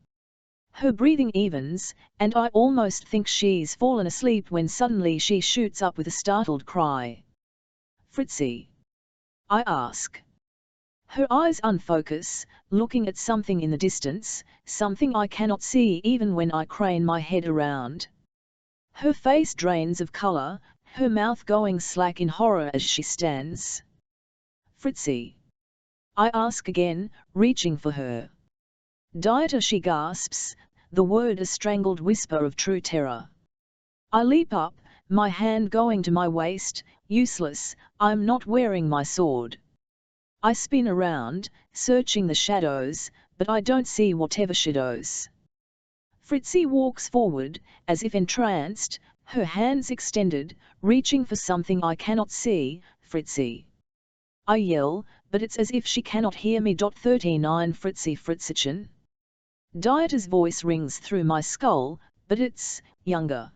A: Her breathing evens, and I almost think she's fallen asleep when suddenly she shoots up with a startled cry. "Fritzi?" I ask. Her eyes unfocus, looking at something in the distance, something I cannot see even when I crane my head around. Her face drains of color, her mouth going slack in horror as she stands. "Fritzi?" I ask again, reaching for her. "Dieter," she gasps, the word a strangled whisper of true terror. I leap up, my hand going to my waist. Useless, I'm not wearing my sword. I spin around, searching the shadows, but I don't see whatever shadows. Fritzi walks forward, as if entranced, her hands extended, reaching for something I cannot see. "Fritzi!" I yell, but it's as if she cannot hear me. 39 Fritzi Fritzchen. Dieter's voice rings through my skull, but it's younger.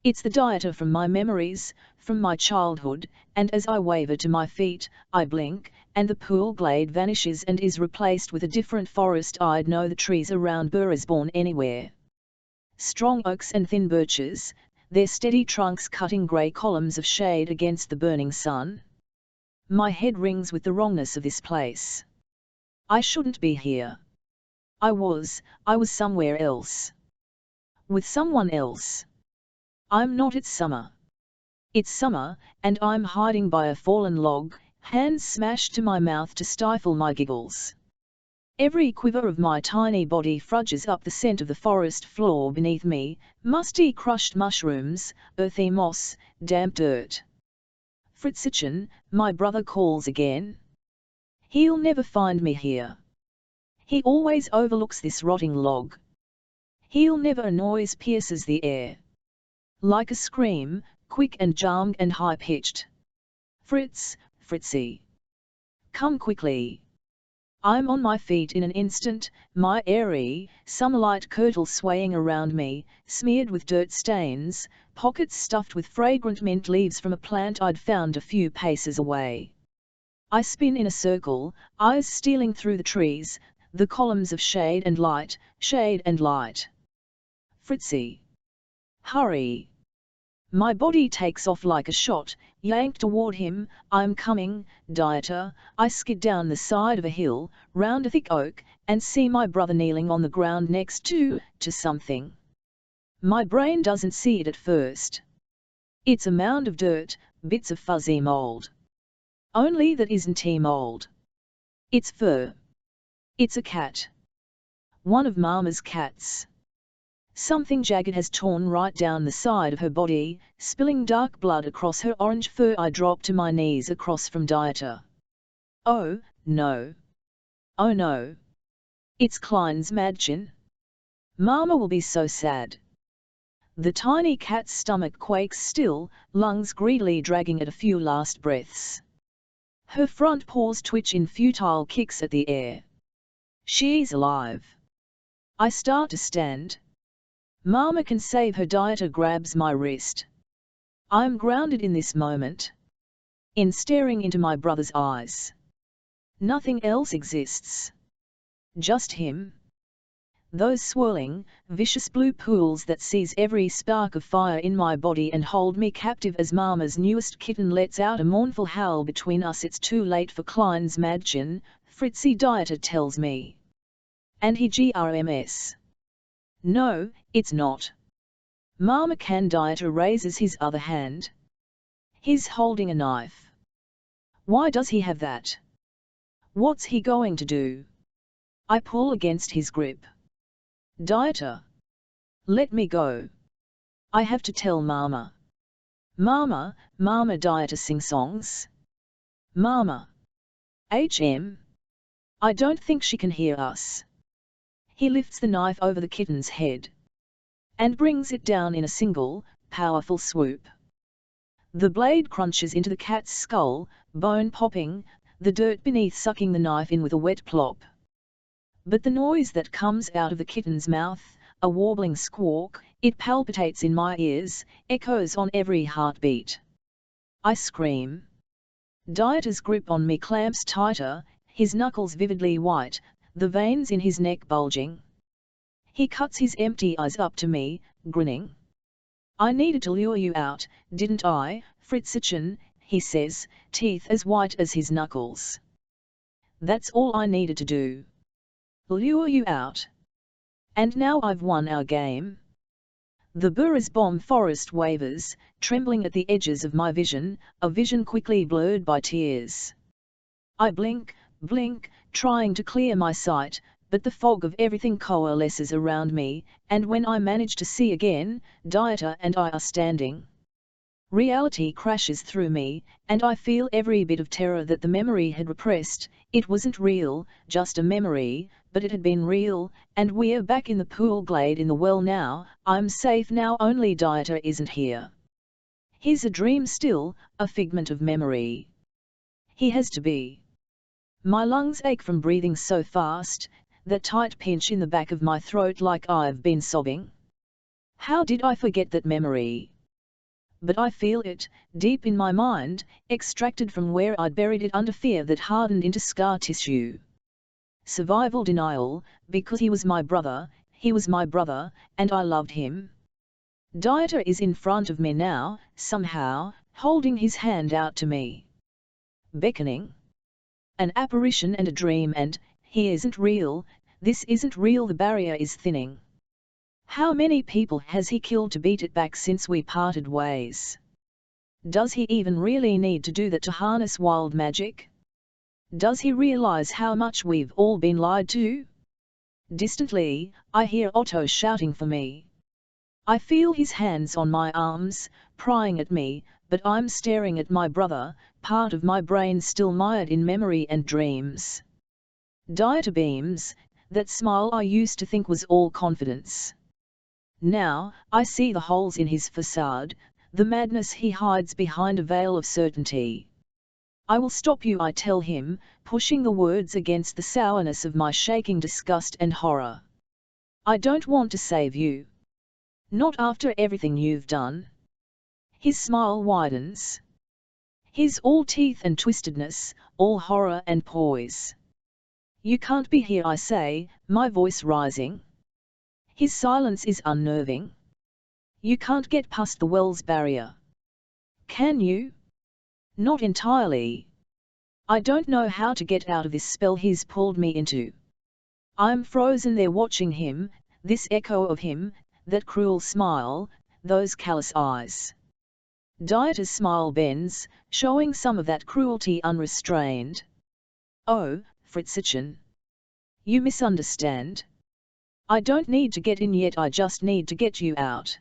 A: It's the Dieter from my memories, from my childhood, and as I waver to my feet, I blink, and the pool glade vanishes and is replaced with a different forest. I'd know the trees around Burisborn anywhere. Strong oaks and thin birches, their steady trunks cutting grey columns of shade against the burning sun. My head rings with the wrongness of this place. I shouldn't be here. I was somewhere else. With someone else. I'm not. It's summer. It's summer, and I'm hiding by a fallen log, hands smashed to my mouth to stifle my giggles. Every quiver of my tiny body fudges up the scent of the forest floor beneath me, musty crushed mushrooms, earthy moss, damp dirt. "Fritzchen," my brother calls again. He'll never find me here. He always overlooks this rotting log. He'll never. A noise pierces the air. Like a scream, quick and jarmed and high-pitched. "Fritz, Fritzi! Come quickly!" I'm on my feet in an instant, my airy, summer-light kirtle swaying around me, smeared with dirt stains, pockets stuffed with fragrant mint leaves from a plant I'd found a few paces away. I spin in a circle, eyes stealing through the trees, the columns of shade and light, shade and light. "Fritzi! Hurry!" My body takes off like a shot, yanked toward him. "I'm coming, Dieter." I skid down the side of a hill, round a thick oak, and see my brother kneeling on the ground next to something. My brain doesn't see it at first. It's a mound of dirt, bits of fuzzy mold. Only that isn't mold. It's fur. It's a cat. One of Mama's cats. Something jagged has torn right down the side of her body, spilling dark blood across her orange fur. I drop to my knees across from Dieter. Oh, no. Oh no. It's Klein's Madchen. Mama will be so sad. The tiny cat's stomach quakes still, lungs greedily dragging at a few last breaths. Her front paws twitch in futile kicks at the air. She's alive. I start to stand. Mama can save her. Dieter grabs my wrist. I'm grounded in this moment. In staring into my brother's eyes. Nothing else exists. Just him. Those swirling, vicious blue pools that seize every spark of fire in my body and hold me captive as Mama's newest kitten lets out a mournful howl between us. It's too late for Klein's Madchen, Fritzi, Dieter tells me. And he grms. No, it's not. Mama can. Dieter raises his other hand. He's holding a knife. Why does he have that? What's he going to do? I pull against his grip. Dieter! Let me go. I have to tell Mama. Mama, Mama, Dieter sing-songs. Mama. I don't think she can hear us. He lifts the knife over the kitten's head and brings it down in a single, powerful swoop. The blade crunches into the cat's skull, bone popping, the dirt beneath sucking the knife in with a wet plop. But the noise that comes out of the kitten's mouth, a warbling squawk, it palpitates in my ears, echoes on every heartbeat. I scream. Dieter's grip on me clamps tighter, his knuckles vividly white, the veins in his neck bulging. He cuts his empty eyes up to me, grinning. I needed to lure you out, didn't I, Fritzchen, he says, teeth as white as his knuckles. That's all I needed to do. Lure you out. And now I've won our game. The Burris bomb forest wavers, trembling at the edges of my vision, a vision quickly blurred by tears. I blink, trying to clear my sight, but the fog of everything coalesces around me, and when I manage to see again, Dieter and I are standing. Reality crashes through me, and I feel every bit of terror that the memory had repressed. It wasn't real, just a memory, but it had been real, and we're back in the pool glade in the well now. I'm safe now, only Dieter isn't here. He's a dream still, a figment of memory. He has to be. My lungs ache from breathing so fast, that tight pinch in the back of my throat like I've been sobbing. How did I forget that memory? But I feel it, deep in my mind, extracted from where I'd buried it under fear that hardened into scar tissue. Survival denial, because he was my brother, and I loved him. Dieter is in front of me now, somehow, holding his hand out to me. Beckoning. An apparition and a dream, and he isn't real, this isn't real, the barrier is thinning. How many people has he killed to beat it back since we parted ways? Does he even really need to do that to harness wild magic? Does he realize how much we've all been lied to? Distantly, I hear Otto shouting for me. I feel his hands on my arms, prying at me, but I'm staring at my brother, part of my brain still mired in memory and dreams. Dieter beams, that smile I used to think was all confidence. Now, I see the holes in his facade, the madness he hides behind a veil of certainty. I will stop you, I tell him, pushing the words against the sourness of my shaking disgust and horror. I don't want to save you. Not after everything you've done. His smile widens. He's all teeth and twistedness, all horror and poise. You can't be here, I say, my voice rising. His silence is unnerving. You can't get past the well's barrier. Can you? Not entirely. I don't know how to get out of this spell he's pulled me into. I'm frozen there watching him, this echo of him, that cruel smile, those callous eyes. Dieter's smile bends, showing some of that cruelty unrestrained. Oh, Fritzchen. You misunderstand. I don't need to get in yet, I just need to get you out.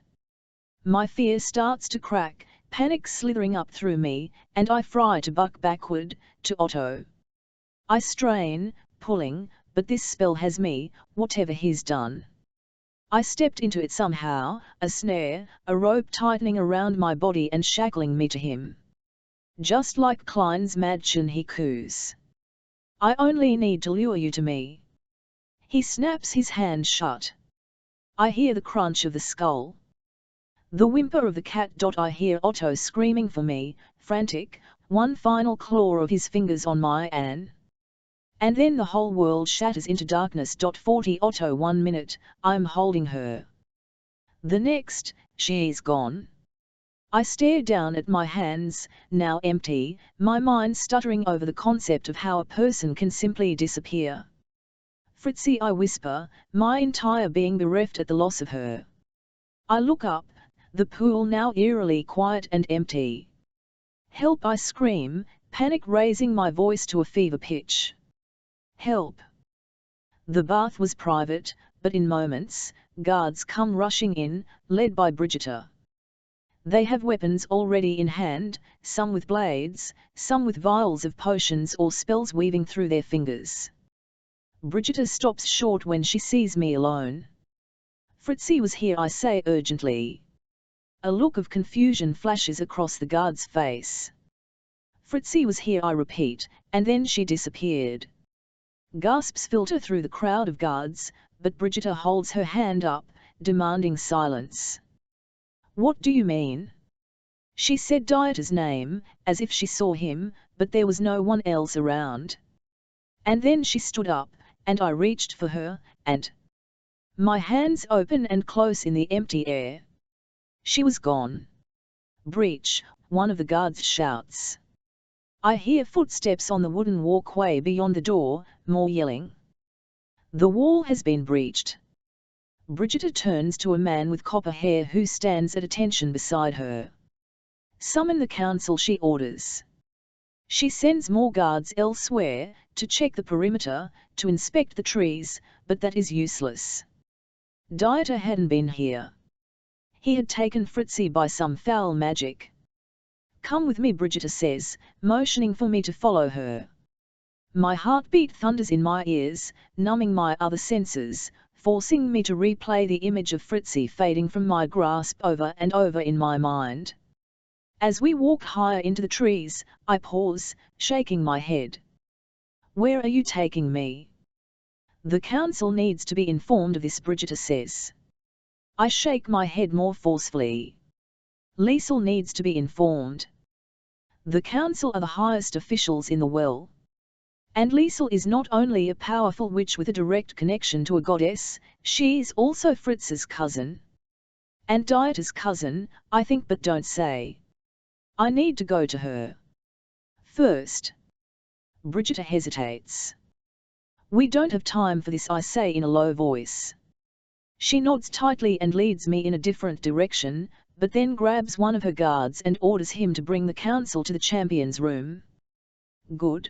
A: My fear starts to crack, panic slithering up through me, and I fry to buck backward, to Otto. I strain, pulling, but this spell has me, whatever he's done. I stepped into it somehow, a snare, a rope tightening around my body and shackling me to him. Just like Klein's Madchen, he coos. I only need to lure you to me. He snaps his hand shut. I hear the crunch of the skull. The whimper of the cat. I hear Otto screaming for me, frantic, one final claw of his fingers on my Anne. And then the whole world shatters into darkness. 40 Otto 1 minute, I'm holding her. The next, she's gone. I stare down at my hands, now empty, my mind stuttering over the concept of how a person can simply disappear. Fritzi, I whisper, my entire being bereft at the loss of her. I look up, the pool now eerily quiet and empty. Help, I scream, panic raising my voice to a fever pitch. Help! The bath was private, but in moments, guards come rushing in, led by Brigitte. They have weapons already in hand, some with blades, some with vials of potions or spells weaving through their fingers. Brigitte stops short when she sees me alone. Fritzi was here, I say urgently. A look of confusion flashes across the guard's face. Fritzi was here, I repeat, and then she disappeared. Gasps filter through the crowd of guards, but Brigitte holds her hand up, demanding silence. What do you mean? She said Dieter's name, as if she saw him, but there was no one else around. And then she stood up, and I reached for her, and my hands open and close in the empty air. She was gone. Breach, one of the guards shouts. I hear footsteps on the wooden walkway beyond the door, more yelling. The wall has been breached. Brigitte turns to a man with copper hair who stands at attention beside her. Summon the council, she orders. She sends more guards elsewhere, to check the perimeter, to inspect the trees, but that is useless. Dieter hadn't been here. He had taken Fritzi by some foul magic. Come with me, Brigitte says, motioning for me to follow her. My heartbeat thunders in my ears, numbing my other senses, forcing me to replay the image of Fritzi fading from my grasp over and over in my mind. As we walk higher into the trees, I pause, shaking my head. Where are you taking me? The council needs to be informed of this, Brigitte says. I shake my head more forcefully. Liesel needs to be informed. The council are the highest officials in the well. And Liesel is not only a powerful witch with a direct connection to a goddess, she is also Fritz's cousin. And Dieter's cousin, I think, but don't say. I need to go to her. First. Brigitte hesitates. We don't have time for this, I say in a low voice. She nods tightly and leads me in a different direction, but then grabs one of her guards and orders him to bring the council to the champion's room. Good.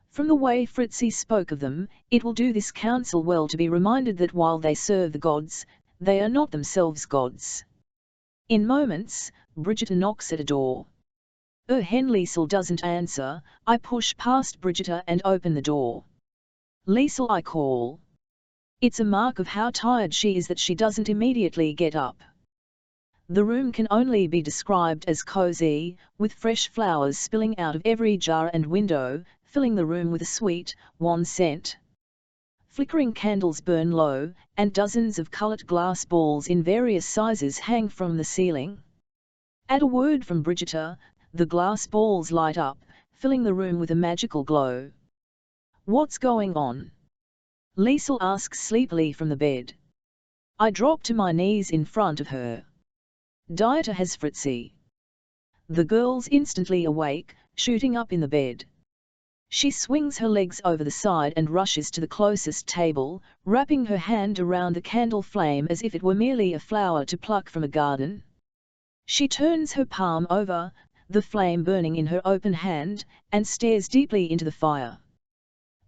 A: From the way Fritzi spoke of them, it will do this council well to be reminded that while they serve the gods, they are not themselves gods. In moments, Brigitte knocks at a door. Liesel doesn't answer. I push past Brigitte and open the door. Liesel, I call. It's a mark of how tired she is that she doesn't immediately get up. The room can only be described as cozy, with fresh flowers spilling out of every jar and window, filling the room with a sweet, warm scent. Flickering candles burn low, and dozens of colored glass balls in various sizes hang from the ceiling. At a word from Brigitte, the glass balls light up, filling the room with a magical glow. What's going on? Liesel asks sleepily from the bed. I drop to my knees in front of her. Dieter has Fritzi. The girl's instantly awake, shooting up in the bed. She swings her legs over the side and rushes to the closest table, wrapping her hand around the candle flame as if it were merely a flower to pluck from a garden. She turns her palm over, the flame burning in her open hand, and stares deeply into the fire.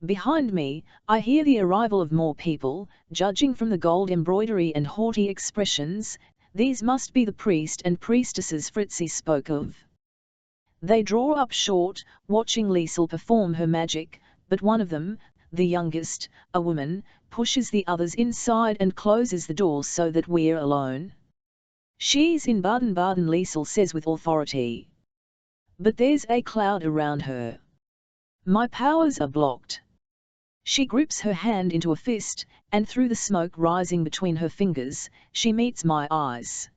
A: Behind me, I hear the arrival of more people, judging from the gold embroidery and haughty expressions. These must be the priest and priestesses Fritzi spoke of. They draw up short, watching Liesel perform her magic, but one of them, the youngest, a woman, pushes the others inside and closes the door so that we're alone. She's in Baden-Baden, Liesel says with authority. But there's a cloud around her. My powers are blocked. She grips her hand into a fist, and through the smoke rising between her fingers, she meets my eyes.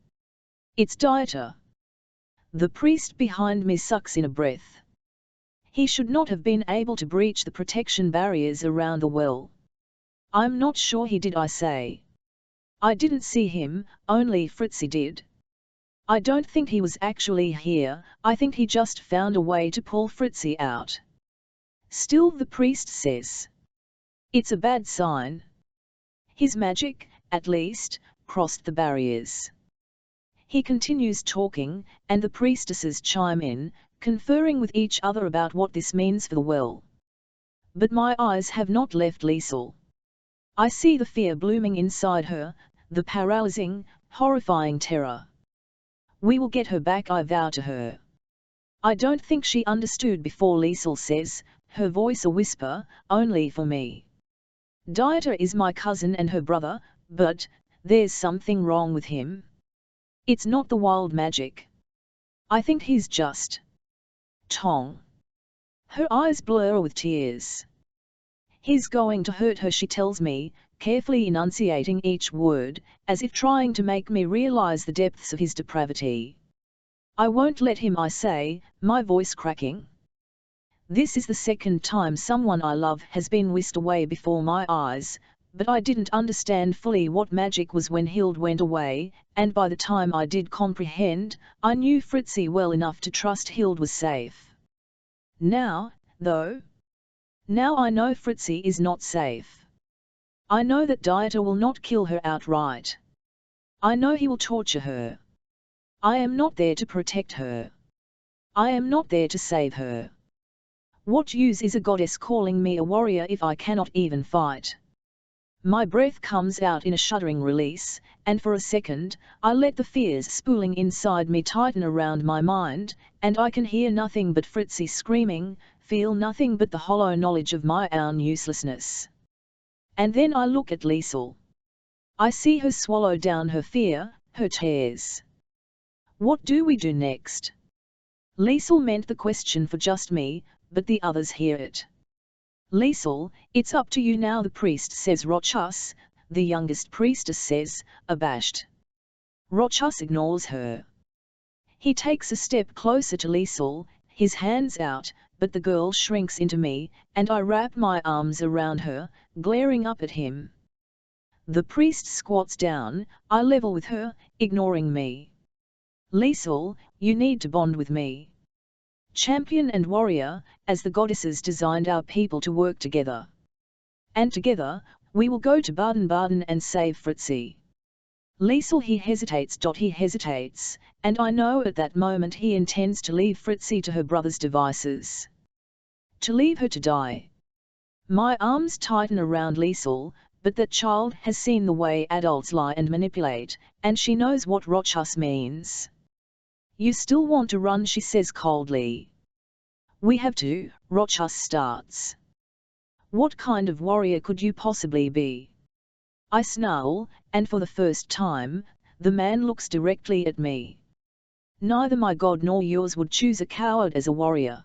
A: It's Dieter. The priest behind me sucks in a breath. He should not have been able to breach the protection barriers around the well. I'm not sure he did, I say. I didn't see him, only Fritzi did. I don't think he was actually here, I think he just found a way to pull Fritzi out. Still, the priest says. It's a bad sign. His magic, at least, crossed the barriers. He continues talking, and the priestesses chime in, conferring with each other about what this means for the well. But my eyes have not left Liesel. I see the fear blooming inside her, the paralyzing, horrifying terror. We will get her back, I vow to her. I don't think she understood before, Liesel says, her voice a whisper, only for me. Dieter is my cousin and her brother, but there's something wrong with him. It's not the wild magic. I think he's just Tong. Her eyes blur with tears. He's going to hurt her, she tells me, carefully enunciating each word, as if trying to make me realize the depths of his depravity. I won't let him, I say, my voice cracking. This is the second time someone I love has been whisked away before my eyes, but I didn't understand fully what magic was when Hild went away, and by the time I did comprehend, I knew Fritzi well enough to trust Hild was safe. Now, though, now I know Fritzi is not safe. I know that Dieter will not kill her outright. I know he will torture her. I am not there to protect her. I am not there to save her. What use is a goddess calling me a warrior if I cannot even fight? My breath comes out in a shuddering release, and for a second, I let the fears spooling inside me tighten around my mind, and I can hear nothing but Fritzi screaming, feel nothing but the hollow knowledge of my own uselessness. And then I look at Liesel. I see her swallow down her fear, her tears. What do we do next? Liesel meant the question for just me, but the others hear it. Liesel, it's up to you now, the priest says. Rochus, the youngest priestess, says, abashed. Rochus ignores her. He takes a step closer to Liesel, his hands out, but the girl shrinks into me, and I wrap my arms around her, glaring up at him. The priest squats down, eye level with her, ignoring me. Liesel, you need to bond with me. Champion and warrior, as the goddesses designed our people to work together. And together, we will go to Baden-Baden and save Fritzi. Liesel, he hesitates, and I know at that moment he intends to leave Fritzi to her brother's devices. To leave her to die. My arms tighten around Liesel, but that child has seen the way adults lie and manipulate, and she knows what Rochus means. You still want to run, she says coldly. We have to, Rochus starts. What kind of warrior could you possibly be? I snarl, and for the first time, the man looks directly at me. Neither my god nor yours would choose a coward as a warrior.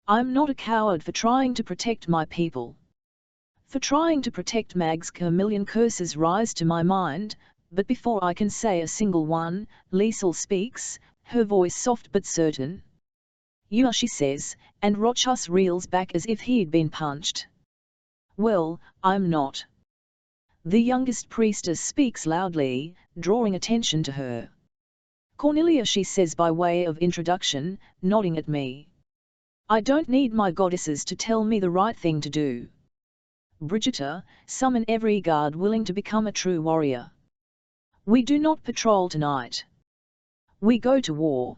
A: I'm not a coward for trying to protect my people. For trying to protect Magska, a million curses rise to my mind, but before I can say a single one, Liesel speaks, her voice soft but certain. You are, she says, and Rochus reels back as if he'd been punched. Well, I'm not. The youngest priestess speaks loudly, drawing attention to her. Cornelia, she says by way of introduction, nodding at me. I don't need my goddesses to tell me the right thing to do. Brigitta, summon every guard willing to become a true warrior. We do not patrol tonight. We go to war.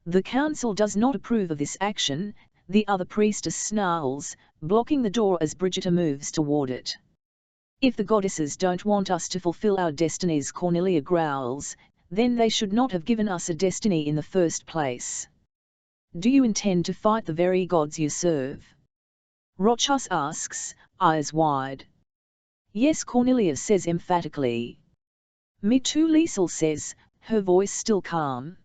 A: The council does not approve of this action, the other priestess snarls, blocking the door as Brigitta moves toward it. If the goddesses don't want us to fulfill our destinies, Cornelia growls, then they should not have given us a destiny in the first place. Do you intend to fight the very gods you serve? Rochus asks, eyes wide. Yes, Cornelia says emphatically. Me too, Liesel says, her voice still calm.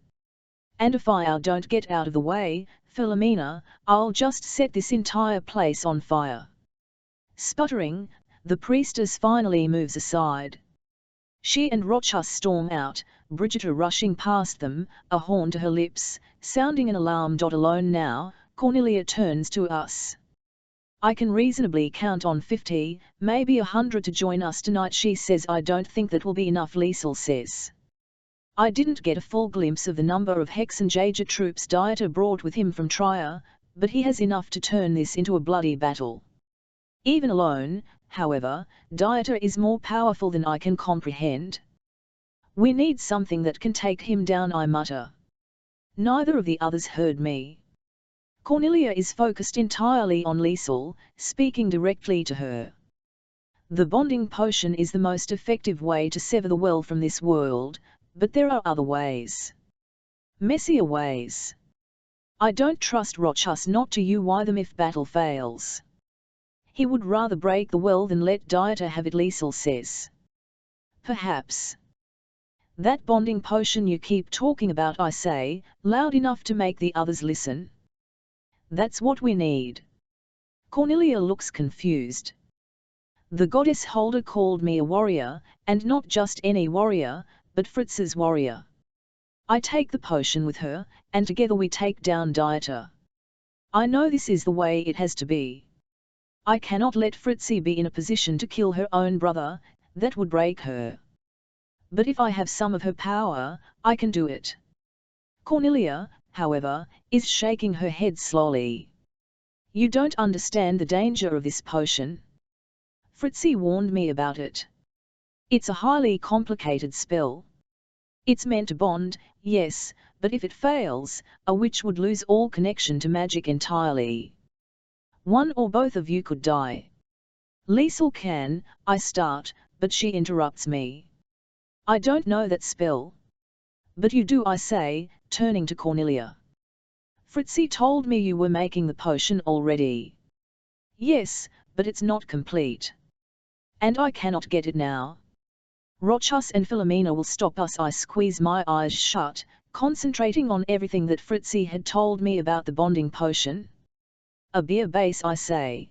A: And if I don't get out of the way, Philomena, I'll just set this entire place on fire. Sputtering, the priestess finally moves aside. She and Rochus storm out, Brigitta rushing past them, a horn to her lips, sounding an alarm. Alone now, Cornelia turns to us. I can reasonably count on 50, maybe 100 to join us tonight, she says. I don't think that will be enough, Liesel says. I didn't get a full glimpse of the number of hexenjäger troops Dieter brought with him from Trier, but he has enough to turn this into a bloody battle. Even alone, however, Dieter is more powerful than I can comprehend. We need something that can take him down, I mutter. Neither of the others heard me. Cornelia is focused entirely on Liesel, speaking directly to her. The bonding potion is the most effective way to sever the well from this world, but there are other ways. Messier ways. I don't trust Rochus not to you them if battle fails. He would rather break the well than let Dieter have it, Liesel says. Perhaps. That bonding potion you keep talking about, I say, loud enough to make the others listen. That's what we need. Cornelia looks confused. The goddess holder called me a warrior, and not just any warrior, but Fritz's warrior. I take the potion with her, and together we take down Dieter. I know this is the way it has to be. I cannot let Fritzi be in a position to kill her own brother, that would break her. But if I have some of her power, I can do it. Cornelia, however, is shaking her head slowly. You don't understand the danger of this potion. Fritzi warned me about it. It's a highly complicated spell. It's meant to bond, yes, but if it fails, a witch would lose all connection to magic entirely. One or both of you could die. Liesel can, I start, but she interrupts me. I don't know that spell. But you do, I say, turning to Cornelia. Fritzi told me you were making the potion already. Yes, but it's not complete. And I cannot get it now. Rochus and Philomena will stop us. I squeeze my eyes shut, concentrating on everything that Fritzi had told me about the bonding potion. A beer base, I say.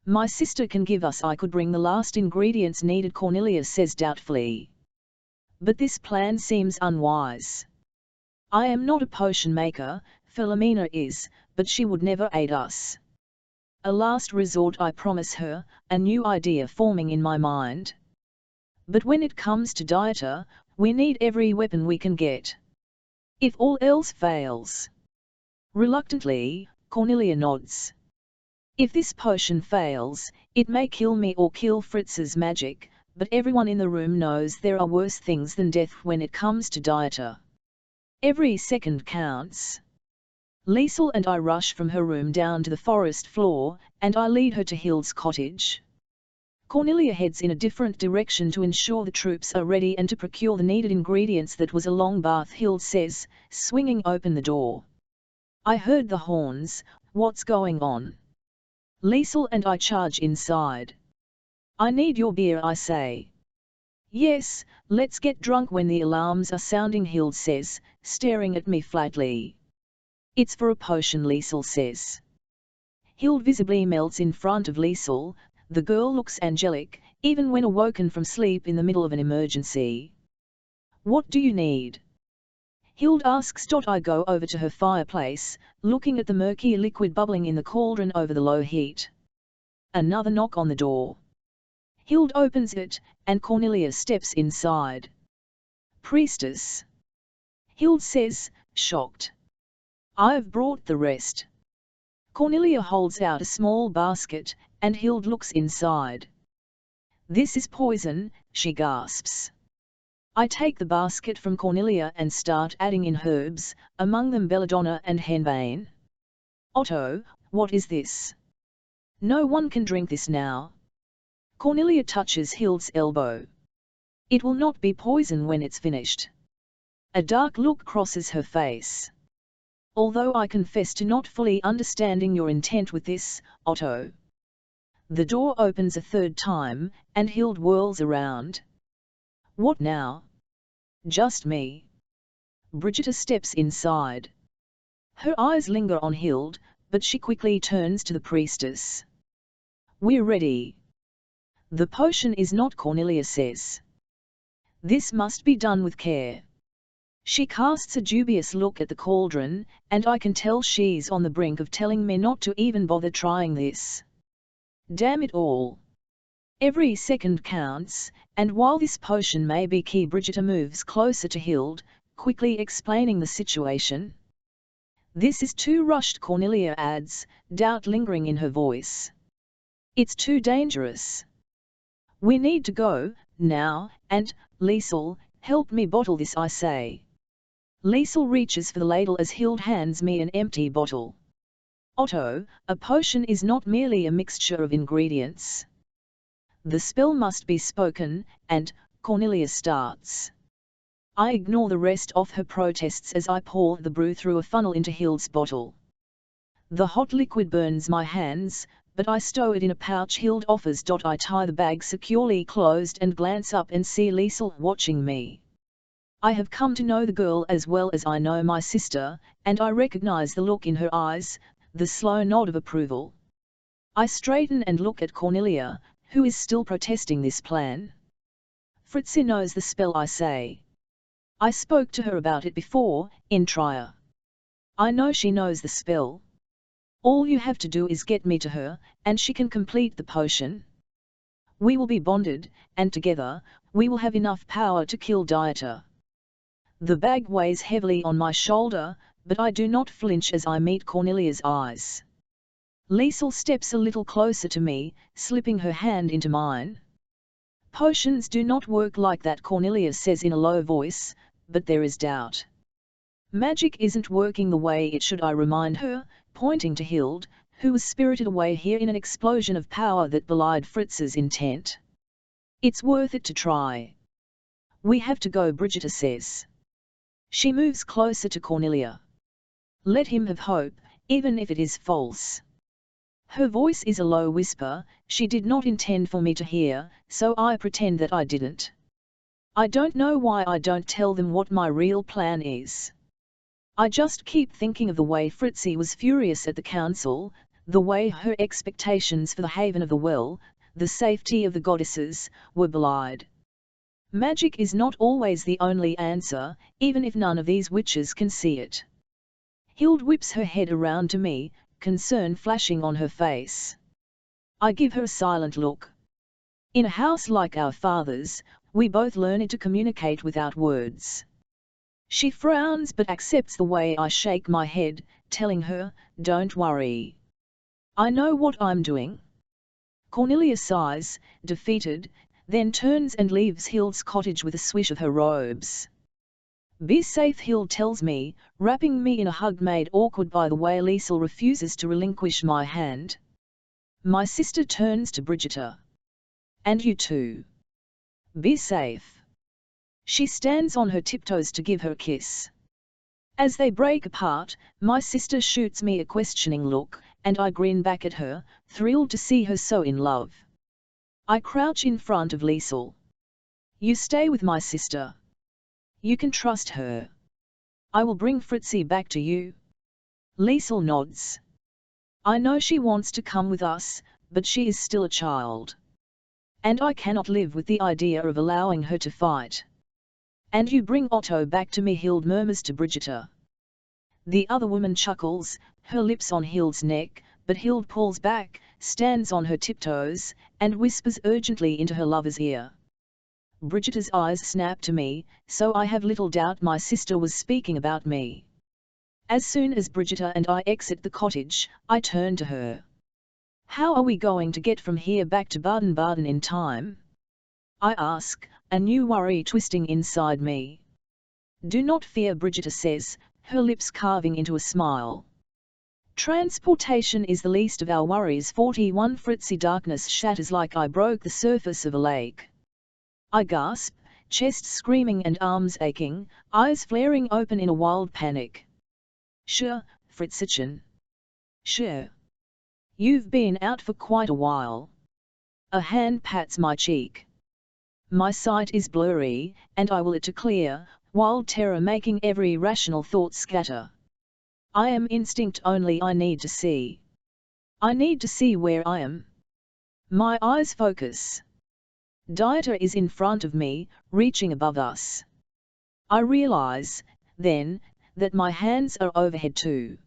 A: My sister can give us. I could bring the last ingredients needed, Cornelia says doubtfully. But this plan seems unwise. I am not a potion maker, Philomena is, but she would never aid us. A last resort, I promise her, a new idea forming in my mind. But when it comes to Dieter, we need every weapon we can get. If all else fails. Reluctantly, Cornelia nods. If this potion fails, it may kill me or kill Fritz's magic, but everyone in the room knows there are worse things than death when it comes to Dieter. Every second counts. Liesel and I rush from her room down to the forest floor, and I lead her to Hild's cottage. Cornelia heads in a different direction to ensure the troops are ready and to procure the needed ingredients. That was a long bath, Hild says, swinging open the door. I heard the horns, what's going on? Liesel and I charge inside. I need your beer, I say. Yes, let's get drunk when the alarms are sounding, Hild says, staring at me flatly. It's for a potion, Liesel says. Hild visibly melts in front of Liesel. The girl looks angelic, even when awoken from sleep in the middle of an emergency. What do you need? Hild asks. I go over to her fireplace, looking at the murky liquid bubbling in the cauldron over the low heat. Another knock on the door. Hild opens it, and Cornelia steps inside. Priestess. Hild says, shocked. I've brought the rest. Cornelia holds out a small basket, and Hild looks inside. This is poison, she gasps. I take the basket from Cornelia and start adding in herbs, among them belladonna and henbane. Otto, what is this? No one can drink this now. Cornelia touches Hild's elbow. It will not be poison when it's finished. A dark look crosses her face. Although I confess to not fully understanding your intent with this, Otto. The door opens a third time, and Hild whirls around. What now? Just me. Brigitta steps inside. Her eyes linger on Hild, but she quickly turns to the priestess. We're ready. The potion is not, Cornelia says. This must be done with care. She casts a dubious look at the cauldron, and I can tell she's on the brink of telling me not to even bother trying this. Damn it all. Every second counts, and while this potion may be key, Brigitta moves closer to Hild, quickly explaining the situation. This is too rushed, Cornelia adds, doubt lingering in her voice. It's too dangerous. We need to go, now, and, Liesel, help me bottle this, I say. Liesel reaches for the ladle as Hild hands me an empty bottle. Otto, a potion is not merely a mixture of ingredients. The spell must be spoken, and Cornelia starts. I ignore the rest of her protests as I pour the brew through a funnel into Hild's bottle. The hot liquid burns my hands, but I stow it in a pouch Hild offers. I tie the bag securely closed and glance up and see Liesel watching me. I have come to know the girl as well as I know my sister, and I recognize the look in her eyes, the slow nod of approval. I straighten and look at Cornelia, who is still protesting this plan. Fritzi knows the spell, I say. I spoke to her about it before, in Trier. I know she knows the spell. All you have to do is get me to her, and she can complete the potion. We will be bonded, and together, we will have enough power to kill Dieter. The bag weighs heavily on my shoulder, but I do not flinch as I meet Cornelia's eyes. Liesel steps a little closer to me, slipping her hand into mine. Potions do not work like that, Cornelia says in a low voice, but there is doubt. Magic isn't working the way it should, I remind her, pointing to Hild, who was spirited away here in an explosion of power that belied Fritz's intent. It's worth it to try. We have to go, Brigitte says. She moves closer to Cornelia. Let him have hope, even if it is false. Her voice is a low whisper. She did not intend for me to hear, so I pretend that I didn't. I don't know why I don't tell them what my real plan is. I just keep thinking of the way Fritzi was furious at the council, the way her expectations for the haven of the well, the safety of the goddesses, were belied. Magic is not always the only answer, even if none of these witches can see it. Hild whips her head around to me, concern flashing on her face. I give her a silent look. In a house like our father's, we both learn to communicate without words. She frowns but accepts the way I shake my head, telling her, don't worry. I know what I'm doing. Cornelia sighs, defeated, then turns and leaves Hild's cottage with a swish of her robes. Be safe, Hild tells me, wrapping me in a hug made awkward by the way Liesel refuses to relinquish my hand. My sister turns to Brigitte. And you too. Be safe. She stands on her tiptoes to give her a kiss. As they break apart, my sister shoots me a questioning look, and I grin back at her, thrilled to see her so in love. I crouch in front of Liesel. You stay with my sister. You can trust her. I will bring Fritzi back to you. Liesel nods. I know she wants to come with us, but she is still a child. And I cannot live with the idea of allowing her to fight. And you bring Otto back to me, Hild murmurs to Brigitte. The other woman chuckles, her lips on Hild's neck, but Hild pulls back, stands on her tiptoes, and whispers urgently into her lover's ear. Brigitte's eyes snap to me, so I have little doubt my sister was speaking about me. As soon as Brigitte and I exit the cottage, I turn to her. How are we going to get from here back to Baden-Baden in time? I ask, a new worry twisting inside me. Do not fear, Brigitte says, her lips carving into a smile. Transportation is the least of our worries. 41 Fritzi. Darkness shatters like I broke the surface of a lake. I gasp, chest screaming and arms aching, eyes flaring open in a wild panic. Sure, Fritzchen. Sure. You've been out for quite a while. A hand pats my cheek. My sight is blurry, and I will it to clear, wild terror making every rational thought scatter. I am instinct only. I need to see. I need to see where I am. My eyes focus. Dieter is in front of me, reaching above us. I realize, then, that my hands are overhead too.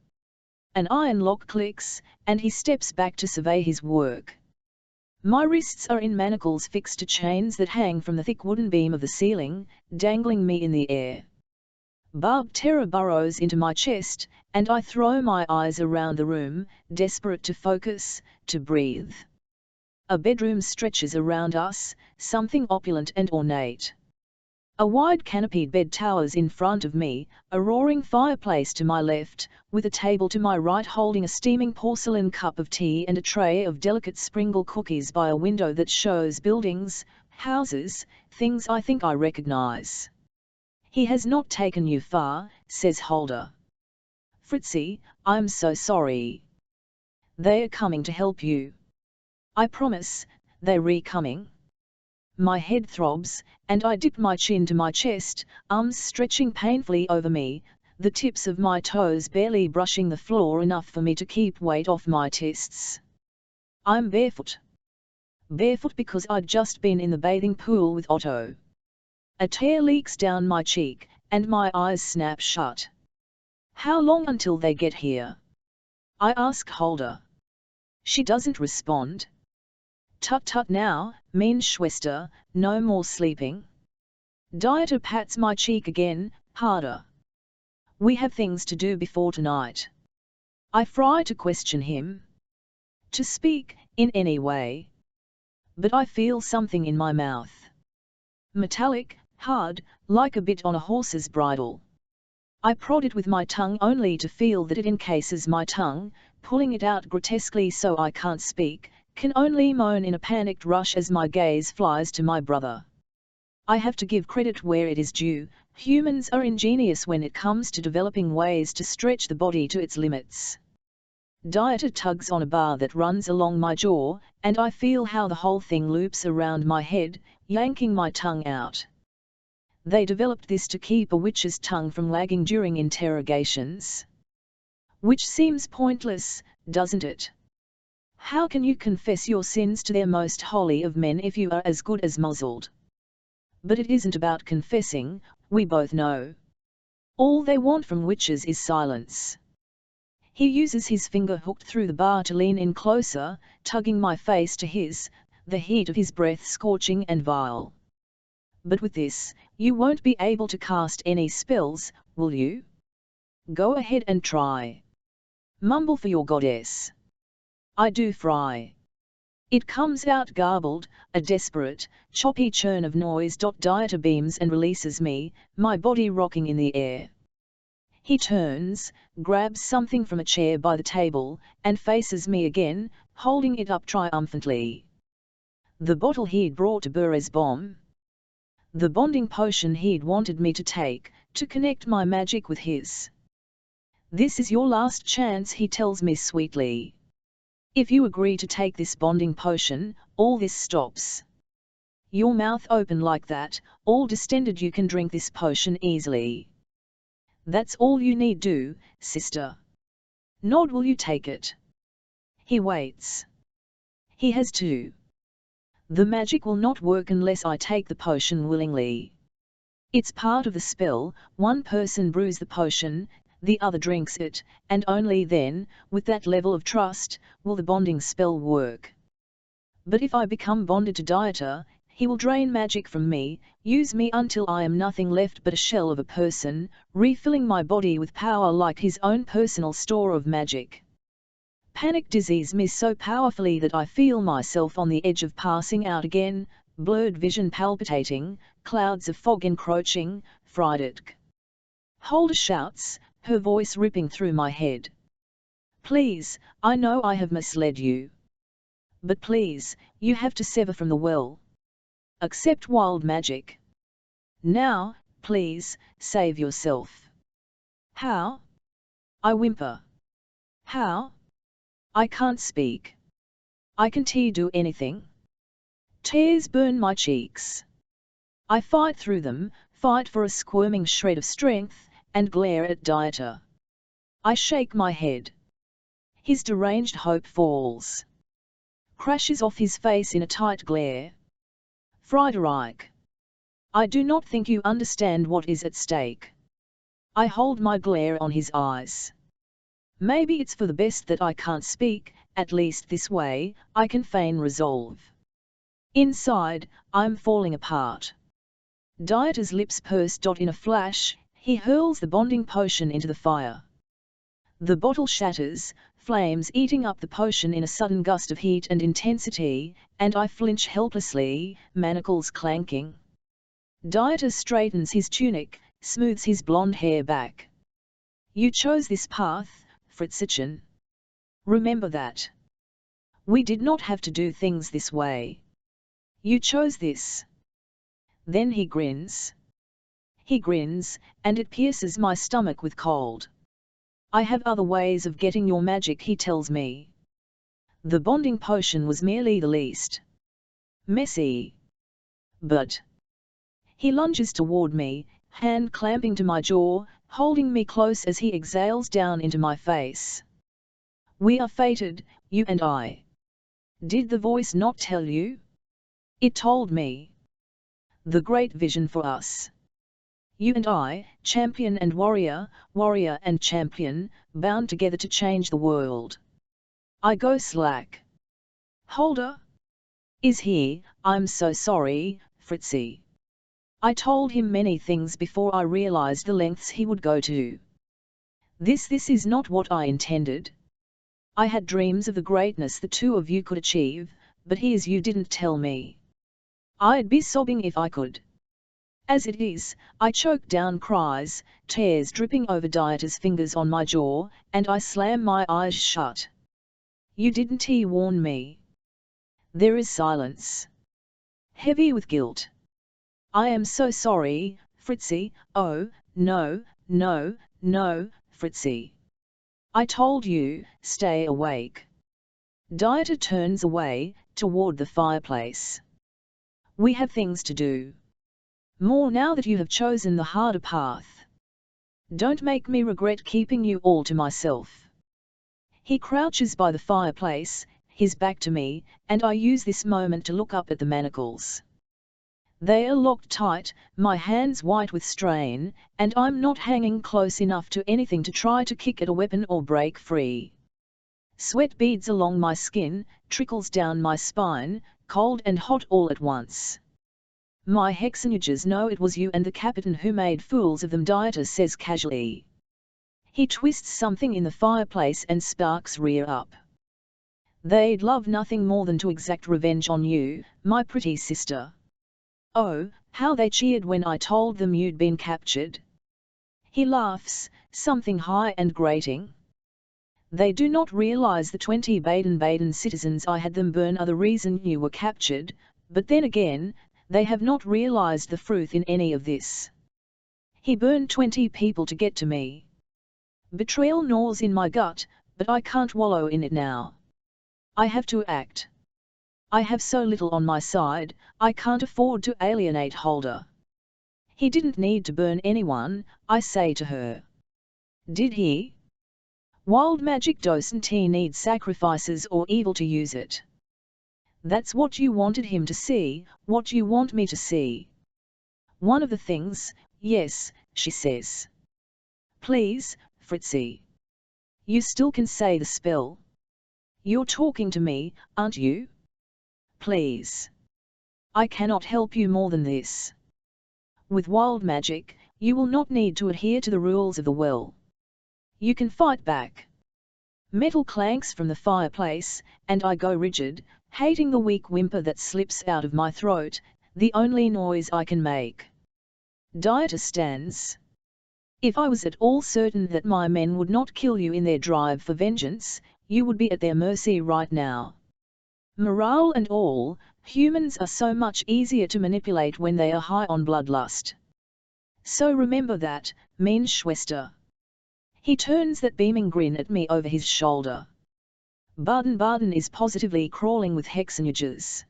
A: An iron lock clicks, and he steps back to survey his work. My wrists are in manacles fixed to chains that hang from the thick wooden beam of the ceiling, dangling me in the air. Barbed terror burrows into my chest, and I throw my eyes around the room, desperate to focus, to breathe. A bedroom stretches around us, something opulent and ornate. A wide canopied bed towers in front of me, a roaring fireplace to my left, with a table to my right holding a steaming porcelain cup of tea and a tray of delicate springle cookies by a window that shows buildings, houses, things I think I recognize. He has not taken you far, says Holder. Fritzi, I'm so sorry. They are coming to help you. I promise, they're coming. My head throbs, and I dip my chin to my chest, arms stretching painfully over me, the tips of my toes barely brushing the floor enough for me to keep weight off my fists. I'm barefoot. Barefoot because I'd just been in the bathing pool with Otto. A tear leaks down my cheek, and my eyes snap shut. How long until they get here? I ask Holder. She doesn't respond. Tut tut now, mean Schwester, no more sleeping. Dieter pats my cheek again, harder. We have things to do before tonight. I fry to question him. To speak, in any way. But I feel something in my mouth. Metallic, hard, like a bit on a horse's bridle. I prod it with my tongue only to feel that it encases my tongue, pulling it out grotesquely so I can't speak, can only moan in a panicked rush as my gaze flies to my brother. I have to give credit where it is due, humans are ingenious when it comes to developing ways to stretch the body to its limits. Dieter tugs on a bar that runs along my jaw, and I feel how the whole thing loops around my head, yanking my tongue out. They developed this to keep a witch's tongue from wagging during interrogations. Which seems pointless, doesn't it? How can you confess your sins to their most holy of men if you are as good as muzzled? But it isn't about confessing, we both know. All they want from witches is silence. He uses his finger hooked through the bar to lean in closer, tugging my face to his, the heat of his breath scorching and vile. But with this, you won't be able to cast any spells, will you? Go ahead and try. Mumble for your goddess. I do fry. It comes out garbled, a desperate, choppy churn of noise. Dieter beams and releases me, my body rocking in the air. He turns, grabs something from a chair by the table, and faces me again, holding it up triumphantly. The bottle he'd brought to Burr's bomb. The bonding potion he'd wanted me to take, to connect my magic with his. This is your last chance, he tells me sweetly. If you agree to take this bonding potion, all this stops. Your mouth open like that, all distended, you can drink this potion easily. That's all you need do, sister. Nod, will you take it? He waits. He has to. The magic will not work unless I take the potion willingly. It's part of the spell, one person brews the potion, the other drinks it, and only then, with that level of trust, will the bonding spell work. But if I become bonded to Dieter, he will drain magic from me, use me until I am nothing left but a shell of a person, refilling my body with power like his own personal store of magic. Panic dizzies me so powerfully that I feel myself on the edge of passing out again, blurred vision palpitating, clouds of fog encroaching, frighted. Holder shouts, her voice ripping through my head. Please, I know I have misled you. But please, you have to sever from the well. Accept wild magic. Now, please, save yourself. How? I whimper. How? I can't speak. I can't do anything. Tears burn my cheeks. I fight through them, fight for a squirming shred of strength, and glare at Dieter. I shake my head. His deranged hope falls. Crashes off his face in a tight glare. Friederike. I do not think you understand what is at stake. I hold my glare on his eyes. Maybe it's for the best that I can't speak, at least this way, I can feign resolve. Inside, I'm falling apart. Dieter's lips purse. In a flash, he hurls the bonding potion into the fire. The bottle shatters, flames eating up the potion in a sudden gust of heat and intensity, and I flinch helplessly, manacles clanking. Dieter straightens his tunic, smooths his blonde hair back. You chose this path, Fritzchen. Remember that. We did not have to do things this way. You chose this. Then he grins. He grins, and it pierces my stomach with cold. I have other ways of getting your magic, he tells me. The bonding potion was merely the least. Messy. But. He lunges toward me, hand clamping to my jaw, holding me close as he exhales down into my face. We are fated, you and I. Did the voice not tell you? It told me. The great vision for us. You and I, champion and warrior, warrior and champion, bound together to change the world. I go slack. Holder? Is he? I'm so sorry, Fritzi. I told him many things before I realized the lengths he would go to. This is not what I intended. I had dreams of the greatness the two of you could achieve, but here's you didn't tell me. I'd be sobbing if I could. As it is, I choke down cries, tears dripping over Dieter's fingers on my jaw, and I slam my eyes shut. You didn't warn me. There is silence. Heavy with guilt. I am so sorry, Fritzi. Oh, no, no, no, Fritzi. I told you, stay awake. Dieter turns away, toward the fireplace. We have things to do. More now that you have chosen the harder path. Don't make me regret keeping you all to myself. He crouches by the fireplace, his back to me, and I use this moment to look up at the manacles. They are locked tight, my hands white with strain, and I'm not hanging close enough to anything to try to kick at a weapon or break free. Sweat beads along my skin, trickles down my spine, cold and hot all at once. My hexenjägers know it was you and the captain who made fools of them, Dieter says casually. He twists something in the fireplace and sparks rear up. They'd love nothing more than to exact revenge on you, my pretty sister. Oh, how they cheered when I told them you'd been captured. He laughs, something high and grating. They do not realize the 20 Baden-Baden citizens I had them burn are the reason you were captured, but then again, they have not realized the truth in any of this. He burned 20 people to get to me. Betrayal gnaws in my gut, but I can't wallow in it now. I have to act. I have so little on my side, I can't afford to alienate Holder. He didn't need to burn anyone, I say to her. Did he? Wild magic doesn't need sacrifices or evil to use it. That's what you wanted him to see, what you want me to see. One of the things, yes, she says. Please, Fritzi. You still can say the spell. You're talking to me, aren't you? Please. I cannot help you more than this. With wild magic, you will not need to adhere to the rules of the well. You can fight back. Metal clanks from the fireplace, and I go rigid, hating the weak whimper that slips out of my throat, the only noise I can make. Dieter stands. If I was at all certain that my men would not kill you in their drive for vengeance, you would be at their mercy right now. Morale and all, humans are so much easier to manipulate when they are high on bloodlust. So remember that, mein Schwester. He turns that beaming grin at me over his shoulder. Baden-Baden is positively crawling with hexenjägers.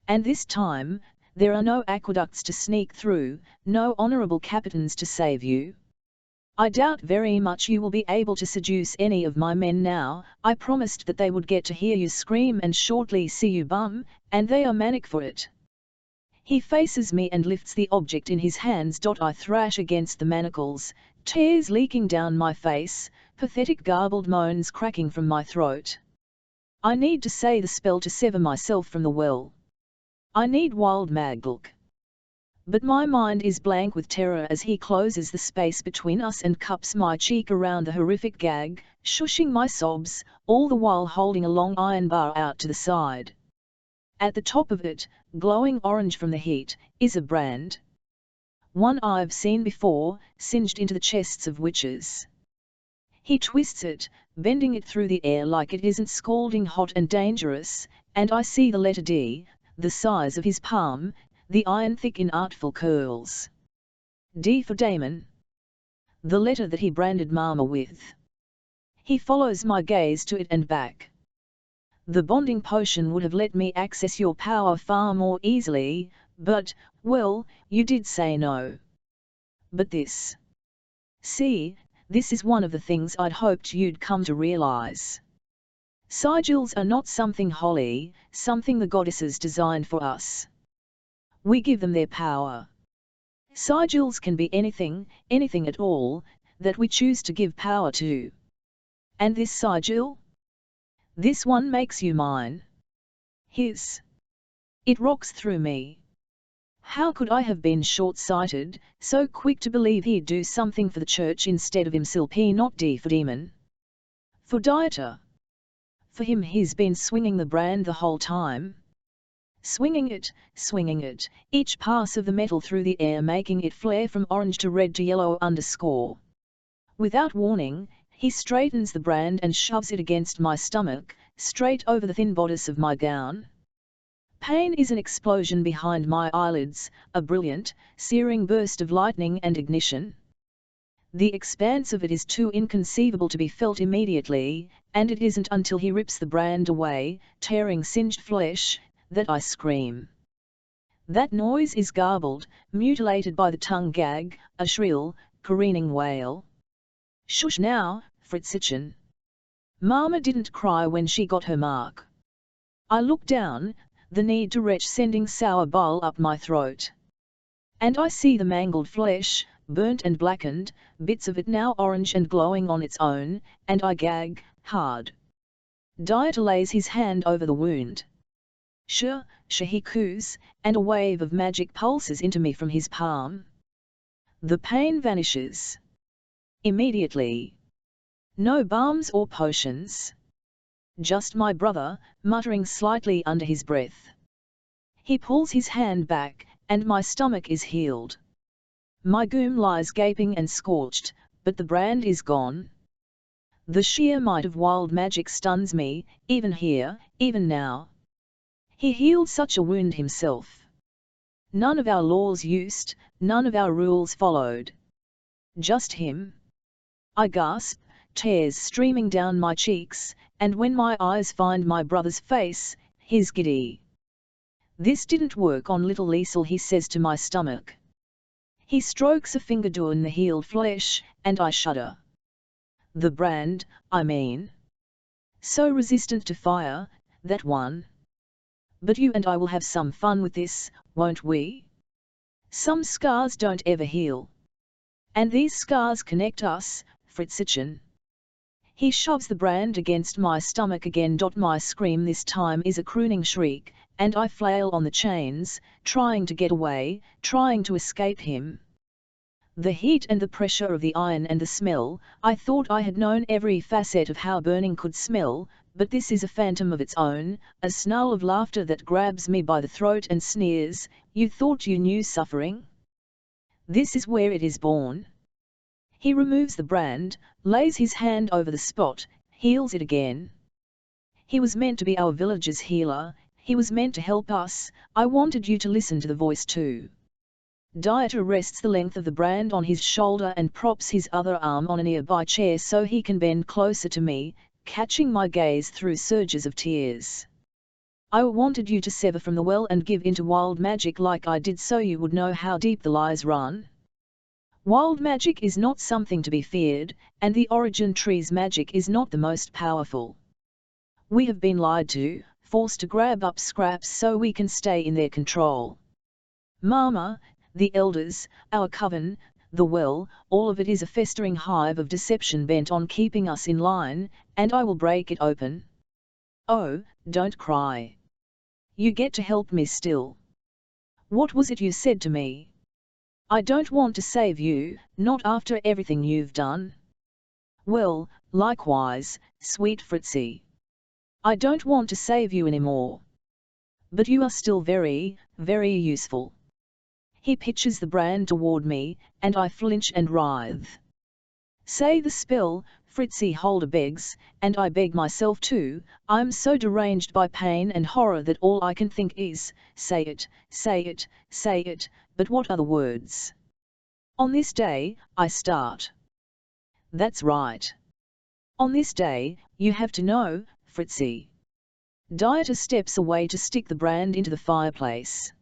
A: And this time, there are no aqueducts to sneak through, no honorable captains to save you. I doubt very much you will be able to seduce any of my men now. I promised that they would get to hear you scream and shortly see you bum, and they are manic for it. He faces me and lifts the object in his hands. I thrash against the manacles, tears leaking down my face, pathetic garbled moans cracking from my throat. I need to say the spell to sever myself from the well. I need wild magic. But my mind is blank with terror as he closes the space between us and cups my cheek around the horrific gag, shushing my sobs, all the while holding a long iron bar out to the side. At the top of it, glowing orange from the heat, is a brand. one I've seen before, singed into the chests of witches. He twists it, bending it through the air like it isn't scalding hot and dangerous, and I see the letter D, the size of his palm, the iron thick in artful curls. D for Damon. The letter that he branded Mama with. He follows my gaze to it and back. The bonding potion would have let me access your power far more easily, but, well, you did say no. But this. See, this is one of the things I'd hoped you'd come to realize. Sigils are not something holy, something the goddesses designed for us. We give them their power. Sigils can be anything, anything at all, that we choose to give power to. And this sigil? This one makes you mine. His. It rocks through me. How could I have been short-sighted, so quick to believe he'd do something for the church instead of himself? P not D for demon. For Dieter. For him, he's been swinging the brand the whole time. Swinging it, each pass of the metal through the air making it flare from orange to red to yellow underscore. Without warning, he straightens the brand and shoves it against my stomach, straight over the thin bodice of my gown. Pain is an explosion behind my eyelids, a brilliant, searing burst of lightning and ignition. The expanse of it is too inconceivable to be felt immediately, and it isn't until he rips the brand away, tearing singed flesh, that I scream. That noise is garbled, mutilated by the tongue gag, a shrill, careening wail. Shush now, Fritzchen. Mama didn't cry when she got her mark. I look down, the need to retch sending sour bile up my throat. And I see the mangled flesh, burnt and blackened, bits of it now orange and glowing on its own, and I gag, hard. Dieter lays his hand over the wound. Sure, he coos, and a wave of magic pulses into me from his palm. The pain vanishes. Immediately. No balms or potions. Just my brother, muttering slightly under his breath. He pulls his hand back, and my stomach is healed. My goom lies gaping and scorched, but the brand is gone. The sheer might of wild magic stuns me, even here, even now. He healed such a wound himself. None of our laws used, none of our rules followed. Just him. I gasp, tears streaming down my cheeks, and when my eyes find my brother's face, he's giddy. This didn't work on little Liesel, he says to my stomach. He strokes a finger down the healed flesh, and I shudder. The brand, I mean. So resistant to fire, that one. But you and I will have some fun with this, won't we? Some scars don't ever heal. And these scars connect us, Fritzchen. He shoves the brand against my stomach again. My scream this time is a crooning shriek, and I flail on the chains, trying to get away, trying to escape him. The heat and the pressure of the iron and the smell, I thought I had known every facet of how burning could smell, but this is a phantom of its own, a snarl of laughter that grabs me by the throat and sneers, "You thought you knew suffering? This is where it is born." He removes the brand, lays his hand over the spot, heals it again. He was meant to be our village's healer, he was meant to help us, I wanted you to listen to the voice too. Dieter rests the length of the brand on his shoulder and props his other arm on a nearby chair so he can bend closer to me, catching my gaze through surges of tears. I wanted you to sever from the well and give into wild magic like I did so you would know how deep the lies run. Wild magic is not something to be feared, and the origin tree's magic is not the most powerful. We have been lied to, forced to grab up scraps so we can stay in their control. Mama, the elders, our coven, the well, all of it is a festering hive of deception bent on keeping us in line, and I will break it open. Oh, don't cry. You get to help me still. What was it you said to me? I don't want to save you, not after everything you've done. Well, likewise, sweet Fritzi. I don't want to save you anymore. But you are still very, very useful. He pitches the brand toward me, and I flinch and writhe. Say the spell, Fritzi Holder begs, and I beg myself too. I'm so deranged by pain and horror that all I can think is, say it, say it, say it, but what are the words? On this day, I start. That's right. On this day, you have to know, Fritzi. Dieter steps away to stick the brand into the fireplace.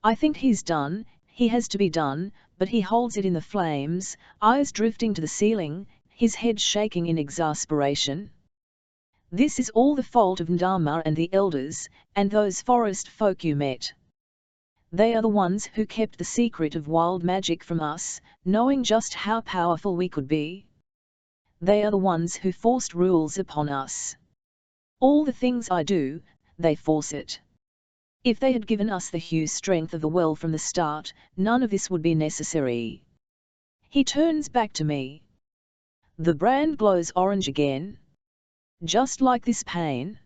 A: I think he's done, he has to be done, but he holds it in the flames, eyes drifting to the ceiling, his head shaking in exasperation. This is all the fault of Ndama and the elders, and those forest folk you met. They are the ones who kept the secret of wild magic from us, knowing just how powerful we could be. They are the ones who forced rules upon us. All the things I do, they force it. If they had given us the hue strength of the well from the start, none of this would be necessary. He turns back to me. The brand glows orange again. Just like this pain.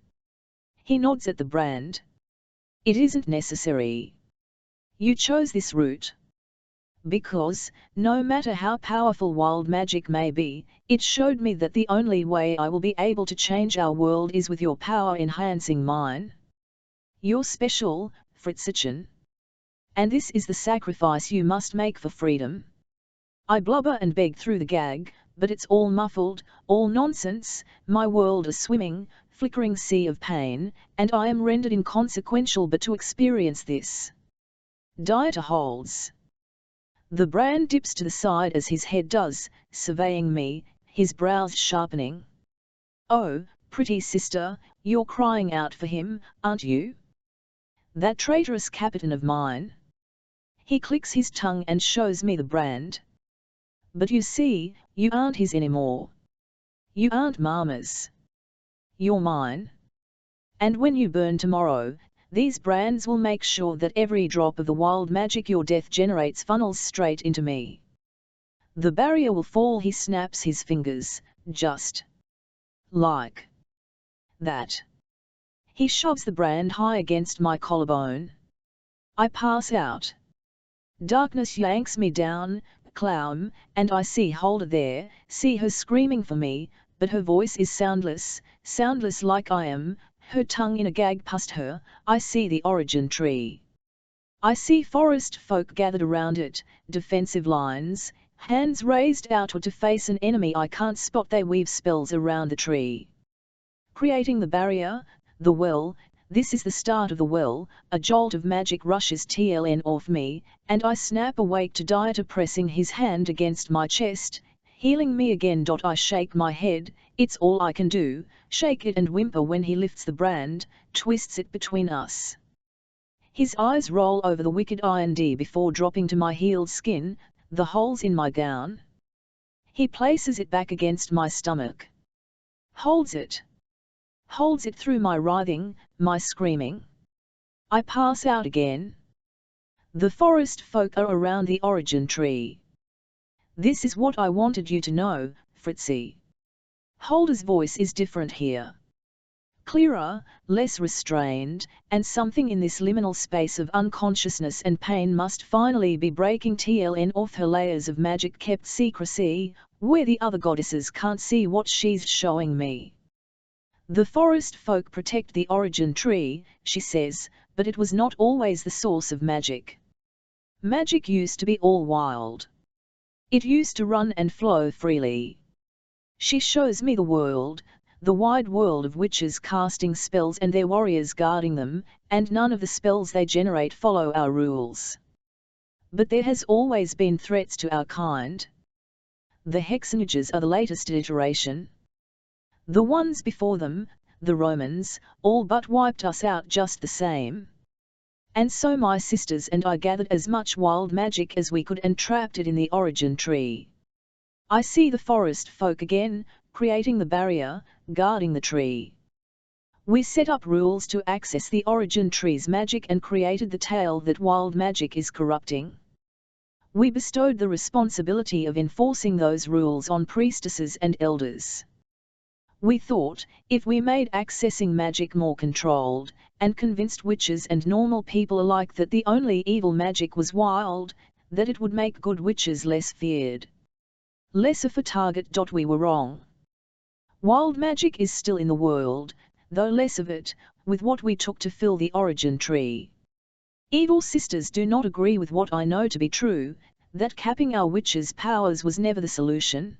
A: He nods at the brand. It isn't necessary. You chose this route. Because, no matter how powerful wild magic may be, it showed me that the only way I will be able to change our world is with your power enhancing mine. You're special, Fritzchen. And this is the sacrifice you must make for freedom. I blubber and beg through the gag, but it's all muffled, all nonsense, my world a swimming, flickering sea of pain, and I am rendered inconsequential but to experience this. Dieter holds. The brand dips to the side as his head does, surveying me, his brows sharpening. Oh, pretty sister, you're crying out for him, aren't you? That traitorous captain of mine. He clicks his tongue and shows me the brand. But you see, you aren't his anymore. You aren't Mama's. You're mine. And when you burn tomorrow, these brands will make sure that every drop of the wild magic your death generates funnels straight into me. The barrier will fall. He snaps his fingers, just like that. He shoves the brand high against my collarbone. I pass out. Darkness yanks me down, clown, and I see Holder there, see her screaming for me, but her voice is soundless, soundless like I am, her tongue in a gag past her. I see the origin tree. I see forest folk gathered around it, defensive lines, hands raised outward to face an enemy I can't spot. They weave spells around the tree, creating the barrier, the well. This is the start of the well. A jolt of magic rushes TLN off me, and I snap awake to Dieter pressing his hand against my chest, healing me again. I shake my head, it's all I can do, shake it and whimper when he lifts the brand, twists it between us. His eyes roll over the wicked IND before dropping to my healed skin, the holes in my gown. He places it back against my stomach. Holds it through my writhing, my screaming. I pass out again. The forest folk are around the origin tree. This is what I wanted you to know, Fritzi. Holder's voice is different here. Clearer, less restrained, and something in this liminal space of unconsciousness and pain must finally be breaking TLN off her layers of magic kept secrecy, where the other goddesses can't see what she's showing me. The forest folk protect the origin tree, she says, but it was not always the source of magic. Magic used to be all wild. It used to run and flow freely. She shows me the world, the wide world of witches casting spells and their warriors guarding them, and none of the spells they generate follow our rules. But there has always been threats to our kind. The hexenjägers are the latest iteration. The ones before them, the Romans, all but wiped us out just the same. And so my sisters and I gathered as much wild magic as we could and trapped it in the origin tree. I see the forest folk again, creating the barrier, guarding the tree. We set up rules to access the origin tree's magic and created the tale that wild magic is corrupting. We bestowed the responsibility of enforcing those rules on priestesses and elders. We thought, if we made accessing magic more controlled, and convinced witches and normal people alike that the only evil magic was wild, that it would make good witches less feared. Less of a target. We were wrong. Wild magic is still in the world, though less of it, with what we took to fill the origin tree. Evil sisters do not agree with what I know to be true, that capping our witches' powers was never the solution.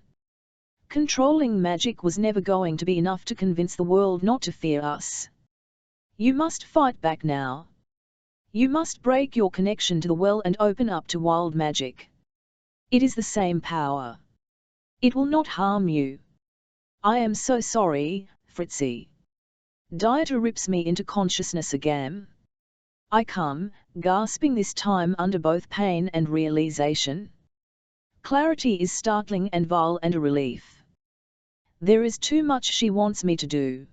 A: Controlling magic was never going to be enough to convince the world not to fear us. You must fight back now. You must break your connection to the well and open up to wild magic. It is the same power. It will not harm you. I am so sorry, Fritzi. Dieter rips me into consciousness again. I come, gasping this time under both pain and realization. Clarity is startling and vile and a relief. There is too much she wants me to do.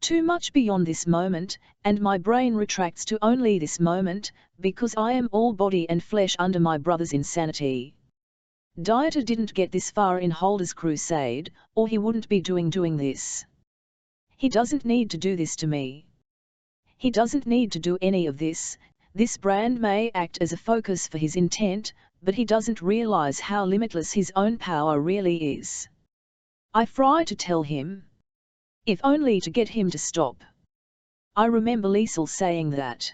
A: Too much beyond this moment, and my brain retracts to only this moment, because I am all body and flesh under my brother's insanity. Dieter didn't get this far in Holder's crusade, or he wouldn't be doing this. He doesn't need to do this to me. He doesn't need to do any of this. This brand may act as a focus for his intent, but he doesn't realize how limitless his own power really is. I try to tell him, if only to get him to stop. I remember Liesel saying that.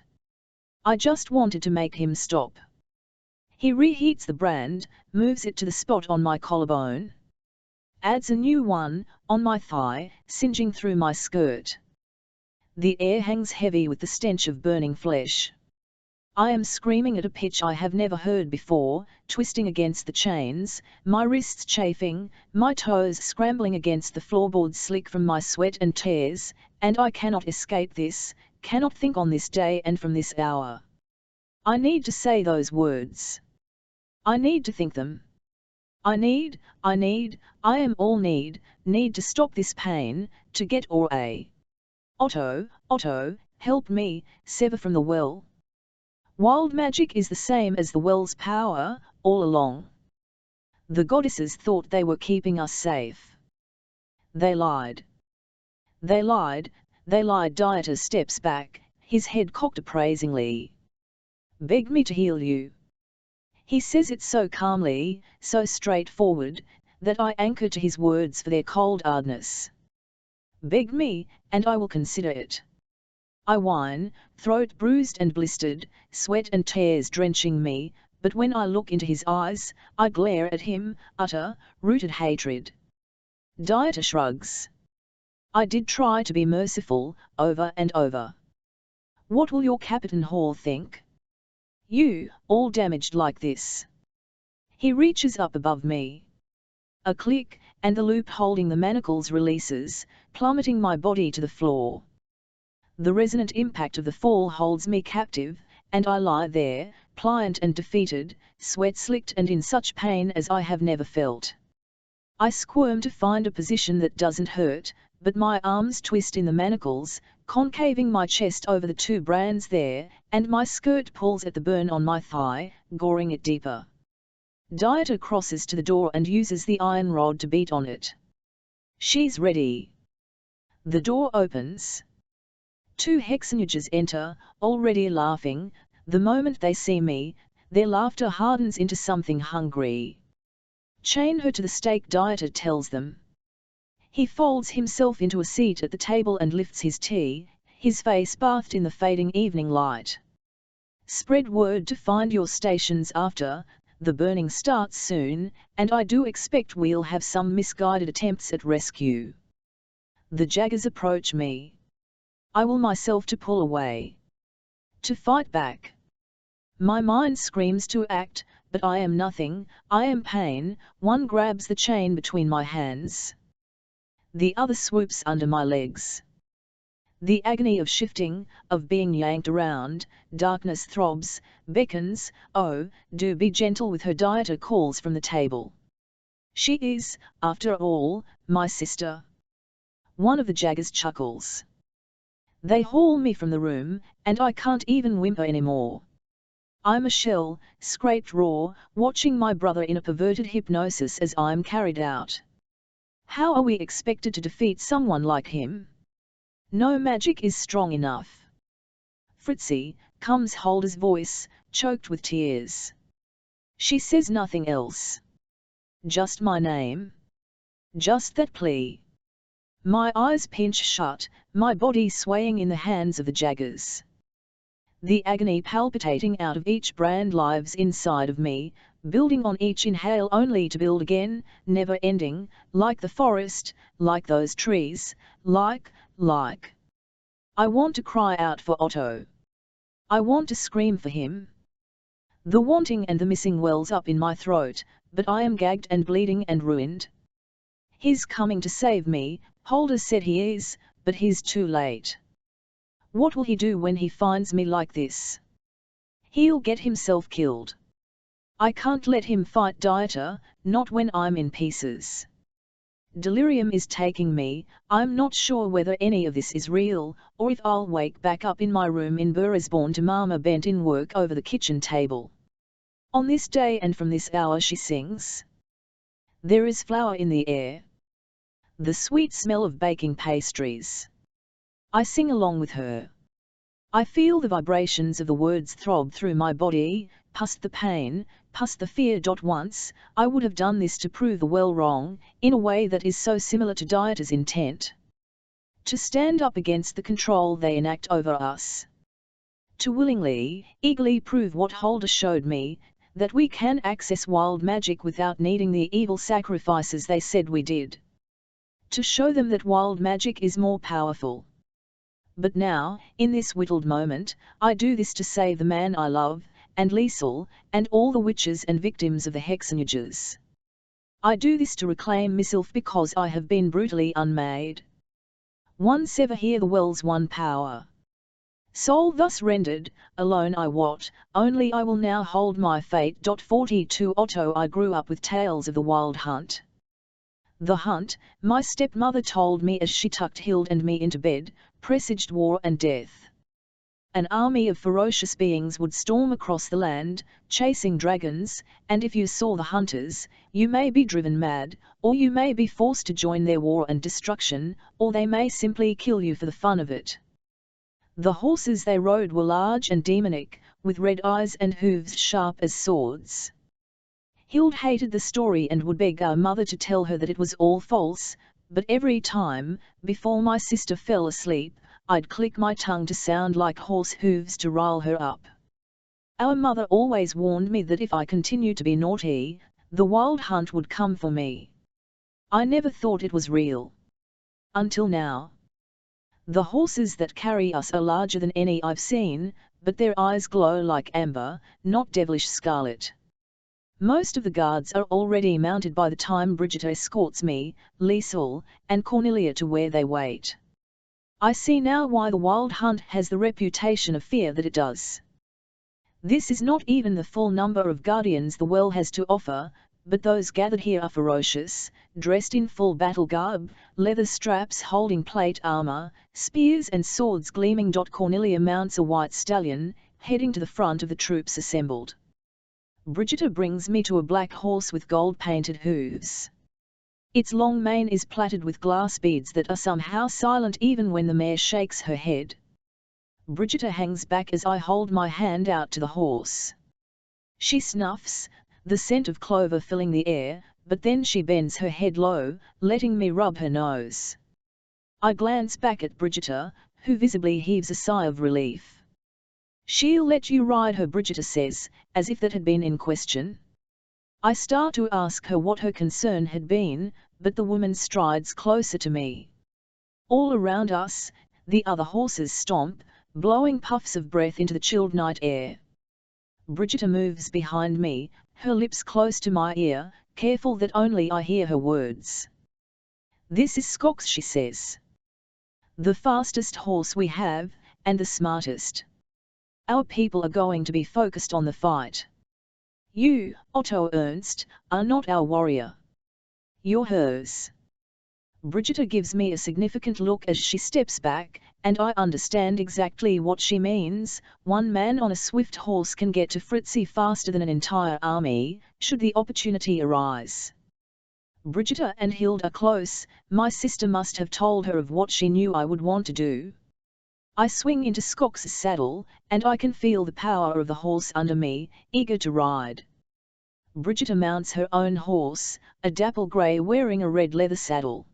A: I just wanted to make him stop. He reheats the brand, moves it to the spot on my collarbone. Adds a new one, on my thigh, singeing through my skirt. The air hangs heavy with the stench of burning flesh. I am screaming at a pitch I have never heard before, twisting against the chains, my wrists chafing, my toes scrambling against the floorboards slick from my sweat and tears, and I cannot escape this, cannot think on this day and from this hour. I need to say those words. I need to think them. I am all need to stop this pain, to get Otto, help me, sever from the well. Wild magic is the same as the well's power, all along. The goddesses thought they were keeping us safe. They lied. Dieter steps back, his head cocked appraisingly. Beg me to heal you. He says it so calmly, so straightforward, that I anchor to his words for their cold hardness. Beg me, and I will consider it. I whine, throat bruised and blistered, sweat and tears drenching me, but when I look into his eyes, I glare at him, utter, rooted hatred. Dieter shrugs. I did try to be merciful, over and over. What will your Captain Hall think? You, all damaged like this. He reaches up above me. A click, and the loop holding the manacles releases, plummeting my body to the floor. The resonant impact of the fall holds me captive, and I lie there, pliant and defeated, sweat slicked and in such pain as I have never felt. I squirm to find a position that doesn't hurt, but my arms twist in the manacles, concaving my chest over the two brands there, and my skirt pulls at the burn on my thigh, goring it deeper. Dieter crosses to the door and uses the iron rod to beat on it. She's ready. The door opens. Two hexenjägers enter, already laughing. The moment they see me, their laughter hardens into something hungry. Chain her to the stake, Dieter tells them. He folds himself into a seat at the table and lifts his tea, his face bathed in the fading evening light. Spread word to find your stations after, the burning starts soon, and I do expect we'll have some misguided attempts at rescue. The jaggers approach me. I will myself to pull away. To fight back. My mind screams to act, but I am nothing, I am pain. One grabs the chain between my hands. The other swoops under my legs. The agony of shifting, of being yanked around, darkness throbs, beckons, oh, do be gentle with her, Dieter calls from the table. She is, after all, my sister. One of the jaggers chuckles. They haul me from the room, and I can't even whimper anymore. I'm a shell, scraped raw, watching my brother in a perverted hypnosis as I'm carried out. How are we expected to defeat someone like him? No magic is strong enough. Fritzi, comes Hulda's voice, choked with tears. She says nothing else. Just my name. Just that plea. My eyes pinch shut, my body swaying in the hands of the jaggers. The agony palpitating out of each brand lives inside of me, building on each inhale only to build again, never ending, like the forest, like those trees, like. I want to cry out for Otto. I want to scream for him. The wanting and the missing wells up in my throat, but I am gagged and bleeding and ruined. He's coming to save me, Hulda said he is, but he's too late. What will he do when he finds me like this? He'll get himself killed. I can't let him fight Dieter, not when I'm in pieces. Delirium is taking me, I'm not sure whether any of this is real, or if I'll wake back up in my room in Burisborn to Mama bent in work over the kitchen table. On this day and from this hour she sings. There is flour in the air. The sweet smell of baking pastries. I sing along with her. I feel the vibrations of the words throb through my body, past the pain, past the fear. Once, I would have done this to prove the well wrong, in a way that is so similar to Dieter's intent. To stand up against the control they enact over us. To willingly, eagerly prove what Hulda showed me, that we can access wild magic without needing the evil sacrifices they said we did. To show them that wild magic is more powerful. But now, in this whittled moment, I do this to save the man I love, and Liesel, and all the witches and victims of the hexenjägers. I do this to reclaim myself because I have been brutally unmade. Once ever hear the well's one power. Soul thus rendered, alone I wot, only I will now hold my fate. 42 Otto I grew up with tales of the wild hunt. The hunt, my stepmother told me as she tucked Hild and me into bed, presaged war and death. An army of ferocious beings would storm across the land, chasing dragons, and if you saw the hunters, you may be driven mad, or you may be forced to join their war and destruction, or they may simply kill you for the fun of it. The horses they rode were large and demonic, with red eyes and hooves sharp as swords. Hild hated the story and would beg our mother to tell her that it was all false, but every time, before my sister fell asleep, I'd click my tongue to sound like horse hooves to rile her up. Our mother always warned me that if I continued to be naughty, the wild hunt would come for me. I never thought it was real. Until now. The horses that carry us are larger than any I've seen, but their eyes glow like amber, not devilish scarlet. Most of the guards are already mounted by the time Bridget escorts me, Liesel, and Cornelia to where they wait. I see now why the wild hunt has the reputation of fear that it does. This is not even the full number of guardians the well has to offer, but those gathered here are ferocious, dressed in full battle garb, leather straps holding plate armor, spears and swords gleaming. Cornelia mounts a white stallion, heading to the front of the troops assembled. Brigitta brings me to a black horse with gold-painted hooves. Its long mane is plaited with glass beads that are somehow silent even when the mare shakes her head. Brigitta hangs back as I hold my hand out to the horse. She snuffs, the scent of clover filling the air, but then she bends her head low, letting me rub her nose. I glance back at Brigitta, who visibly heaves a sigh of relief. "She'll let you ride her," Brigitta says, as if that had been in question. I start to ask her what her concern had been, but the woman strides closer to me. All around us, the other horses stomp, blowing puffs of breath into the chilled night air. Brigitta moves behind me, her lips close to my ear, careful that only I hear her words. "This is Skox," she says. "The fastest horse we have, and the smartest. Our people are going to be focused on the fight. You, Otto Ernst, are not our warrior. You're hers." Brigitta gives me a significant look as she steps back, and I understand exactly what she means. One man on a swift horse can get to Fritzi faster than an entire army, should the opportunity arise. Brigitta and Hild are close, my sister must have told her of what she knew I would want to do. I swing into Skox's saddle, and I can feel the power of the horse under me, eager to ride. Brigitte mounts her own horse, a dapple grey wearing a red leather saddle.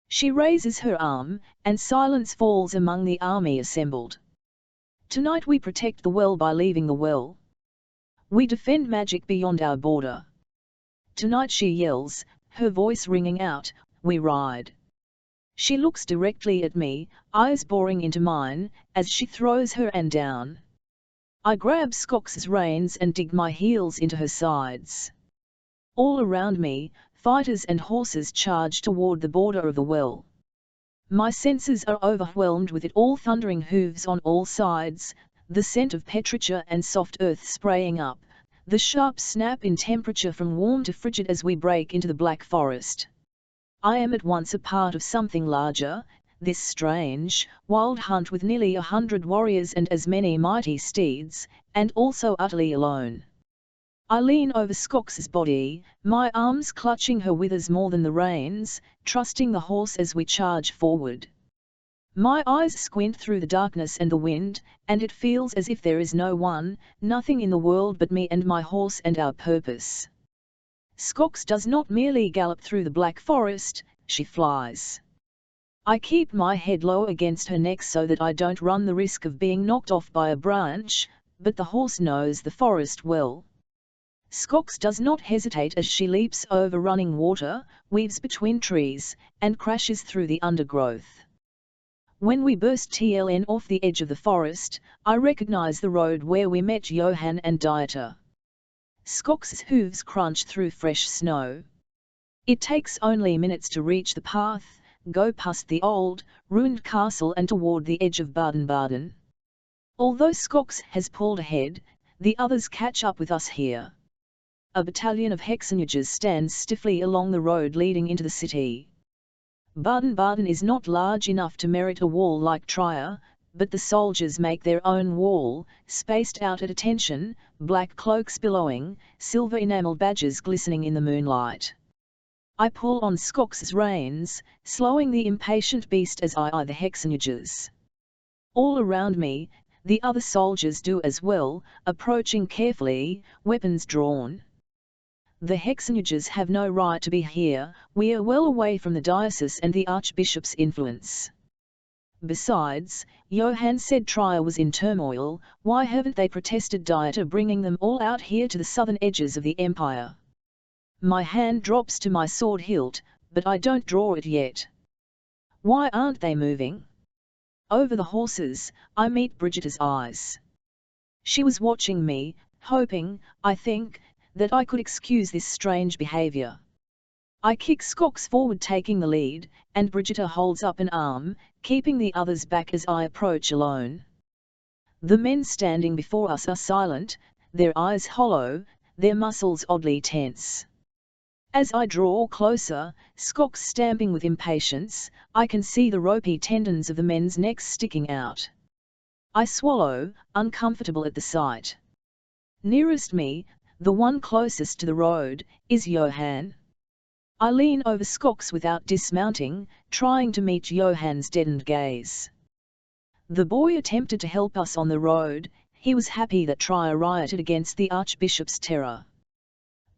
A: She raises her arm, and silence falls among the army assembled. Tonight we protect the well by leaving the well. We defend magic beyond our border. Tonight she yells, her voice ringing out, we ride. She looks directly at me, eyes boring into mine, as she throws her hand down. I grab Skox's reins and dig my heels into her sides. All around me, fighters and horses charge toward the border of the well. My senses are overwhelmed with it all, thundering hooves on all sides, the scent of petrichor and soft earth spraying up, the sharp snap in temperature from warm to frigid as we break into the black forest. I am at once a part of something larger, this strange, wild hunt with nearly 100 warriors and as many mighty steeds, and also utterly alone. I lean over Skox's body, my arms clutching her withers more than the reins, trusting the horse as we charge forward. My eyes squint through the darkness and the wind, and it feels as if there is no one, nothing in the world but me and my horse and our purpose. Skox does not merely gallop through the black forest, she flies. I keep my head low against her neck so that I don't run the risk of being knocked off by a branch, but the horse knows the forest well. Skox does not hesitate as she leaps over running water, weaves between trees, and crashes through the undergrowth. When we burst TLN off the edge of the forest, I recognize the road where we met Johann and Dieter. Skox's hooves crunch through fresh snow. It takes only minutes to reach the path, go past the old, ruined castle and toward the edge of Baden-Baden. Although Skox has pulled ahead, the others catch up with us here. A battalion of hexenjägers stands stiffly along the road leading into the city. Baden-Baden is not large enough to merit a wall like Trier, but the soldiers make their own wall, spaced out at attention, black cloaks billowing, silver enamel badges glistening in the moonlight. I pull on Skox's reins, slowing the impatient beast as I eye the hexenjägers. All around me, the other soldiers do as well, approaching carefully, weapons drawn. The hexenjägers have no right to be here, we are well away from the diocese and the archbishop's influence. Besides, Johann said Trier was in turmoil, why haven't they protested Dieter bringing them all out here to the southern edges of the empire? My hand drops to my sword hilt, but I don't draw it yet. Why aren't they moving? Over the horses, I meet Brigitte's eyes. She was watching me, hoping, I think, that I could excuse this strange behavior. I kick Skox forward taking the lead, and Brigitte holds up an arm, keeping the others back as I approach alone. The men standing before us are silent, their eyes hollow, their muscles oddly tense. As I draw closer, Skox stamping with impatience, I can see the ropey tendons of the men's necks sticking out. I swallow, uncomfortable at the sight. Nearest me, the one closest to the road, is Johann. I lean over Skox without dismounting, trying to meet Johann's deadened gaze. The boy attempted to help us on the road, he was happy that Trier rioted against the archbishop's terror.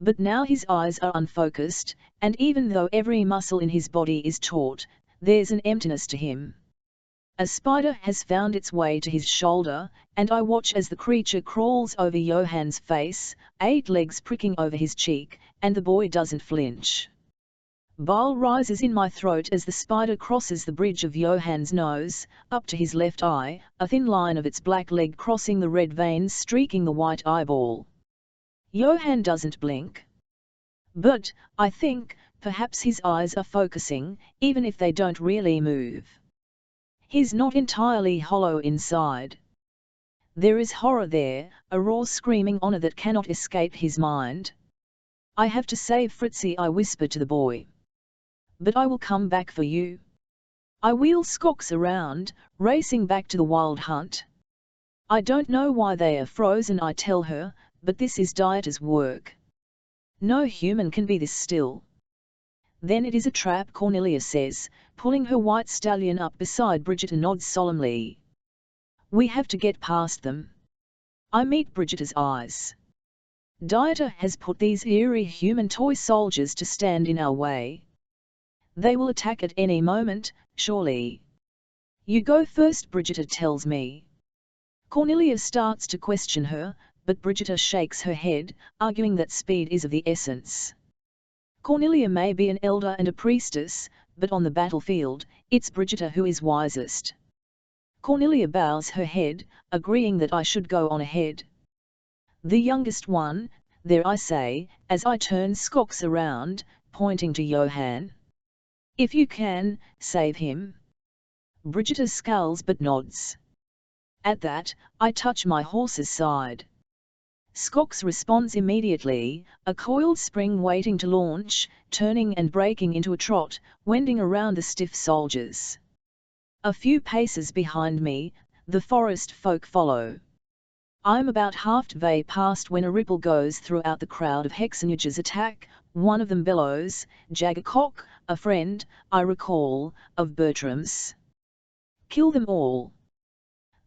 A: But now his eyes are unfocused, and even though every muscle in his body is taut, there's an emptiness to him. A spider has found its way to his shoulder, and I watch as the creature crawls over Johann's face, 8 legs pricking over his cheek, and the boy doesn't flinch. Bile rises in my throat as the spider crosses the bridge of Johann's nose, up to his left eye, a thin line of its black leg crossing the red veins streaking the white eyeball. Johann doesn't blink. But, I think, perhaps his eyes are focusing, even if they don't really move. He's not entirely hollow inside. There is horror there, a raw screaming honor that cannot escape his mind. I have to save Fritzi, I whisper to the boy. But I will come back for you. I wheel Skox around, racing back to the wild hunt. I don't know why they are frozen, I tell her, but this is Dieter's work. No human can be this still. Then it is a trap, Cornelia says, pulling her white stallion up beside Brigitte and nods solemnly. We have to get past them. I meet Brigitta's eyes. Dieter has put these eerie human toy soldiers to stand in our way. They will attack at any moment, surely. You go first, Brigitta tells me. Cornelia starts to question her, but Brigitta shakes her head, arguing that speed is of the essence. Cornelia may be an elder and a priestess, but on the battlefield, it's Brigitta who is wisest. Cornelia bows her head, agreeing that I should go on ahead. The youngest one, there I say, as I turn Skox around, pointing to Johann. If you can, save him. Brigitta scowls but nods. At that, I touch my horse's side. Skox responds immediately, a coiled spring waiting to launch, turning and breaking into a trot, wending around the stiff soldiers. A few paces behind me, the forest folk follow. I'm about halfway past when a ripple goes throughout the crowd of hexenjägers attack. One of them bellows, Jaggercock, a friend, I recall, of Bertram's. Kill them all.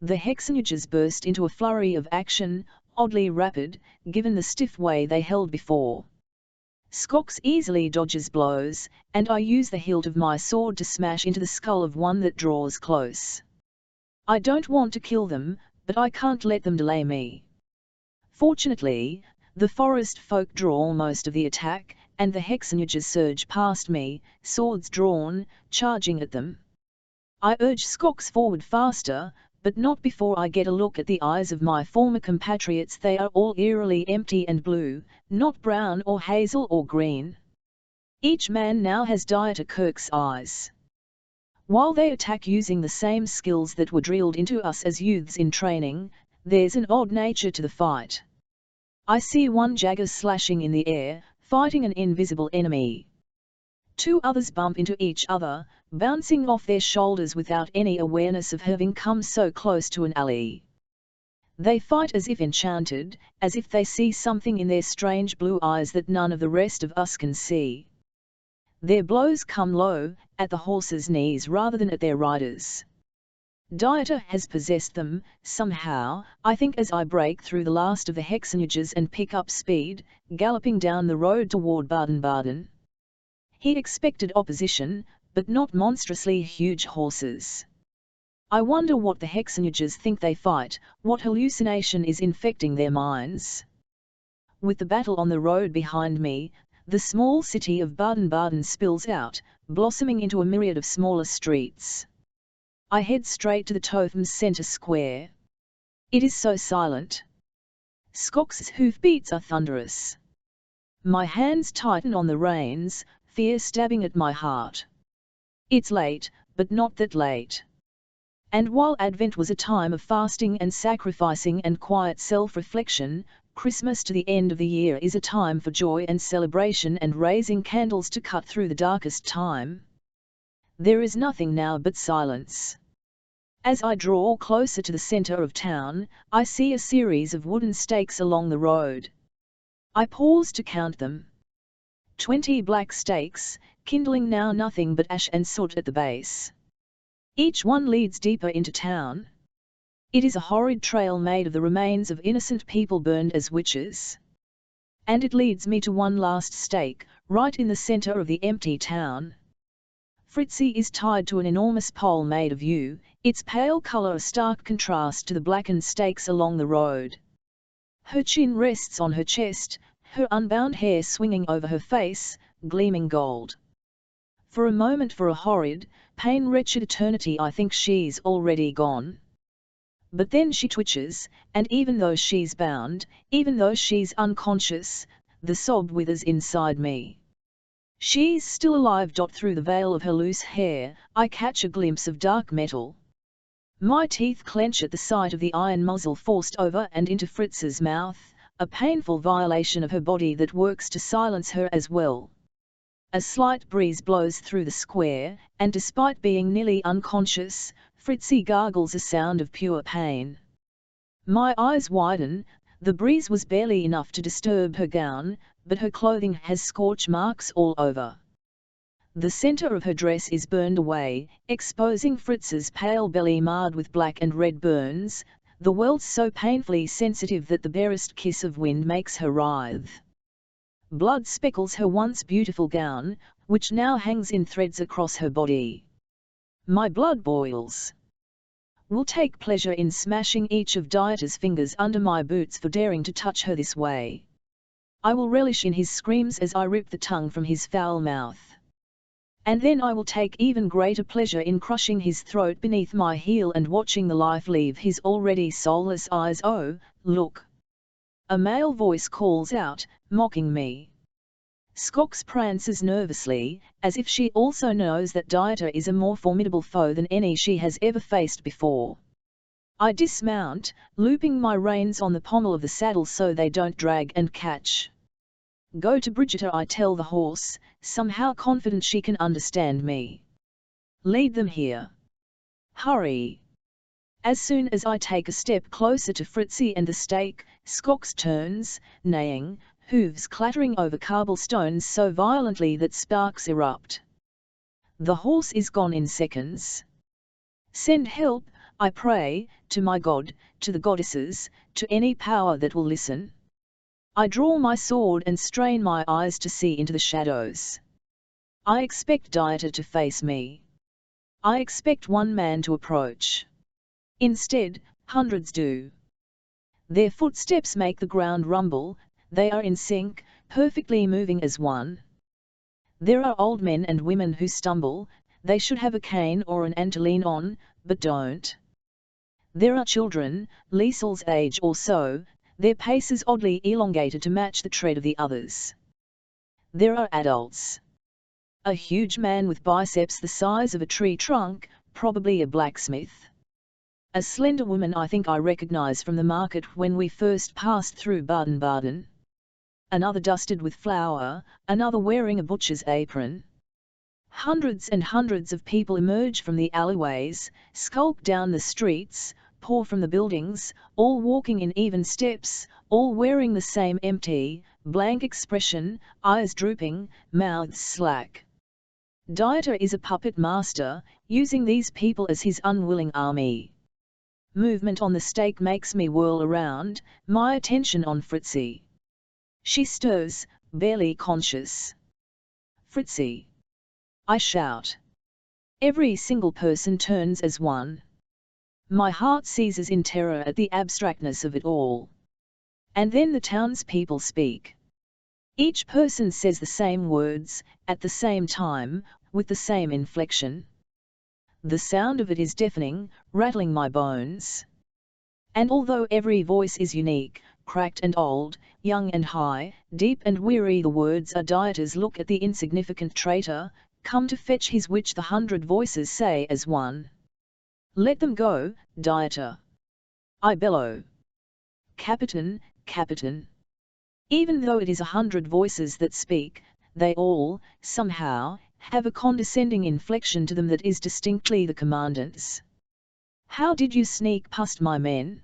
A: The hexenjägers burst into a flurry of action, oddly rapid, given the stiff way they held before. Skox easily dodges blows, and I use the hilt of my sword to smash into the skull of one that draws close. I don't want to kill them, but I can't let them delay me. Fortunately, the forest folk draw most of the attack, and the hexenjägers surge past me, swords drawn, charging at them. I urge Skox forward faster, but not before I get a look at the eyes of my former compatriots. They are all eerily empty and blue, not brown or hazel or green. Each man now has Dieter Kirch's eyes. While they attack using the same skills that were drilled into us as youths in training, there's an odd nature to the fight. I see one Jagger slashing in the air, fighting an invisible enemy. Two others bump into each other, bouncing off their shoulders without any awareness of having come so close to an ally. They fight as if enchanted, as if they see something in their strange blue eyes that none of the rest of us can see. Their blows come low, at the horses' knees rather than at their riders. Dieter has possessed them, somehow, I think, as I break through the last of the hexenjägers and pick up speed, galloping down the road toward Baden-Baden. He expected opposition, but not monstrously huge horses. I wonder what the hexenjägers think they fight, what hallucination is infecting their minds. With the battle on the road behind me, the small city of Baden-Baden spills out, blossoming into a myriad of smaller streets. I head straight to the Totem's center square. It is so silent. Skox's hoofbeats are thunderous. My hands tighten on the reins, fear stabbing at my heart. It's late, but not that late. And while Advent was a time of fasting and sacrificing and quiet self-reflection, Christmas to the end of the year is a time for joy and celebration and raising candles to cut through the darkest time. There is nothing now but silence. As I draw closer to the center of town, I see a series of wooden stakes along the road. I pause to count them. 20 black stakes, kindling now nothing but ash and soot at the base. Each one leads deeper into town. It is a horrid trail made of the remains of innocent people burned as witches. And it leads me to one last stake, right in the center of the empty town. Fritzi is tied to an enormous pole made of yew, its pale color a stark contrast to the blackened stakes along the road. Her chin rests on her chest, her unbound hair swinging over her face, gleaming gold. For a moment, for a horrid, pain-wretched eternity, I think she's already gone. But then she twitches, and even though she's bound, even though she's unconscious, the sob withers inside me. She's still alive. Through the veil of her loose hair, I catch a glimpse of dark metal. My teeth clench at the sight of the iron muzzle forced over and into Fritz's mouth, a painful violation of her body that works to silence her as well. A slight breeze blows through the square, and despite being nearly unconscious, Fritzi gargles a sound of pure pain. My eyes widen. The breeze was barely enough to disturb her gown, but her clothing has scorch marks all over. The center of her dress is burned away, exposing Fritz's pale belly marred with black and red burns, the welts so painfully sensitive that the barest kiss of wind makes her writhe. Blood speckles her once beautiful gown, which now hangs in threads across her body. My blood boils. Will take pleasure in smashing each of Dieter's fingers under my boots for daring to touch her this way. I will relish in his screams as I rip the tongue from his foul mouth. And then I will take even greater pleasure in crushing his throat beneath my heel and watching the life leave his already soulless eyes. Oh, look! A male voice calls out, mocking me. Skox prances nervously, as if she also knows that Dieter is a more formidable foe than any she has ever faced before. I dismount, looping my reins on the pommel of the saddle so they don't drag and catch. Go to Brigitte, I tell the horse, somehow confident she can understand me. Lead them here. Hurry. As soon as I take a step closer to Fritzi and the stake, Skox turns, neighing, hooves clattering over cobblestones so violently that sparks erupt. The horse is gone in seconds. Send help, I pray, to my God, to the goddesses, to any power that will listen. I draw my sword and strain my eyes to see into the shadows. I expect Dieter to face me. I expect one man to approach. Instead, hundreds do. Their footsteps make the ground rumble. They are in sync, perfectly moving as one. There are old men and women who stumble, they should have a cane or an ant to lean on, but don't. There are children, Liesel's age or so, their paces oddly elongated to match the tread of the others. There are adults. A huge man with biceps the size of a tree trunk, probably a blacksmith. A slender woman I think I recognize from the market when we first passed through Baden-Baden. Another dusted with flour, another wearing a butcher's apron. Hundreds and hundreds of people emerge from the alleyways, skulk down the streets, pour from the buildings, all walking in even steps, all wearing the same empty, blank expression, eyes drooping, mouths slack. Dieter is a puppet master, using these people as his unwilling army. Movement on the stake makes me whirl around, my attention on Fritzi. She stirs, barely conscious. Fritzi! I shout. Every single person turns as one. My heart seizes in terror at the abstractness of it all. And then the townspeople speak. Each person says the same words, at the same time, with the same inflection. The sound of it is deafening, rattling my bones. And although every voice is unique, cracked and old, young and high, deep and weary, the words are Dieter's. Look at the insignificant traitor, come to fetch his witch, the 100 voices say as one. Let them go, Dieter. I bellow. Captain, Captain. Even though it is 100 voices that speak, they all, somehow, have a condescending inflection to them that is distinctly the commandant's. How did you sneak past my men?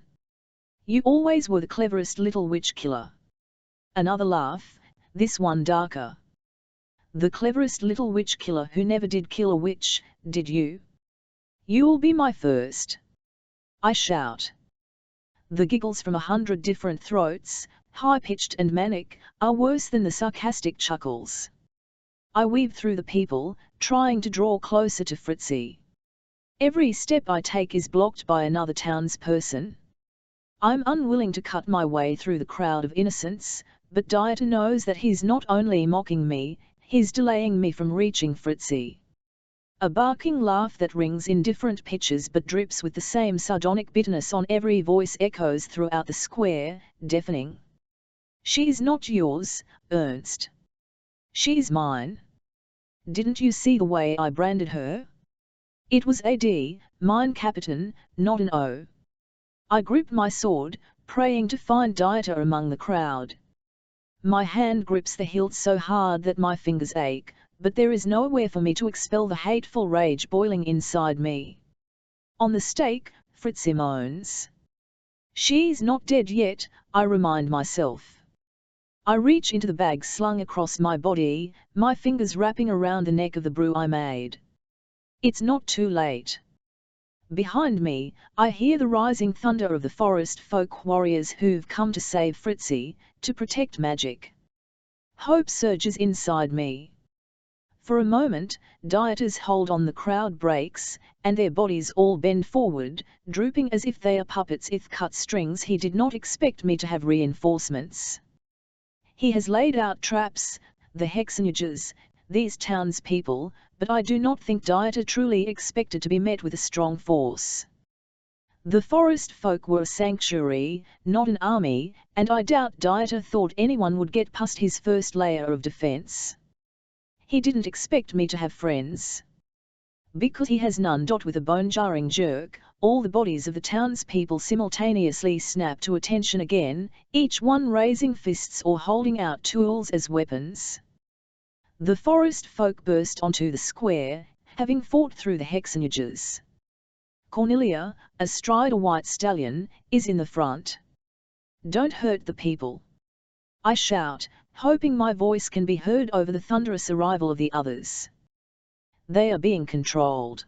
A: You always were the cleverest little witch killer. Another laugh, this one darker. The cleverest little witch killer who never did kill a witch, did you? You'll be my first. I shout. The giggles from 100 different throats, high-pitched and manic, are worse than the sarcastic chuckles. I weave through the people, trying to draw closer to Fritzi. Every step I take is blocked by another townsperson. I'm unwilling to cut my way through the crowd of innocents, but Dieter knows that he's not only mocking me, he's delaying me from reaching Fritzi. A barking laugh that rings in different pitches but drips with the same sardonic bitterness on every voice echoes throughout the square, deafening. She's not yours, Ernst. She's mine. Didn't you see the way I branded her? It was a D, mine Captain, not an O. I grip my sword, praying to find Dieter among the crowd. My hand grips the hilt so hard that my fingers ache, but there is nowhere for me to expel the hateful rage boiling inside me. On the stake, Fritzi moans. She's not dead yet, I remind myself. I reach into the bag slung across my body, my fingers wrapping around the neck of the brew I made. It's not too late. Behind me, I hear the rising thunder of the forest folk warriors who've come to save Fritzi, to protect magic. Hope surges inside me. For a moment, Dieter's hold on the crowd breaks, and their bodies all bend forward, drooping as if they are puppets with cut strings. He did not expect me to have reinforcements. He has laid out traps, the hexenjägers, these townspeople, but I do not think Dieter truly expected to be met with a strong force. The forest folk were a sanctuary, not an army, and I doubt Dieter thought anyone would get past his first layer of defense. He didn't expect me to have friends. Because he has none. With a bone-jarring jerk, all the bodies of the townspeople simultaneously snap to attention again, each one raising fists or holding out tools as weapons. The forest folk burst onto the square, having fought through the hexenjägers. Cornelia, astride a white stallion, is in the front. "Don't hurt the people," I shout, hoping my voice can be heard over the thunderous arrival of the others. They are being controlled.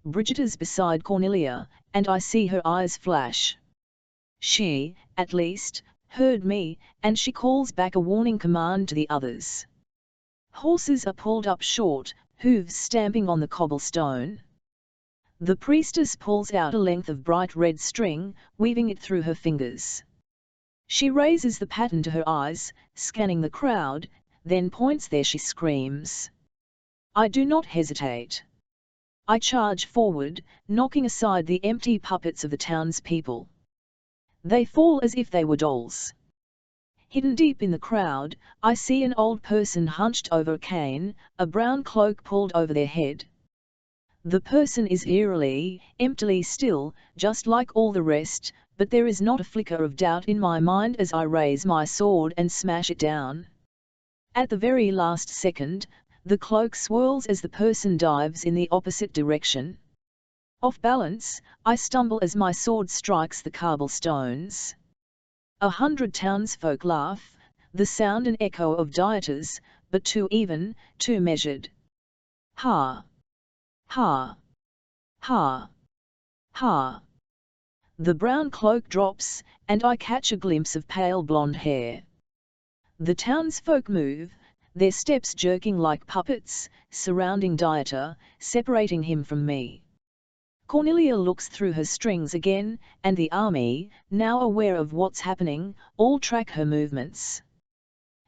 A: Bridget is beside Cornelia, and I see her eyes flash. She, at least, heard me, and she calls back a warning command to the others. Horses are pulled up short, hooves stamping on the cobblestone. The priestess pulls out a length of bright red string, weaving it through her fingers. She raises the pattern to her eyes, scanning the crowd, then points there. She screams. I do not hesitate. I charge forward, knocking aside the empty puppets of the townspeople. They fall as if they were dolls. Hidden deep in the crowd, I see an old person hunched over a cane, a brown cloak pulled over their head. The person is eerily, emptily still, just like all the rest, but there is not a flicker of doubt in my mind as I raise my sword and smash it down. At the very last second, the cloak swirls as the person dives in the opposite direction. Off balance, I stumble as my sword strikes the cobblestones. 100 townsfolk laugh, the sound an echo of Dieter's, but too even, too measured. Ha! Ha! Ha! Ha! The brown cloak drops, and I catch a glimpse of pale blonde hair. The townsfolk move, their steps jerking like puppets, surrounding Dieter, separating him from me. Cornelia looks through her strings again, and the army, now aware of what's happening, all track her movements.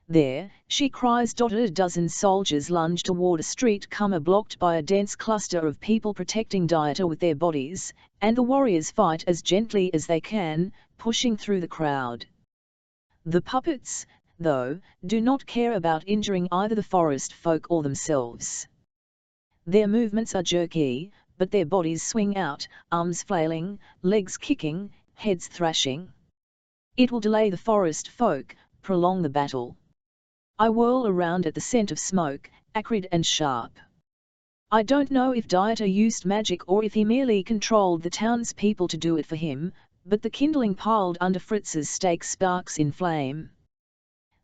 A: There, she cries. A dozen soldiers lunge toward a street-corner blocked by a dense cluster of people protecting Dieter with their bodies, and the warriors fight as gently as they can, pushing through the crowd. The puppets, though, do not care about injuring either the forest folk or themselves. Their movements are jerky, but their bodies swing out, arms flailing, legs kicking, heads thrashing. It will delay the forest folk, prolong the battle. I whirl around at the scent of smoke, acrid and sharp. I don't know if Dieter used magic or if he merely controlled the townspeople to do it for him, but the kindling piled under Fritz's stake sparks in flame.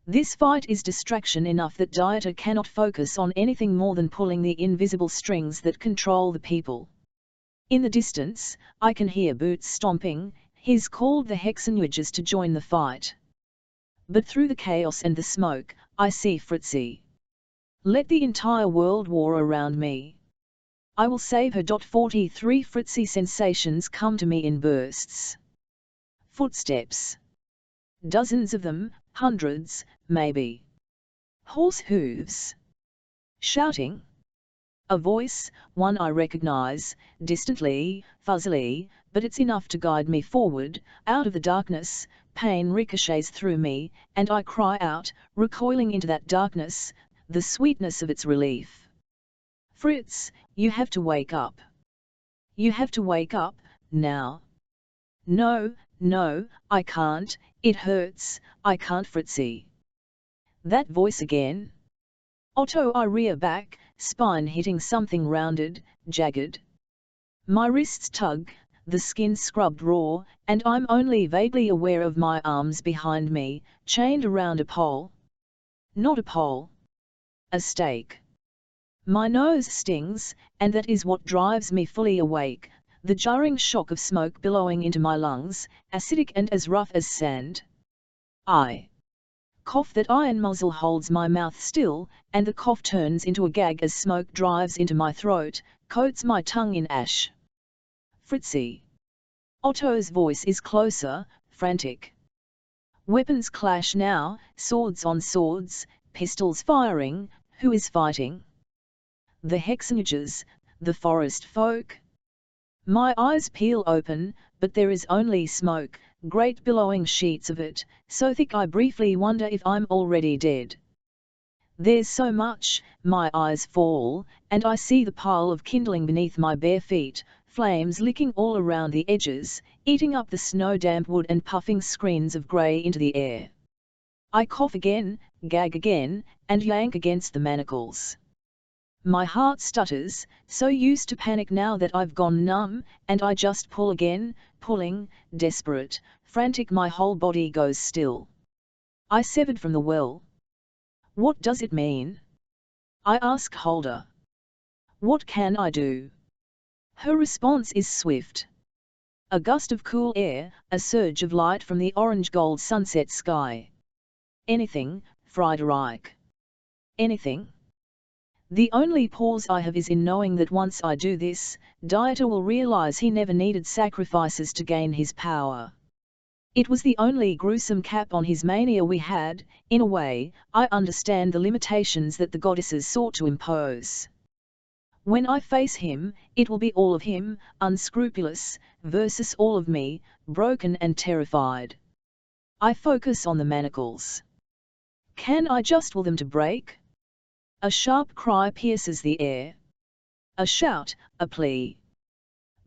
A: This fight is distraction enough that Dieter cannot focus on anything more than pulling the invisible strings that control the people. In the distance, I can hear boots stomping. He's called the hexenjägers to join the fight. But through the chaos and the smoke, I see Fritzi. Let the entire world war around me. I will save her. 43 Fritzi sensations come to me in bursts. Footsteps. Dozens of them, hundreds, maybe. Horse hooves. Shouting. A voice, one I recognize, distantly, fuzzily, but it's enough to guide me forward. Out of the darkness, pain ricochets through me, and I cry out, recoiling into that darkness, the sweetness of its relief. Fritz, you have to wake up. You have to wake up, now. No, no, I can't, it hurts, I can't. Fritzi. That voice again. Otto. I rear back, spine hitting something rounded, jagged. My wrists tug, the skin scrubbed raw, and I'm only vaguely aware of my arms behind me, chained around a pole. Not a pole. A stake. My nose stings, and that is what drives me fully awake, the jarring shock of smoke billowing into my lungs, acidic and as rough as sand. I cough. That iron muzzle holds my mouth still, and the cough turns into a gag as smoke drives into my throat, coats my tongue in ash. Fritzi. Otto's voice is closer, frantic. Weapons clash now, swords on swords, pistols firing. Who is fighting? The hexenjägers, the forest folk? My eyes peel open, but there is only smoke, great billowing sheets of it, so thick I briefly wonder if I'm already dead. There's so much, my eyes fall, and I see the pile of kindling beneath my bare feet, flames licking all around the edges, eating up the snow-damp wood and puffing screens of grey into the air. I cough again, gag again, and yank against the manacles. My heart stutters, so used to panic now that I've gone numb, and I just pull again, pulling, desperate, frantic. My whole body goes still. I severed from the well. What does it mean? I ask Holder. What can I do? Her response is swift. A gust of cool air, a surge of light from the orange-gold sunset sky. Anything, Friederike. Anything. The only pause I have is in knowing that once I do this, Dieter will realize he never needed sacrifices to gain his power. It was the only gruesome cap on his mania we had. In a way, I understand the limitations that the goddesses sought to impose. When I face him, it will be all of him, unscrupulous, versus all of me, broken and terrified. I focus on the manacles. Can I just will them to break? A sharp cry pierces the air. A shout, a plea.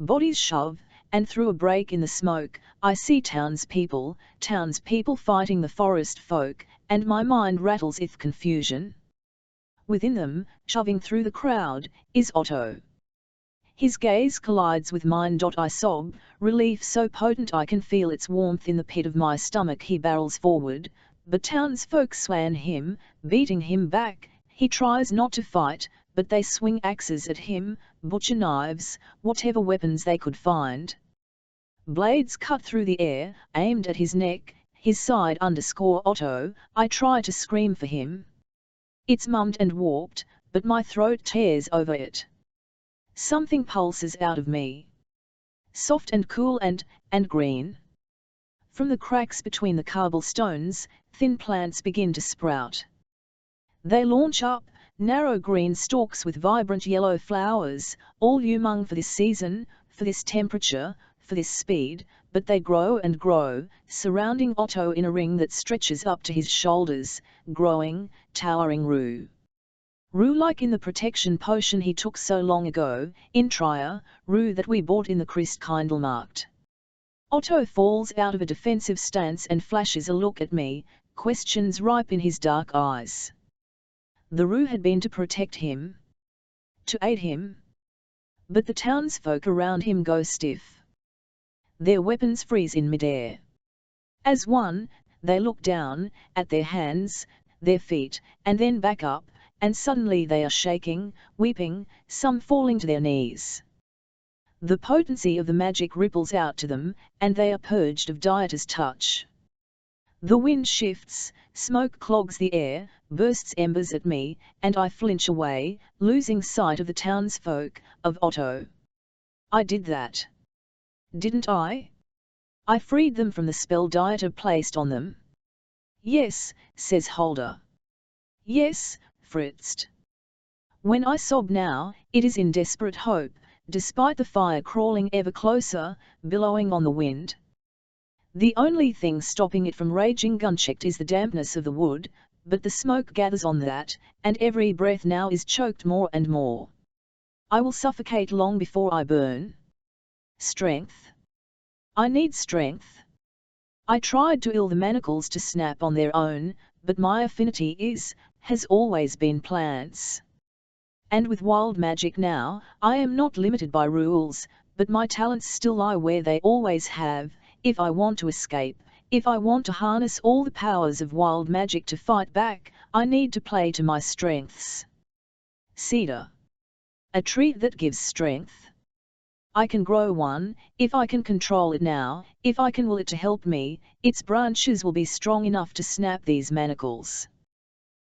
A: Bodies shove, and through a break in the smoke, I see townspeople fighting the forest folk, and my mind rattles with confusion. Within them, shoving through the crowd, is Otto. His gaze collides with mine. I sob, relief so potent I can feel its warmth in the pit of my stomach. He barrels forward, but townsfolk swan him, beating him back. He tries not to fight, but they swing axes at him, butcher knives, whatever weapons they could find. Blades cut through the air, aimed at his neck, his side. Otto, I try to scream for him. It's mummed and warped, but my throat tears over it. Something pulses out of me. Soft and cool and green. From the cracks between the cobblestones, thin plants begin to sprout. They launch up, narrow green stalks with vibrant yellow flowers, all young for this season, for this temperature, for this speed, but they grow and grow, surrounding Otto in a ring that stretches up to his shoulders, growing, towering rue. Rue-like in the protection potion he took so long ago, in Trier, rue that we bought in the Christkindlmarkt. Otto falls out of a defensive stance and flashes a look at me, questions ripe in his dark eyes. The rue had been to protect him, to aid him. But the townsfolk around him go stiff. Their weapons freeze in midair. As one, they look down, at their hands, their feet, and then back up, and suddenly they are shaking, weeping, some falling to their knees. The potency of the magic ripples out to them, and they are purged of Dieter's touch. The wind shifts, smoke clogs the air, bursts embers at me, and I flinch away, losing sight of the townsfolk, of Otto. I did that. Didn't I? I freed them from the spell Dieter placed on them. Yes, says Holder. Yes, Fritz. When I sob now, it is in desperate hope, despite the fire crawling ever closer, billowing on the wind. The only thing stopping it from raging gunchecked is the dampness of the wood, but the smoke gathers on that, and every breath now is choked more and more. I will suffocate long before I burn. Strength. I need strength. I tried to ill the manacles to snap on their own, but my affinity has always been plants. And with wild magic now, I am not limited by rules, but my talents still lie where they always have. If I want to escape, if I want to harness all the powers of wild magic to fight back, I need to play to my strengths. Cedar. A tree that gives strength. I can grow one, if I can control it now, if I can will it to help me, its branches will be strong enough to snap these manacles.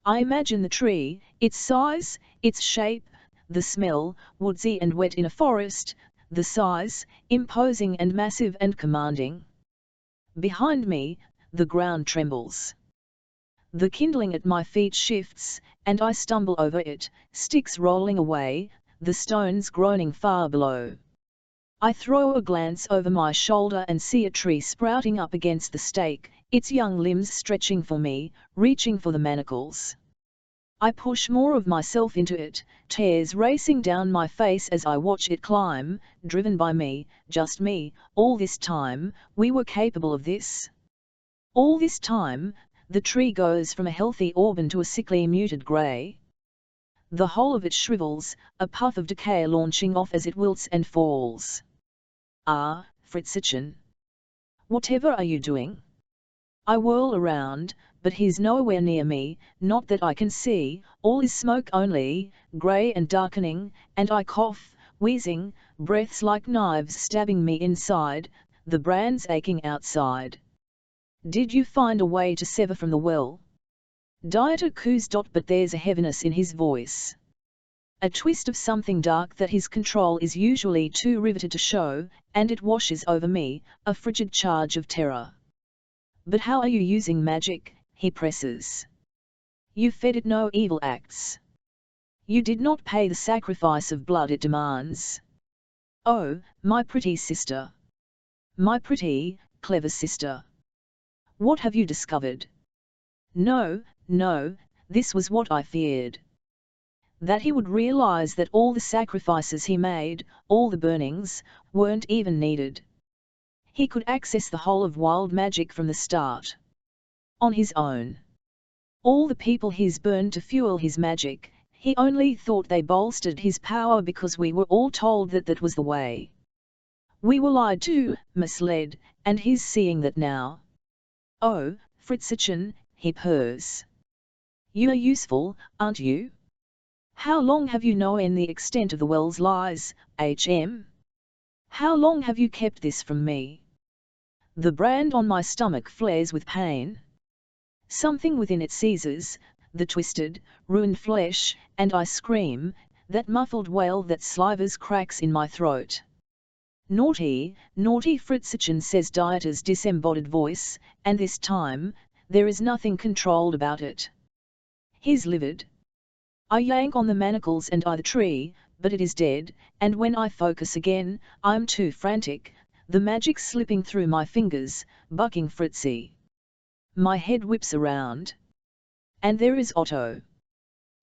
A: I imagine the tree, its size, its shape, the smell, woodsy and wet in a forest, the size, imposing and massive and commanding. Behind me, the ground trembles. The kindling at my feet shifts, and I stumble over it, sticks rolling away, the stones groaning far below. I throw a glance over my shoulder and see a tree sprouting up against the stake, its young limbs stretching for me, reaching for the manacles. I push more of myself into it, tears racing down my face as I watch it climb, driven by me, just me. All this time, we were capable of this. All this time, the tree goes from a healthy auburn to a sickly muted grey. The whole of it shrivels, a puff of decay launching off as it wilts and falls. Ah, Fritzi. Whatever are you doing? I whirl around, but he's nowhere near me, not that I can see, all is smoke only, grey and darkening, and I cough, wheezing, breaths like knives stabbing me inside, the brands aching outside. Did you find a way to sever from the well? Dieter coos. But there's a heaviness in his voice. A twist of something dark that his control is usually too riveted to show, and it washes over me, a frigid charge of terror. But how are you using magic? He presses. You fed it no evil acts. You did not pay the sacrifice of blood it demands. Oh, my pretty sister. My pretty, clever sister. What have you discovered? No, no, this was what I feared. That he would realize that all the sacrifices he made, all the burnings, weren't even needed. He could access the whole of wild magic from the start. On his own. All the people he's burned to fuel his magic, he only thought they bolstered his power because we were all told that that was the way. We were lied to, misled, and he's seeing that now. Oh, Fritzi, he purrs. You are useful, aren't you? How long have you known the extent of the well's lies, HM? How long have you kept this from me? The brand on my stomach flares with pain. Something within it seizes, the twisted, ruined flesh, and I scream, that muffled wail that slivers cracks in my throat. Naughty, naughty Fritzi, says Dieter's disembodied voice, and this time, there is nothing controlled about it. He's livid. I yank on the manacles and eye the tree, but it is dead, and when I focus again, I'm too frantic, the magic slipping through my fingers, bucking Fritzi. My head whips around. And there is Otto.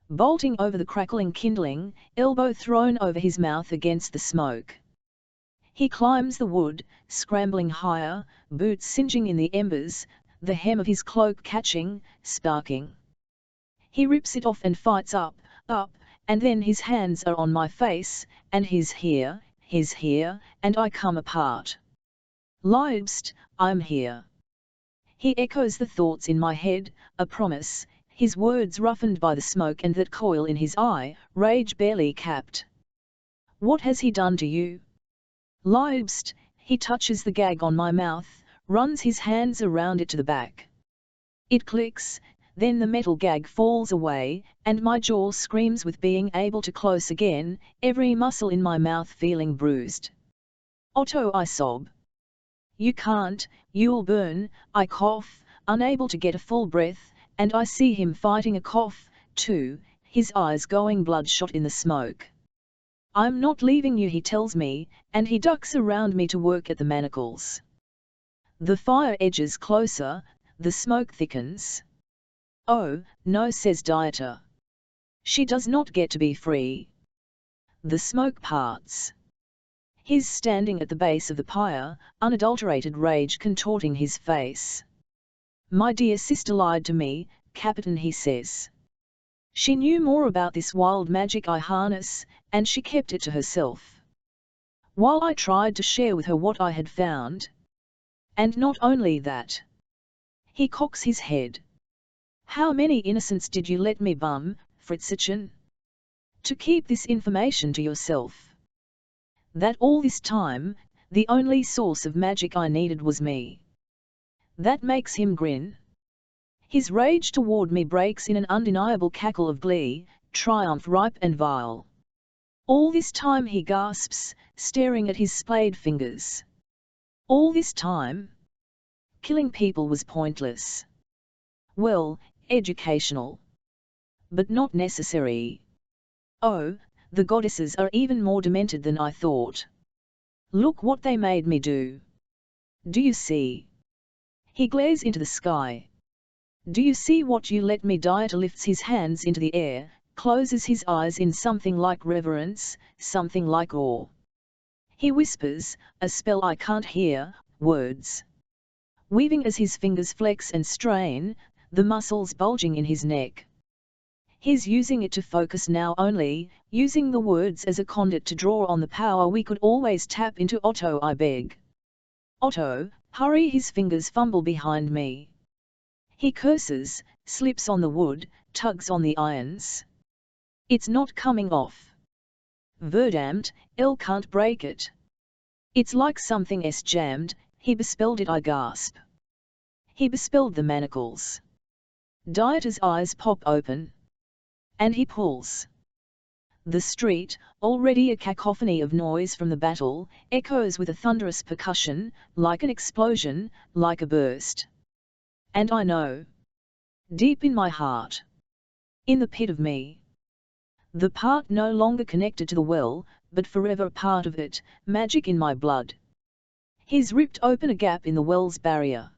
A: Bolting over the crackling kindling, elbow thrown over his mouth against the smoke. He climbs the wood, scrambling higher, boots singeing in the embers, the hem of his cloak catching, sparking. He rips it off and fights up, and then his hands are on my face, and he's here, and I come apart. Liebst, I'm here. He echoes the thoughts in my head, a promise, his words roughened by the smoke and that coil in his eye, rage barely capped. What has he done to you? Liebst, he touches the gag on my mouth, runs his hands around it to the back. It clicks, then the metal gag falls away, and my jaw screams with being able to close again, every muscle in my mouth feeling bruised. Otto, I sob. You can't, you'll burn, I cough, unable to get a full breath, and I see him fighting a cough, too, his eyes going bloodshot in the smoke. I'm not leaving you, he tells me, and he ducks around me to work at the manacles. The fire edges closer, the smoke thickens. Oh, no, says Dieter. She does not get to be free. The smoke parts. He's standing at the base of the pyre, unadulterated rage contorting his face. My dear sister lied to me, Captain, he says. She knew more about this wild magic I harness, and she kept it to herself. while I tried to share with her what I had found. And not only that. He cocks his head. How many innocents did you let me bum, Fritzchen? To keep this information to yourself. That all this time, the only source of magic I needed was me. That makes him grin. His rage toward me breaks in an undeniable cackle of glee, triumph ripe and vile. All this time he gasps, staring at his splayed fingers. All this time? Killing people was pointless. Well, educational. But not necessary. Oh, the goddesses are even more demented than I thought. Look what they made me do. Do you see? He glares into the sky. Do you see what you let me? Dieter lifts his hands into the air, closes his eyes in something like reverence, something like awe. He whispers, a spell I can't hear, words. Weaving as his fingers flex and strain, the muscles bulging in his neck. He's using it to focus now only, using the words as a conduit to draw on the power we could always tap into. Otto, I beg. Otto, hurry! His fingers fumble behind me. He curses, slips on the wood, tugs on the irons. It's not coming off. Verdammt, L can't break it. It's like something's jammed. He bespelled it, I gasp. He bespelled the manacles. Dieter's eyes pop open. And he pulls. The street, already a cacophony of noise from the battle, echoes with a thunderous percussion, like an explosion, like a burst. And I know. Deep in my heart. In the pit of me. The part no longer connected to the well, but forever a part of it, magic in my blood. He's ripped open a gap in the well's barrier.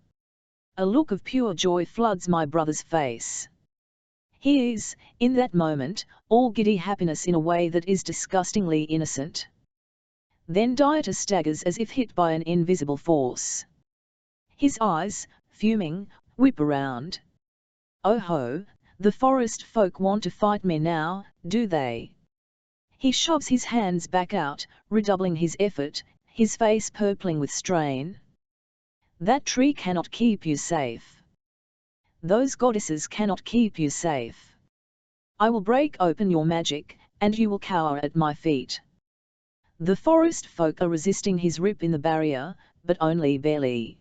A: A look of pure joy floods my brother's face. He is, in that moment, all giddy happiness in a way that is disgustingly innocent. Then Dieter staggers as if hit by an invisible force. His eyes, fuming, whip around. Oh ho, the forest folk want to fight me now, do they? He shoves his hands back out, redoubling his effort, his face purpling with strain. That tree cannot keep you safe. Those goddesses cannot keep you safe. I will break open your magic, and you will cower at my feet. The forest folk are resisting his rip in the barrier, but only barely.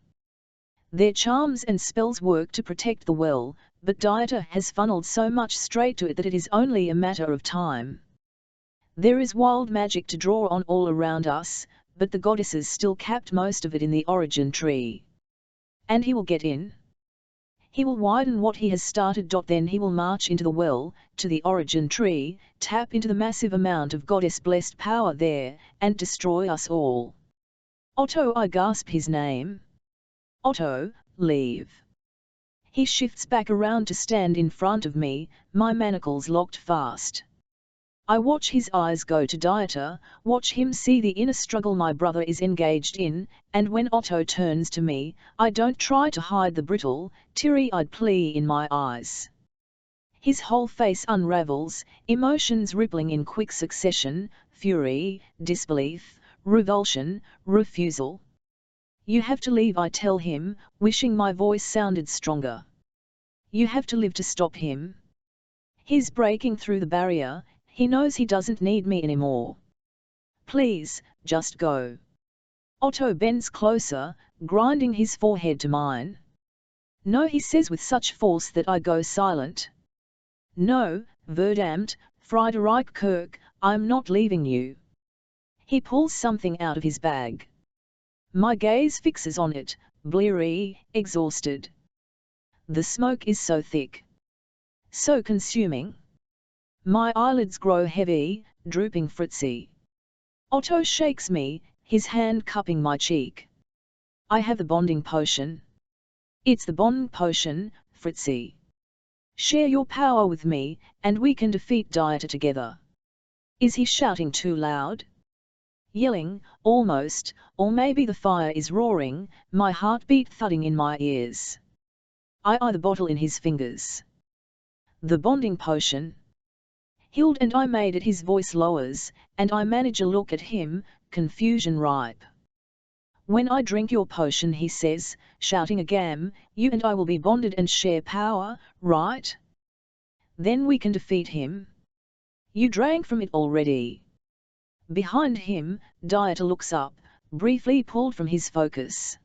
A: Their charms and spells work to protect the well, but Dieter has funneled so much straight to it that it is only a matter of time. There is wild magic to draw on all around us, but the goddesses still capped most of it in the origin tree. And he will get in. He will widen what he has started. Then he will march into the well, to the origin tree, tap into the massive amount of goddess-blessed power there, and destroy us all. Otto, I gasp his name. Otto, leave. He shifts back around to stand in front of me, my manacles locked fast. I watch his eyes go to Dieter, watch him see the inner struggle my brother is engaged in, and when Otto turns to me, I don't try to hide the brittle, teary-eyed plea in my eyes. His whole face unravels, emotions rippling in quick succession, fury, disbelief, revulsion, refusal. You have to leave, I tell him, wishing my voice sounded stronger. You have to live to stop him. He's breaking through the barrier. He knows he doesn't need me anymore. Please, just go. Otto bends closer, grinding his forehead to mine. No, he says with such force that I go silent. No, verdammt, Friederike Kirk, I'm not leaving you. He pulls something out of his bag. My gaze fixes on it, bleary, exhausted. The smoke is so thick. So consuming. My eyelids grow heavy, drooping. Fritzi. Otto shakes me, his hand cupping my cheek. I have the bonding potion. It's the bond potion, Fritzi. Share your power with me, and we can defeat Dieter together. Is he shouting too loud? Yelling, almost, or maybe the fire is roaring, my heartbeat thudding in my ears. I eye the bottle in his fingers. The bonding potion. Hild and I made it. His voice lowers, and I manage a look at him, confusion ripe. When I drink your potion, he says, shouting agam, you and I will be bonded and share power, right? Then we can defeat him. You drank from it already. Behind him, Dieter looks up, briefly pulled from his focus.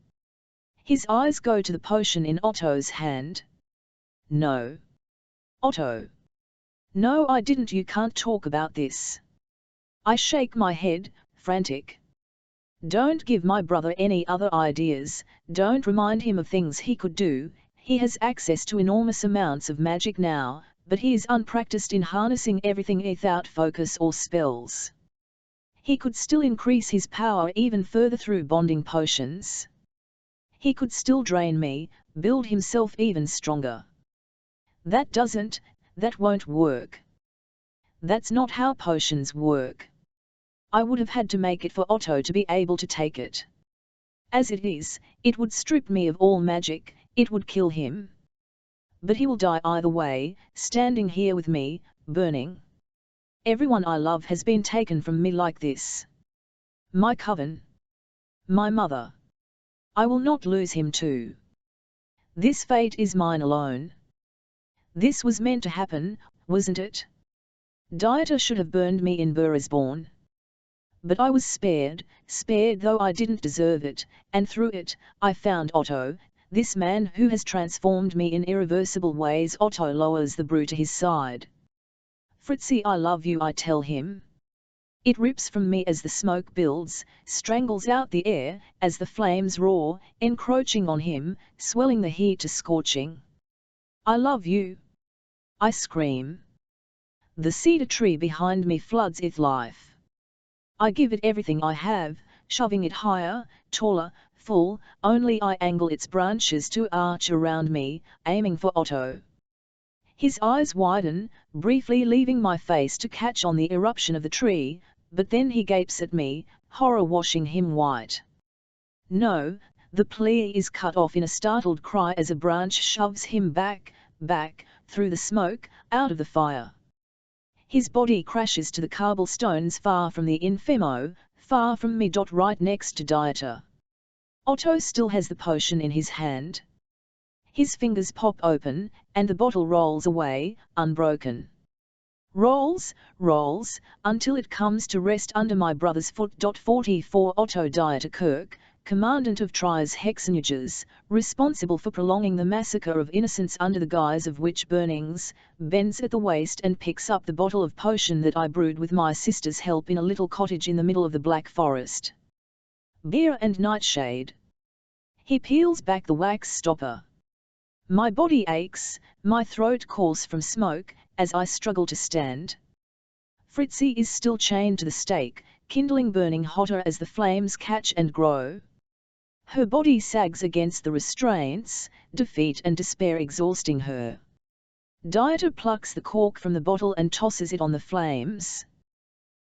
A: His eyes go to the potion in Otto's hand. No. Otto. No, I didn't. You can't talk about this. I shake my head, frantic. Don't give my brother any other ideas, don't remind him of things he could do. He has access to enormous amounts of magic now, but he is unpracticed in harnessing everything without focus or spells. He could still increase his power even further through bonding potions. He could still drain me, build himself even stronger. That won't work. That's not how potions work. I would have had to make it for Otto to be able to take it. As it is, it would strip me of all magic, it would kill him. But he will die either way, standing here with me, burning. Everyone I love has been taken from me like this. My coven. My mother. I will not lose him too. This fate is mine alone. This was meant to happen, wasn't it? Dieter should have burned me in Burisborn. But I was spared though I didn't deserve it, and through it, I found Otto, this man who has transformed me in irreversible ways. Otto lowers the brew to his side. Fritzi, I love you, I tell him. It rips from me as the smoke builds, strangles out the air, as the flames roar, encroaching on him, swelling the heat to scorching. I love you. I scream. The cedar tree behind me floods with life. I give it everything I have, shoving it higher, taller, full, only I angle its branches to arch around me, aiming for Otto. His eyes widen, briefly leaving my face to catch on the eruption of the tree, but then he gapes at me, horror washing him white. No, the plea is cut off in a startled cry as a branch shoves him back, through the smoke, out of the fire. His body crashes to the cobblestones far from the infimo, far from me. Right next to Dieter. Otto still has the potion in his hand. His fingers pop open, and the bottle rolls away, unbroken. Rolls, until it comes to rest under my brother's foot. 44 Otto Dieter Kirch, Commandant of Tri's hexenjägers, responsible for prolonging the massacre of innocents under the guise of witch burnings, bends at the waist and picks up the bottle of potion that I brewed with my sister's help in a little cottage in the middle of the Black Forest. Beer and nightshade. He peels back the wax stopper. My body aches, my throat coarse from smoke, as I struggle to stand. Fritzi is still chained to the stake, kindling burning hotter as the flames catch and grow. Her body sags against the restraints, defeat and despair exhausting her. Dieter plucks the cork from the bottle and tosses it on the flames.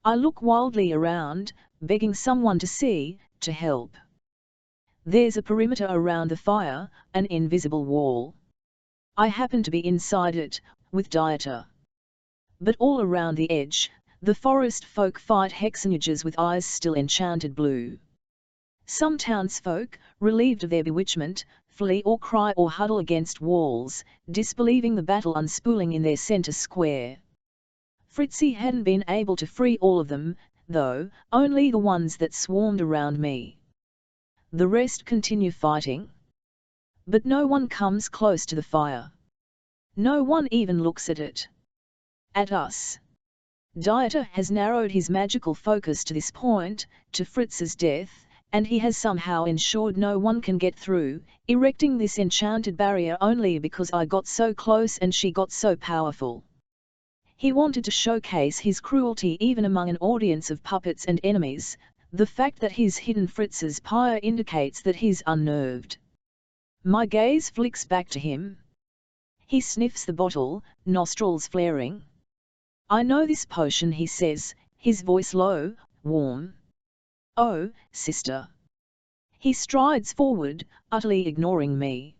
A: I look wildly around, begging someone to see, to help. There's a perimeter around the fire, an invisible wall. I happen to be inside it, with Dieter. But all around the edge, the forest folk fight hexenjägers with eyes still enchanted blue. Some townsfolk, relieved of their bewitchment, flee or cry or huddle against walls, disbelieving the battle unspooling in their center square. Fritzi hadn't been able to free all of them, though, only the ones that swarmed around me. The rest continue fighting. But no one comes close to the fire. No one even looks at it. At us. Dieter has narrowed his magical focus to this point, to Fritz's death, and he has somehow ensured no one can get through, erecting this enchanted barrier only because I got so close and she got so powerful. He wanted to showcase his cruelty even among an audience of puppets and enemies. The fact that he's hidden Fritz's pyre indicates that he's unnerved. My gaze flicks back to him. He sniffs the bottle, nostrils flaring. I know this potion, he says, his voice low, warm. Oh, sister. He strides forward, utterly ignoring me.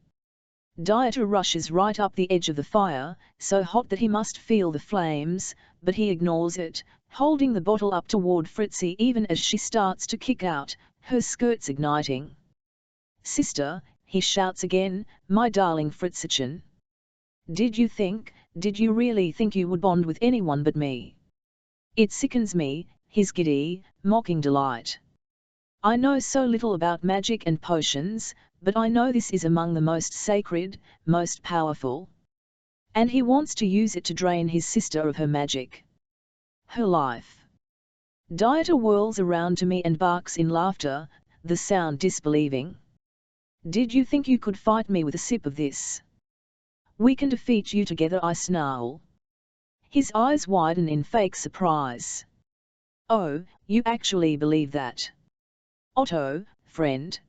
A: Dieter rushes right up the edge of the fire, so hot that he must feel the flames, but he ignores it, holding the bottle up toward Fritzi even as she starts to kick out, her skirts igniting. "Sister," he shouts again, "my darling Fritzchen. Did you really think you would bond with anyone but me?" It sickens me, his giddy, mocking delight. I know so little about magic and potions, but I know this is among the most sacred, most powerful. And he wants to use it to drain his sister of her magic. Her life. Dieter whirls around to me and barks in laughter, the sound disbelieving. "Did you think you could fight me with a sip of this? We can defeat you together," I snarl. His eyes widen in fake surprise. "Oh, you actually believe that? Otto, friend.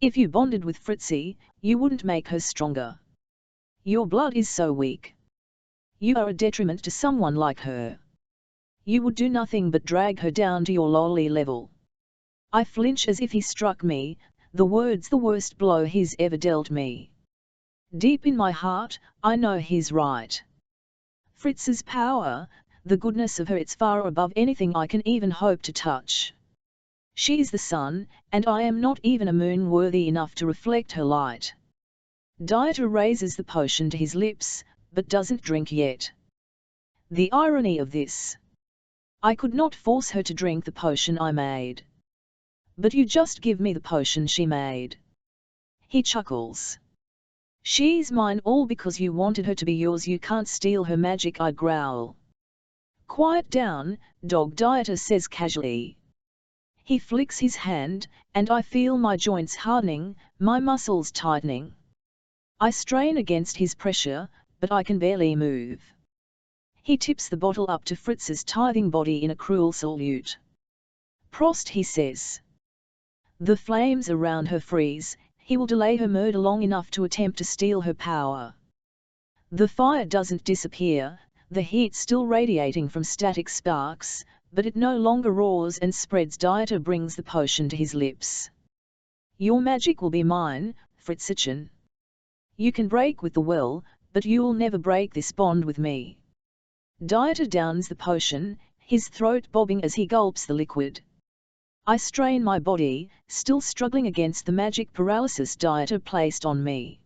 A: If you bonded with Fritzi, you wouldn't make her stronger. Your blood is so weak. You are a detriment to someone like her. You would do nothing but drag her down to your lowly level." I flinch as if he struck me, the words the worst blow he's ever dealt me. Deep in my heart, I know he's right. Fritz's power, the goodness of her, it's far above anything I can even hope to touch. She is the sun, and I am not even a moon worthy enough to reflect her light. Dieter raises the potion to his lips, but doesn't drink yet. The irony of this. I could not force her to drink the potion I made. "But you just give me the potion she made." He chuckles. "She's mine all because you wanted her to be yours. You can't steal her magic," I growl. "Quiet down, dog," Dieter says casually. He flicks his hand, and I feel my joints hardening, my muscles tightening. I strain against his pressure, but I can barely move. He tips the bottle up to Fritz's tithing body in a cruel salute. "Prost," he says. The flames around her freeze. He will delay her murder long enough to attempt to steal her power. The fire doesn't disappear, the heat still radiating from static sparks, but it no longer roars and spreads. Dieter brings the potion to his lips. "Your magic will be mine, Fritzchen. You can break with the well, but you'll never break this bond with me." Dieter downs the potion, his throat bobbing as he gulps the liquid. I strain my body, still struggling against the magic paralysis Dieter placed on me.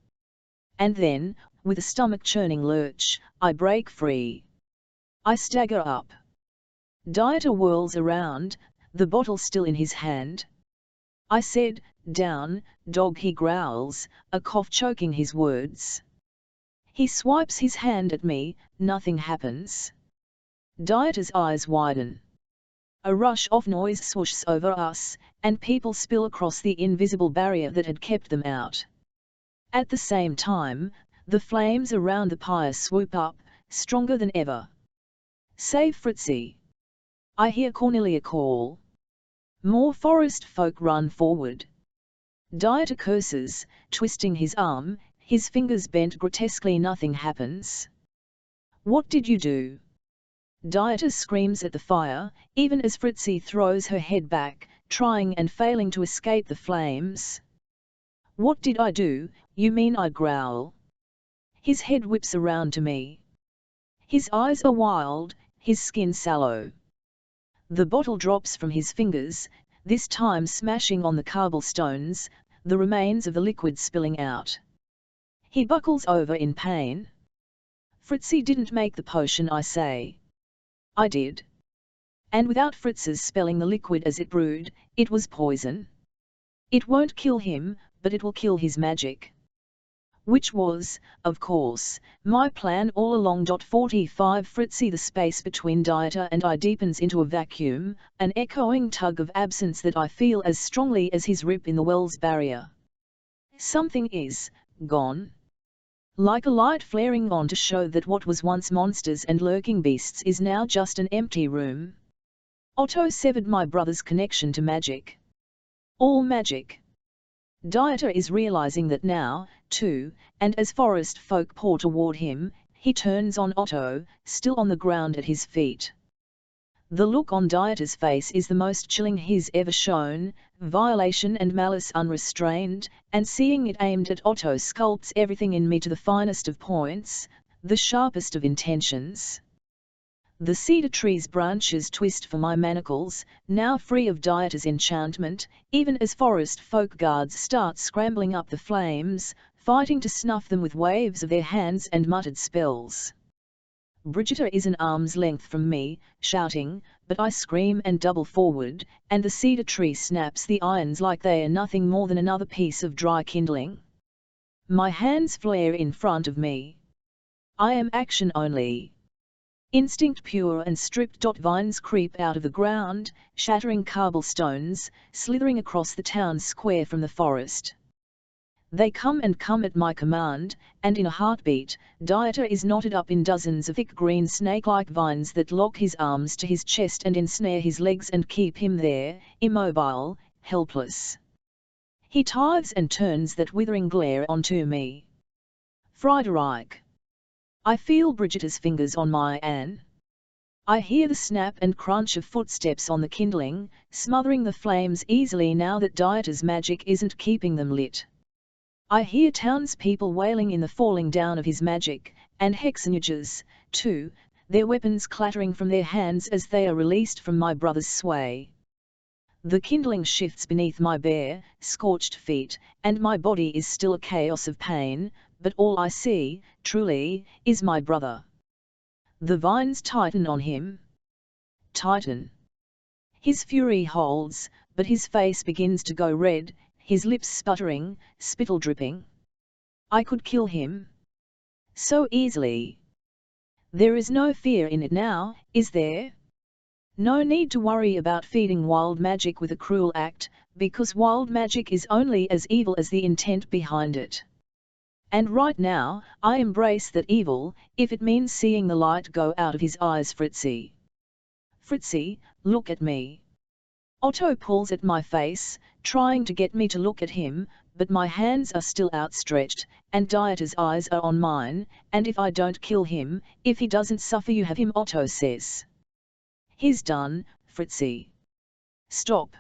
A: And then, with a stomach-churning lurch, I break free. I stagger up. Dieter whirls around, the bottle still in his hand. I said, "Down, dog," he growls, a cough choking his words. He swipes his hand at me, nothing happens. Dieter's eyes widen. A rush of noise swooshes over us, and people spill across the invisible barrier that had kept them out. At the same time, the flames around the pyre swoop up, stronger than ever. "Save Fritzi!" I hear Cornelia call. More forest folk run forward. Dieter curses, twisting his arm, his fingers bent grotesquely. Nothing happens. "What did you do?" Dieter screams at the fire, even as Fritzi throws her head back, trying and failing to escape the flames. "What did I do, you mean?" I growl. His head whips around to me. His eyes are wild, his skin sallow. The bottle drops from his fingers, this time smashing on the cobblestones, the remains of the liquid spilling out. He buckles over in pain. "Fritzi didn't make the potion," I say. "I did. And without Fritz's spelling the liquid as it brewed, it was poison. It won't kill him, but it will kill his magic." Which was, of course, my plan all along. 45 Fritzi. The space between Dieter and I deepens into a vacuum, an echoing tug of absence that I feel as strongly as his rip in the well's barrier. Something is gone. Like a light flaring on to show that what was once monsters and lurking beasts is now just an empty room. Otto severed my brother's connection to magic. All magic. Dieter is realizing that now, too, and as forest folk pour toward him, he turns on Otto, still on the ground at his feet. The look on Dieter's face is the most chilling he's ever shown, violation and malice unrestrained, and seeing it aimed at Otto sculpts everything in me to the finest of points, the sharpest of intentions. The cedar tree's branches twist for my manacles, now free of Dieter's enchantment, even as forest folk guards start scrambling up the flames, fighting to snuff them with waves of their hands and muttered spells. Brigitta is an arm's length from me, shouting, but I scream and double forward, and the cedar tree snaps the irons like they are nothing more than another piece of dry kindling. My hands flare in front of me. I am action only. Instinct pure and stripped. Vines creep out of the ground, shattering cobblestones, slithering across the town square from the forest. They come at my command, and in a heartbeat, Dieter is knotted up in dozens of thick green snake-like vines that lock his arms to his chest and ensnare his legs and keep him there, immobile, helpless. He tithes and turns that withering glare onto me. Friederike. I feel Brigitta's fingers on my Anne. I hear the snap and crunch of footsteps on the kindling, smothering the flames easily now that Dieter's magic isn't keeping them lit. I hear townspeople wailing in the falling down of his magic, and hexenjägers, too, their weapons clattering from their hands as they are released from my brother's sway. The kindling shifts beneath my bare, scorched feet, and my body is still a chaos of pain, but all I see, truly, is my brother. The vines tighten on him. Tighten. His fury holds, but his face begins to go red, his lips sputtering, spittle dripping. I could kill him. So easily. There is no fear in it now, is there? No need to worry about feeding wild magic with a cruel act, because wild magic is only as evil as the intent behind it. And right now, I embrace that evil, if it means seeing the light go out of his eyes. Fritzi. Fritzi, look at me. Otto pulls at my face, trying to get me to look at him, but my hands are still outstretched, and Dieter's eyes are on mine, and if I don't kill him, if he doesn't suffer, you have him, Otto says. He's done, Fritzi. Stop.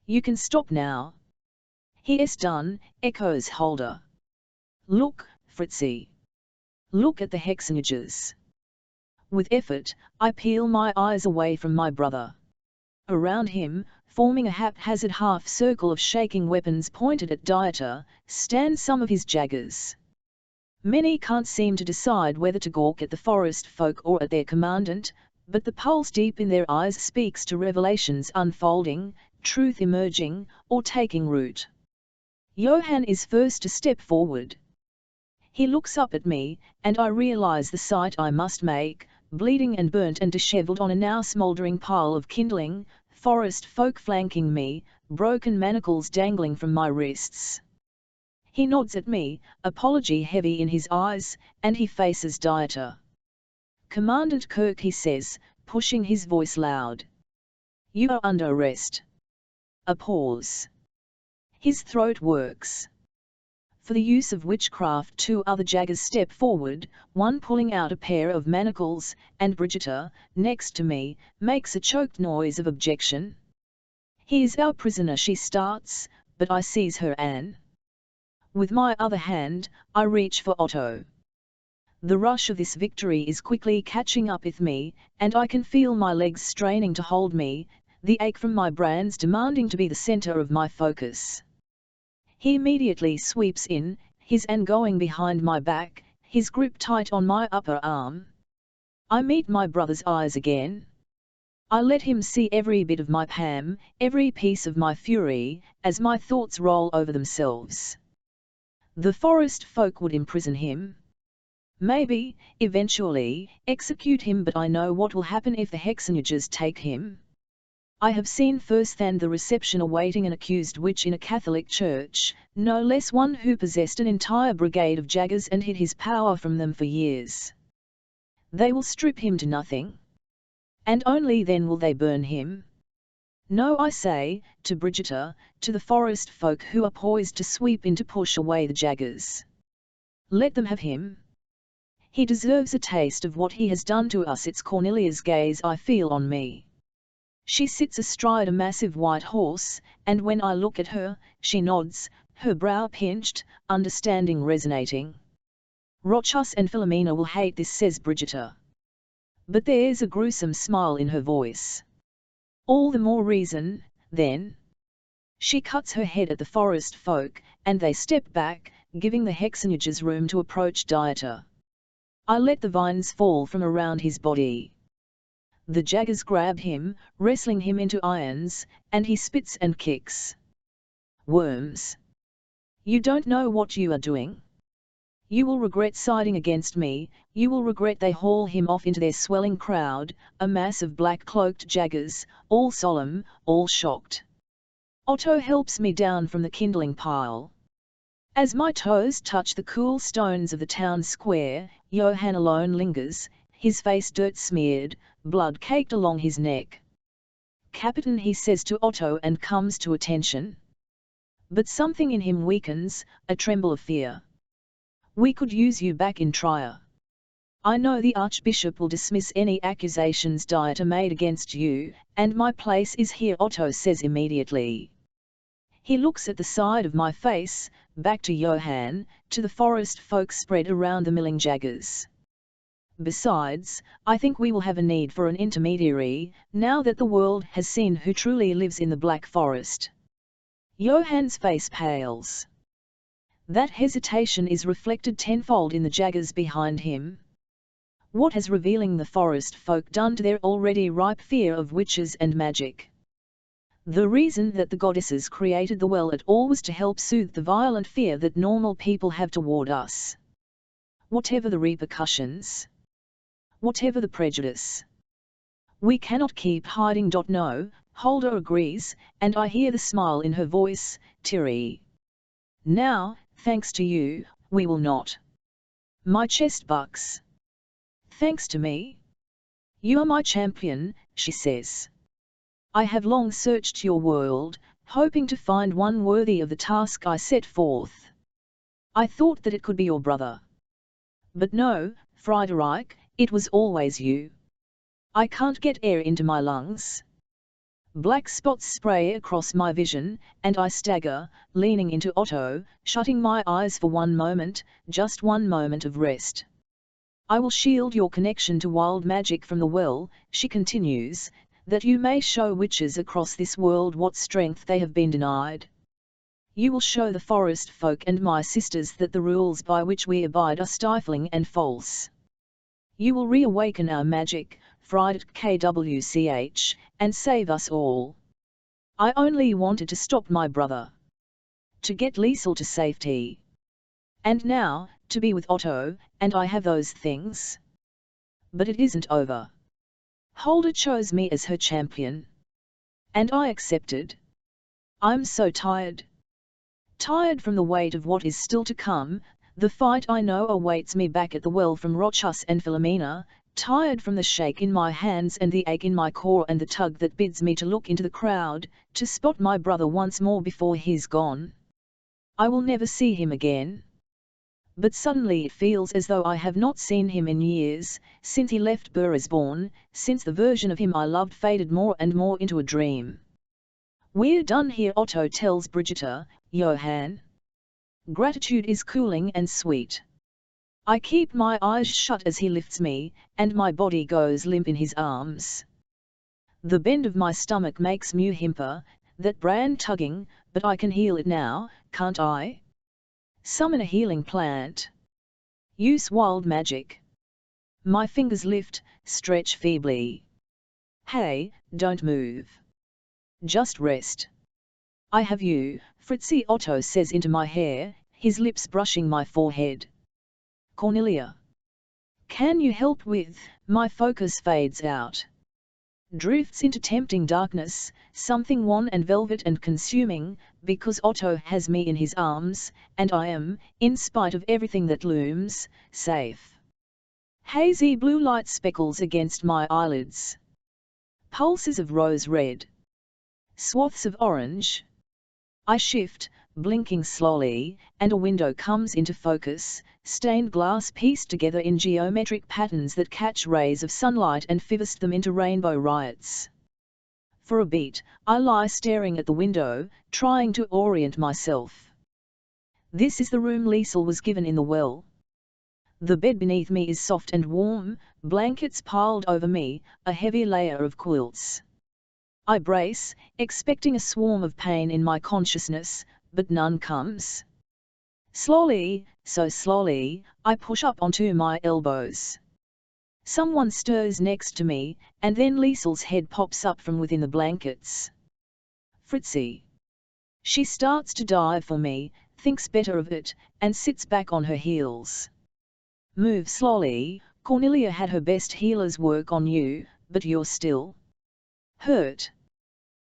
A: You can stop now. He is done, echoes Holder. Look, Fritzi. Look at the hexenjägers. With effort, I peel my eyes away from my brother. Around him, forming a haphazard half-circle of shaking weapons pointed at Dieter, stand some of his jaggers. Many can't seem to decide whether to gawk at the forest folk or at their commandant, but the pulse deep in their eyes speaks to revelations unfolding, truth emerging, or taking root. Johann is first to step forward. He looks up at me, and I realize the sight I must make, bleeding and burnt and dishevelled on a now smouldering pile of kindling, forest folk flanking me, broken manacles dangling from my wrists. He nods at me, apology heavy in his eyes, and he faces Dieter. Kommandant Kirch, he says, pushing his voice loud. You are under arrest. A pause. His throat works. For the use of witchcraft, two other jaggers step forward, one pulling out a pair of manacles, and Brigitta, next to me, makes a choked noise of objection. He is our prisoner, she starts, but I seize her Anne. With my other hand, I reach for Otto. The rush of this victory is quickly catching up with me, and I can feel my legs straining to hold me, the ache from my brands demanding to be the center of my focus. He immediately sweeps in, his hand going behind my back, his grip tight on my upper arm. I meet my brother's eyes again. I let him see every bit of my Pam, every piece of my fury, as my thoughts roll over themselves. The forest folk would imprison him. Maybe, eventually, execute him, but I know what will happen if the hexenjägers take him. I have seen firsthand the reception awaiting an accused witch in a Catholic church, no less one who possessed an entire brigade of jaggers and hid his power from them for years. They will strip him to nothing. And only then will they burn him. No, I say, to Brigitta, to the forest folk who are poised to sweep in to push away the jaggers. Let them have him. he deserves a taste of what he has done to us. It's Cornelia's gaze I feel on me. She sits astride a massive white horse, and when I look at her, she nods, her brow pinched, understanding resonating. Rochus and Philomena will hate this, says Brigitta. But there's a gruesome smile in her voice. All the more reason, then. She cuts her head at the forest folk, and they step back, giving the hexenjägers room to approach Dieter. I let the vines fall from around his body. The jaggers grab him, wrestling him into irons, and he spits and kicks. Worms. You don't know what you are doing. You will regret siding against me, you will regret. They haul him off into their swelling crowd, a mass of black-cloaked jaggers, all solemn, all shocked. Otto helps me down from the kindling pile. As my toes touch the cool stones of the town square, Johann alone lingers, his face dirt-smeared, blood caked along his neck. Captain, he says to Otto, and comes to attention. But something in him weakens, a tremble of fear. We could use you back in Trier. I know the Archbishop will dismiss any accusations Dieter made against you, and my place is here, Otto says immediately. He looks at the side of my face, back to Johann, to the forest folk spread around the milling jaggers. Besides, I think we will have a need for an intermediary, now that the world has seen who truly lives in the Black Forest. Johann's face pales. That hesitation is reflected tenfold in the jaggers behind him. What has revealing the forest folk done to their already ripe fear of witches and magic? The reason that the goddesses created the well at all was to help soothe the violent fear that normal people have toward us. Whatever the repercussions, whatever the prejudice, we cannot keep hiding. No, Holder agrees, and I hear the smile in her voice, Tiri. Now, thanks to you, we will not. My chest bucks. Thanks to me? You are my champion, she says. I have long searched your world, hoping to find one worthy of the task I set forth. I thought that it could be your brother. But no, Friederike, it was always you. I can't get air into my lungs. Black spots spray across my vision, and I stagger, leaning into Otto, shutting my eyes for one moment, just one moment of rest. I will shield your connection to wild magic from the well, she continues, that you may show witches across this world what strength they have been denied. You will show the forest folk and my sisters that the rules by which we abide are stifling and false. You will reawaken our magic, Friederike KWCH, and save us all. I only wanted to stop my brother. To get Liesel to safety. And now, to be with Otto, and I have those things. But it isn't over. Holder chose me as her champion. And I accepted. I'm so tired. Tired from the weight of what is still to come, the fight I know awaits me back at the well from Rochus and Philomena, tired from the shake in my hands and the ache in my core and the tug that bids me to look into the crowd, to spot my brother once more before he's gone. I will never see him again. But suddenly it feels as though I have not seen him in years, since he left Burisborn, since the version of him I loved faded more and more into a dream. We're done here, Otto tells Brigitta, Johann. Gratitude is cooling and sweet. I keep my eyes shut as he lifts me, and my body goes limp in his arms. The bend of my stomach makes me whimper, that brand tugging, but I can heal it now, can't I? Summon a healing plant. Use wild magic. My fingers lift, stretch feebly. Hey, don't move. Just rest. I have you, Fritzi, Otto says into my hair, his lips brushing my forehead. Cornelia. Can you help with, my focus fades out. Drifts into tempting darkness, something wan and velvet and consuming, because Otto has me in his arms, and I am, in spite of everything that looms, safe. Hazy blue light speckles against my eyelids. Pulses of rose red. Swaths of orange. I shift, blinking slowly, and a window comes into focus, stained glass pieced together in geometric patterns that catch rays of sunlight and fivest them into rainbow riots. For a beat, I lie staring at the window, trying to orient myself. This is the room Liesl was given in the well. The bed beneath me is soft and warm, blankets piled over me, a heavy layer of quilts. I brace, expecting a swarm of pain in my consciousness, but none comes. Slowly, so slowly, I push up onto my elbows. Someone stirs next to me, and then Liesl's head pops up from within the blankets. Fritzi. She starts to dive for me, thinks better of it, and sits back on her heels. Move slowly, Cornelia had her best healers work on you, but you're still hurt.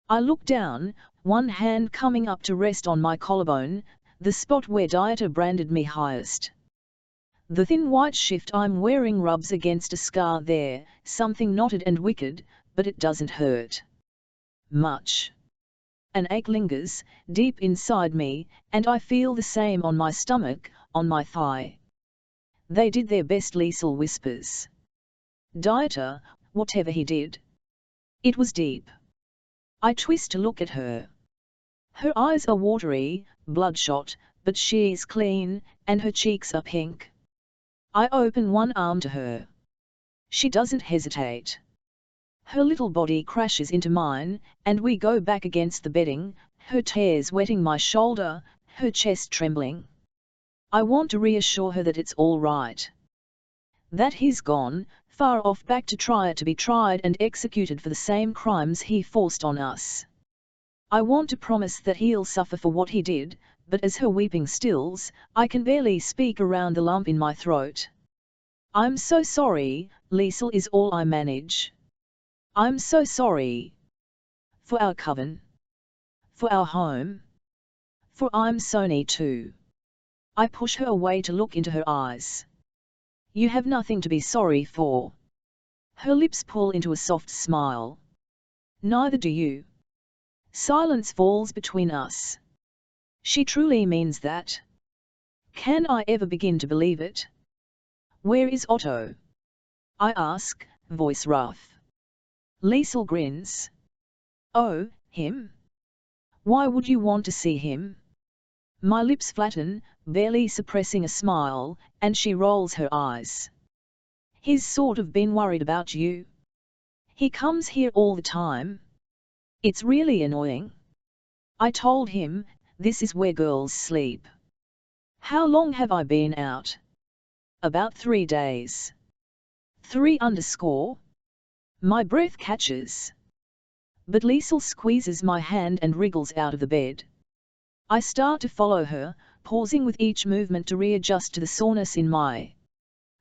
A: I look down, one hand coming up to rest on my collarbone, the spot where Dieter branded me highest. The thin white shift I'm wearing rubs against a scar there, something knotted and wicked, but it doesn't hurt much. An ache lingers, deep inside me, and I feel the same on my stomach, on my thigh. They did their best, Liesl whispers. Dieter, whatever he did. It was deep. I twist to look at her. Her eyes are watery, bloodshot, but she's clean, and her cheeks are pink. I open one arm to her. She doesn't hesitate. Her little body crashes into mine, and we go back against the bedding, her tears wetting my shoulder, her chest trembling. I want to reassure her that it's all right. That he's gone, far off back to be tried and executed for the same crimes he forced on us. I want to promise that he'll suffer for what he did, but as her weeping stills, I can barely speak around the lump in my throat. I'm so sorry, Liesl is all I manage. I'm so sorry. For our coven. For our home. For I'm Sony too. I push her away to look into her eyes. You have nothing to be sorry for. Her lips pull into a soft smile. Neither do you. Silence falls between us. She truly means that. Can I ever begin to believe it? Where is Otto? I ask, voice rough. Liesl grins. Oh, him? Why would you want to see him? My lips flatten, barely suppressing a smile, and she rolls her eyes. He's sort of been worried about you. He comes here all the time. It's really annoying. I told him, this is where girls sleep. How long have I been out? About 3 days. 3_. My breath catches. But Liesl squeezes my hand and wriggles out of the bed. I start to follow her, pausing with each movement to readjust to the soreness in my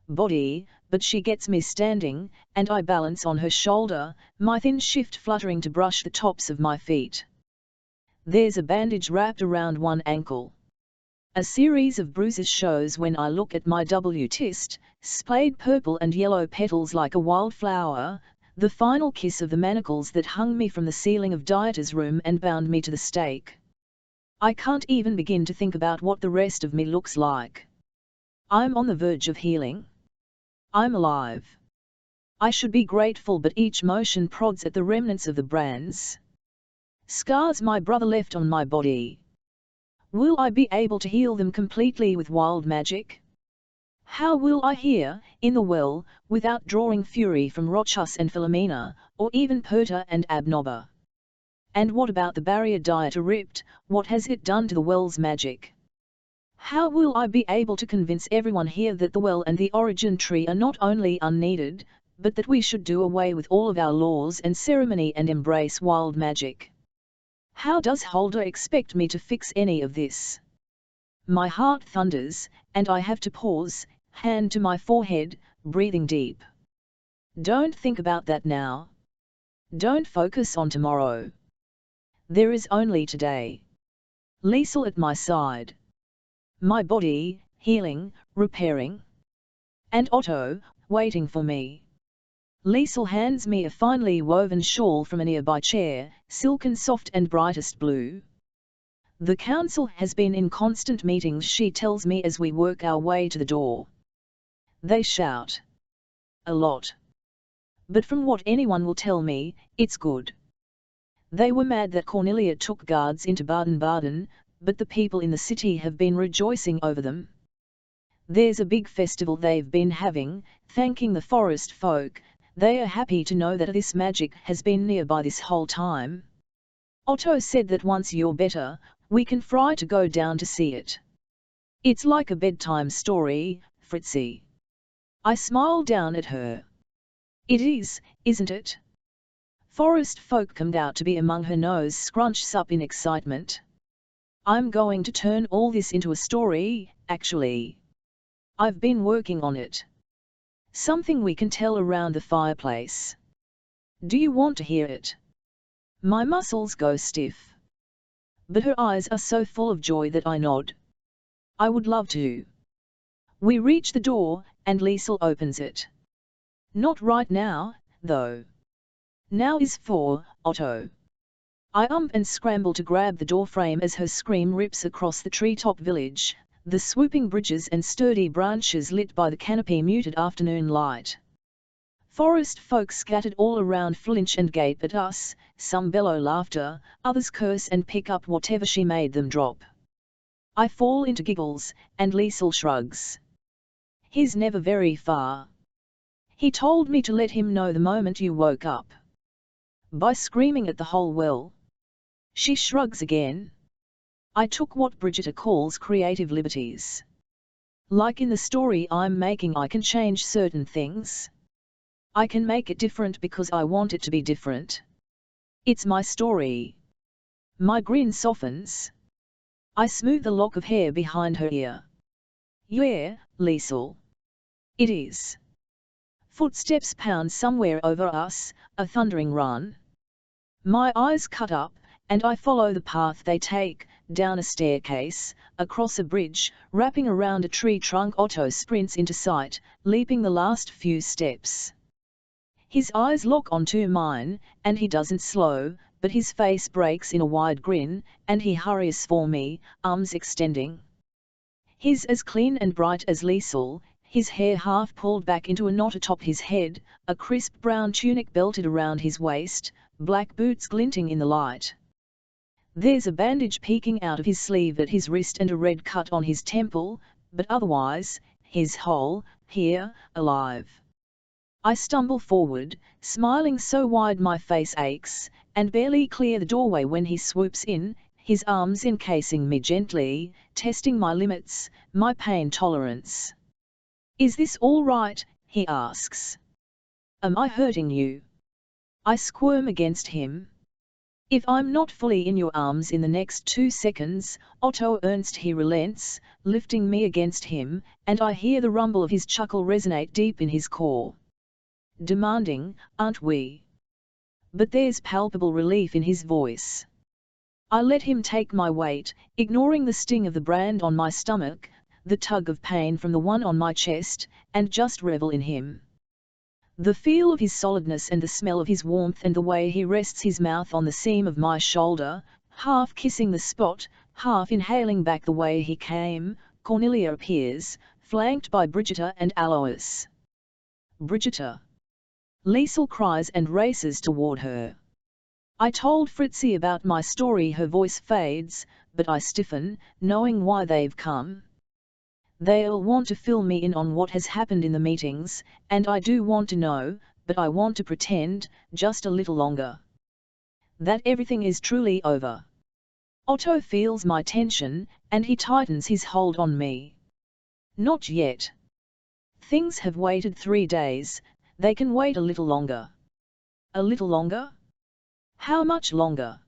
A: body, but she gets me standing, and I balance on her shoulder, my thin shift fluttering to brush the tops of my feet. There's a bandage wrapped around one ankle. A series of bruises shows when I look at my W-tist, splayed purple and yellow petals like a wildflower, the final kiss of the manacles that hung me from the ceiling of Dieter's room and bound me to the stake. I can't even begin to think about what the rest of me looks like. I'm on the verge of healing. I'm alive. I should be grateful, but each motion prods at the remnants of the brands. Scars my brother left on my body. Will I be able to heal them completely with wild magic? How will I hear, in the well, without drawing fury from Rochus and Philomena, or even Perta and Abnoba? And what about the barrier Dieter ripped? What has it done to the well's magic? How will I be able to convince everyone here that the well and the origin tree are not only unneeded, but that we should do away with all of our laws and ceremony and embrace wild magic? How does Holder expect me to fix any of this? My heart thunders, and I have to pause, hand to my forehead, breathing deep. Don't think about that now. Don't focus on tomorrow. There is only today. Liesl at my side. My body, healing, repairing. And Otto, waiting for me. Liesl hands me a finely woven shawl from a nearby chair, silken soft and brightest blue. The council has been in constant meetings, she tells me as we work our way to the door. They shout. A lot. But from what anyone will tell me, it's good. They were mad that Cornelia took guards into Baden-Baden, but the people in the city have been rejoicing over them. There's a big festival they've been having, thanking the forest folk. They are happy to know that this magic has been nearby this whole time. Otto said that once you're better, we can fly to go down to see it. It's like a bedtime story, Fritzi. I smiled down at her. It is, isn't it? Forest folk come out to be among her nose scrunches up in excitement. I'm going to turn all this into a story, actually. I've been working on it. Something we can tell around the fireplace. Do you want to hear it? My muscles go stiff. But her eyes are so full of joy that I nod. I would love to. We reach the door, and Liesel opens it. Not right now, though. Now is for Otto. I and scramble to grab the doorframe as her scream rips across the treetop village, the swooping bridges and sturdy branches lit by the canopy muted afternoon light. Forest folk scattered all around flinch and gape at us, some bellow laughter, others curse and pick up whatever she made them drop. I fall into giggles, and Liesel shrugs. He's never very far. He told me to let him know the moment you woke up. By screaming at the whole well. She shrugs again. I took what Brigitta calls creative liberties. Like in the story I'm making, I can change certain things. I can make it different because I want it to be different. It's my story. My grin softens. I smooth the lock of hair behind her ear. Yeah, Liesel. It is. Footsteps pound somewhere over us, a thundering run. My eyes cut up, and I follow the path they take, down a staircase, across a bridge, wrapping around a tree trunk. Otto sprints into sight, leaping the last few steps. His eyes lock onto mine, and he doesn't slow, but his face breaks in a wide grin, and he hurries for me, arms extending. He's as clean and bright as Liesel, his hair half pulled back into a knot atop his head, a crisp brown tunic belted around his waist, black boots glinting in the light. There's a bandage peeking out of his sleeve at his wrist and a red cut on his temple, but otherwise, he's whole, here, alive. I stumble forward, smiling so wide my face aches, and barely clear the doorway when he swoops in, his arms encasing me gently, testing my limits, my pain tolerance. Is this all right? He asks. Am I hurting you? I squirm against him. If I'm not fully in your arms in the next 2 seconds, Otto Ernst, he relents, lifting me against him, and I hear the rumble of his chuckle resonate deep in his core. Demanding, aren't we? But there's palpable relief in his voice. I let him take my weight, ignoring the sting of the brand on my stomach, the tug of pain from the one on my chest, and just revel in him. The feel of his solidness and the smell of his warmth and the way he rests his mouth on the seam of my shoulder, half kissing the spot, half inhaling back the way he came. Cornelia appears, flanked by Brigitta and Alois. Brigitta! Liesel cries and races toward her. I told Fritzi about my story. Her voice fades, but I stiffen, knowing why they've come. They'll want to fill me in on what has happened in the meetings, and I do want to know, but I want to pretend, just a little longer. That everything is truly over. Otto feels my tension, and he tightens his hold on me. Not yet. Things have waited 3 days, they can wait a little longer. A little longer? How much longer?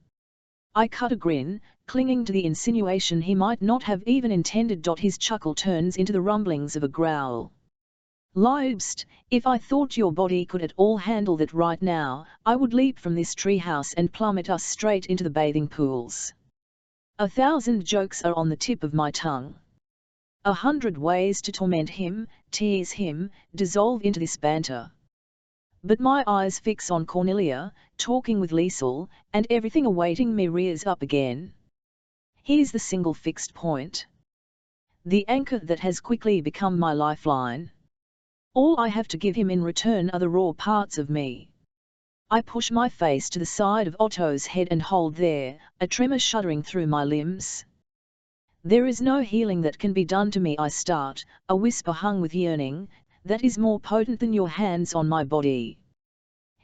A: I cut a grin, clinging to the insinuation he might not have even intended. His chuckle turns into the rumblings of a growl. Liebst, if I thought your body could at all handle that right now, I would leap from this treehouse and plummet us straight into the bathing pools. 1,000 jokes are on the tip of my tongue. 100 ways to torment him, tease him, dissolve into this banter. But my eyes fix on Cornelia, talking with Liesel, and everything awaiting me rears up again. Here's the single fixed point. The anchor that has quickly become my lifeline. All I have to give him in return are the raw parts of me. I push my face to the side of Otto's head and hold there, a tremor shuddering through my limbs. There is no healing that can be done to me, I start, a whisper hung with yearning, that is more potent than your hands on my body.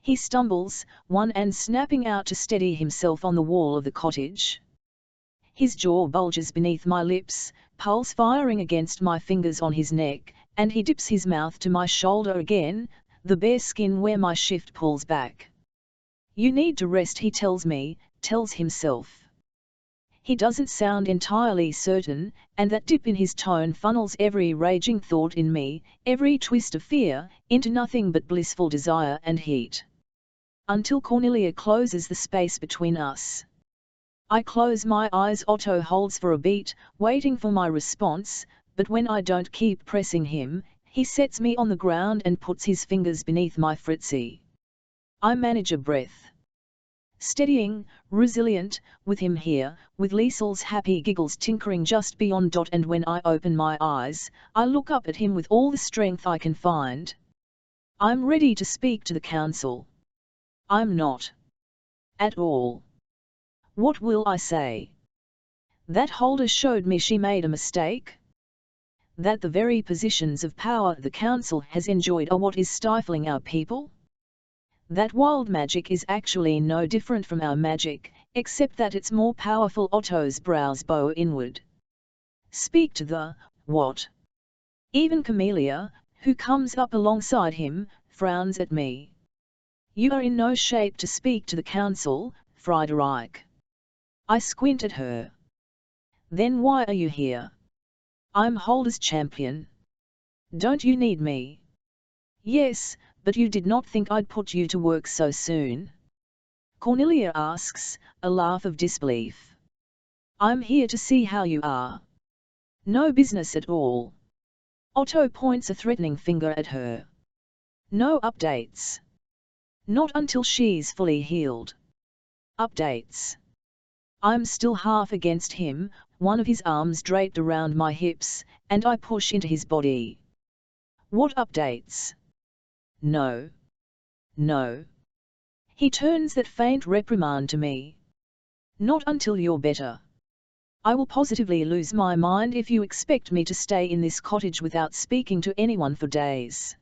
A: He stumbles, one hand snapping out to steady himself on the wall of the cottage. His jaw bulges beneath my lips, pulse firing against my fingers on his neck, and he dips his mouth to my shoulder again, the bare skin where my shift pulls back. You need to rest, he tells me, tells himself. He doesn't sound entirely certain, and that dip in his tone funnels every raging thought in me, every twist of fear, into nothing but blissful desire and heat. Until Cornelia closes the space between us. I close my eyes. Otto holds for a beat, waiting for my response, but when I don't keep pressing him, he sets me on the ground and puts his fingers beneath my Fritzi. I manage a breath. Steadying, resilient, with him here, with Liesel's happy giggles tinkering just beyond. And when I open my eyes, I look up at him with all the strength I can find. I'm ready to speak to the council. I'm not. At all. What will I say? That Holder showed me she made a mistake? That the very positions of power the council has enjoyed are what is stifling our people? That wild magic is actually no different from our magic, except that it's more powerful. Otto's brows bow inward. Speak to the what? Even Camelia, who comes up alongside him, frowns at me. You are in no shape to speak to the council, Friederike. I squint at her. Then why are you here? I'm Holder's champion. Don't you need me? Yes, but you did not think I'd put you to work so soon? Cornelia asks, a laugh of disbelief. I'm here to see how you are. No business at all. Otto points a threatening finger at her. No updates. Not until she's fully healed. Updates. I'm still half against him, one of his arms draped around my hips, and I push into his body. What updates? No. No. He turns that faint reprimand to me. Not until you're better. I will positively lose my mind if you expect me to stay in this cottage without speaking to anyone for days.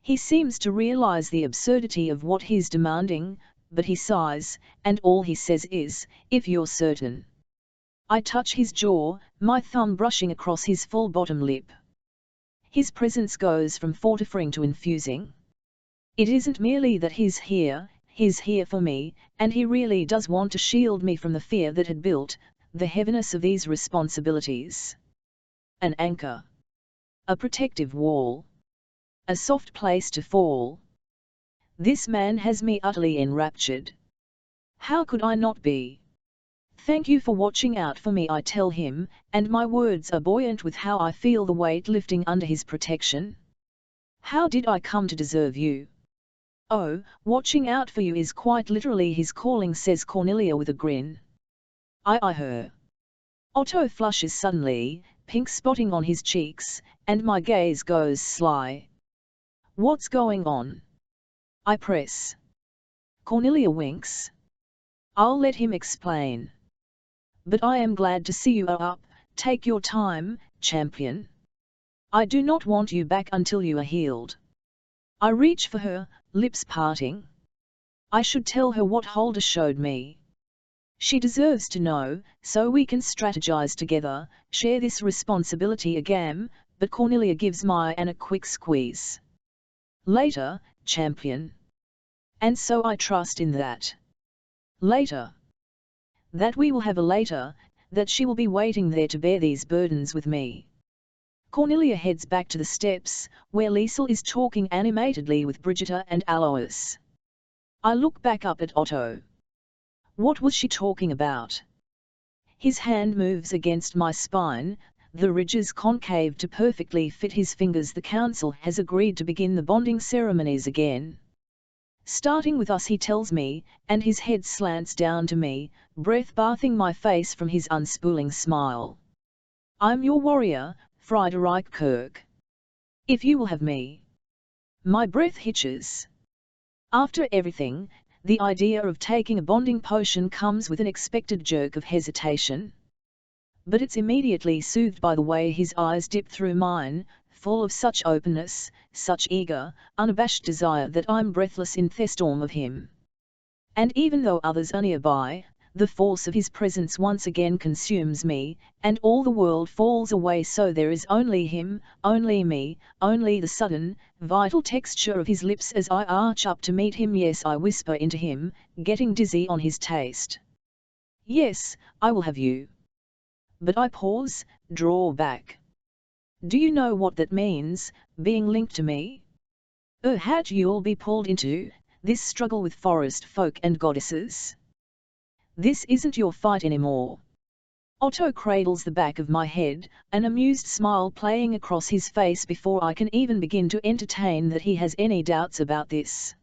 A: He seems to realize the absurdity of what he's demanding, but he sighs, and all he says is, if you're certain. I touch his jaw, my thumb brushing across his full bottom lip. His presence goes from fortifying to infusing. It isn't merely that he's here for me, and he really does want to shield me from the fear that had built, the heaviness of these responsibilities. An anchor. A protective wall. A soft place to fall. This man has me utterly enraptured. How could I not be? Thank you for watching out for me, I tell him, and my words are buoyant with how I feel the weight lifting under his protection. How did I come to deserve you? Oh, watching out for you is quite literally his calling, says Cornelia with a grin. I eye her. Otto flushes suddenly, pink spotting on his cheeks, and my gaze goes sly. What's going on? I press. Cornelia winks. I'll let him explain. But I am glad to see you are up. Take your time, champion. I do not want you back until you are healed. I reach for her, lips parting. I should tell her what Holder showed me. She deserves to know, so we can strategize together, share this responsibility again, but Cornelia gives my Anne a quick squeeze. Later, champion. And so I trust in that. Later. That we will have a later, that she will be waiting there to bear these burdens with me. Cornelia heads back to the steps, where Liesel is talking animatedly with Brigitta and Alois. I look back up at Otto. What was she talking about? His hand moves against my spine, the ridges concave to perfectly fit his fingers. The council has agreed to begin the bonding ceremonies again. Starting with us, he tells me, and his head slants down to me, breath bathing my face from his unspooling smile. I'm your warrior, Dieter Kirch. If you will have me. My breath hitches. After everything, the idea of taking a bonding potion comes with an expected jerk of hesitation. But it's immediately soothed by the way his eyes dip through mine, full of such openness, such eager, unabashed desire that I'm breathless in thestorm of him. And even though others are nearby, the force of his presence once again consumes me, and all the world falls away, so there is only him, only me, only the sudden, vital texture of his lips as I arch up to meet him. Yes, I whisper into him, getting dizzy on his taste. Yes, I will have you. But I pause, draw back. Do you know what that means, being linked to me? Had you'll be pulled into this struggle with forest folk and goddesses? This isn't your fight anymore. Otto cradles the back of my head, an amused smile playing across his face before I can even begin to entertain that he has any doubts about this.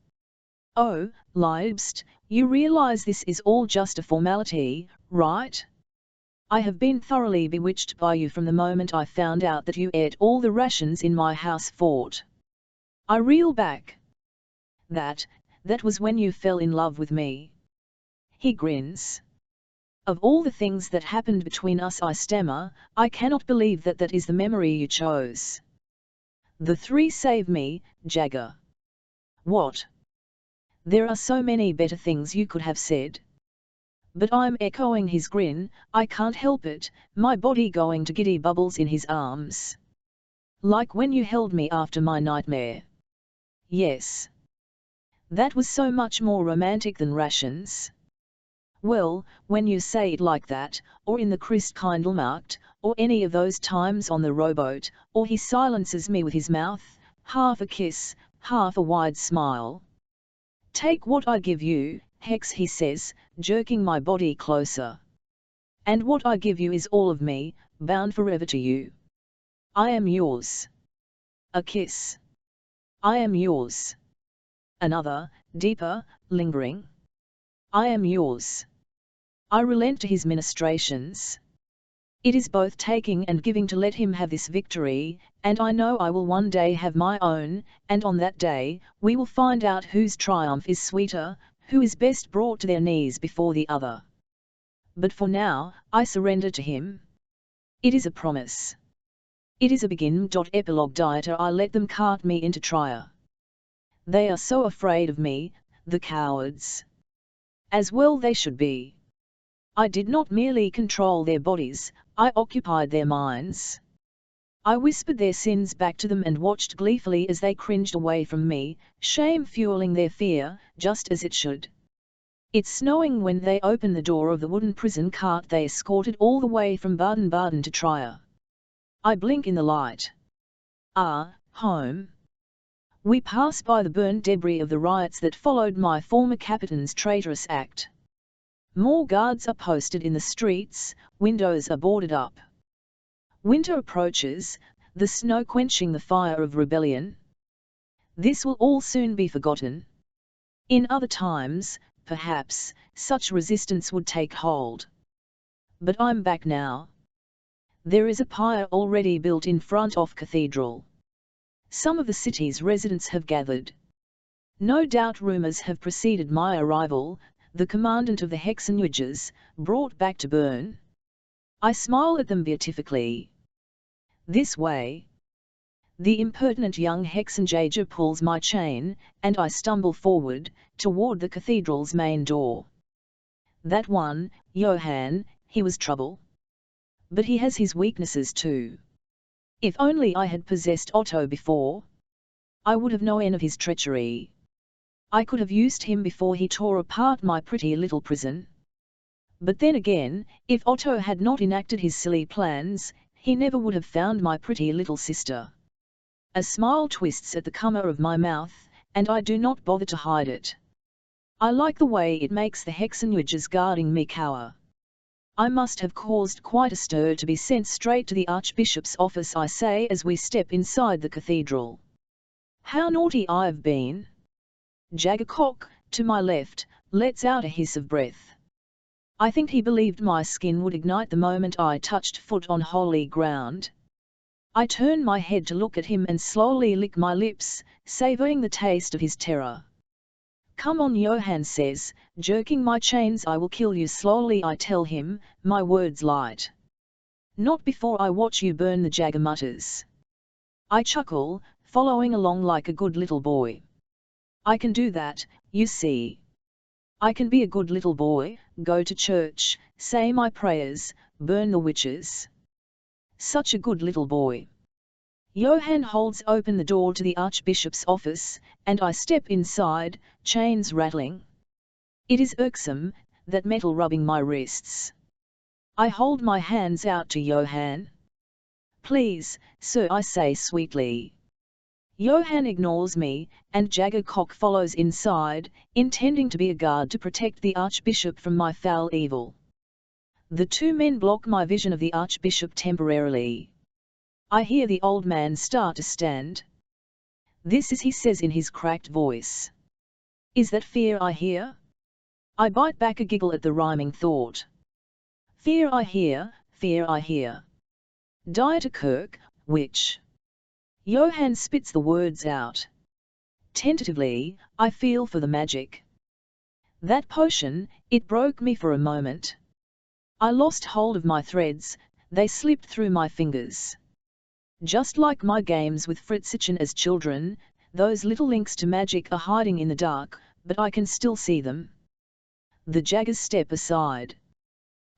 A: Oh, Liebst, you realize this is all just a formality, right? I have been thoroughly bewitched by you from the moment I found out that you ate all the rations in my house fort. I reel back. That was when you fell in love with me. He grins. Of all the things that happened between us, I stammer, I cannot believe that is the memory you chose. The three save me, Jagger. What? There are so many better things you could have said. But I'm echoing his grin, I can't help it, my body going to giddy bubbles in his arms. Like when you held me after my nightmare. Yes. That was so much more romantic than rations. Well, when you say it like that, or in the Christkindlmarkt, or any of those times on the rowboat, or he silences me with his mouth, half a kiss, half a wide smile. Take what I give you, Hex, he says, jerking my body closer. And what I give you is all of me, bound forever to you. I am yours. A kiss. I am yours. Another, deeper, lingering. I am yours. I relent to his ministrations. It is both taking and giving to let him have this victory, and I know I will one day have my own, and on that day, we will find out whose triumph is sweeter, who is best brought to their knees before the other. But for now, I surrender to him. It is a promise. It is a begin. Epilogue. Dieter, I let them cart me into Trier. They are so afraid of me, the cowards. As well they should be. I did not merely control their bodies, I occupied their minds. I whispered their sins back to them and watched gleefully as they cringed away from me, shame fueling their fear, just as it should. It's snowing when they open the door of the wooden prison cart they escorted all the way from Baden-Baden to Trier. I blink in the light. Ah, home. We pass by the burnt debris of the riots that followed my former captain's traitorous act. More guards are posted in the streets, windows are boarded up. Winter approaches, the snow quenching the fire of rebellion. This will all soon be forgotten. In other times, perhaps, such resistance would take hold. But I'm back now. There is a pyre already built in front of cathedral. Some of the city's residents have gathered. No doubt rumors have preceded my arrival, the commandant of the hexenjägers, brought back to Bern. I smile at them beatifically. This way. The impertinent young hexenjäger pulls my chain, and I stumble forward, toward the cathedral's main door. That one, Johann, he was trouble. But he has his weaknesses too. If only I had possessed Otto before. I would have known of his treachery. I could have used him before he tore apart my pretty little prison. But then again, if Otto had not enacted his silly plans, he never would have found my pretty little sister. A smile twists at the corner of my mouth, and I do not bother to hide it. I like the way it makes the hexenjägers guarding me cower. I must have caused quite a stir to be sent straight to the Archbishop's office, I say as we step inside the cathedral. How naughty I've been! Jaggercock, to my left, lets out a hiss of breath. I think he believed my skin would ignite the moment I touched foot on holy ground. I turn my head to look at him and slowly lick my lips, savouring the taste of his terror. Come on, Johann says, jerking my chains. I will kill you slowly, I tell him, my words light. Not before I watch you burn, the Jagger mutters. I chuckle, following along like a good little boy. I can do that, you see. I can be a good little boy, go to church, say my prayers, burn the witches. Such a good little boy. Johann holds open the door to the Archbishop's office, and I step inside, chains rattling. It is irksome, that metal rubbing my wrists. I hold my hands out to Johann. Please, sir, I say sweetly. Johann ignores me, and Jaggercock follows inside, intending to be a guard to protect the Archbishop from my foul evil. The two men block my vision of the Archbishop temporarily. I hear the old man start to stand. This is, he says in his cracked voice. Is that fear I hear? I bite back a giggle at the rhyming thought. Fear I hear, fear I hear. Dieter Kirch, which? Johann spits the words out. Tentatively, I feel for the magic. That potion, it broke me for a moment. I lost hold of my threads, they slipped through my fingers. Just like my games with Fritzi as children, those little links to magic are hiding in the dark, but I can still see them. The Jaggers step aside.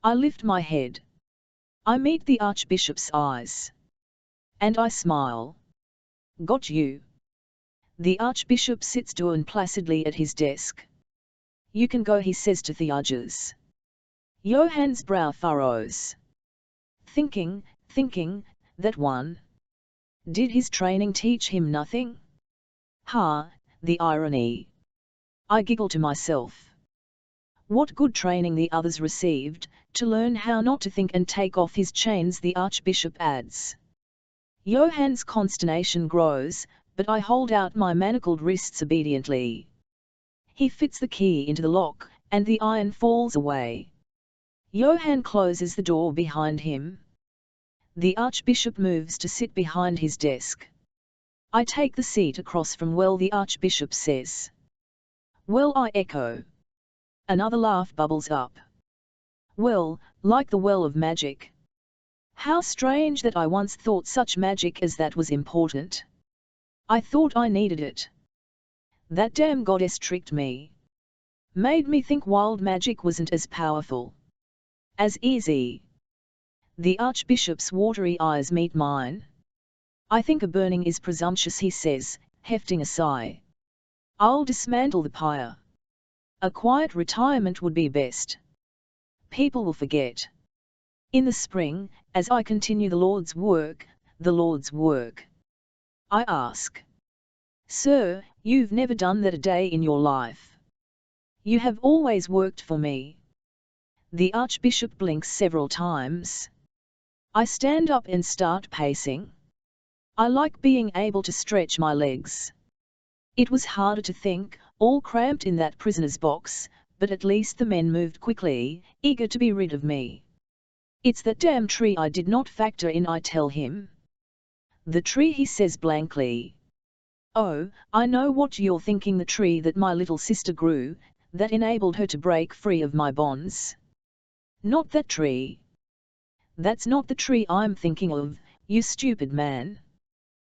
A: I lift my head. I meet the Archbishop's eyes. And I smile. Got you. The Archbishop sits down placidly at his desk. You can go, he says to the judges. Johann's brow furrows. Thinking, that one. Did his training teach him nothing? Ha, the irony. I giggle to myself. What good training the others received, to learn how not to think and take off his chains, the Archbishop adds. Johann's consternation grows, but I hold out my manacled wrists obediently. He fits the key into the lock, and the iron falls away. Johann closes the door behind him. The Archbishop moves to sit behind his desk. I take the seat across from well, the Archbishop says. Well, I echo. Another laugh bubbles up. Well, like the well of magic. How strange that I once thought such magic as that was important. I thought I needed it. That damn goddess tricked me. Made me think wild magic wasn't as powerful. As easy. The Archbishop's watery eyes meet mine. I think a burning is presumptuous, he says, hefting a sigh. I'll dismantle the pyre. A quiet retirement would be best. People will forget. In the spring, as I continue the Lord's work, I ask. Sir, you've never done that a day in your life. You have always worked for me. The Archbishop blinks several times. I stand up and start pacing. I like being able to stretch my legs. It was harder to think, all cramped in that prisoner's box, but at least the men moved quickly, eager to be rid of me. It's that damn tree I did not factor in, I tell him. The tree, he says blankly. Oh, I know what you're thinking, the tree that my little sister grew, that enabled her to break free of my bonds. Not that tree. That's not the tree I'm thinking of, you stupid man.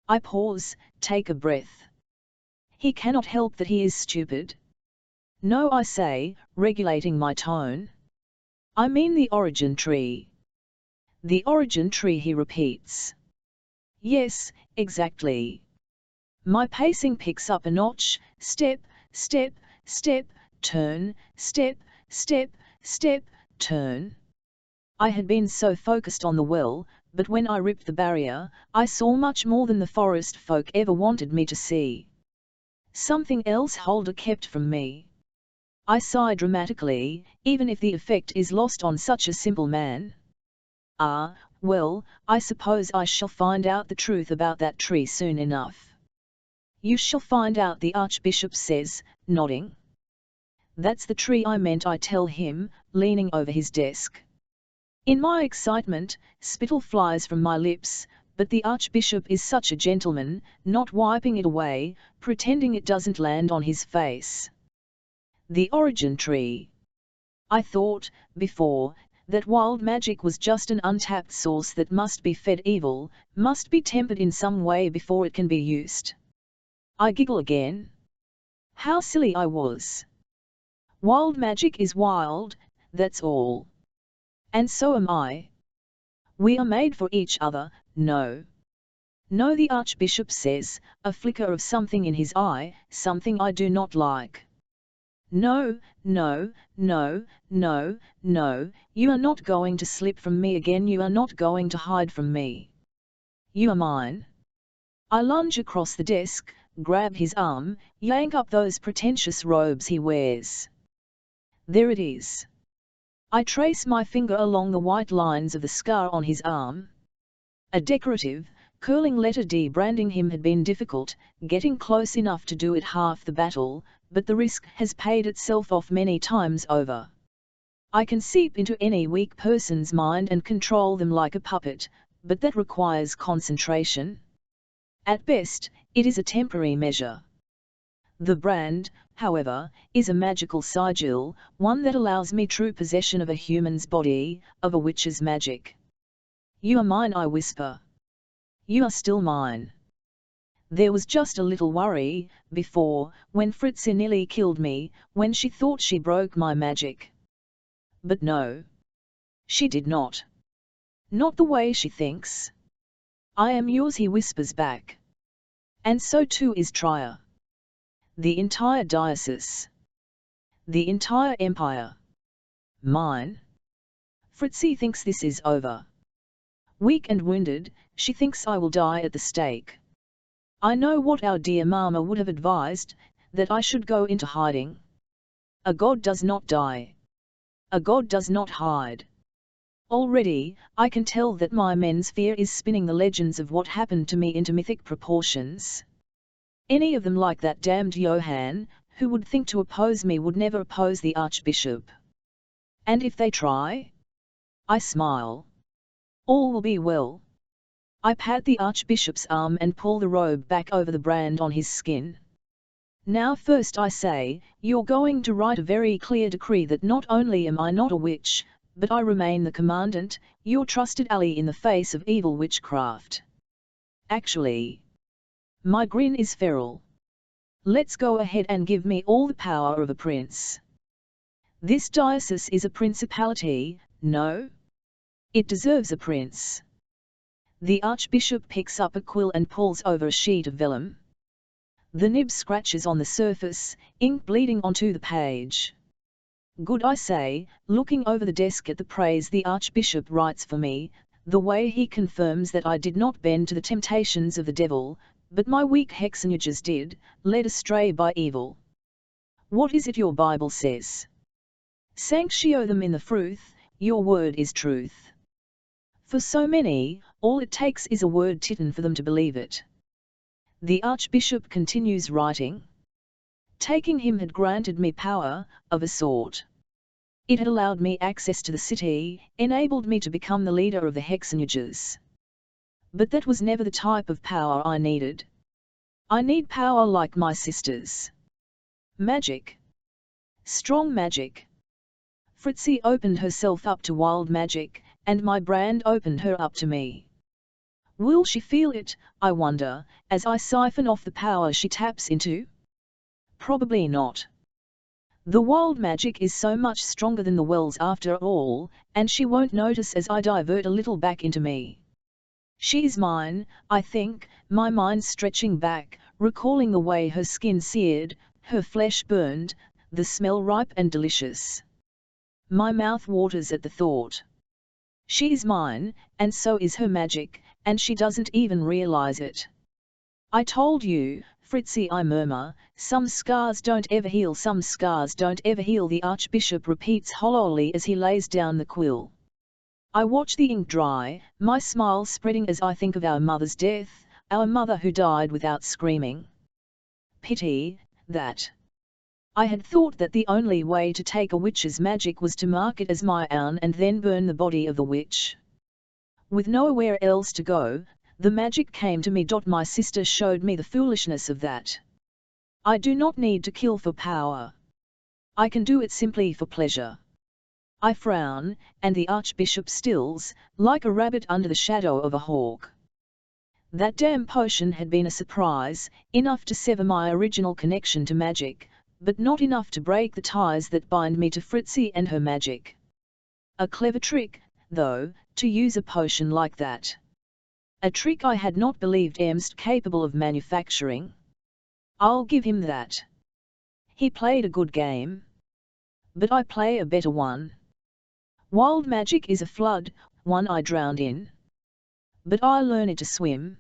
A: I pause, take a breath. He cannot help that he is stupid. No, I say, regulating my tone. I mean the origin tree. The origin tree, he repeats. Yes, exactly. My pacing picks up a notch, step, step, step, turn, step, step, step, turn. I had been so focused on the well, but when I ripped the barrier, I saw much more than the forest folk ever wanted me to see. Something else Holder kept from me. I sigh dramatically, even if the effect is lost on such a simple man. Ah, well, I suppose I shall find out the truth about that tree soon enough. You shall find out, the Archbishop says, nodding. That's the tree I meant, I tell him, leaning over his desk. In my excitement, spittle flies from my lips, but the Archbishop is such a gentleman, not wiping it away, pretending it doesn't land on his face. The origin tree. I thought, before, that wild magic was just an untapped source that must be fed evil, must be tempered in some way before it can be used. I giggle again. How silly I was. Wild magic is wild, that's all. And so am I. We are made for each other, no. No, the Archbishop says, a flicker of something in his eye, something I do not like. No, no, no, no, no, you are not going to slip from me again, you are not going to hide from me. You are mine. I lunge across the desk, grab his arm, yank up those pretentious robes he wears. There it is. I trace my finger along the white lines of the scar on his arm. A decorative, curling letter D. Branding him had been difficult, getting close enough to do it half the battle, but the risk has paid itself off many times over. I can seep into any weak person's mind and control them like a puppet, but that requires concentration. At best, it is a temporary measure. The brand, however, is a magical sigil, one that allows me true possession of a human's body, of a witch's magic. You are mine, I whisper. You are still mine. There was just a little worry, before, when Fritzi nearly killed me, when she thought she broke my magic. But no. She did not. Not the way she thinks. I am yours, he whispers back. And so too is Trier. The entire diocese. The entire empire. Mine. Fritzi thinks this is over. Weak and wounded, she thinks I will die at the stake. I know what our dear Mama would have advised, that I should go into hiding. A god does not die. A god does not hide. Already, I can tell that my men's fear is spinning the legends of what happened to me into mythic proportions. Any of them, like that damned Johann, who would think to oppose me, would never oppose the Archbishop. And if they try? I smile. All will be well. I pat the Archbishop's arm and pull the robe back over the brand on his skin. Now first, I say, you're going to write a very clear decree that not only am I not a witch, but I remain the Commandant, your trusted ally in the face of evil witchcraft. Actually, my grin is feral. Let's go ahead and give me all the power of a prince. This diocese is a principality, no? It deserves a prince. The Archbishop picks up a quill and pulls over a sheet of vellum. The nib scratches on the surface, ink bleeding onto the page. Good, I say, looking over the desk at the praise the Archbishop writes for me, the way he confirms that I did not bend to the temptations of the devil, but my weak hexenjägers did, led astray by evil. What is it your Bible says? Sanctio them in the fruth, your word is truth. For so many, all it takes is a word titten for them to believe it. The Archbishop continues writing. Taking him had granted me power, of a sort. It had allowed me access to the city, enabled me to become the leader of the hexenjägers. But that was never the type of power I needed. I need power like my sisters. Magic. Strong magic. Fritzi opened herself up to wild magic, and my brand opened her up to me. Will she feel it, I wonder, as I siphon off the power she taps into? Probably not. The wild magic is so much stronger than the wells after all, and she won't notice as I divert a little back into me. She's mine, I think, my mind stretching back, recalling the way her skin seared, her flesh burned, the smell ripe and delicious. My mouth waters at the thought. She's mine, and so is her magic, and she doesn't even realize it. I told you, Fritzi, I murmur, some scars don't ever heal, some scars don't ever heal, the Archbishop repeats hollowly as he lays down the quill. I watch the ink dry, my smile spreading as I think of our mother's death, our mother who died without screaming. Pity that I had thought that the only way to take a witch's magic was to mark it as my own and then burn the body of the witch. With nowhere else to go, the magic came to me. My sister showed me the foolishness of that. I do not need to kill for power. I can do it simply for pleasure. I frown, and the Archbishop stills, like a rabbit under the shadow of a hawk. That damn potion had been a surprise, enough to sever my original connection to magic, but not enough to break the ties that bind me to Fritzi and her magic. A clever trick, though, to use a potion like that. A trick I had not believed Emst capable of manufacturing. I'll give him that. He played a good game. But I play a better one. Wild magic is a flood, one I drowned in. But I learned to swim.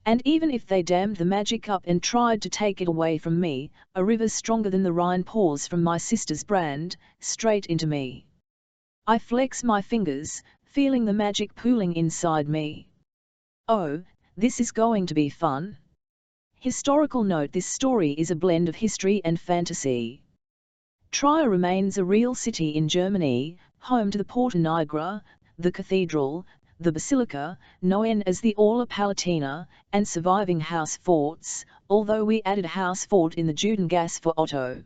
A: And even if they dammed the magic up and tried to take it away from me, a river stronger than the Rhine pours from my sister's brand, straight into me. I flex my fingers, feeling the magic pooling inside me. Oh, this is going to be fun. Historical note: this story is a blend of history and fantasy. Trier remains a real city in Germany, home to the Porta Nigra, the cathedral, the basilica, known as the Aula Palatina, and surviving house forts, although we added a house fort in the Judengasse for Otto.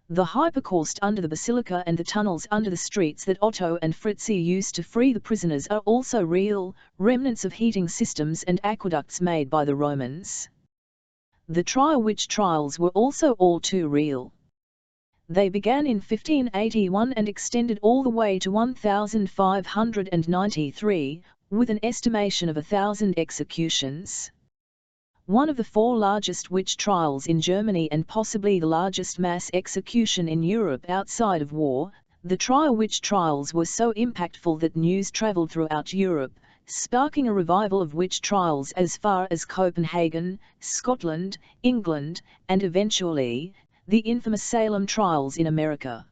A: The hypercaust under the basilica and the tunnels under the streets that Otto and Fritzi used to free the prisoners are also real, remnants of heating systems and aqueducts made by the Romans. The Trier witch trials were also all too real. They began in 1581 and extended all the way to 1593, with an estimation of 1,000 executions. One of the 4 largest witch trials in Germany and possibly the largest mass execution in Europe outside of war, the Trier witch trials were so impactful that news travelled throughout Europe, sparking a revival of witch trials as far as Copenhagen, Scotland, England, and eventually, the infamous Salem trials in America.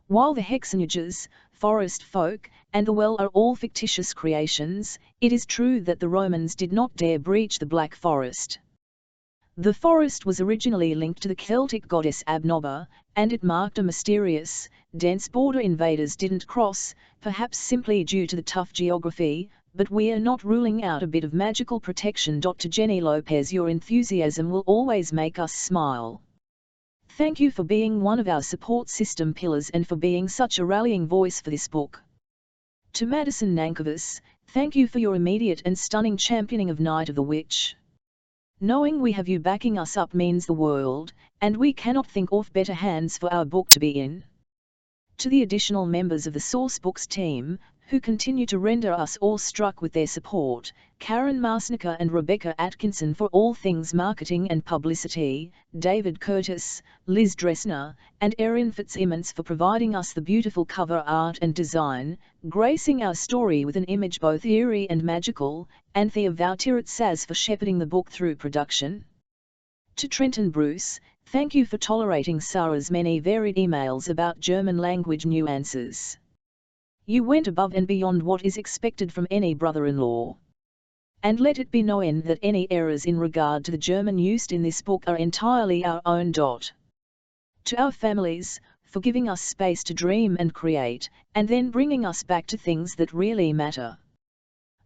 A: While the hexenjägers, forest folk, and the well are all fictitious creations, it is true that the Romans did not dare breach the Black Forest. The forest was originally linked to the Celtic goddess Abnoba, and it marked a mysterious, dense border invaders didn't cross, perhaps simply due to the tough geography, but we're not ruling out a bit of magical protection. To Jenny Lopez, your enthusiasm will always make us smile. Thank you for being one of our support system pillars and for being such a rallying voice for this book. To Madison Nankovas, thank you for your immediate and stunning championing of Night of the Witch. Knowing we have you backing us up means the world, and we cannot think of better hands for our book to be in. To the additional members of the Sourcebooks team, who continue to render us awestruck with their support, Karen Marsnica and Rebecca Atkinson for all things marketing and publicity, David Curtis, Liz Dressner, and Erin Fitzsimmons for providing us the beautiful cover art and design, gracing our story with an image both eerie and magical, and Thea Vautirat Saz for shepherding the book through production. To Trenton Bruce, thank you for tolerating Sarah's many varied emails about German language nuances. You went above and beyond what is expected from any brother-in-law. And let it be known that any errors in regard to the German used in this book are entirely our own. To our families, for giving us space to dream and create, and then bringing us back to things that really matter.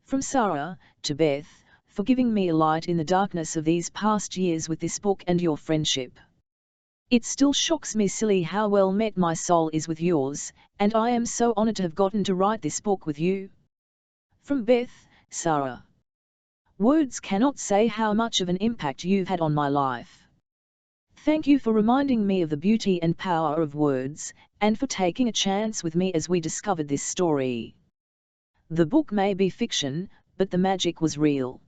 A: From Sarah, to Beth, for giving me a light in the darkness of these past years with this book and your friendship. It still shocks me silly how well met my soul is with yours, and I am so honored to have gotten to write this book with you. From Beth, Sarah. Words cannot say how much of an impact you've had on my life. Thank you for reminding me of the beauty and power of words, and for taking a chance with me as we discovered this story. The book may be fiction, but the magic was real.